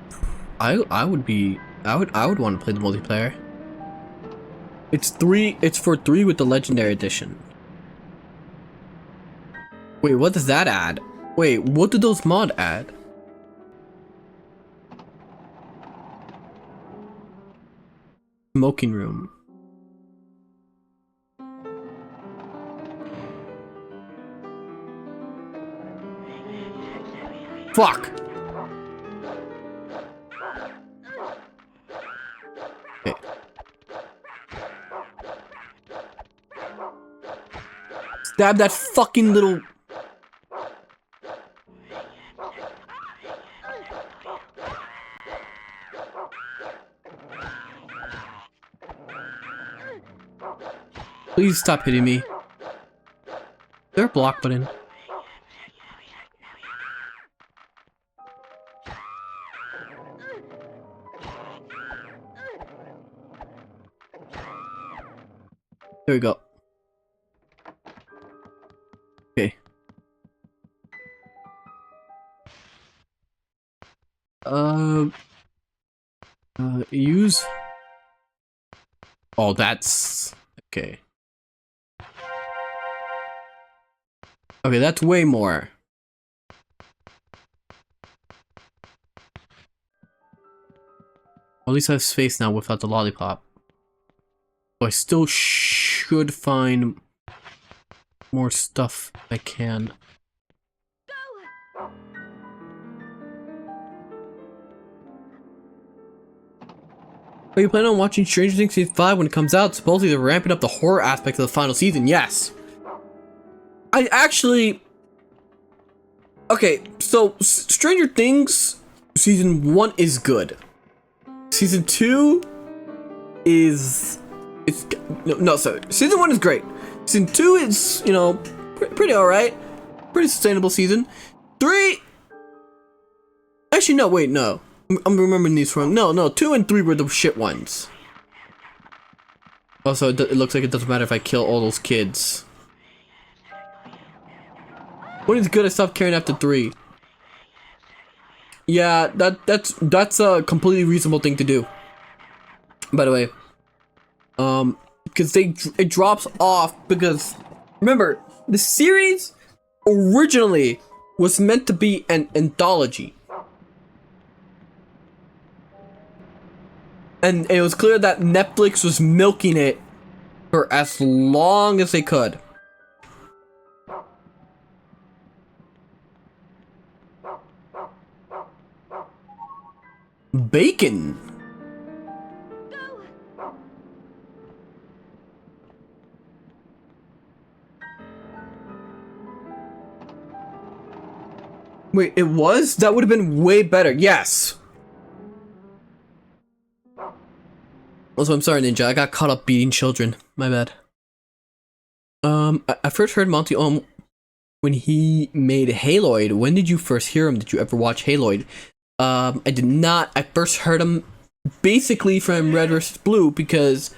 A: I would want to play the multiplayer. It's for 3 with the Legendary Edition. Wait, what does that add? Wait, what did those mod add? Smoking room. Fuck! Okay. Stab that fucking little... Please stop hitting me. Is there a block button? There we go. Okay. Use. Oh, that's okay. Okay, that's way more. At least I have space now without the lollipop. So I still should find more stuff I can. Are you planning on watching Stranger Things Season 5 when it comes out? Supposedly they're ramping up the horror aspect of the final season. Yes. I actually... Okay, so Stranger Things Season 1 is good. Season 2 is... No, sorry. Season 1 is great. Season 2 is, you know, pretty alright. Pretty sustainable season. 3... Actually, no, wait, no. I'm remembering these from... No, 2 and 3 were the shit ones. Also, it looks like it doesn't matter if I kill all those kids. When it's good, I stopped caring after 3. Yeah, that's a completely reasonable thing to do. By the way. Because it drops off because... Remember, the series originally was meant to be an anthology. And it was clear that Netflix was milking it for as long as they could. Bacon. Wait, it was? That would have been way better. Yes. Also, I'm sorry, Ninja. I got caught up beating children. My bad. I first heard Monty Ohm when he made Haloid. When did you first hear him? Did you ever watch Haloid? I did not. I first heard him basically from Red vs. Blue because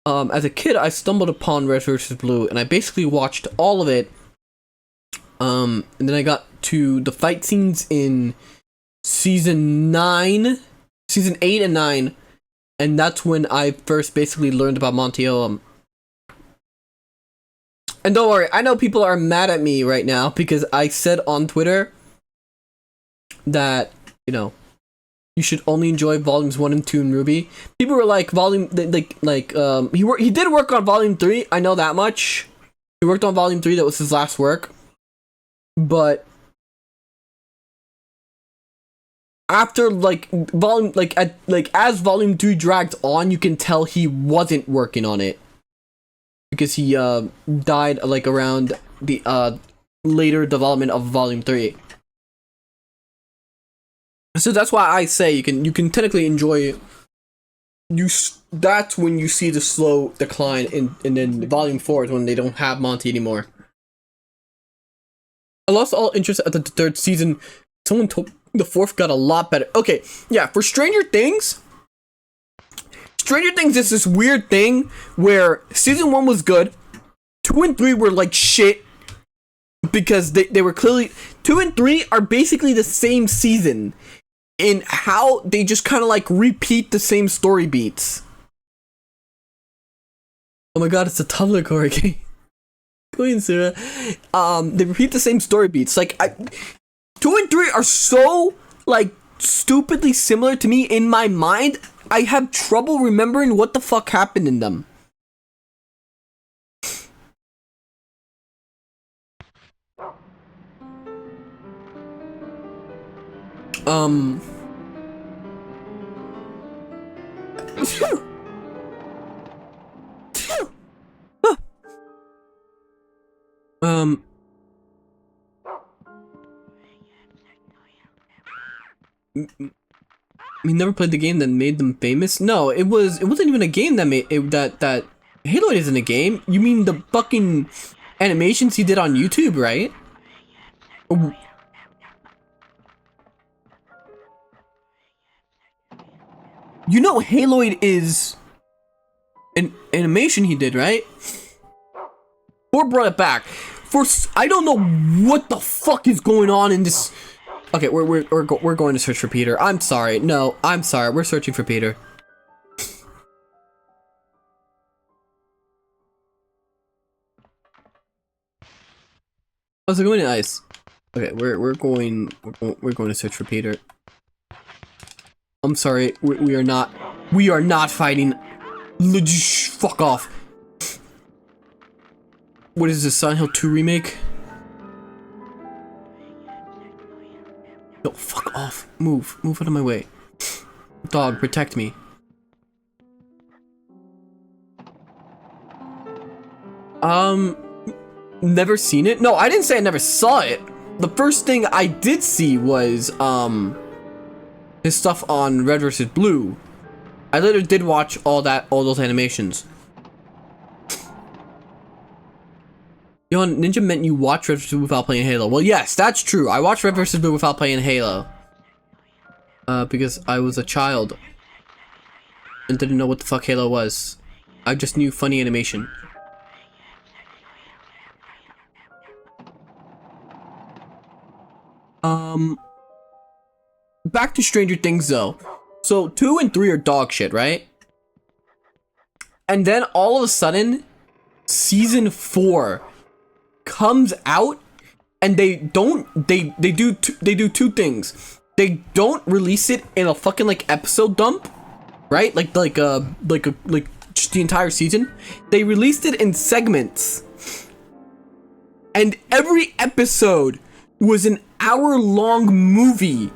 A: as a kid I stumbled upon Red vs. Blue and I basically watched all of it. And then I got to the fight scenes in season 8 and 9, and that's when I first basically learned about Monty Ohm. And don't worry, I know people are mad at me right now because I said on Twitter that, you know, you should only enjoy volumes 1 and 2 in RWBY. People were like, he did work on volume 3, I know that much. He worked on volume 3, that was his last work. But after as volume 3 dragged on, you can tell he wasn't working on it. Because he died around the later development of volume 3. So that's why I say you can technically enjoy that's when you see the slow decline and then volume 4 is when they don't have Monty anymore. I lost all interest at the 3rd season. Someone told the 4th got a lot better. Okay, yeah, for Stranger Things is this weird thing where season 1 was good, 2 and 3 were like shit because they were clearly 2 and 3 are basically the same season. in how they just kind of like repeat the same story beats. Oh my god, it's a Tumblr core game. Queen Sarah. They repeat the same story beats. Like 2 and 3 are so like stupidly similar to me in my mind. I have trouble remembering what the fuck happened in them. We never played the game that made them famous. No, it wasn't even a game that made it, that Halo isn't a game. You mean the fucking animations he did on YouTube, right? You know Haloid is an animation he did, right? Or brought it back. I don't know what the fuck is going on in this. Okay, we're going to search for Peter. I'm sorry. No, I'm sorry. We're searching for Peter. How's it going, Ice? Okay, we're going to search for Peter. I'm sorry. We are not fighting. Fuck off. What is this, Silent Hill 2 remake? No, fuck off. Move out of my way. Dog, protect me. Never seen it? No, I didn't say I never saw it. The first thing I did see was, his stuff on Red vs. Blue. I later did watch all those animations. Johann, Ninja meant you watch Red vs. Blue without playing Halo. Well, yes, that's true. I watched Red vs. Blue without playing Halo. Because I was a child. And didn't know what the fuck Halo was. I just knew funny animation. Back to Stranger Things, though. So, 2 and 3 are dog shit, right? And then, all of a sudden, Season 4... comes out and they do two things. They don't release it in a fucking like episode dump, right? Like just the entire season. They released it in segments. And every episode was an hour-long movie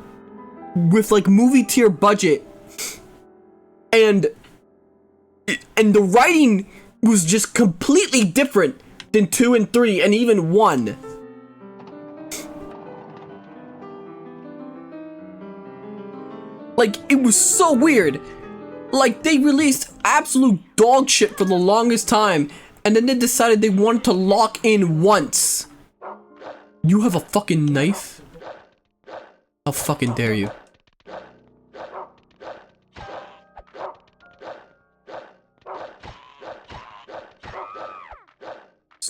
A: with like movie tier budget. And the writing was just completely different than 2 and 3 and even 1. Like, it was so weird. Like, they released absolute dog shit for the longest time, and then they decided they wanted to lock in once. You have a fucking knife? How fucking dare you?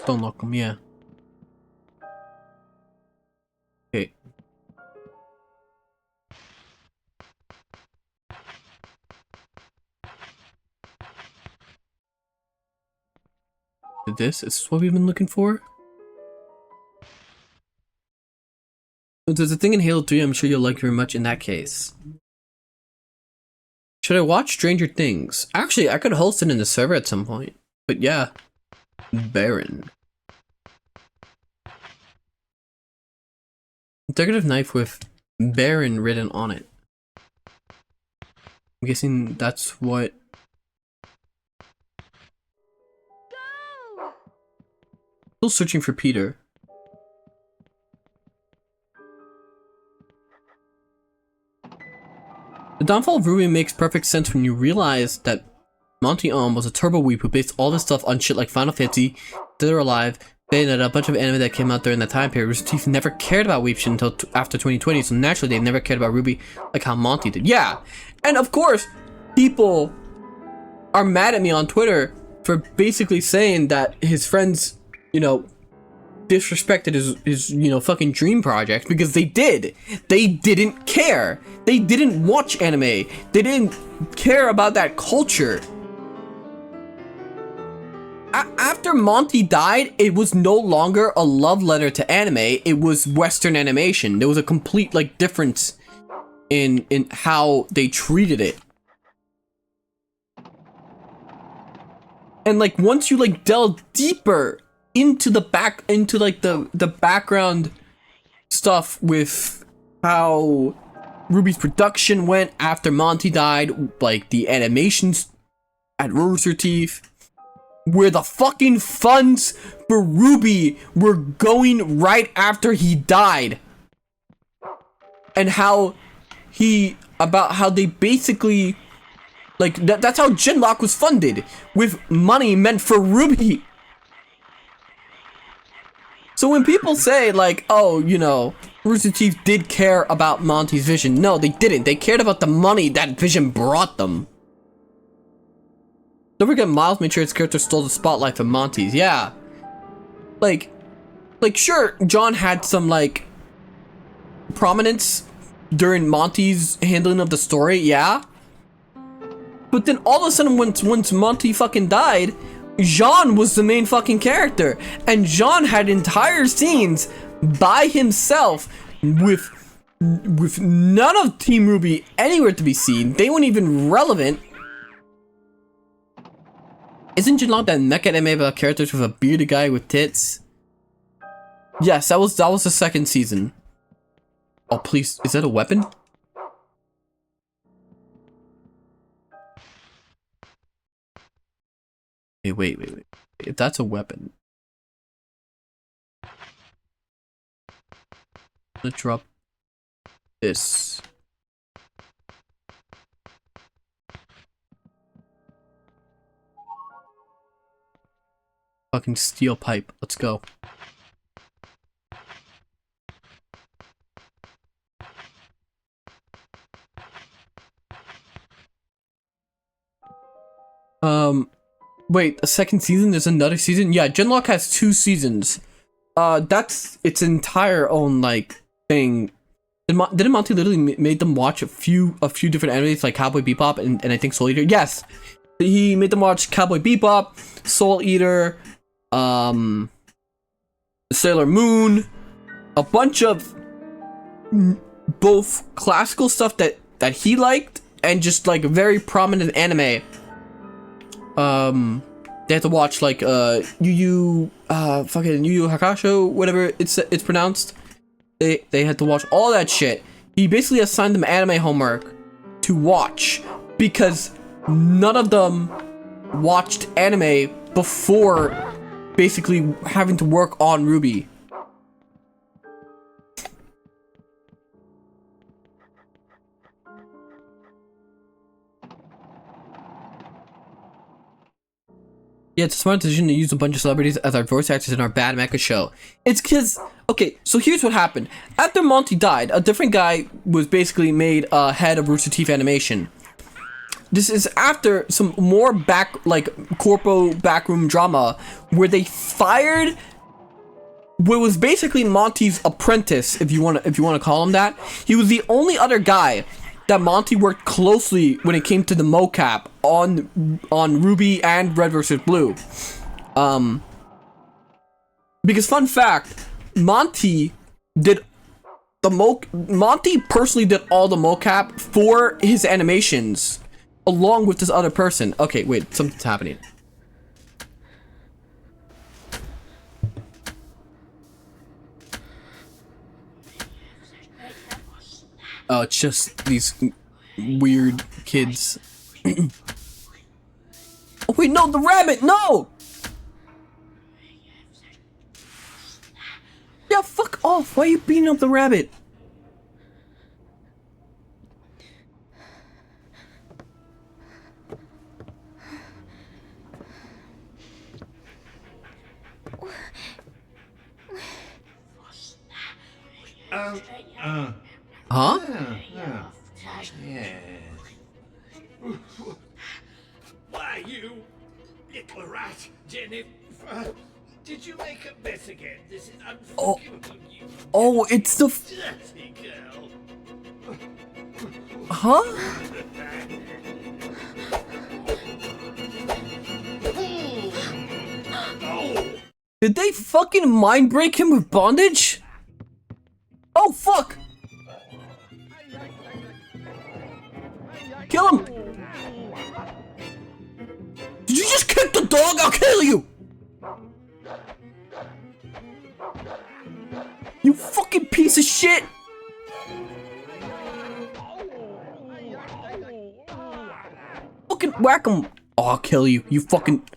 A: Don't lock them, yeah. Okay. This is what we've been looking for? If there's a thing in Halo 3 I'm sure you'll like very much in that case. Should I watch Stranger Things? Actually, I could host it in the server at some point. But yeah. Baron. Decorative knife with Baron written on it. I'm guessing that's what... Still searching for Peter. The downfall of Ruby makes perfect sense when you realize that Monty was a turbo weep who based all this stuff on shit like Final Fantasy, Dead or Alive, Bayonetta, a bunch of anime that came out during that time period. Rooster Teeth never cared about weep shit until after 2020, so naturally they never cared about Ruby like how Monty did. Yeah, and of course, people are mad at me on Twitter for basically saying that his friends, you know, disrespected his you know, fucking dream project, because they did. They didn't care. They didn't watch anime. They didn't care about that culture. After Monty died, it was no longer a love letter to anime. It was Western animation. There was a complete, like, difference in how they treated it. And, like, once you, like, delve deeper into the background stuff with how Ruby's production went after Monty died, like the animations at Rooster Teeth, where the fucking funds for Ruby were going right after he died, and how they basically, like, that's how Genlock was funded, with money meant for Ruby. So when people say, like, oh, you know, Rooster Teeth did care about Monty's vision, no, they didn't. They cared about the money that vision brought them. Don't forget, Miles made sure his character stole the spotlight from Monty's. Yeah. Like, sure, John had some, like, prominence during Monty's handling of the story, yeah. But then all of a sudden, once Monty fucking died, Jean was the main fucking character. And Jean had entire scenes by himself with none of Team Ruby anywhere to be seen. They weren't even relevant. Isn't Genlock that mecha anime about characters with a bearded guy with tits? Yes, that was the second season. Oh, please, is that a weapon? Hey, wait. If that's a weapon, let's drop this. Fucking steel pipe. Let's go. Wait, a second season? There's another season? Yeah, Genlock has 2 seasons. That's its entire own, like, thing. Didn't Monty literally made them watch a few different animes, like Cowboy Bebop and I think Soul Eater? Yes! He made them watch Cowboy Bebop, Soul Eater, Sailor Moon, a bunch of both classical stuff that he liked, and just, like, very prominent anime. They had to watch, like, Yu Yu Hakusho, whatever it's pronounced. They had to watch all that shit. He basically assigned them anime homework to watch, because none of them watched anime before basically having to work on Ruby. Yeah, it's a smart decision to use a bunch of celebrities as our voice actors in our bad mecha show. It's because, okay, so here's what happened. After Monty died, a different guy was basically made head of Rooster Teeth Animation. This is after some more corpo backroom drama where they fired what was basically Monty's apprentice, if you want to call him that. He was the only other guy that Monty worked closely when it came to the mocap on Ruby and Red vs. Blue. Because fun fact, Monty personally did all the mocap for his animations, along with this other person. Okay, wait, something's happening. Oh, it's just these weird kids. Oh wait, no, the rabbit, no! Yeah, fuck off, why are you beating up the rabbit? Huh?
D: Yeah.
M: Why, you little rat, Jennifer?
D: Did you make a mess again? This is
A: Oh,
D: unforgivable. You
A: oh, it's the.
D: dirty girl.
A: Huh? Did they fucking mind break him with bondage? Oh fuck! Kill him! Did you just kick the dog? I'll kill you! You fucking piece of shit! Fucking whack him! Oh, I'll kill you. You fucking.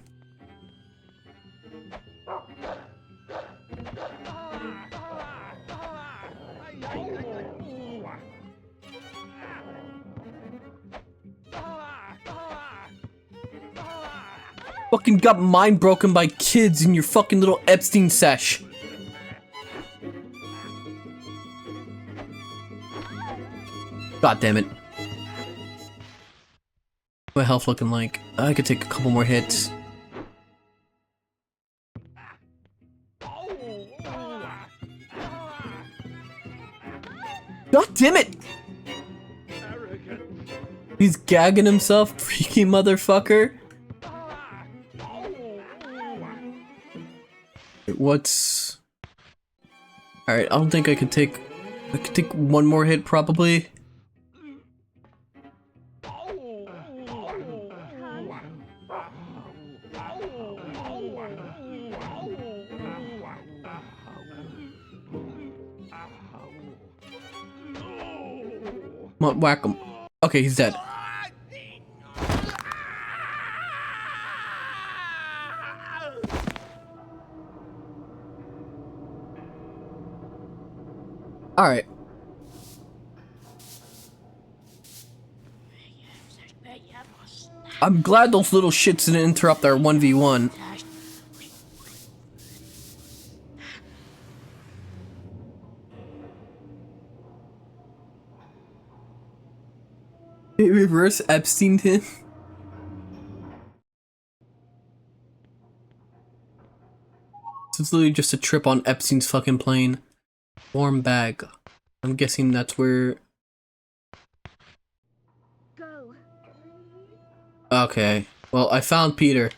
A: Fucking got mind broken by kids in your fucking little Epstein sesh. God damn it. My health looking like? I could take a couple more hits. God damn it! He's gagging himself, freaky motherfucker. What's... Alright, I don't think I could take... I could take one more hit, probably. Come on, whack him. Okay, he's dead. Alright. I'm glad those little shits didn't interrupt our 1v1. Reverse Epstein him. It's literally just a trip on Epstein's fucking plane. Warm bag. I'm guessing that's where...
L: Go.
A: Okay. Well, I found Peter.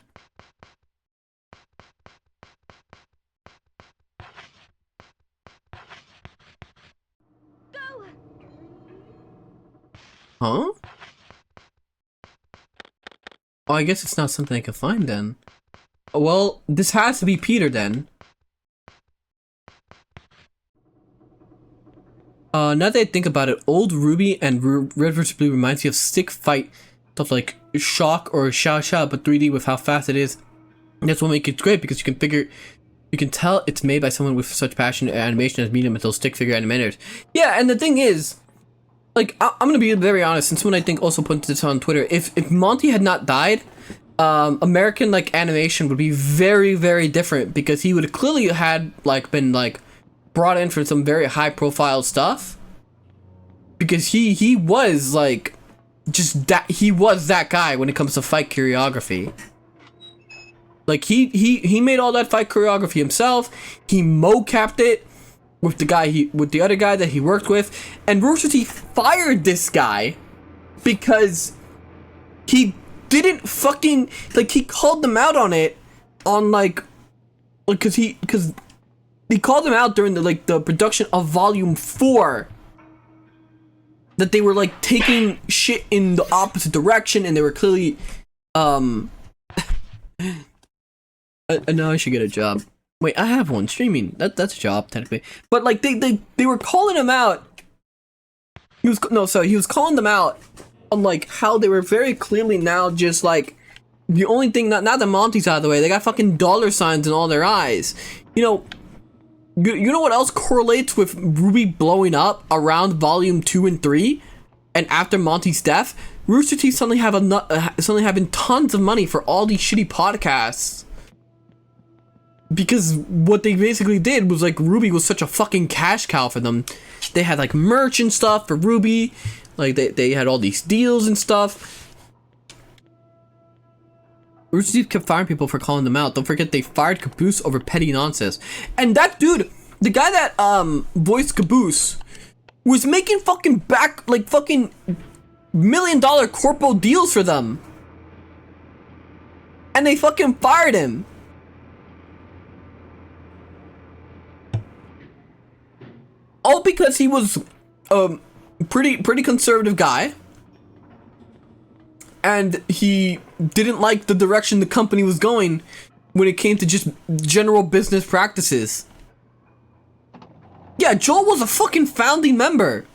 L: Go.
A: Huh? Oh, I guess it's not something I can find then. Well, this has to be Peter then. Now that I think about it, old Ruby and Red vs. Blue reminds me of stick fight stuff like Shock or Xiao Xiao, but 3D with how fast it is. And that's what makes it great, because you can tell it's made by someone with such passion and animation as medium until stick figure animators. Yeah, and the thing is, like, I'm gonna be very honest, and someone I think also put this on Twitter, if Monty had not died, American, like, animation would be very, very different, because he would have clearly had, like, been, like, brought in for some very high profile stuff, because he was like just that, he was that guy when it comes to fight choreography. Like he made all that fight choreography himself. He mocapped it with the other guy that he worked with, and Rooster Teeth fired this guy because he didn't fucking, like, he called them out on it, on like because he called them out during the production of Volume 4, that they were like taking shit in the opposite direction, and they were clearly I know I should get a job. Wait, I have one streaming. That's a job technically. But like they were calling him out. He was calling them out on like how they were very clearly now just like the only thing, not that Monty's out of the way, they got fucking dollar signs in all their eyes. You know what else correlates with Ruby blowing up around Volume 2 and 3, and after Monty's death? Rooster Teeth suddenly having tons of money for all these shitty podcasts. Because what they basically did was, like, Ruby was such a fucking cash cow for them. They had, like, merch and stuff for Ruby. Like, they had all these deals and stuff. Rooster Teeth kept firing people for calling them out. Don't forget they fired Caboose over petty nonsense. And that dude, the guy that voiced Caboose, was making fucking fucking $1 million corpo deals for them. And they fucking fired him. All because he was a pretty conservative guy. And he didn't like the direction the company was going when it came to just general business practices. Yeah, Joel was a fucking founding member.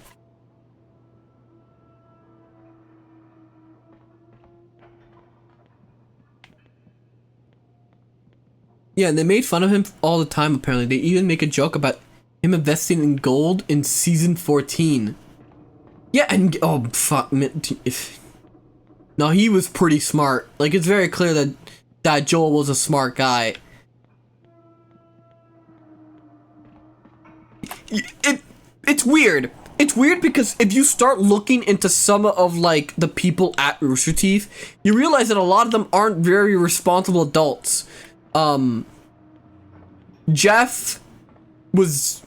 A: Yeah, and they made fun of him all the time, apparently. They even make a joke about him investing in gold in season 14. Yeah, and oh fuck, no, he was pretty smart. Like, it's very clear that Joel was a smart guy. It's weird. It's weird because if you start looking into some of like the people at Rooster Teeth, you realize that a lot of them aren't very responsible adults. Jeff was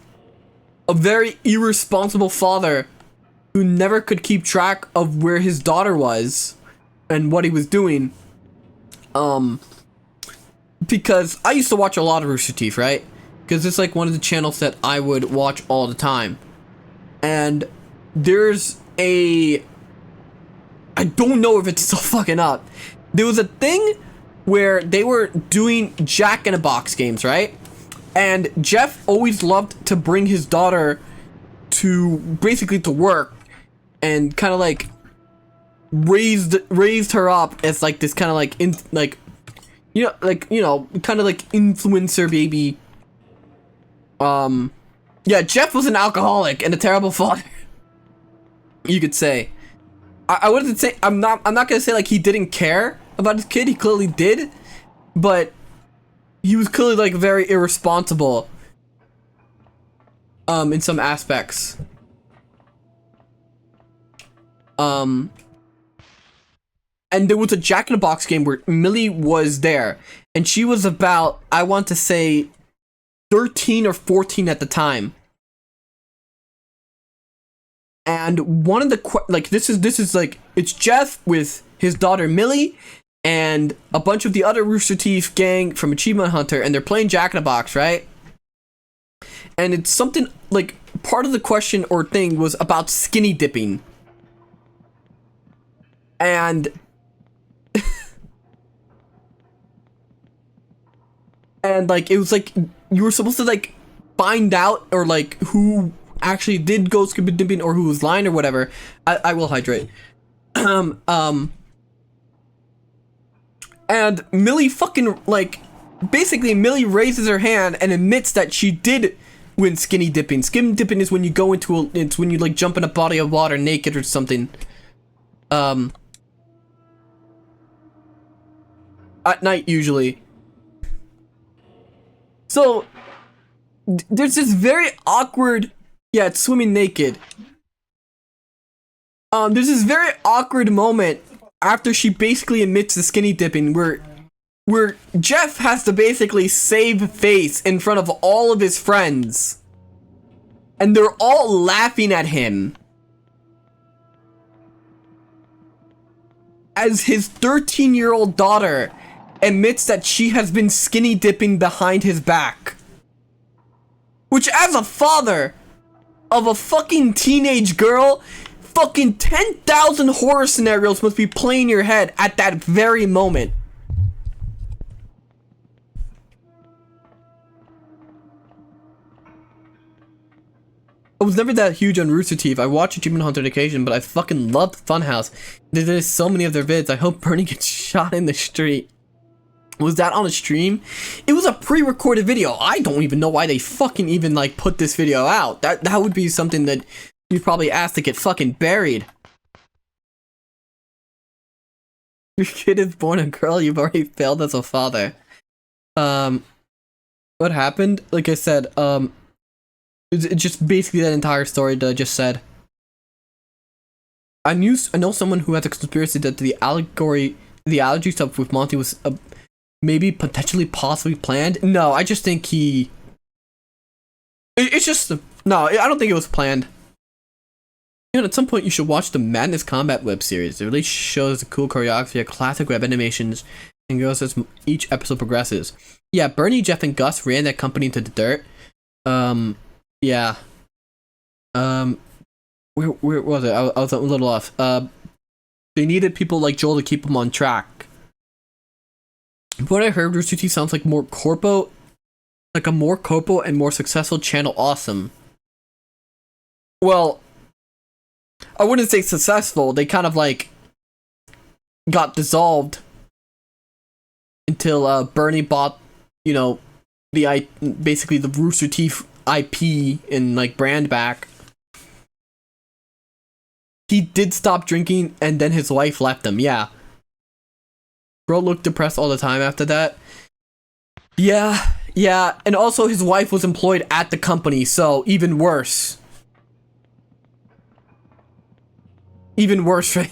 A: a very irresponsible father who never could keep track of where his daughter was and what he was doing. Because I used to watch a lot of Rooster Teeth, right? Because it's like one of the channels that I would watch all the time. And there's I don't know if it's still fucking up. There was a thing where they were doing Jack in a Box games, right? And Jeff always loved to bring his daughter to basically to work and kind of like raised her up as like this kind of like kind of like influencer baby. Yeah, Jeff was an alcoholic and a terrible father. You could say. I wouldn't say I'm not gonna say like he didn't care about his kid. He clearly did, but he was clearly like very irresponsible. In some aspects. And there was a Jack in a Box game where Millie was there, and she was about, I want to say, 13 or 14 at the time. And one of the this is like, it's Jeff with his daughter Millie and a bunch of the other Rooster Teeth gang from Achievement Hunter, and they're playing Jack in a Box, right? And it's something like, part of the question or thing was about skinny dipping. And and like it was like you were supposed to like find out or like who actually did go scuba dipping or who was lying or whatever. I will hydrate. And Millie fucking like basically Millie raises her hand and admits that she did win skinny dipping. Skinny dipping is when you go into it's when you like jump in a body of water naked or something. At night usually. So there's this very awkward, yeah, it's swimming naked. There's this very awkward moment after she basically admits the skinny dipping where Jeff has to basically save face in front of all of his friends. And they're all laughing at him. As his 13-year-old daughter admits that she has been skinny dipping behind his back. Which, as a father of a fucking teenage girl, fucking 10,000 horror scenarios must be playing in your head at that very moment. I was never that huge on Rooster Teeth. I watch Achievement Hunter on occasion, but I fucking loved Funhouse. There's so many of their vids. I hope Bernie gets shot in the street. Was that on a stream? It was a pre-recorded video. I don't even know why they fucking even like put this video out. That would be something that you'd probably ask to get fucking buried. Your kid is born a girl, you've already failed as a father. What happened? Like I said, it's just basically that entire story that I just said. I know someone who has a conspiracy that the allegory the allergy stuff with Monty was maybe potentially possibly planned. No, I just think it's just no. I don't think it was planned. You know, at some point you should watch the Madness Combat web series. It really shows the cool choreography, classic web animations, and goes as each episode progresses. Yeah, Bernie, Jeff, and Gus ran that company into the dirt. Yeah. Where was it? I was a little off. They needed people like Joel to keep them on track. What I heard, Rooster Teeth sounds like more corpo, like a more corpo and more successful channel. Awesome. Well, I wouldn't say successful. They kind of like got dissolved until Bernie bought, you know, basically the Rooster Teeth IP and like brand back. He did stop drinking, and then his wife left him. Yeah. Bro looked depressed all the time after that. Yeah, and also his wife was employed at the company, so even worse. Even worse, right?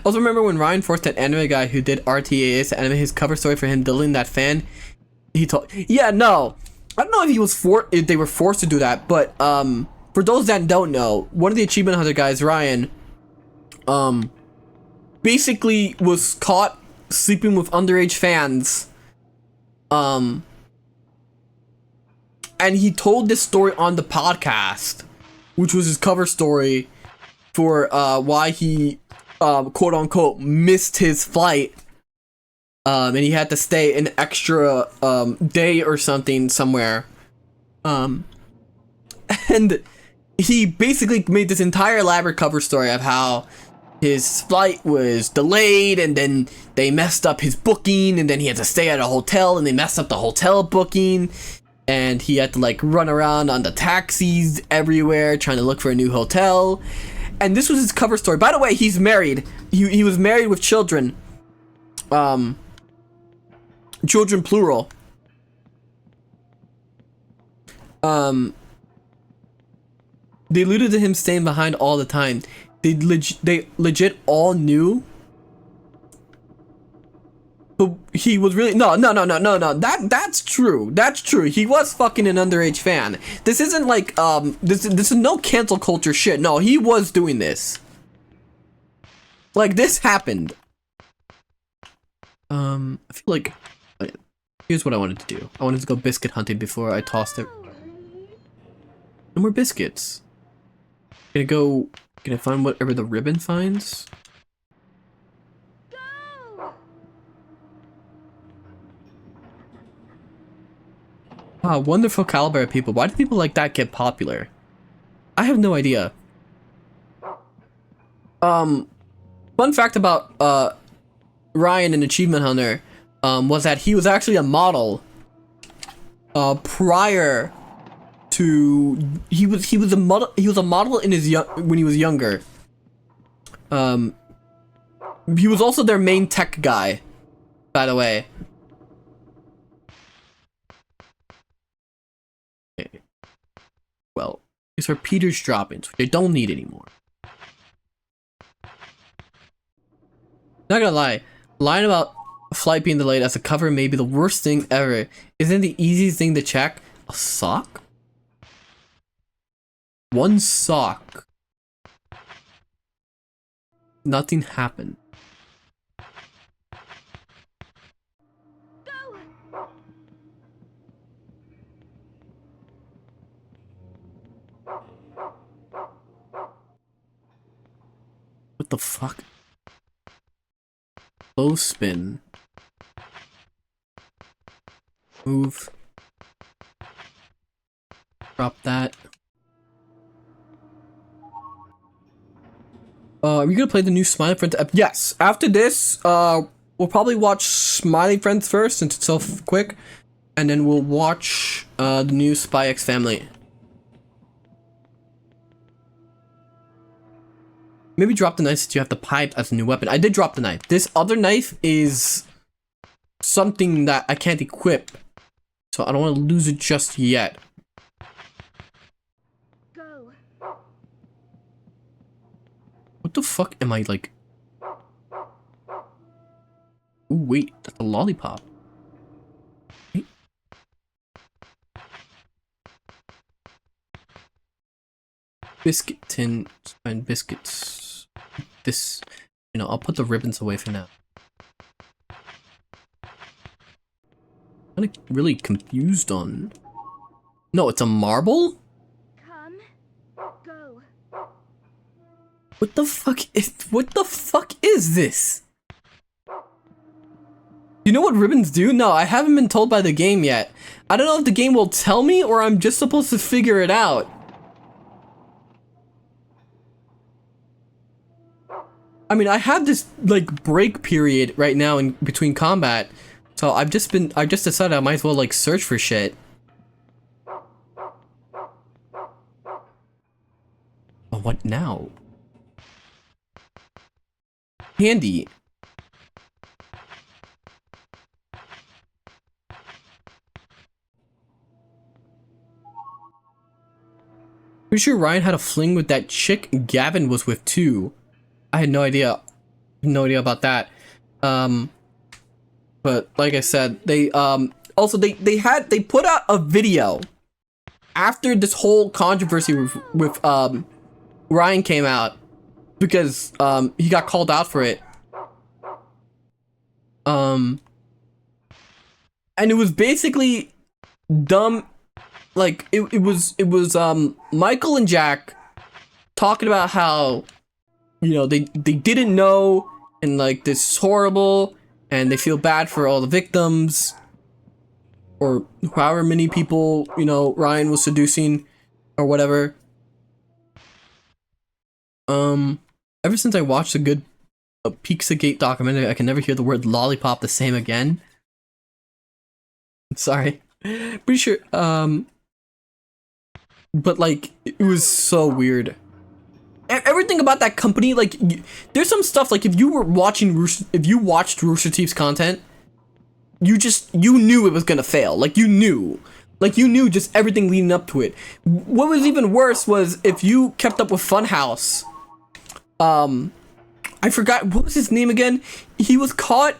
A: Also, remember when Ryan forced that anime guy who did RTAs to animate his cover story for him deleting that fan? He told, yeah, no, I don't know if he was if they were forced to do that, but for those that don't know, one of the Achievement Hunter guys, Ryan, basically was caught sleeping with underage fans, and he told this story on the podcast, which was his cover story for why he quote unquote missed his flight, and he had to stay an extra day or something somewhere, and he basically made this entire elaborate cover story of how his flight was delayed, and then they messed up his booking, and then he had to stay at a hotel, and they messed up the hotel booking, and he had to like run around on the taxis everywhere trying to look for a new hotel. And this was his cover story. By the way, he's married. He was married with children. Children plural. They alluded to him staying behind all the time. They legit all knew. But he was really no. That's true. That's true. He was fucking an underage fan. This isn't like this is no cancel culture shit. No, he was doing this. Like, this happened. I feel like here's what I wanted to do. I wanted to go biscuit hunting before I tossed it. No more biscuits. Can I find whatever the ribbon finds? Ah, wonderful caliber of people. Why do people like that get popular? I have no idea. Fun fact about Ryan in Achievement Hunter was that he was actually a model prior to he was a model in his when he was younger. He was also their main tech guy, by the way. Okay. Well, these are Peter's drop-ins, which I don't need anymore. Not gonna lie, lying about a flight being delayed as a cover may be the worst thing ever. Isn't the easiest thing to check a sock? One sock. Nothing happened. What the fuck? Low spin. Move. Drop that. Are we gonna play the new Smiley Friends app? Yes. After this, we'll probably watch Smiley Friends first since it's so quick, and then we'll watch the new Spy X Family. Maybe drop the knife since you have the pipe as a new weapon. I did drop the knife. This other knife is something that I can't equip, so I don't want to lose it just yet. What the fuck am I like Ooh, wait, that's a lollipop. Wait. Biscuit tin and biscuits. This, you know, I'll put the ribbons away for now. I'm kind of really confused on. No, it's a marble?
L: Come, go.
A: What the fuck is this? You know what ribbons do? No, I haven't been told by the game yet. I don't know if the game will tell me or I'm just supposed to figure it out. I mean, I have this like break period right now in between combat. So I just decided I might as well like search for shit. Oh, what now? Handy. Pretty sure Ryan had a fling with that chick Gavin was with too. I had no idea. No idea about that. But like I said, they also they put out a video after this whole controversy with Ryan came out because he got called out for it. And it was basically dumb. Like it was Michael and Jack talking about how, you know, they didn't know and like this is horrible and they feel bad for all the victims or however many people, you know, Ryan was seducing or whatever. Ever since I watched a Pizzagate documentary, I can never hear the word lollipop the same again. Sorry. Pretty sure, but like, it was so weird. Everything about that company, like, there's some stuff, like, if you watched Rooster Teeth's content, you knew it was gonna fail. Like, you knew just everything leading up to it. What was even worse was if you kept up with Funhouse, I forgot, what was his name again? He was caught,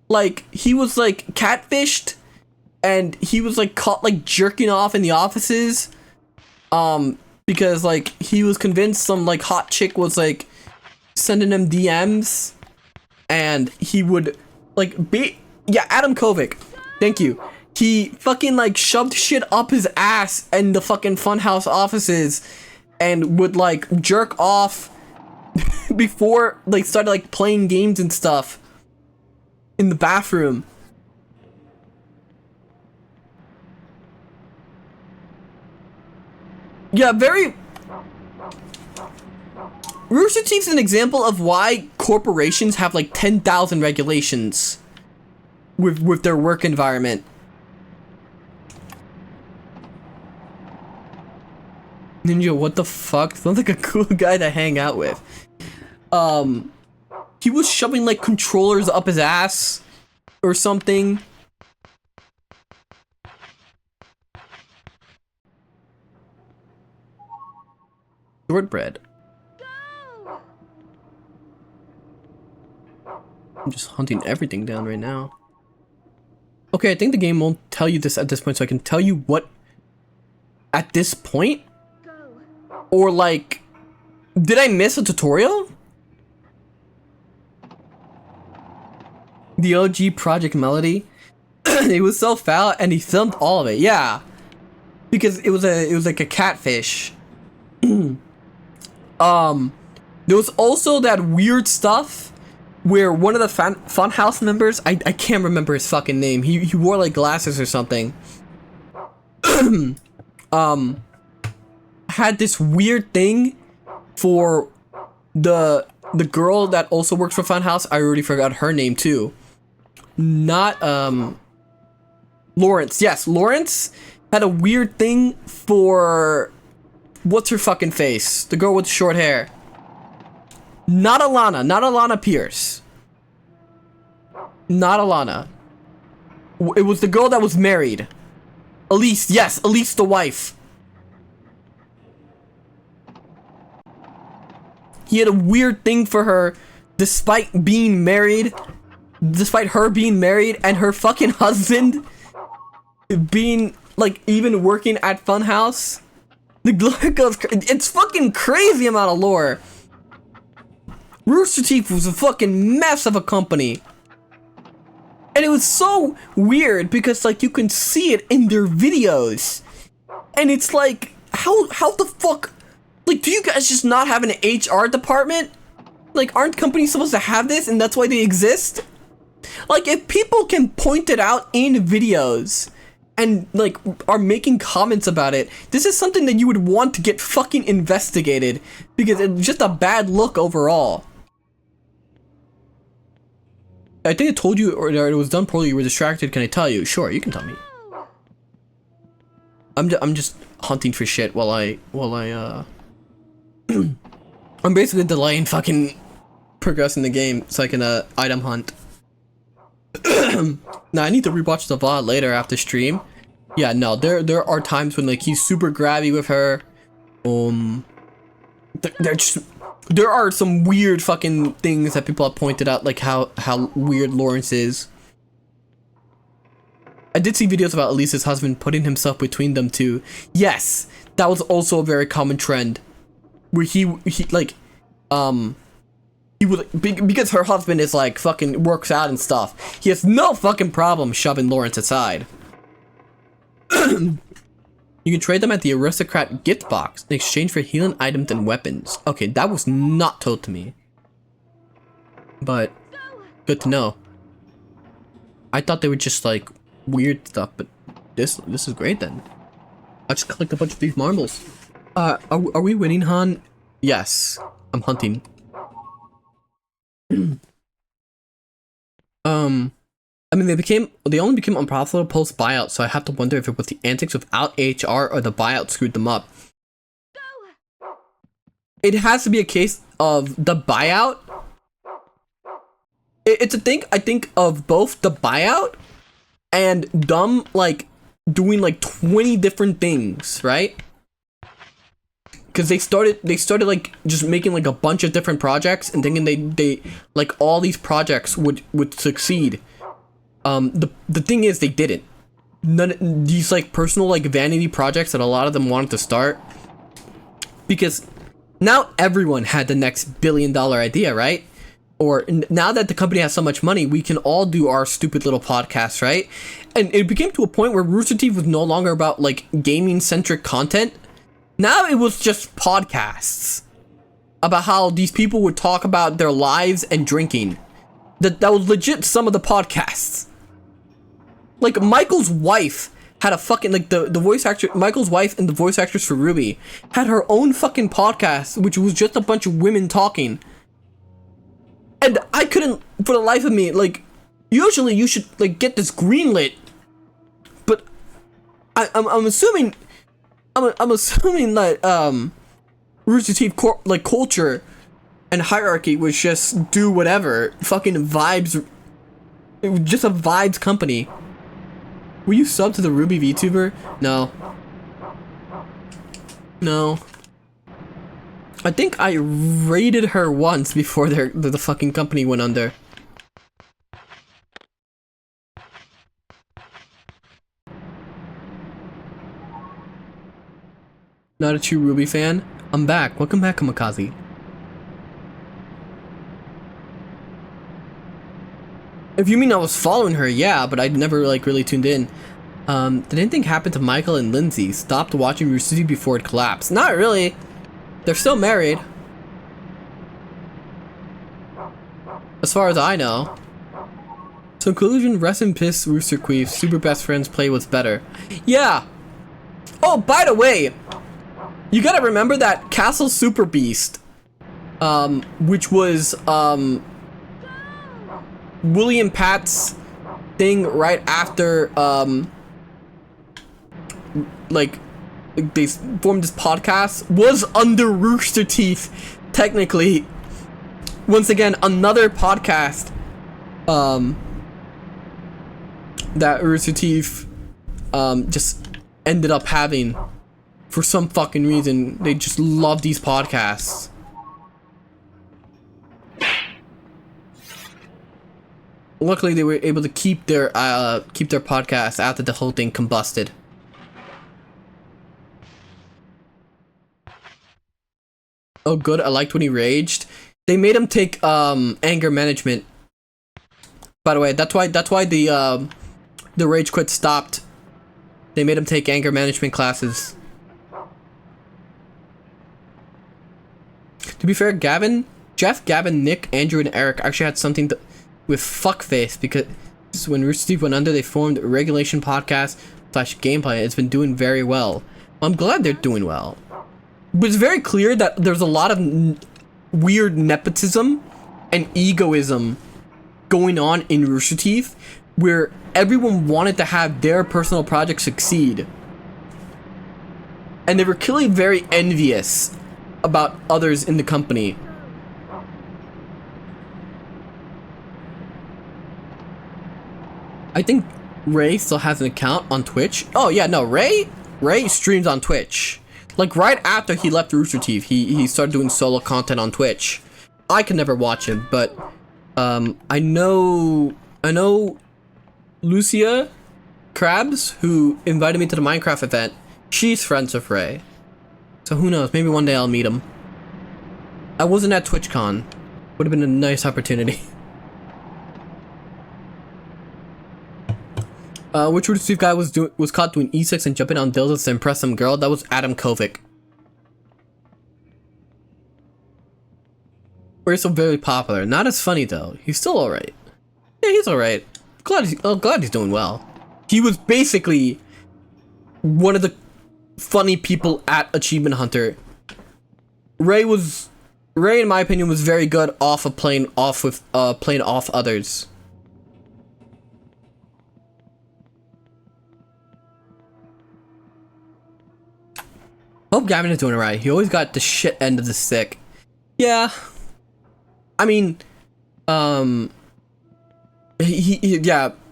A: like, he was, like, catfished, and he was, like, caught, like, jerking off in the offices, because, like, he was convinced some, like, hot chick was, like, sending him DMs, and he would, like, yeah, Adam Kovic, thank you. He fucking, like, shoved shit up his ass in the fucking Funhouse offices, and would, like, jerk off before, like, started, like, playing games and stuff in the bathroom. Yeah, Rooster Teeth's an example of why corporations have like 10,000 regulations with their work environment. Ninja, what the fuck? Sounds like a cool guy to hang out with. He was shoving like controllers up his ass or something. Shortbread. I'm just hunting everything down right now. Okay, I think the game won't tell you this at this point, so I can tell you what at this point? Or like, did I miss a tutorial? The OG Project Melody. It was so foul and he filmed all of it, yeah. Because it was like a catfish. There was also that weird stuff where one of the Funhouse members, I can't remember his fucking name. He wore like glasses or something. Had this weird thing for the girl that also works for Funhouse. I already forgot her name too. Not Lawrence. Yes, Lawrence had a weird thing for what's her fucking face? The girl with short hair. Not Alana Pierce. Not Alana. It was the girl that was married. Elise, yes, Elise the wife. He had a weird thing for her despite being married despite her being married and her fucking husband being like even working at Funhouse. The lore goes it's fucking crazy amount of lore. Rooster Teeth was a fucking mess of a company. And it was so weird because like you can see it in their videos. And it's like how the fuck, like, do you guys just not have an HR department? Like, aren't companies supposed to have this and that's why they exist? Like, if people can point it out in videos and like are making comments about it, this is something that you would want to get fucking investigated because it's just a bad look overall. I think I told you, or it was done poorly, you were distracted. Can I tell you? Sure, you can tell me. I'm just hunting for shit while I I'm basically delaying fucking progressing the game so I can item hunt. Now I need to rewatch the VOD later after stream. Yeah, no, there are times when like he's super grabby with her. There are some weird fucking things that people have pointed out, like how weird Lawrence is. I did see videos about Elisa's husband putting himself between them two. Yes, that was also a very common trend, where he would, because her husband is like fucking works out and stuff. He has no fucking problem shoving Lawrence aside. You can trade them at the aristocrat gift box in exchange for healing items and weapons. Okay, that was not told to me, but good to know. I thought they were just like weird stuff, but this is great then. I just collect a bunch of these marbles. Are we winning, Han? Yes, I'm hunting. I mean, they only became unprofitable post buyout, so I have to wonder if it was the antics without HR or the buyout screwed them up. It has to be a case of the buyout. It's a thing, I think, of both the buyout and them like doing like 20 different things, right? Because they started like just making like a bunch of different projects and thinking they like all these projects would succeed. The thing is, they didn't. These like personal like vanity projects that a lot of them wanted to start, because now everyone had the next billion-dollar idea, right? Or now that the company has so much money, we can all do our stupid little podcasts, right? And it became to a point where Rooster Teeth was no longer about like gaming-centric content. Now it was just podcasts about how these people would talk about their lives and drinking. That was legit some of the podcasts. Like Michael's wife had a fucking like the voice actor, Michael's wife and the voice actress for Ruby had her own fucking podcast, which was just a bunch of women talking. And I couldn't, for the life of me, like, usually you should like get this greenlit, but I'm assuming that Rooster Teeth like culture and hierarchy was just do whatever, fucking vibes. It was just a vibes company. Were you subbed to the Ruby VTuber? No. No. I think I raided her once before the fucking company went under. Not a true Ruby fan? I'm back. Welcome back, Kamikaze. If you mean I was following her, yeah, but I'd never like really tuned in. Did anything happen to Michael and Lindsay? Stopped watching Rooster Teeth before it collapsed. Not really. They're still married. As far as I know. So conclusion, rest in peace, Rooster Queef. Super best friends play what's better. Yeah. Oh, by the way, you gotta remember that Castle Super Beast, which was William Pat's thing right after like they formed this podcast, was under Rooster Teeth technically. Once again, another podcast that Rooster Teeth just ended up having for some fucking reason. They just love these podcasts. luckily they were able to keep their podcast after the whole thing combusted. Oh, good. I liked when he raged. They made him take anger management. By the way, that's why the rage quit stopped. They made him take anger management classes. To be fair, Jeff, Gavin, Nick, Andrew, and Eric actually had something with fuckface, because when Rooster Teeth went under, they formed a regulation podcast / gameplay. It's been doing very well. I'm glad they're doing well. But it's very clear that there's a lot of weird nepotism and egoism going on in Rooster Teeth, where everyone wanted to have their personal project succeed. And they were clearly very envious about others in the company. I think Ray still has an account on Twitch. Oh yeah, no, Ray streams on Twitch. Like right after he left Rooster Teeth, he started doing solo content on Twitch. I can never watch him, but I know Lucia Krabs, who invited me to the Minecraft event. She's friends with Ray. So who knows, maybe one day I'll meet him. I wasn't at TwitchCon. Would have been a nice opportunity. Which Rooster Teeth guy was caught doing E6 and jumping on dildos to impress some girl? That was Adam Kovic. We're so very popular. Not as funny though. He's still alright. Yeah, he's alright. Glad he's doing well. He was basically one of the funny people at Achievement Hunter. Ray, in my opinion, was very good off of playing off others. Hope Gavin is doing alright. He always got the shit end of the stick. Yeah. I mean, yeah.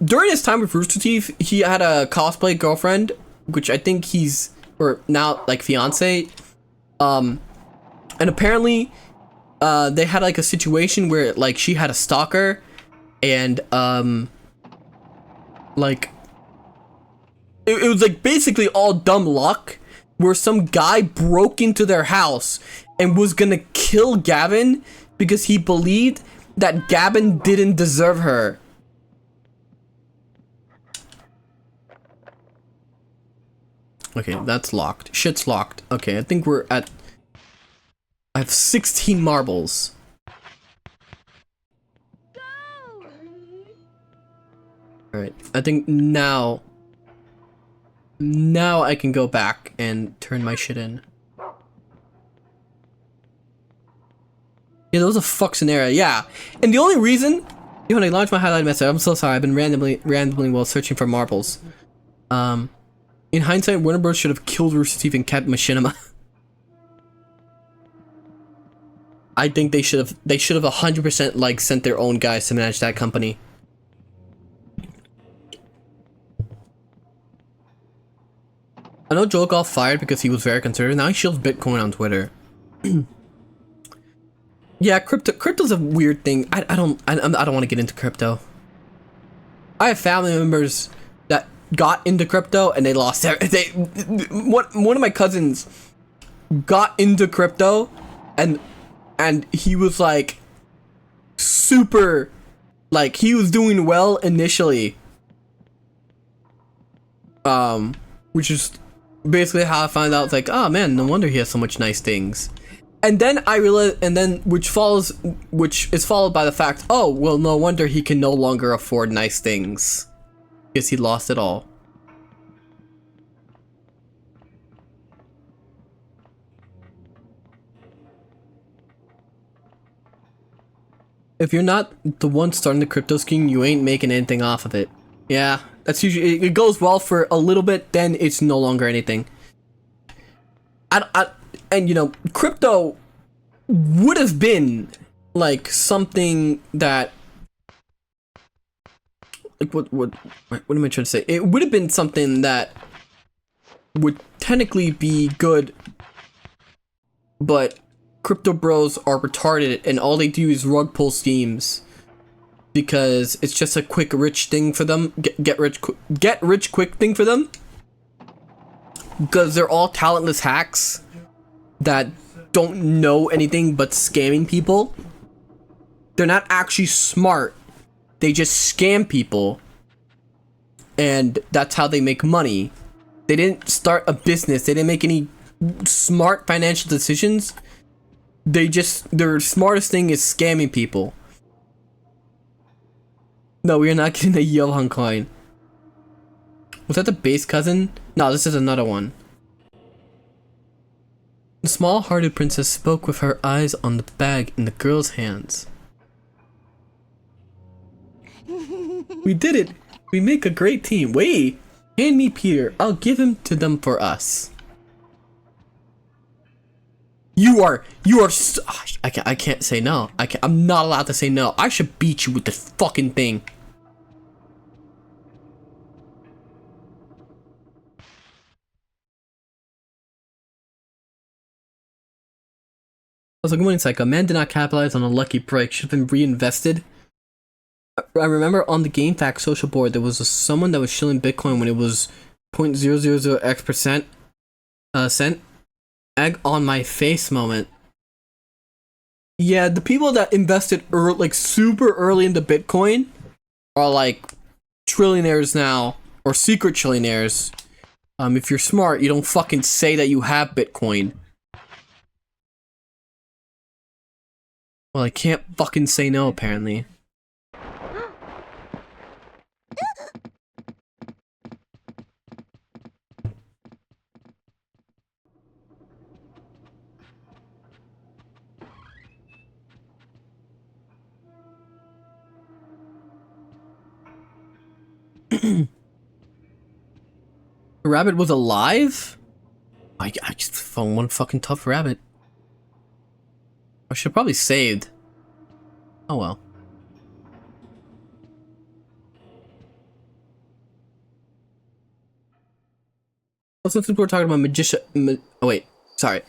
A: During his time with Rooster Teeth, he had a cosplay girlfriend, which I think or now like fiance. And apparently, they had like a situation where like she had a stalker, and like it was like basically all dumb luck, where some guy broke into their house and was gonna kill Gavin because he believed that Gavin didn't deserve her. Okay, that's locked. Shit's locked. Okay, I think we're at... I have 16 marbles. Alright, I think now I can go back and turn my shit in. Yeah, that was a fuck scenario, yeah. And the only reason... When I launched my highlight message, I'm so sorry, I've been randomly while searching for marbles. In hindsight, Warner Bros. Should have killed Rooster Teeth and kept Machinima. I think they should have 100% like sent their own guys to manage that company. I know Joel got fired because he was very conservative. Now he shields Bitcoin on Twitter. Yeah, crypto's a weird thing. I don't want to get into crypto. I have family members that got into crypto and they lost one of my cousins got into crypto and he was like super, like he was doing well initially, which is basically how I found out, like, oh man, no wonder he has so much nice things. And then I realized, which is followed by the fact, oh well, no wonder he can no longer afford nice things because he lost it all. If you're not the one starting the crypto scheme, you ain't making anything off of it. Yeah, that's usually, it goes well for a little bit, then it's no longer anything. And you know, crypto would have been like something that, like what am I trying to say? It would have been something that would technically be good, but crypto bros are retarded and all they do is rug pull schemes because it's just a quick rich thing for them. Get rich quick thing for them. Because they're all talentless hacks that don't know anything but scamming people. They're not actually smart. They just scam people. And that's how they make money. They didn't start a business. They didn't make any smart financial decisions. Their smartest thing is scamming people. No, we are not getting a Johann coin. Was that the base cousin? No, this is another one. The small-hearted princess spoke with her eyes on the bag in the girl's hands. We did it! We make a great team. Wait! Hand me Peter. I'll give him to them for us. You are I can't say no. I'm not allowed to say no. I should beat you with this fucking thing. Also, good morning, Psycho. Man did not capitalize on a lucky break. Should have been reinvested. I remember on the GameFAQs social board, there was someone that was shilling Bitcoin when it was 0.000x% cent. Egg on my face moment. Yeah, the people that invested like super early into Bitcoin are like trillionaires now, or secret trillionaires. If you're smart, you don't fucking say that you have Bitcoin. Well, I can't fucking say no, apparently. The rabbit was alive? I just found one fucking tough rabbit. I should probably saved. Oh well. Also, since we're talking about magician, oh wait, sorry.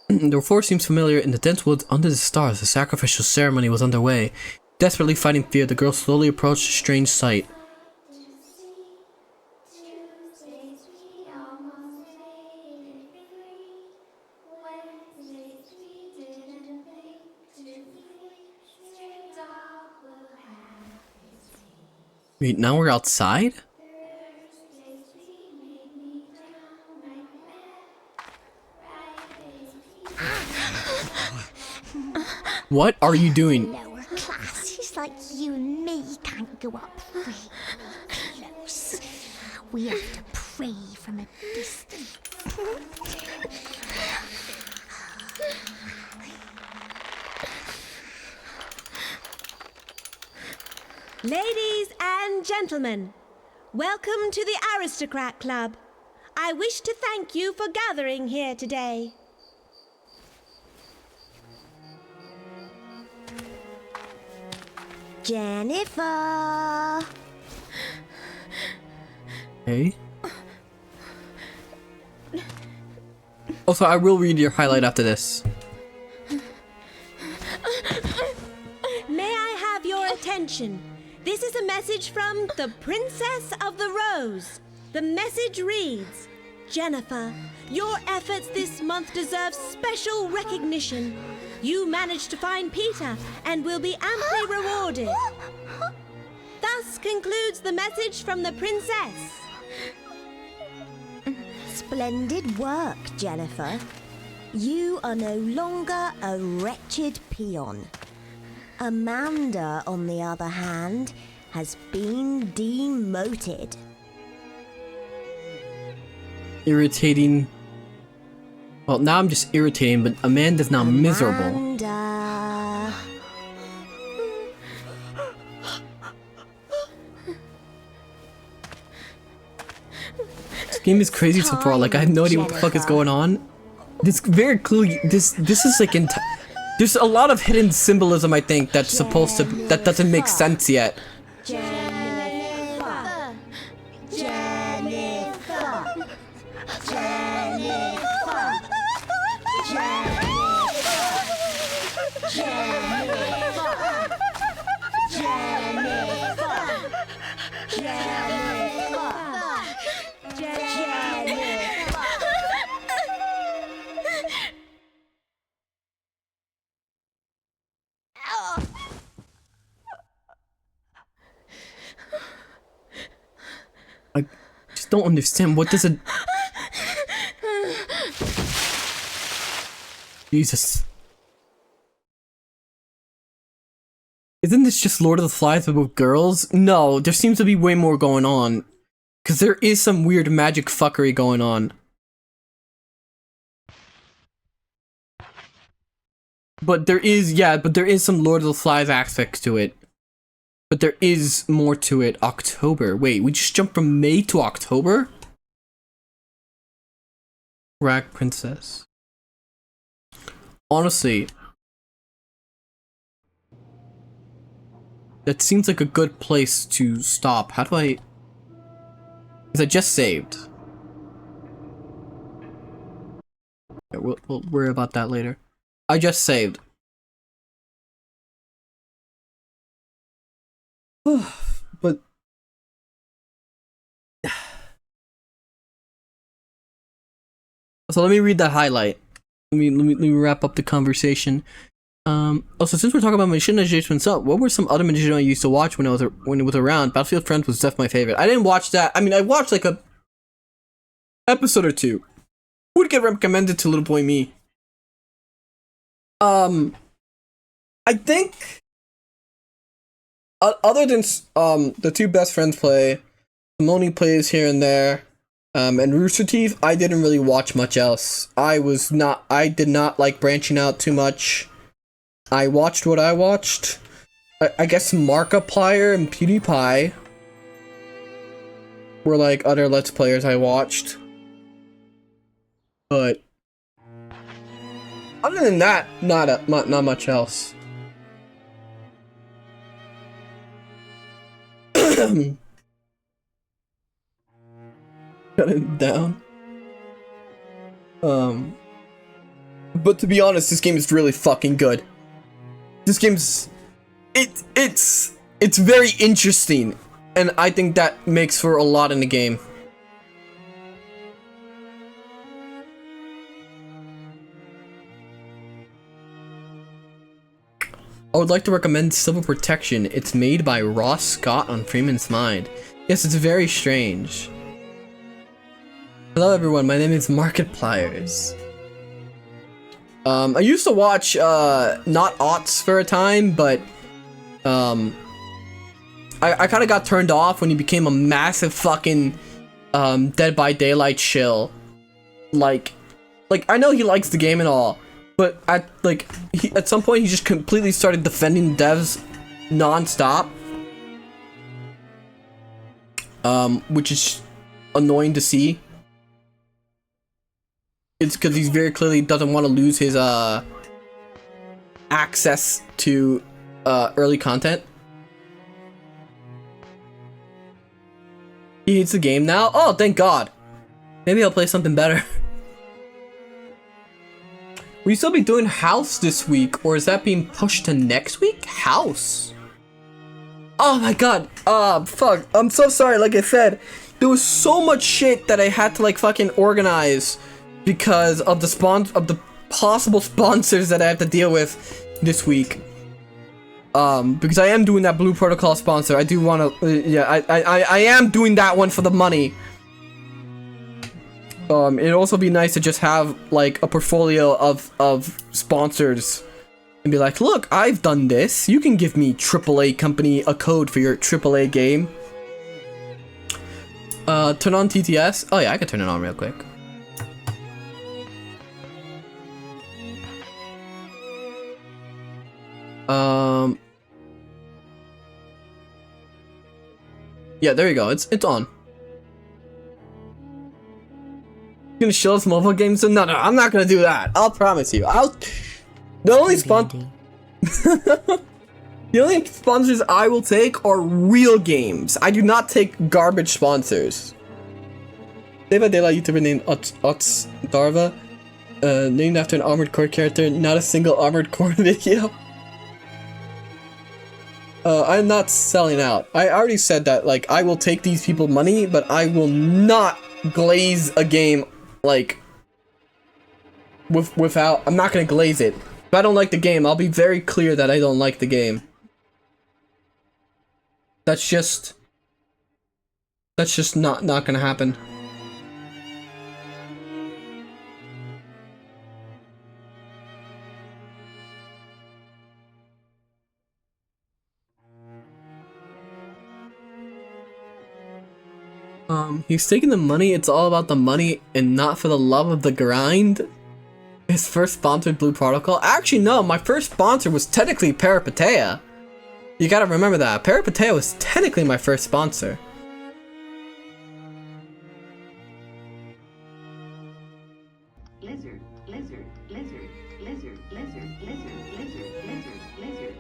A: The forest seems familiar. In the dense woods under the stars, the sacrificial ceremony was underway. Desperately fighting fear, the girl slowly approached the strange sight. Wait, now we're outside? What are you doing?
C: Lower classes like you and me can't go up very close. We have to pray from a distance.
M: Ladies and gentlemen, welcome to the Aristocrat Club. I wish to thank you for gathering here today.
C: Jennifer!
A: Hey? Also, I will read your highlight after this.
M: May I have your attention? This is a message from the Princess of the Rose. The message reads, Jennifer, your efforts this month deserve special recognition. You managed to find Peter and will be amply rewarded. Thus concludes the message from the princess.
C: Splendid work, Jennifer. You are no longer a wretched peon. Amanda, on the other hand, has been demoted.
A: Irritating. Well, now I'm just irritating, but Amanda's now miserable.
C: Amanda.
A: This game is crazy so far. Like, I have no idea what the fuck is going on. This very clearly. This is like there's a lot of hidden symbolism, I think, that doesn't make sense yet.
C: Jennifer. Jennifer. Jennifer. Jennifer. Jennifer.
A: don't understand. What does it... Jesus. Isn't this just Lord of the Flies but with girls? No, there seems to be way more going on. Because there is some weird magic fuckery going on. But there is, yeah, but there is some Lord of the Flies aspects to it. But there is more to it. October. Wait, we just jumped from May to October? Rag Princess. Honestly, that seems like a good place to stop. How do I... Because I just saved. Yeah, we'll worry about that later. I just saved. But... So let me read that highlight. Let me wrap up the conversation. Also, since we're talking about Magician Adjacent Up, what were some other Magician I used to watch when it was around? Battlefield Friends was definitely my favorite. I didn't watch that. I mean, I watched like a episode or two. Who would get recommended to little boy me? I think other than the two best friends play, Simone plays here and there. And Rooster Teeth, I didn't really watch much else. I did not like branching out too much. I watched what I watched. I guess Markiplier and PewDiePie were like other Let's Players I watched. But other than that, not much else. Cut it down. But to be honest, this game is really fucking good. This game's it's very interesting, and I think that makes for a lot in the game. I would like to recommend Civil Protection. It's made by Ross Scott on Freeman's Mind. Yes, it's very strange. Hello everyone, my name is Markipliers. I used to watch Not Aughts for a time, but I kind of got turned off when he became a massive fucking Dead by Daylight shill. Like I know he likes the game and all, but at some point he just completely started defending the devs non-stop, which is annoying to see. It's because he very clearly doesn't want to lose his access to early content. He hates the game now? Oh, thank God. Maybe I'll play something better. Will you still be doing House this week, or is that being pushed to next week? House? Oh my God. Fuck. I'm so sorry. Like I said, there was so much shit that I had to like fucking organize because of the possible sponsors that I have to deal with this week. Because I am doing that Blue Protocol sponsor. I do want to, yeah, I am doing that one for the money. It'd also be nice to just have like a portfolio of sponsors and be like, look, I've done this. You can give me AAA company a code for your AAA game. Turn on TTS. Oh yeah, I can turn it on real quick. Yeah, there you go. It's on. You gonna show us mobile games? No, I'm not gonna do that. I'll promise you. The only sponsors I will take are real games. I do not take garbage sponsors. Day by Daylight YouTuber named Utz Darva, named after an Armored Core character. Not a single Armored Core video. I'm not selling out. I already said that, like, I will take these people money, but I will not glaze a game, like, without, I'm not gonna glaze it. If I don't like the game, I'll be very clear that I don't like the game. That's just That's just not gonna happen. He's taking the money, it's all about the money and not for the love of the grind. His first sponsored Blue Protocol? Actually, no, my first sponsor was technically Peripateia. You gotta remember that. Peripateia was technically my first sponsor.
N: Lizard, lizard, lizard, lizard, lizard, lizard, lizard, lizard, lizard.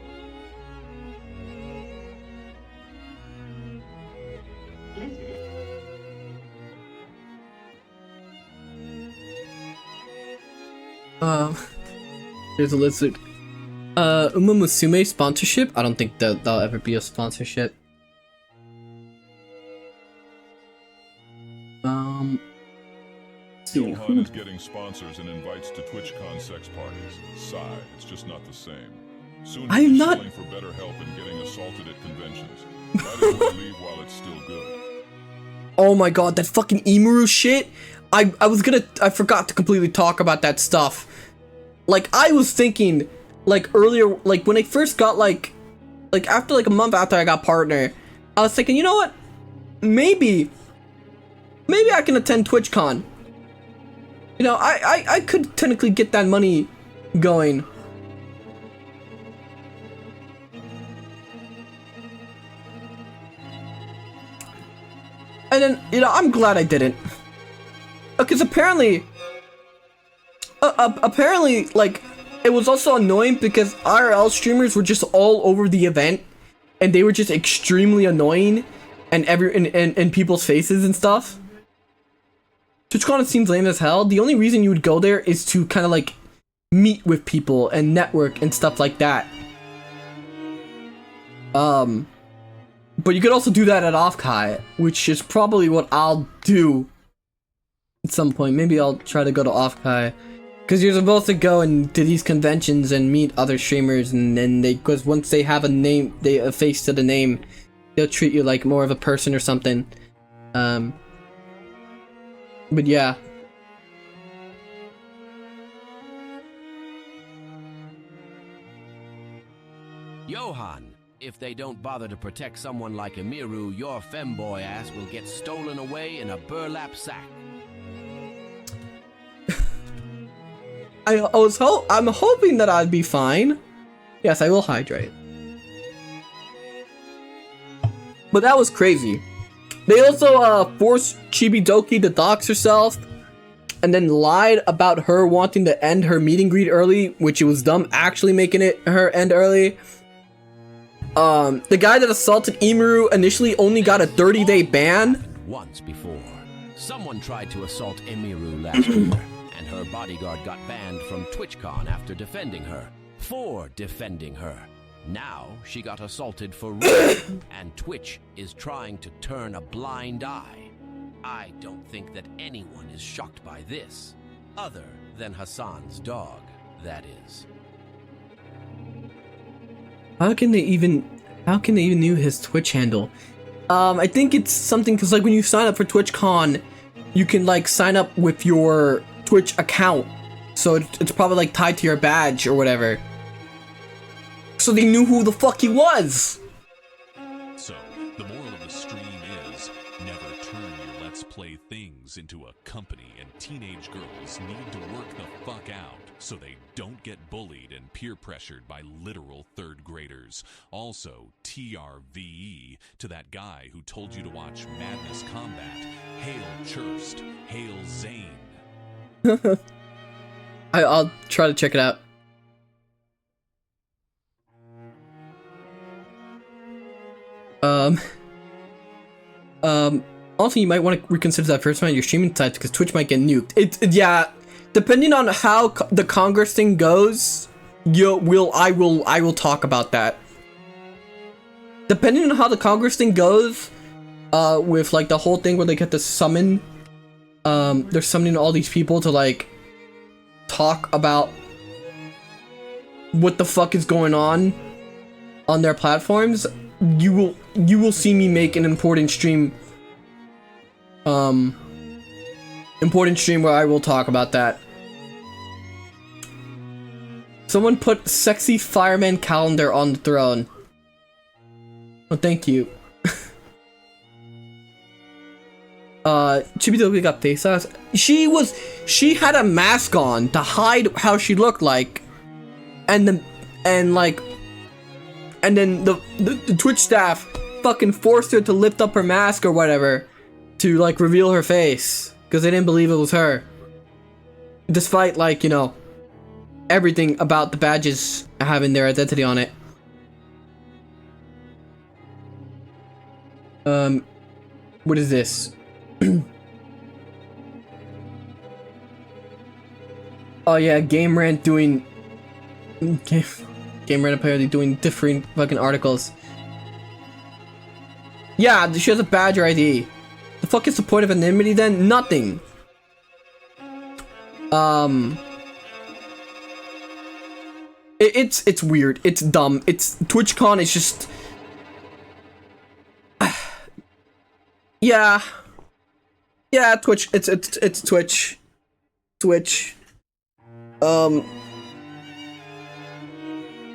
N: Lizard.
A: Here's a lizard. Uma Musume sponsorship? I don't think that'll ever be a sponsorship.
E: Johann is getting sponsors and invites to TwitchCon sex parties. Sigh, it's just not the same. Soon he'll be suing for better help in getting assaulted at conventions. Might as well leave while it's still good.
A: Oh my god, that fucking Imuru shit! I forgot to completely talk about that stuff. Like, I was thinking, like, earlier, like, when I first got, like, after, like, a month after I got partner, I was thinking, you know what? Maybe I can attend TwitchCon. You know, I could technically get that money going. And then, you know, I'm glad I didn't. Because apparently, like, it was also annoying because IRL streamers were just all over the event, and they were just extremely annoying, and in people's faces and stuff. TwitchCon seems lame as hell. The only reason you would go there is to kind of like meet with people and network and stuff like that. But you could also do that at Offkai, which is probably what I'll do at some point. Maybe I'll try to go to Offkai, because you're supposed to go and to these conventions and meet other streamers, and then because once they have a name, a face to the name, they'll treat you like more of a person or something. But yeah.
O: Johann, if they don't bother to protect someone like Emiru, your femboy ass will get stolen away in a burlap sack.
A: I'm hoping that I'd be fine. Yes, I will hydrate. But that was crazy. They also forced Chibidoki to dox herself, and then lied about her wanting to end her meet and greet early, which it was dumb actually making her end early. The guy that assaulted Imuru initially only got a 30-day ban.
O: Once before, someone tried to assault Emiru last year, and her bodyguard got banned from TwitchCon after defending her. For defending her. Now she got assaulted for real, and Twitch is trying to turn a blind eye. I don't think that anyone is shocked by this, other than Hassan's dog, that is.
A: How can they even knew his Twitch handle? I think it's something because like when you sign up for TwitchCon, you can like sign up with your Twitch account, so it's probably like tied to your badge or whatever. So they knew who the fuck he was.
I: So, the moral of the stream is, never turn your Let's Play things into a company, and teenage girls need to work the fuck out so they don't get bullied and peer pressured by literal third graders. Also, TRVE to that guy who told you to watch Madness Combat. Hail Churst, hail Zane.
A: I'll try to check it out. Also, you might want to reconsider that first one on your streaming sites because Twitch might get nuked. Yeah, depending on how the Congress thing goes, I will talk about that. Depending on how the Congress thing goes, with like the whole thing where they get to summon, they're summoning all these people to like talk about what the fuck is going on their platforms. You will see me make an important stream important stream where I will talk about that. Someone put sexy fireman calendar on the throne. Oh, thank you. Chibi got face ass. She had a mask on to hide how she looked like. And then the Twitch staff fucking forced her to lift up her mask or whatever to like reveal her face because they didn't believe it was her. Despite like, you know, everything about the badges having their identity on it. What is this? Oh yeah, Game Rant doing Game Rant apparently doing different fucking articles. Yeah, she has a badger ID. The fuck is the point of anonymity then? Nothing. It's weird. It's dumb. It's TwitchCon is just yeah. Yeah, Twitch. It's Twitch. Twitch. I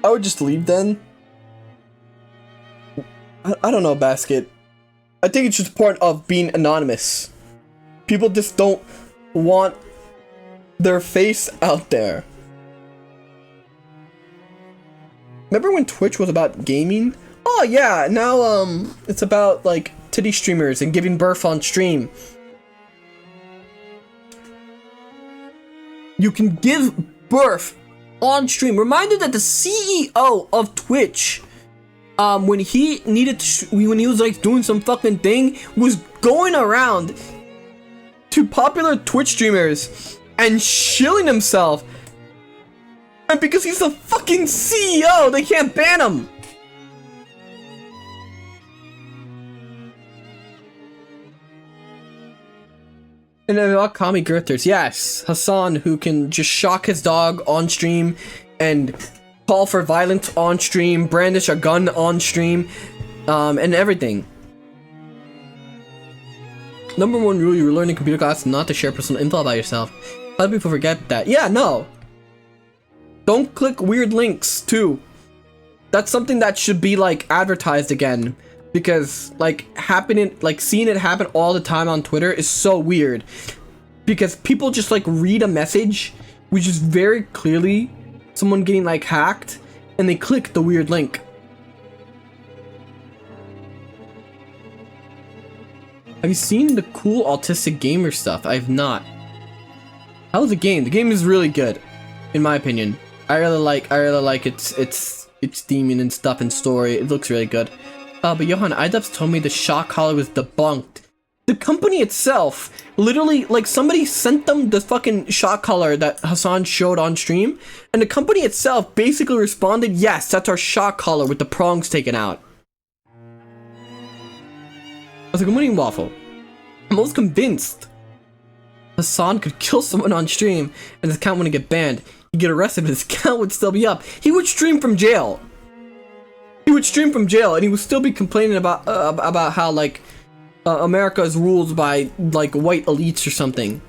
A: would just leave then. I don't know, Basket. I think it's just part of being anonymous. People just don't want their face out there. Remember when Twitch was about gaming? Oh yeah, now it's about like titty streamers and giving birth on stream. You can give birth on stream. Reminder that the CEO of Twitch, when he needed to, when he was like doing some fucking thing, was going around to popular Twitch streamers and shilling himself. And because he's the fucking CEO, they can't ban him. And then about Kami Girthers, yes, Hassan, who can just shock his dog on stream and call for violence on stream, brandish a gun on stream, and everything. Number one rule you're learning computer class is not to share personal info about yourself. A lot of people forget that. Yeah, no. Don't click weird links too. That's something that should be like advertised again. Because like seeing it happen all the time on Twitter is so weird. Because people just like read a message which is very clearly someone getting like hacked and they click the weird link. Have you seen the cool autistic gamer stuff? I have not. How's the game? The game is really good, in my opinion. I really like its theming and stuff and story. It looks really good. But Johann, iDubbbz told me the shock collar was debunked. The company itself, literally, like somebody sent them the fucking shock collar that Hassan showed on stream, and the company itself basically responded, yes, that's our shock collar with the prongs taken out. I was like, I'm eating waffle. I'm almost convinced Hassan could kill someone on stream and his account wouldn't get banned. He'd get arrested, but his account would still be up. He would stream from jail. He would stream from jail, and he would still be complaining about how like America is ruled by like white elites or something.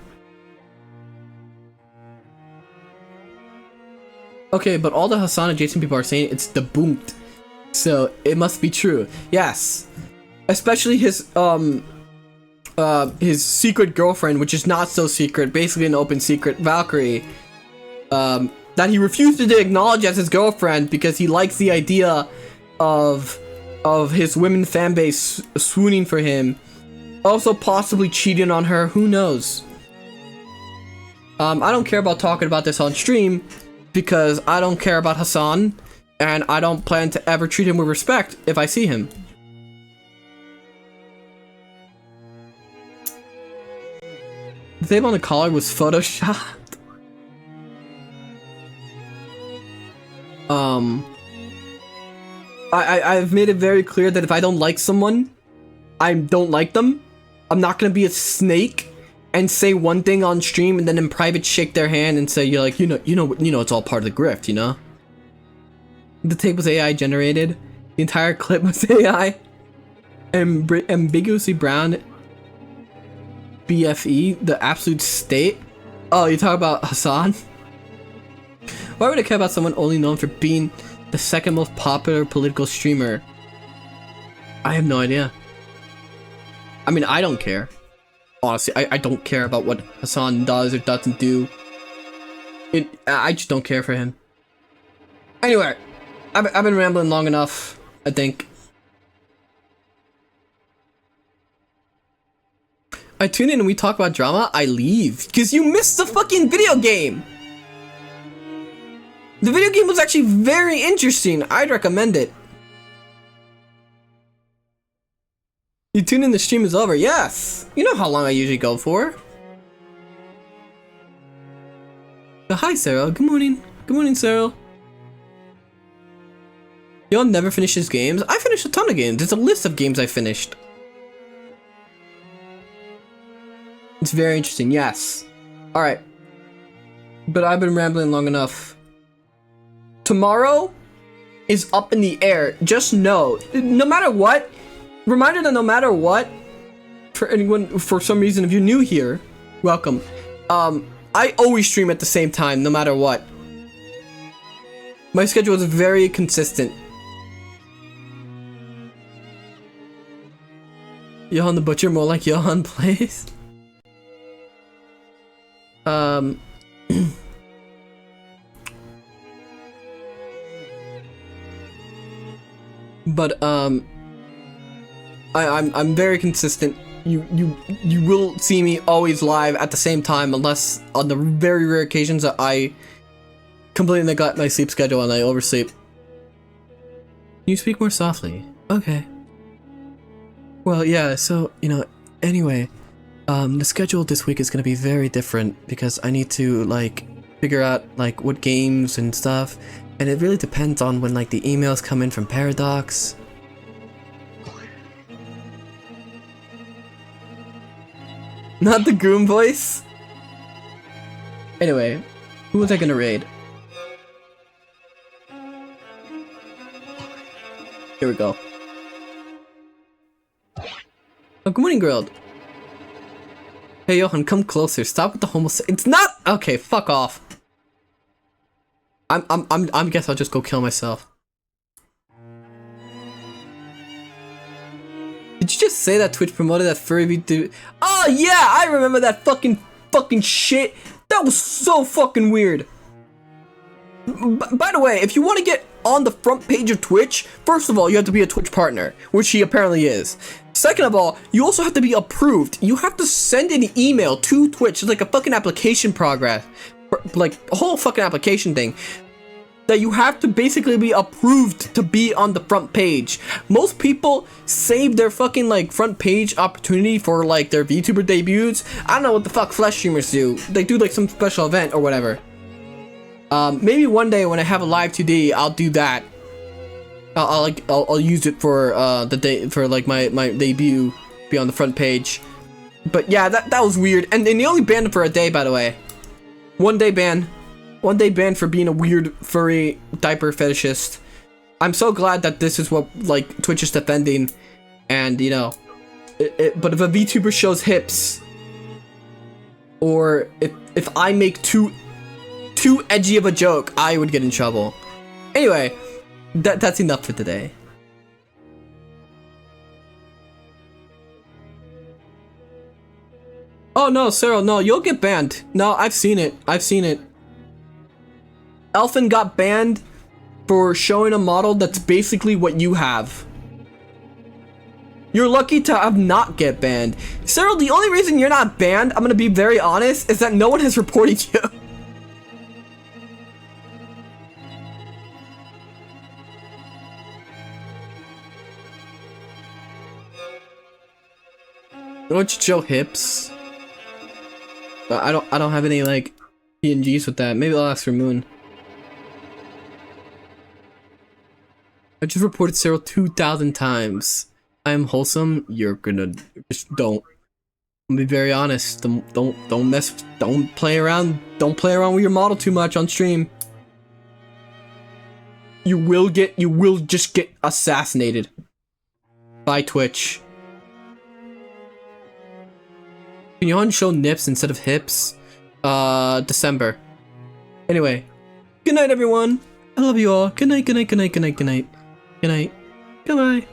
A: Okay, but all the Hassan adjacent people are saying it's debunked, so it must be true. Yes, especially his secret girlfriend, which is not so secret, basically an open secret, Valkyrie. That he refused to acknowledge as his girlfriend because he likes the idea of his women fan base swooning for him, also possibly cheating on her, who knows. I don't care about talking about this on stream because I don't care about Hassan and I don't plan to ever treat him with respect if I see him. The thing on the collar was photoshopped. I've made it very clear that if I don't like someone, I don't like them. I'm not gonna be a snake and say one thing on stream and then in private shake their hand and say you're like, you know it's all part of the grift, you know. The tape was AI generated. The entire clip was AI. Ambiguously brown. BFE, the absolute state. Oh, you talk about Hassan? Why would I care about someone only known for being the second most popular political streamer? I have no idea. I mean, I don't care. Honestly, I don't care about what Hassan does or doesn't do. I just don't care for him. Anyway, I've been rambling long enough, I think. I tune in and we talk about drama, I leave. Because you missed the fucking video game! The video game was actually very interesting. I'd recommend it. You tune in, the stream is over. Yes! You know how long I usually go for. Hi, Sarah. Good morning. Good morning, Sarah. Y'all never finish his games? I finished a ton of games. There's a list of games I finished. It's very interesting, yes. Alright. But I've been rambling long enough. Tomorrow is up in the air. Just know, no matter what, reminder that no matter what, for anyone, for some reason, if you're new here, welcome. I always stream at the same time, no matter what. My schedule is very consistent. Johann the Butcher, more like Johann plays. But I'm very consistent. You will see me always live at the same time, unless on the very rare occasions that I completely neglect my sleep schedule and I oversleep. Can you speak more softly? Okay. Well, yeah, so, you know, anyway, the schedule this week is gonna be very different because I need to, like, figure out, like, what games and stuff, and it really depends on when, like, the emails come in from Paradox. Not the groom voice? Anyway, who was I gonna raid? Here we go. Oh, good morning, girl. Hey, Johann, come closer. Stop with the it's not- Okay, fuck off. I guess I'll just go kill myself. Did you just say that Twitch promoted that furry VTuber? Oh yeah, I remember that fucking shit. That was so fucking weird. By the way, if you want to get on the front page of Twitch, first of all, you have to be a Twitch partner, which he apparently is. Second of all, you also have to be approved. You have to send an email to Twitch. It's like a fucking application progress, like a whole fucking application thing. That you have to basically be approved to be on the front page. Most people save their fucking like front page opportunity for like their VTuber debuts. I don't know what the fuck flesh streamers do. They do like some special event or whatever. Maybe one day when I have a live 2D, I'll do that. I'll use it for the day for like my debut, be on the front page. But yeah, that was weird. And they only banned it for a day, by the way. 1 day ban. 1 day ban for being a weird furry diaper fetishist. I'm so glad that this is what like Twitch is defending, and you know, but if a VTuber shows hips, or if I make too edgy of a joke, I would get in trouble. Anyway, that's enough for today. Oh no, Sarah, no, you'll get banned. No, I've seen it. I've seen it. Elfin got banned for showing a model that's basically what you have. You're lucky to have not get banned. Cyril, the only reason you're not banned, I'm gonna be very honest, is that no one has reported you. Don't you show hips? But I don't have any like PNGs with that. Maybe I'll ask for Moon. I just reported Cyril 2,000 times. I am wholesome. You're gonna just don't. I'm gonna be very honest. Don't mess. Don't play around. Don't play around with your model too much on stream. You will just get assassinated by Twitch. Can Johann show nips instead of hips? December. Anyway, good night, everyone. I love you all. Good night, good night, good night, good night, good night. Good night. Goodbye.